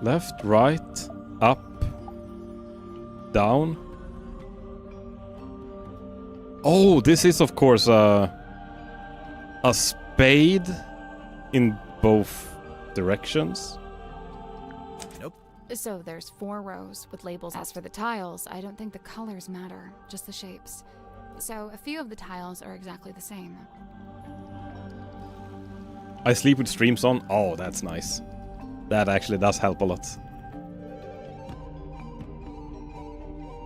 Left, right, up, down. Oh, this is of course a spade in both directions. Nope. So there's 4 rows with labels. As for the tiles, I don't think the colors matter, just the shapes. So a few of the tiles are exactly the same. I sleep with streams on. Oh, that's nice. That actually does help a lot.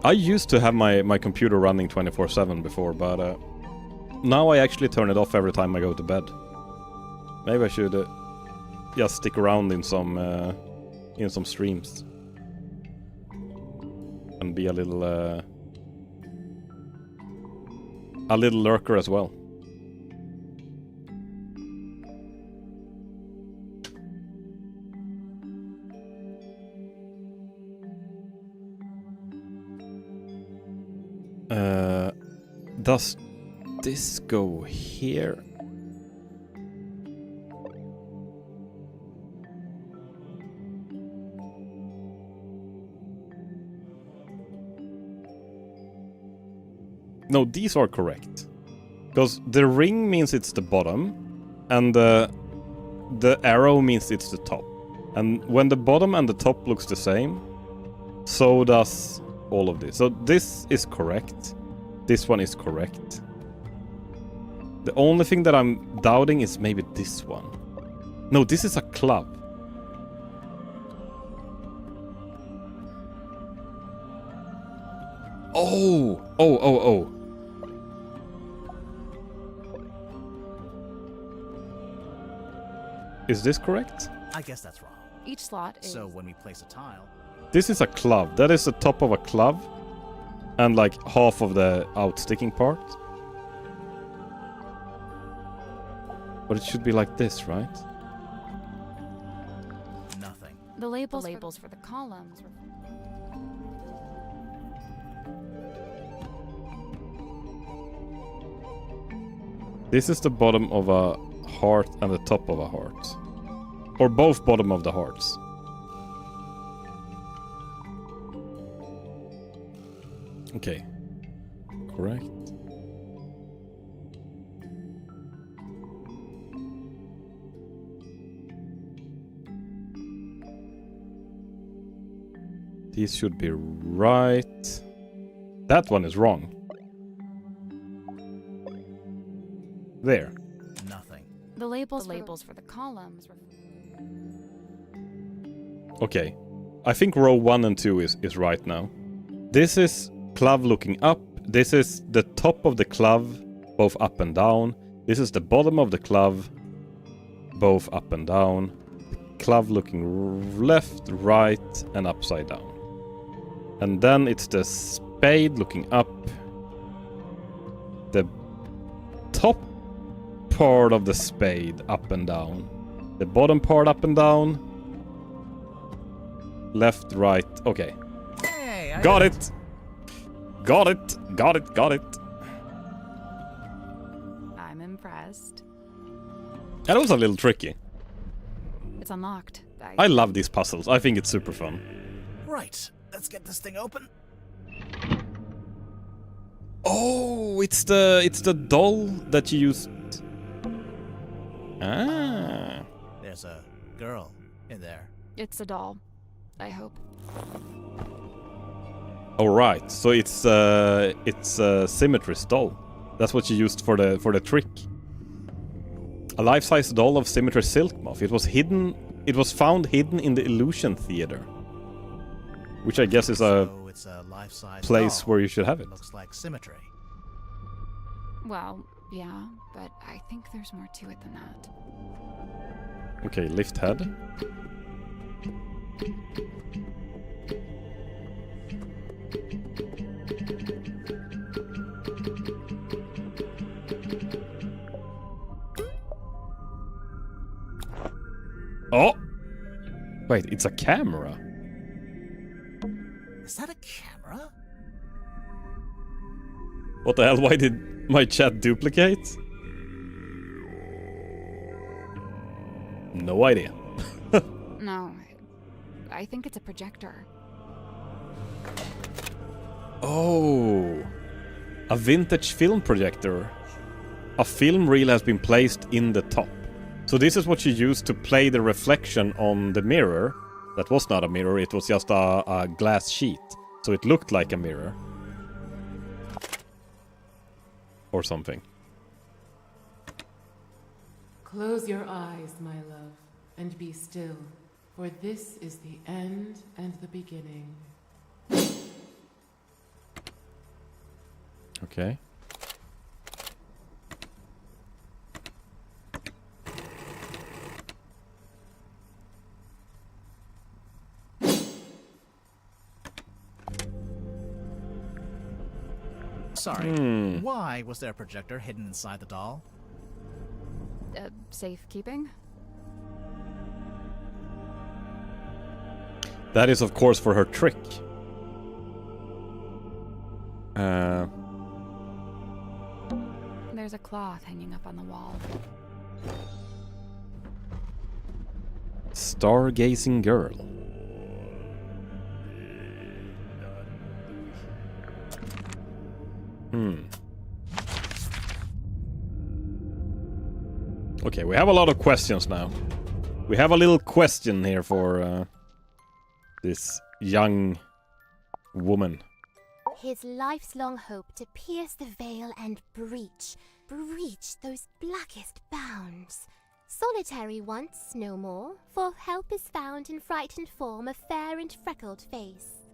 I used to have my computer running 24/7 before, but now I actually turn it off every time I go to bed. Maybe I should just stick around in some streams and be a little lurker as well. Does this go here? No, these are correct. Because the ring means it's the bottom, and the arrow means it's the top. And when the bottom and the top looks the same, so does all of this. So this is correct. This one is correct. The only thing that I'm doubting is maybe this one. No, this is a club. Oh! Oh. Is this correct? I guess that's wrong. Each slot is... So when we place a tile... This is a club. That is the top of a club. And like half of the outsticking part. But it should be like this, right? Nothing. The labels for the columns. This is the bottom of a heart and the top of a heart. Or both bottom of the hearts. Okay. Correct. These should be right. That one is wrong. There. Nothing. The labels for the columns. Okay. I think row 1 and 2 is right now. This is club looking up. This is the top of the club, both up and down. This is the bottom of the club, both up and down. Club looking left, right, and upside down. And then it's the spade looking up. The top part of the spade up and down. The bottom part up and down. Left, right. Okay. Hey, Got it! Got it! I'm impressed. That was a little tricky. It's unlocked. I love these puzzles. I think it's super fun. Right. Let's get this thing open. Oh, it's the doll that you used. Ah. There's a girl in there. It's a doll. I hope. All right. So it's a Symmetrist doll. That's what you used for the trick. A life-size doll of Symmetry Silk Moth. It was hidden. It was found hidden in the Illusion Theater, which I guess is a it's a life-size place doll. where you should have it. Looks like symmetry. Well, yeah, but I think there's more to it than that. Okay, lift head. Oh! Wait, it's a camera. Is that a camera? What the hell? Why did my chat duplicate? No idea. No, I think it's a projector. Oh, a vintage film projector. A film reel has been placed in the top. So this is what you use to play the reflection on the mirror. That was not a mirror, it was just a glass sheet. So it looked like a mirror. Or something. Close your eyes, my love, and be still, for this is the end and the beginning. Okay. Sorry. Why was there a projector hidden inside the doll? Safekeeping? That is, of course, for her trick. There's a cloth hanging up on the wall. Stargazing girl. Okay, we have a lot of questions now. We have a little question here for this young woman. His life's long hope to pierce the veil and breach those blackest bounds. Solitary once, no more, for help is found in frightened form of fair and freckled face.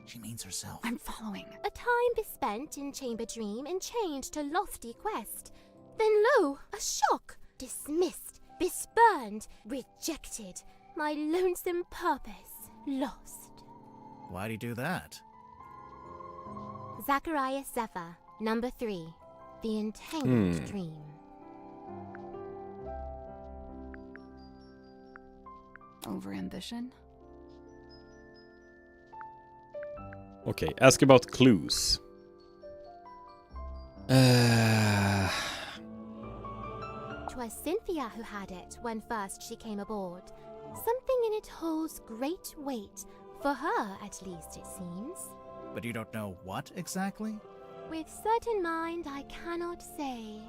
She means herself. I'm following. A time bespent in chamber dream and chained to lofty quest. Then lo, a shock! Dismissed, bespurned, rejected. My lonesome purpose lost. Why'd he do that? Zacharias Zephyr, number 3. The Entangled Dream. Overambition? Okay, ask about clues. 'Twas Cynthia who had it when first she came aboard. Something in it holds great weight, for her at least it seems. But you don't know what exactly? With certain mind I cannot say.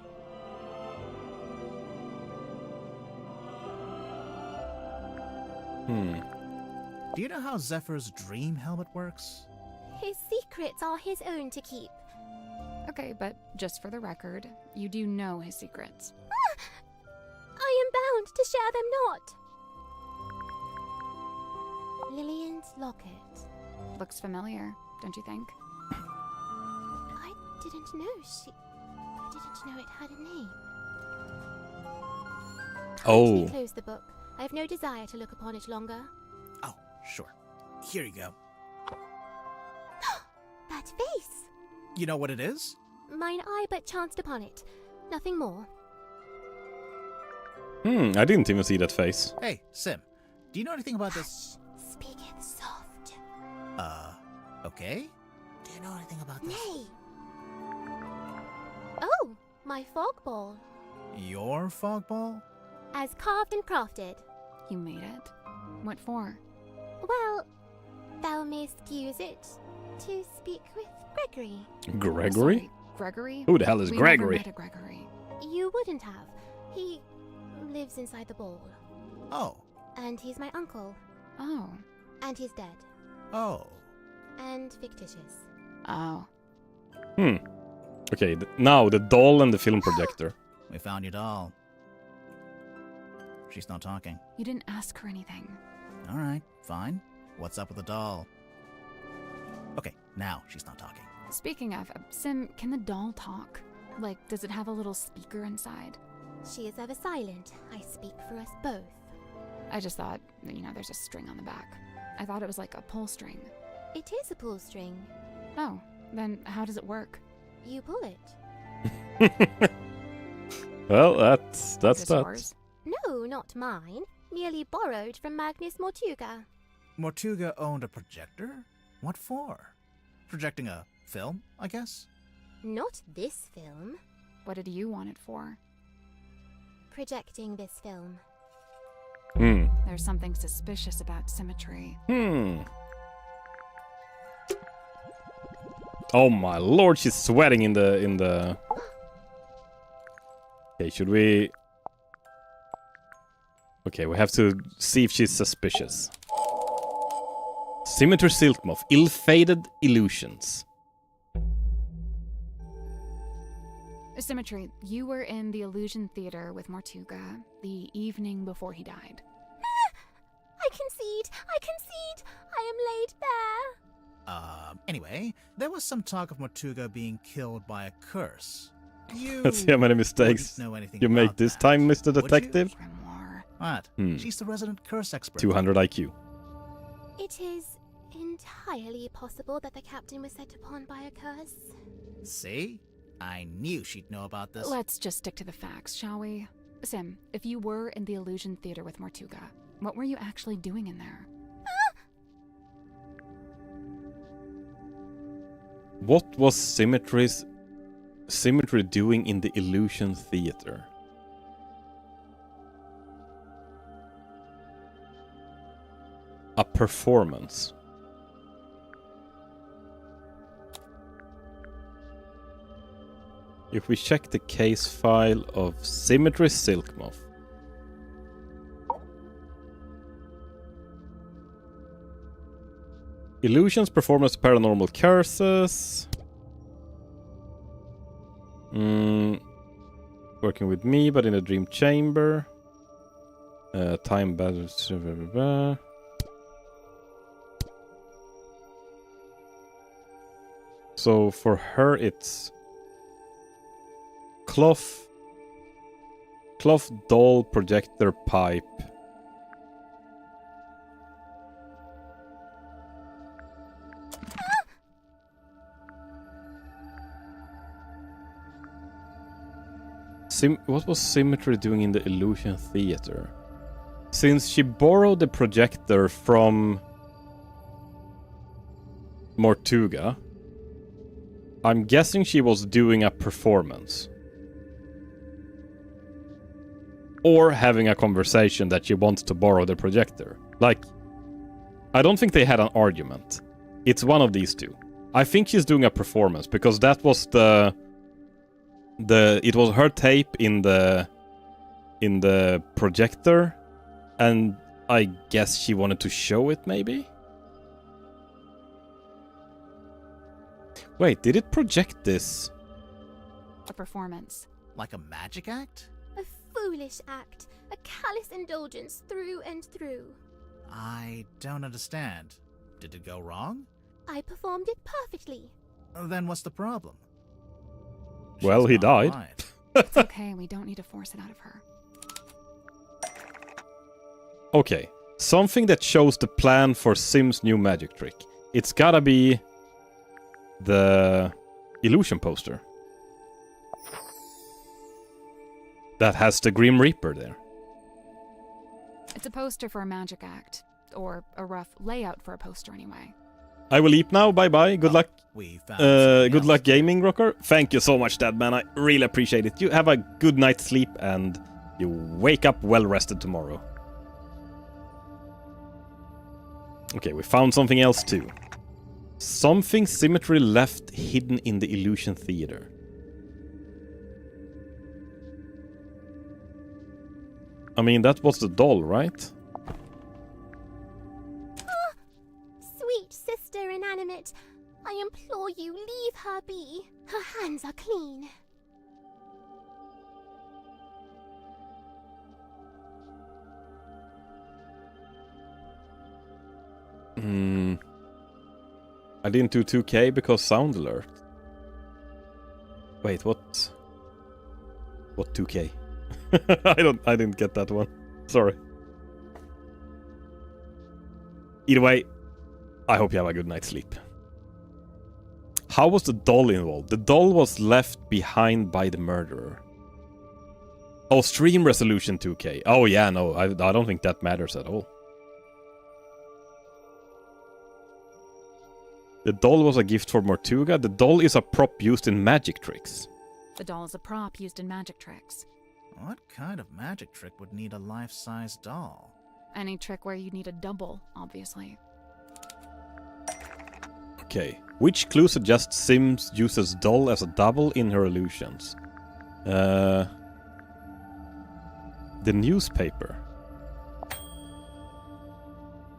Do you know how Zephyr's dream helmet works? His secrets are his own to keep. Okay, but just for the record, you do know his secrets. I am bound to share them not. Lillian's locket. Looks familiar, don't you think? I didn't know it had a name. Oh. Close the book. I have no desire to look upon it longer. Oh, sure. Here you go. That face! You know what it is? Mine eye but chanced upon it. Nothing more. I didn't even see that face. Hey, Sim. Do you know anything about this? Speaketh soft. Okay. Do you know anything about this? Nay. Oh, my fog ball. Your fog ball? As carved and crafted. You made it? What for? Well, thou mayst use it to speak with Gregory. Gregory? Sorry, Gregory? Who the hell is We Gregory? Never met a Gregory. You wouldn't have. He lives inside the ball. Oh. And he's my uncle. Oh. And he's dead. Oh. And fictitious. Oh. Okay, now the doll and the film projector. We found your doll. She's not talking. You didn't ask her anything. All right, fine. What's up with the doll? Okay, now she's not talking. Speaking of, Sim, can the doll talk? Like, does it have a little speaker inside? She is ever silent. I speak for us both. I just thought, there's a string on the back. I thought it was like a pull string. It is a pull string. Oh, then how does it work? You pull it. Well, that's Is this that. yours? No, not mine. Merely borrowed from Magnus Mortuga. Mortuga owned a projector? What for? Projecting a film, I guess? Not this film. What did you want it for? Projecting this film. There's something suspicious about symmetry. Oh my lord, she's sweating in the... Okay, should we... Okay, we have to see if she's suspicious. Symmetry Silkmoth, ill-fated illusions. Symmetry, you were in the Illusion Theater with Mortuga the evening before he died. I concede! I am laid bare! Anyway, there was some talk of Mortuga being killed by a curse. You Let's see how many mistakes wouldn't know anything you make about this that, time, Mr. would you? Detective. What? She's the resident curse expert. 200 IQ. It is entirely possible that the captain was set upon by a curse. See? I knew she'd know about this. Let's just stick to the facts, shall we? Sim, if you were in the Illusion Theater with Mortuga, what were you actually doing in there? What was Symmetry doing in the Illusion Theater? A performance. If we check the case file of Symmetry Silk Moth. Illusions, performance, paranormal curses. Working with me, but in a dream chamber. Time battles. So for her, it's cloth doll, projector, pipe. What was Symmetry doing in the Illusion Theater? Since she borrowed the projector from Mortuga, I'm guessing she was doing a performance. Or having a conversation that she wants to borrow the projector. Like, I don't think they had an argument. It's one of these two. I think she's doing a performance, because that was it was her tape in the projector, and I guess she wanted to show it, maybe? Wait, did it project this? A performance. Like a magic act? A foolish act. A callous indulgence through and through. I don't understand. Did it go wrong? I performed it perfectly. Then what's the problem? Well, he died. It's okay, we don't need to force it out of her. Okay, something that shows the plan for Sim's new magic trick. It's gotta be the illusion poster. That has the Grim Reaper there. It's a poster for a magic act. Or a rough layout for a poster, anyway. I will leap now. Bye-bye. Good luck. Good luck gaming, Rocker. Thank you so much, Dad, man. I really appreciate it. You have a good night's sleep, and you wake up well-rested tomorrow. Okay, we found something else, too. Something Symmetry left hidden in the Illusion Theater. I mean, that was the doll, right? Sweet sister inanimate, I implore you, leave her be. Her hands are clean. I didn't do 2K because sound alert. Wait, what? What 2K? I didn't get that one. Sorry. Either way, I hope you have a good night's sleep. How was the doll involved? The doll was left behind by the murderer. Oh, stream resolution 2K. Oh yeah, no, I don't think that matters at all. The doll was a gift for Mortuga. The doll is a prop used in magic tricks. The doll is a prop used in magic tricks. What kind of magic trick would need a life-size doll? Any trick where you need a double, obviously. Okay. Which clue suggests Sims uses doll as a double in her illusions? The newspaper.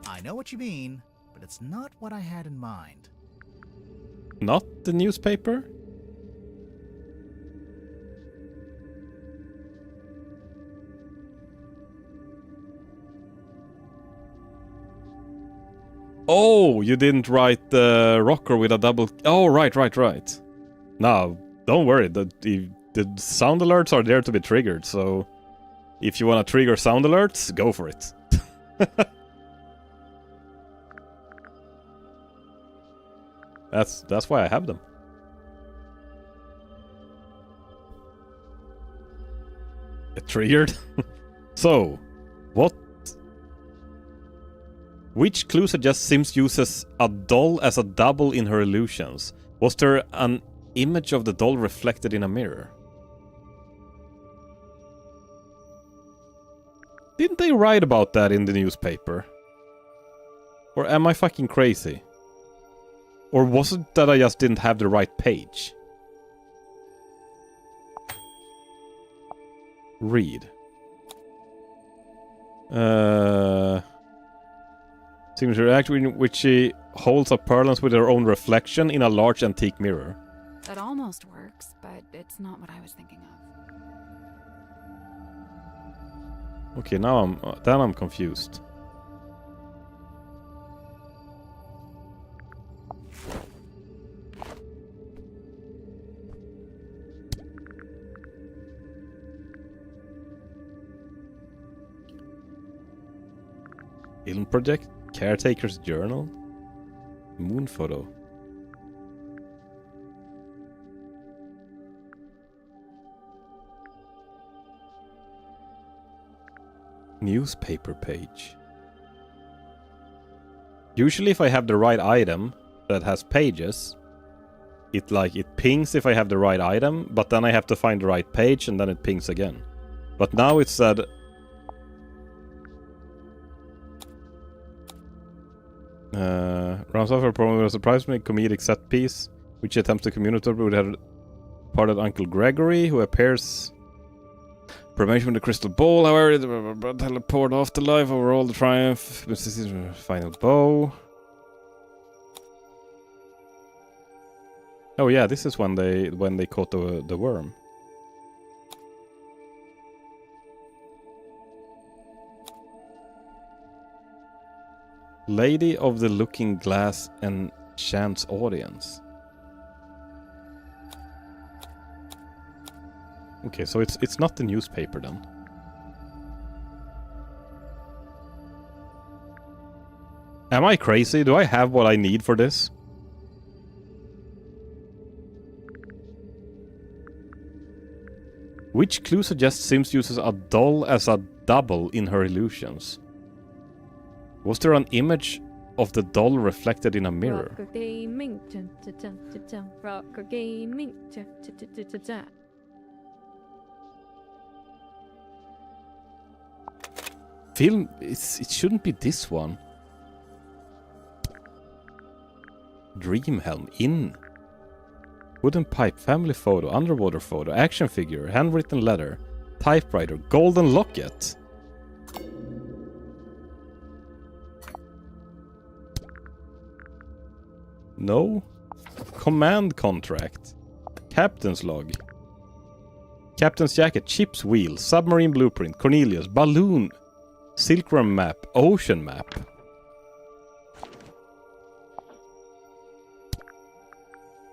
I know what you mean, but it's not what I had in mind. Not the newspaper? Oh, you didn't write the rocker with a double... Oh, right. No, don't worry. The sound alerts are there to be triggered, so... If you want to trigger sound alerts, go for it. That's why I have them. It triggered? So, what? Which clue suggests Sims uses a doll as a double in her illusions? Was there an image of the doll reflected in a mirror? Didn't they write about that in the newspaper? Or am I fucking crazy? Or was it that I just didn't have the right page? Read. Signature act in which she holds up pearls with her own reflection in a large antique mirror. That almost works, but it's not what I was thinking of. Okay, now I'm confused. Film project, caretaker's journal, moon photo. Newspaper page. Usually if I have the right item that has pages, it pings if I have the right item, but then I have to find the right page and then it pings again. But now it said rounds off a problem with a surprisingly comedic set piece, which attempts to communicate with her parted Uncle Gregory, who appears Promotion from the crystal ball, however, the teleport afterlife over all the triumph. Final bow. Oh yeah, this is when they caught the worm. Lady of the Looking Glass enchants audience. Okay, so it's not the newspaper then. Am I crazy? Do I have what I need for this? Which clue suggests Sims uses a doll as a double in her illusions? Was there an image of the doll reflected in a mirror? Rocker gaming, rocker gaming, Film, it shouldn't be this one. Dreamhelm, inn. Wooden pipe, family photo, underwater photo, action figure, handwritten letter, typewriter, golden locket. No. Command contract. Captain's log. Captain's jacket, chip's wheel, submarine blueprint, Cornelius, balloon, silkworm map, ocean map.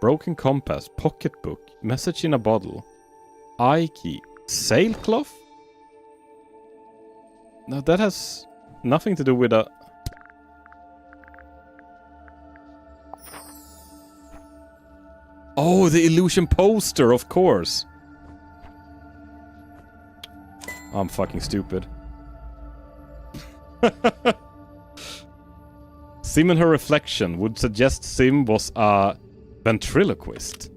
Broken compass, pocketbook, message in a bottle, eye key, sailcloth? No, that has nothing to do with a... Oh, the illusion poster, of course. I'm fucking stupid. Sim and her reflection would suggest Sim was a ventriloquist.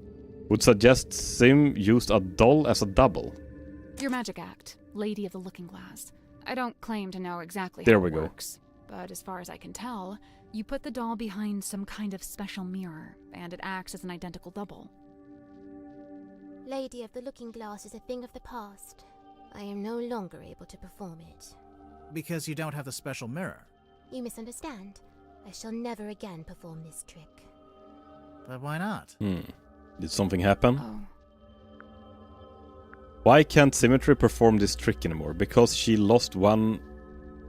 Would suggest Sim used a doll as a double. Your magic act, Lady of the Looking Glass. I don't claim to know exactly There how we it go. works, but as far as I can tell, you put the doll behind some kind of special mirror, and it acts as an identical double. Lady of the Looking Glass is a thing of the past. I am no longer able to perform it. Because you don't have the special mirror. You misunderstand. I shall never again perform this trick. But why not? Did something happen? Oh. Why can't Symmetry perform this trick anymore? Because she lost one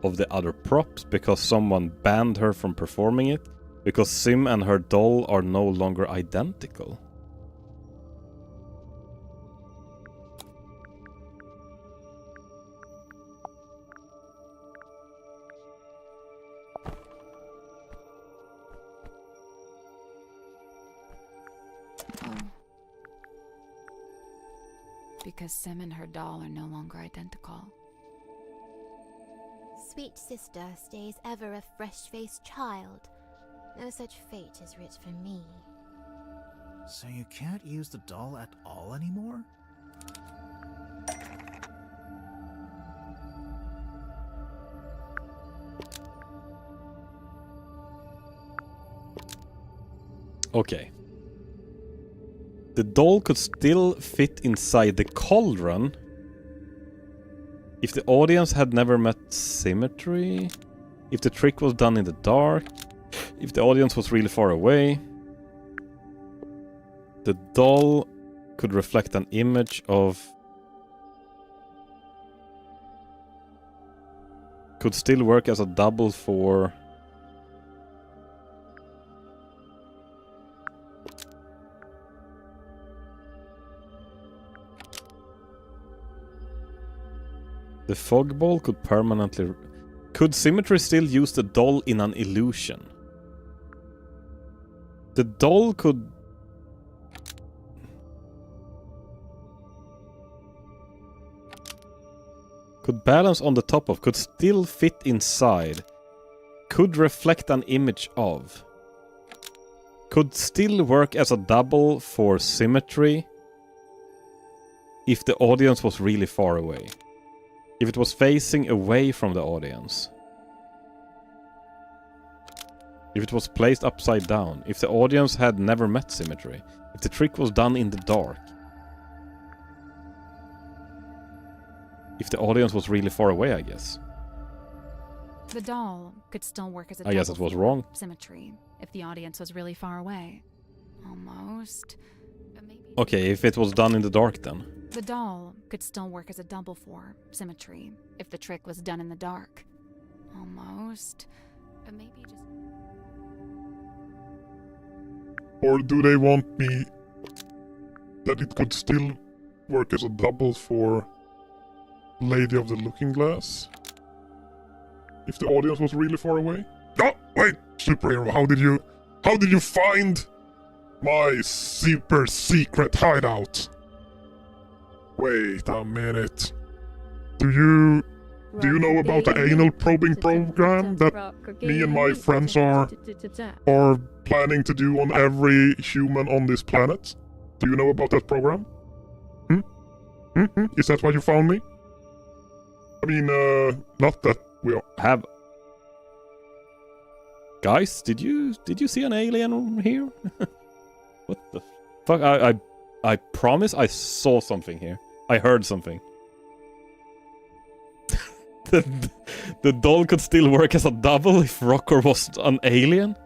of the other props? Because someone banned her from performing it? Because Sim and her doll are no longer identical? Because Sim and her doll are no longer identical. Sweet sister stays ever a fresh-faced child. No such fate is writ for me. So you can't use the doll at all anymore? Okay. The doll could still fit inside the cauldron, If the audience had never met Symmetry. If the trick was done in the dark. If the audience was really far away. The doll could reflect an image of... Could still work as a double for... The fog ball could permanently... Could Symmetry still use the doll in an illusion? The doll could... Could balance on the top of, could still fit inside. Could reflect an image of. Could still work as a double for Symmetry if the audience was really far away. If it was facing away from the audience. If it was placed upside down. If the audience had never met Symmetry. If the trick was done in the dark. If the audience was really far away, I guess. The doll could still work as a I guess it was wrong. Symmetry if the audience was really far away. Almost. Okay, if it was done in the dark then. The doll could still work as a double for Symmetry if the trick was done in the dark. Almost. Maybe just... Or do they want me... that it could still work as a double for Lady of the Looking Glass? If the audience was really far away? Oh, wait! Superhero, how did you find my super secret hideout? Wait a minute. Do you know about the anal probing program that me and my friends are planning to do on every human on this planet? Do you know about that program? Is that why you found me? I mean, not that we have... Guys, did you see an alien here? What the fuck? I promise I saw something here. I heard something. The doll could still work as a double if Rocker was an alien?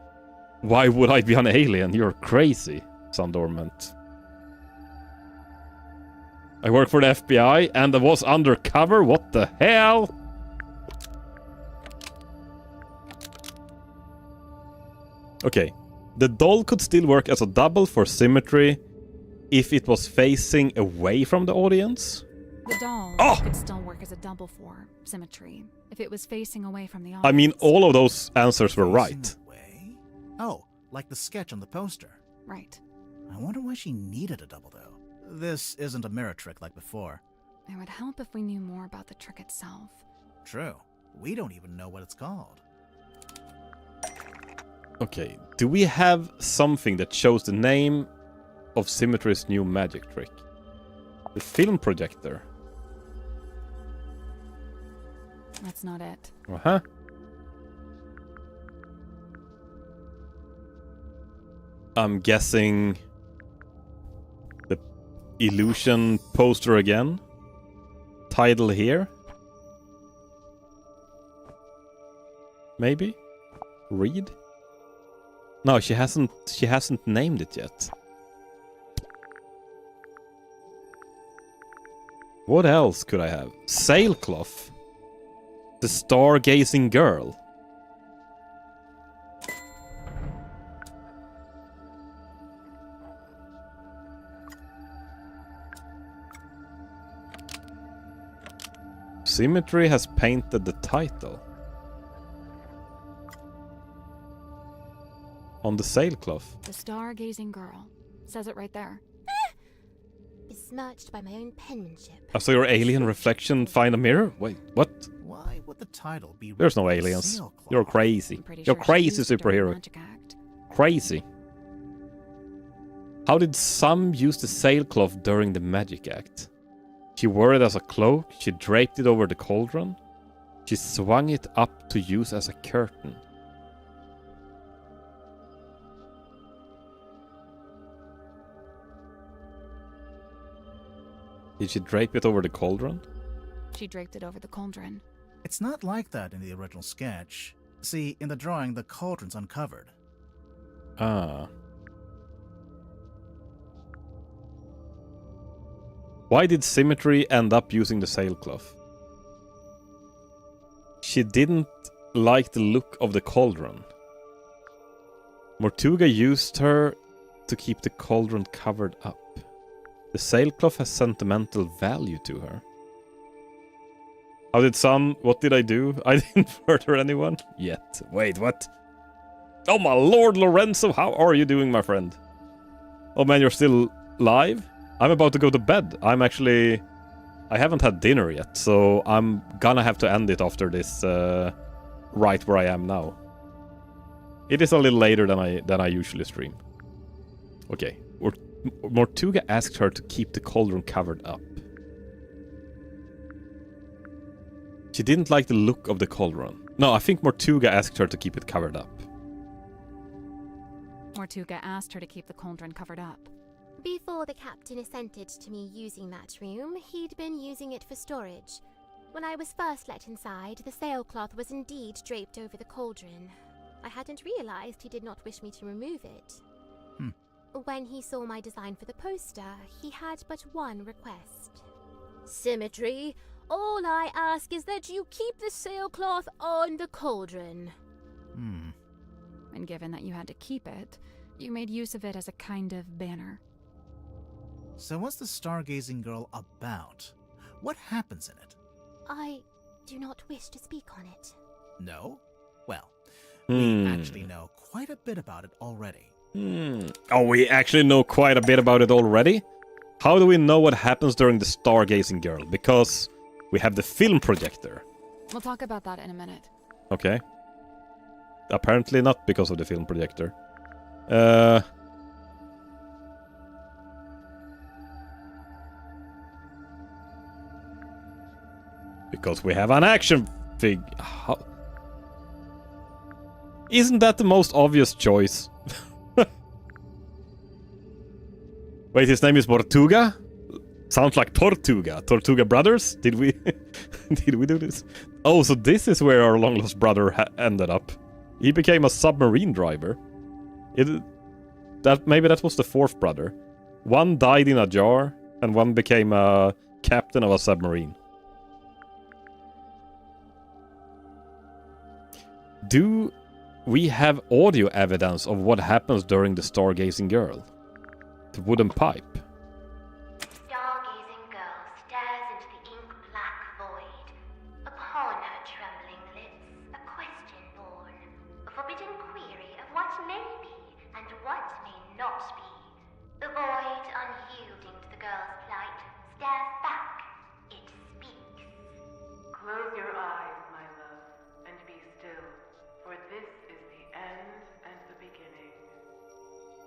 Why would I be an alien? You're crazy, Sandorment. I work for the FBI and I was undercover? What the hell? Okay. The doll could still work as a double for Symmetry if it was facing away from the audience? The doll could still work as a double for Symmetry if it was facing away from the audience. I mean, all of those answers were right. Oh, like the sketch on the poster. Right. I wonder why she needed a double, though. This isn't a mirror trick like before. It would help if we knew more about the trick itself. True. We don't even know what it's called. Okay, do we have something that shows the name of Symmetry's new magic trick? The film projector. That's not it. Uh-huh. I'm guessing the illusion poster again. Title here. Maybe? Read? No, she hasn't named it yet. What else could I have? Sailcloth. The stargazing girl. Symmetry has painted the title on the sailcloth. The stargazing girl. Says it right there. Besmirched by my own penmanship. I saw your alien reflection find a mirror? Wait, what? Why would the title be... There's no aliens. You're crazy. You're crazy, superhero. Crazy. How did some use the sailcloth during the magic act? She wore it as a cloak, she draped it over the cauldron, she swung it up to use as a curtain. Did she drape it over the cauldron? She draped it over the cauldron. It's not like that in the original sketch. See, in the drawing, the cauldron's uncovered. Ah. Why did Symmetry end up using the sailcloth? She didn't like the look of the cauldron. Mortuga used her to keep the cauldron covered up. The sailcloth has sentimental value to her. How did Sun? What did I do? I didn't murder anyone yet. Wait, what? Oh my lord, Lorenzo, how are you doing, my friend? Oh man, you're still live? I'm about to go to bed. I haven't had dinner yet, so I'm gonna have to end it after this, right where I am now. It is a little later than I usually stream. Okay, Mortuga asked her to keep the cauldron covered up. She didn't like the look of the cauldron. No, I think Mortuga asked her to keep it covered up. Mortuga asked her to keep the cauldron covered up. Before the captain assented to me using that room, he'd been using it for storage. When I was first let inside, the sailcloth was indeed draped over the cauldron. I hadn't realized he did not wish me to remove it. When he saw my design for the poster, he had but one request. Symmetry, all I ask is that you keep the sailcloth on the cauldron. And given that you had to keep it, you made use of it as a kind of banner. So what's the Stargazing Girl about? What happens in it? I do not wish to speak on it. No? Well, we actually know quite a bit about it already. Oh, we actually know quite a bit about it already? How do we know what happens during the Stargazing Girl? Because we have the film projector. We'll talk about that in a minute. Okay. Apparently not because of the film projector. Because we have an action fig. Isn't that the most obvious choice? Wait, his name is Mortuga? Sounds like Tortuga. Tortuga Brothers? Did we did we do this? Oh, so this is where our long lost brother ended up. He became a submarine driver. Maybe that was the fourth brother. One died in a jar, and one became a captain of a submarine. Do we have audio evidence of what happens during the Stargazing Girl? The wooden pipe. Stargazing girl stares into the ink-black void. Upon her trembling lips, a question born. A forbidden query of what may be and what may not be. The void, unyielding to the girl's plight, stares back. It speaks. Close your eyes, my love, and be still, for this is the end and the beginning.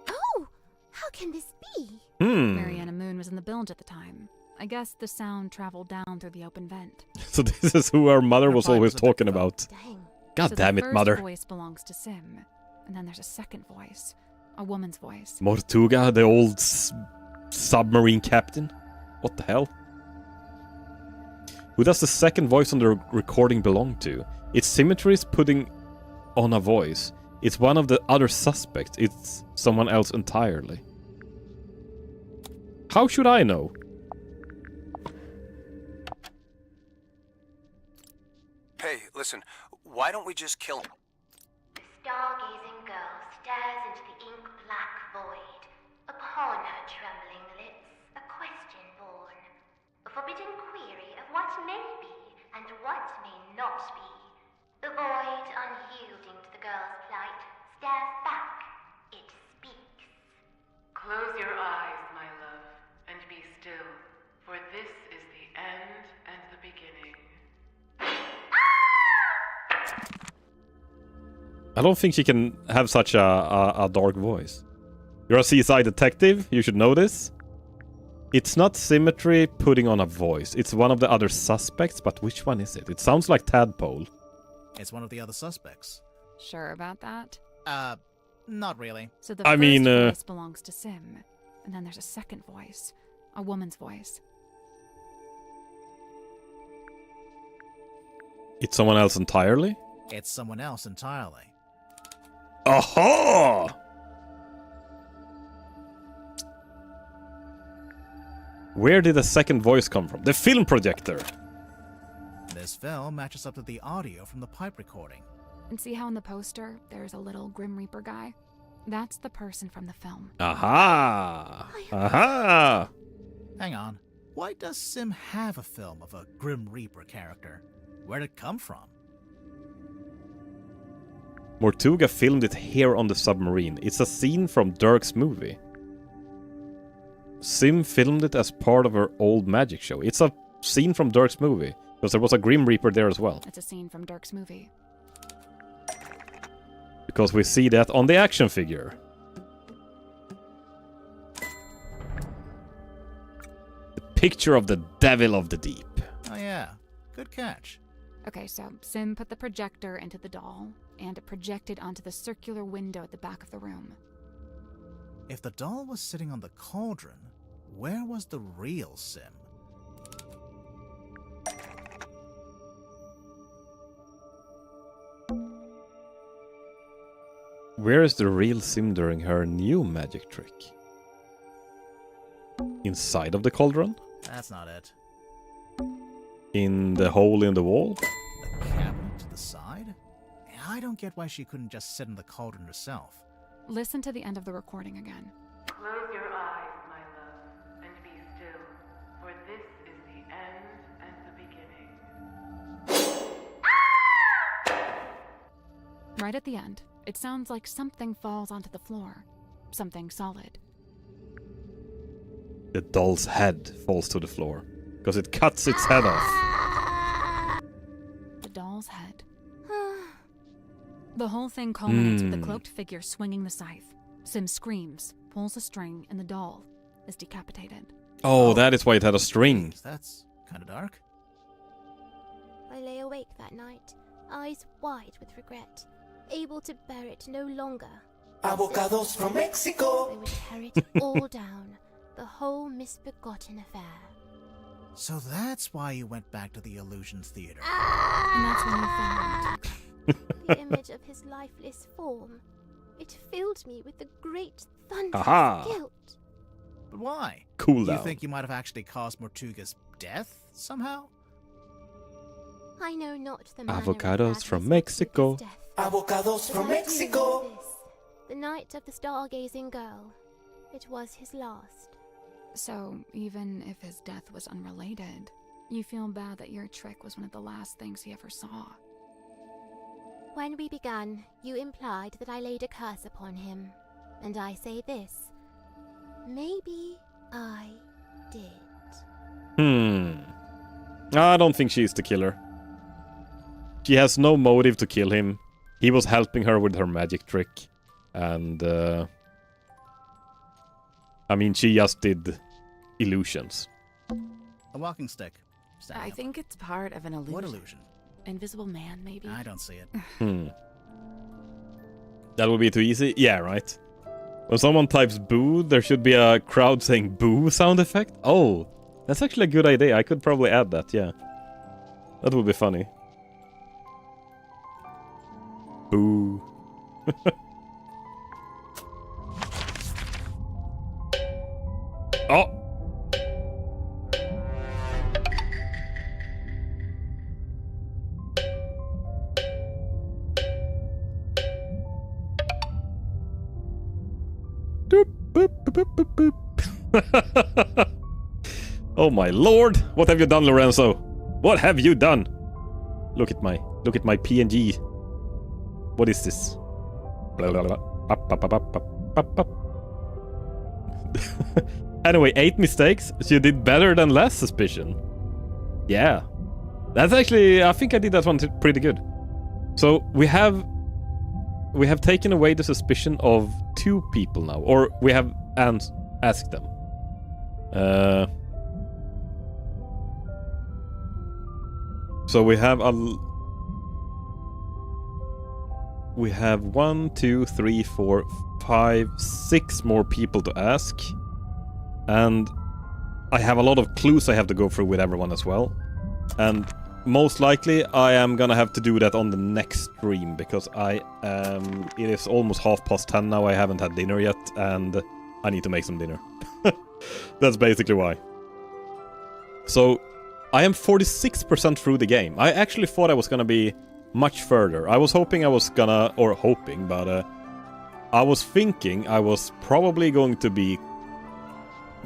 Oh! How can this be? Mariana Moon was in the bilge at the time. I guess the sound traveled down through the open vent. So this is who our mother was always talking about. Dang. God damn it, mother. The first voice belongs to Sim, and then there's a second voice, a woman's voice. Mortuga, the old submarine captain? What the hell? Who does the second voice on the recording belong to? It's Symmetry's putting on a voice. It's one of the other suspects. It's someone else entirely. How should I know? Hey, listen, why don't we just kill him? The stargazing girl stares into the ink-black void. Upon her trembling lips, a question born. A forbidden query of what may be and what may not be. The void, unyielding to the girl's plight, stares back. It speaks. Close your eyes, my love, and be still, for this is the end and the beginning. I don't think she can have such a dark voice. You're a CSI detective, you should know this. It's not Symmetry putting on a voice. It's one of the other suspects, but which one is it? It sounds like Tadpole. It's one of the other suspects. Sure about that? Not really. So the first voice belongs to Sim, and then there's a second voice, a woman's voice. It's someone else entirely? It's someone else entirely. Aha! Where did the second voice come from? The film projector! This film matches up to the audio from the pipe recording. And see how in the poster there's a little Grim Reaper guy? That's the person from the film. Aha! Aha! Hang on. Why does Sim have a film of a Grim Reaper character? Where'd it come from? Mortuga filmed it here on the submarine. It's a scene from Dirk's movie. Sim filmed it as part of her old magic show. It's a scene from Dirk's movie. Because there was a Grim Reaper there as well. It's a scene from Dirk's movie. Because we see that on the action figure. The picture of the Devil of the Deep. Oh yeah, good catch. Okay, so Sim put the projector into the doll, and it projected onto the circular window at the back of the room. If the doll was sitting on the cauldron, where was the real Sim? Where is the real Sim during her new magic trick? Inside of the cauldron? That's not it. In the hole in the wall? The cabinet to the side? I don't get why she couldn't just sit in the cauldron herself. Listen to the end of the recording again. Close your eyes, my love, and be still, for this is the end and the beginning. Right at the end, it sounds like something falls onto the floor. Something solid. The doll's head falls to the floor. Because it cuts its head off. The doll's head. The whole thing culminates with the cloaked figure swinging the scythe. Sim screams, pulls a string, and the doll is decapitated. Oh, that is why it had a string. That's kind of dark. I lay awake that night, eyes wide with regret, able to bear it no longer. Avocados from Mexico! I would tear it all down, the whole misbegotten affair. So that's why you went back to the Illusions Theater. And that's when you found the image of his lifeless form. It filled me with the great thunderous guilt. But why? Cool You down. think you might have actually caused Mortuga's death somehow? I know not the manner of Avocados that from his Mexico. death. Avocados But from I do know Mexico! this. The night of the stargazing girl. It was his last. So, even if his death was unrelated, you feel bad that your trick was one of the last things he ever saw. When we began, you implied that I laid a curse upon him. And I say this. Maybe I did. I don't think she's the killer. She has no motive to kill him. He was helping her with her magic trick. And, I mean, she just did illusions. A walking stick. I think it's part of an illusion. What illusion? Invisible man, maybe? I don't see it. That would be too easy? Yeah, right. When someone types boo, there should be a crowd saying boo sound effect? Oh, that's actually a good idea. I could probably add that, yeah. That would be funny. Boo. Oh! Oh my lord! What have you done, Lorenzo? What have you done? Look at my PNG. What is this? Blah, blah, blah. Up, up, up, up, up, up, up. Anyway, 8 mistakes. So you did better than last suspicion. Yeah. That's actually, I think I did that one pretty good. So we have taken away the suspicion of 2 people now, or we have asked them. So we have 1, 2, 3, 4, 5, 6 more people to ask. And I have a lot of clues I have to go through with everyone as well. And most likely I am gonna have to do that on the next stream, because it is almost 10:30 now, I haven't had dinner yet, and I need to make some dinner. That's basically why. So, I am 46% through the game. I actually thought I was gonna be much further. I was hoping I was gonna, or hoping, but I was thinking I was probably going to be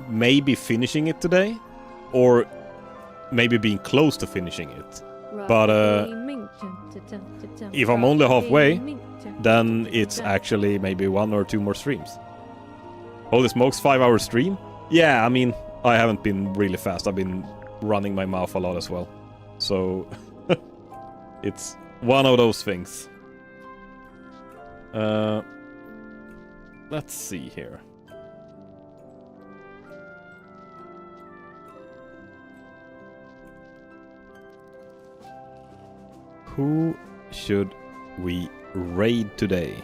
maybe finishing it today, or maybe being close to finishing it. But if I'm only halfway, then it's actually maybe 1 or 2 more streams. Holy smokes, 5-hour stream? Yeah, I mean, I haven't been really fast. I've been running my mouth a lot as well. So, it's one of those things. Let's see here. Who should we raid today?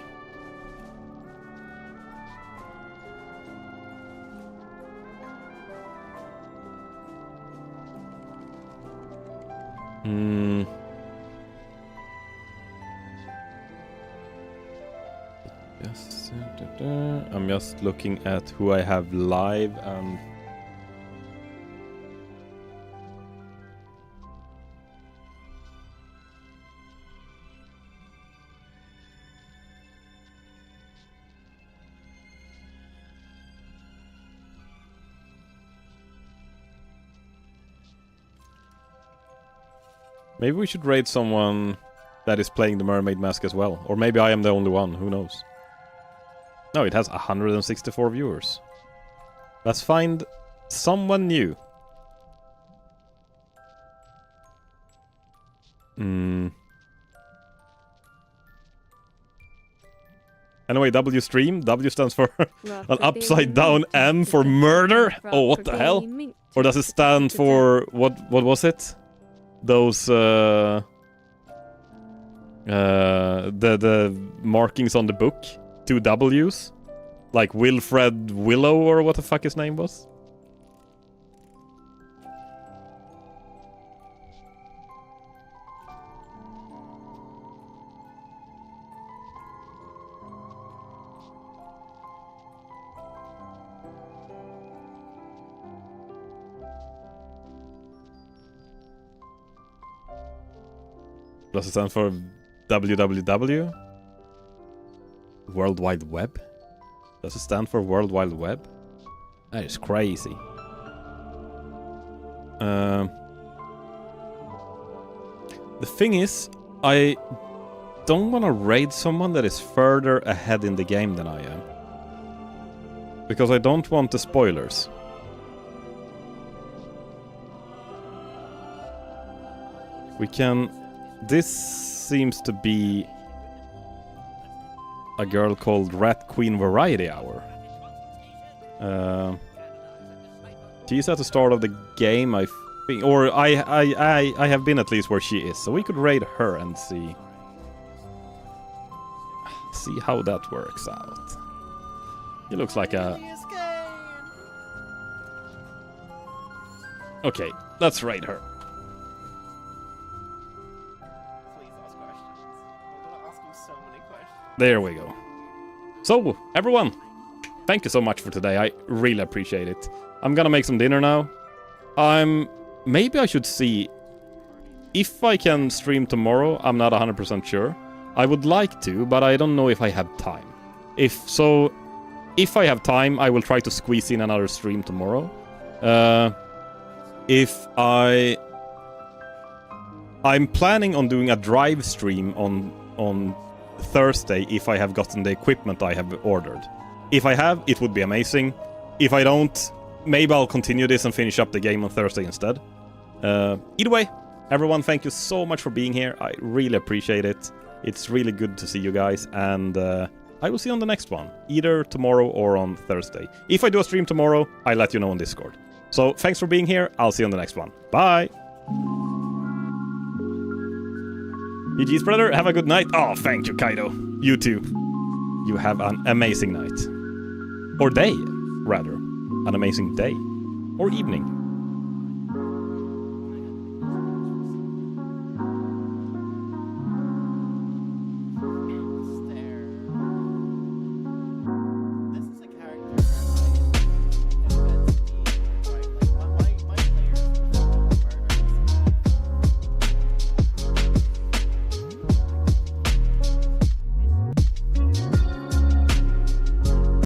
Yes, I'm just looking at who I have live and maybe we should raid someone that is playing the Mermaid Mask as well. Or maybe I am the only one, who knows. No, it has 164 viewers. Let's find someone new. Anyway, W stream. W stands for an upside down M for murder. Oh, what the hell? Or does it stand for what was it? Those the markings on the book, 2 W's, like Wilfred Willow or what the fuck his name was. Does it stand for www? World Wide Web? Does it stand for World Wide Web? That is crazy. The thing is, I don't want to raid someone that is further ahead in the game than I am. Because I don't want the spoilers. We can... This seems to be a girl called Rat Queen Variety Hour. She's at the start of the game, I think, or I have been at least where she is, so we could raid her and see how that works out. He looks like a... Okay, let's raid her. There we go. So, everyone, thank you so much for today. I really appreciate it. I'm gonna make some dinner now. Maybe I should see if I can stream tomorrow. I'm not 100% sure. I would like to, but I don't know if I have time. If I have time, I will try to squeeze in another stream tomorrow. I'm planning on doing a drive stream on Thursday if I have gotten the equipment I have ordered. If I have, it would be amazing. If I don't, maybe I'll continue this and finish up the game on Thursday instead. Either way, everyone, thank you so much for being here. I really appreciate it. It's really good to see you guys, and I will see you on the next one, either tomorrow or on Thursday. If I do a stream tomorrow, I'll let you know on Discord. So thanks for being here. I'll see you on the next one. Bye! GG's, brother. Have a good night. Oh, thank you, Kaido. You too. You have an amazing night. Or day, rather. An amazing day. Or evening.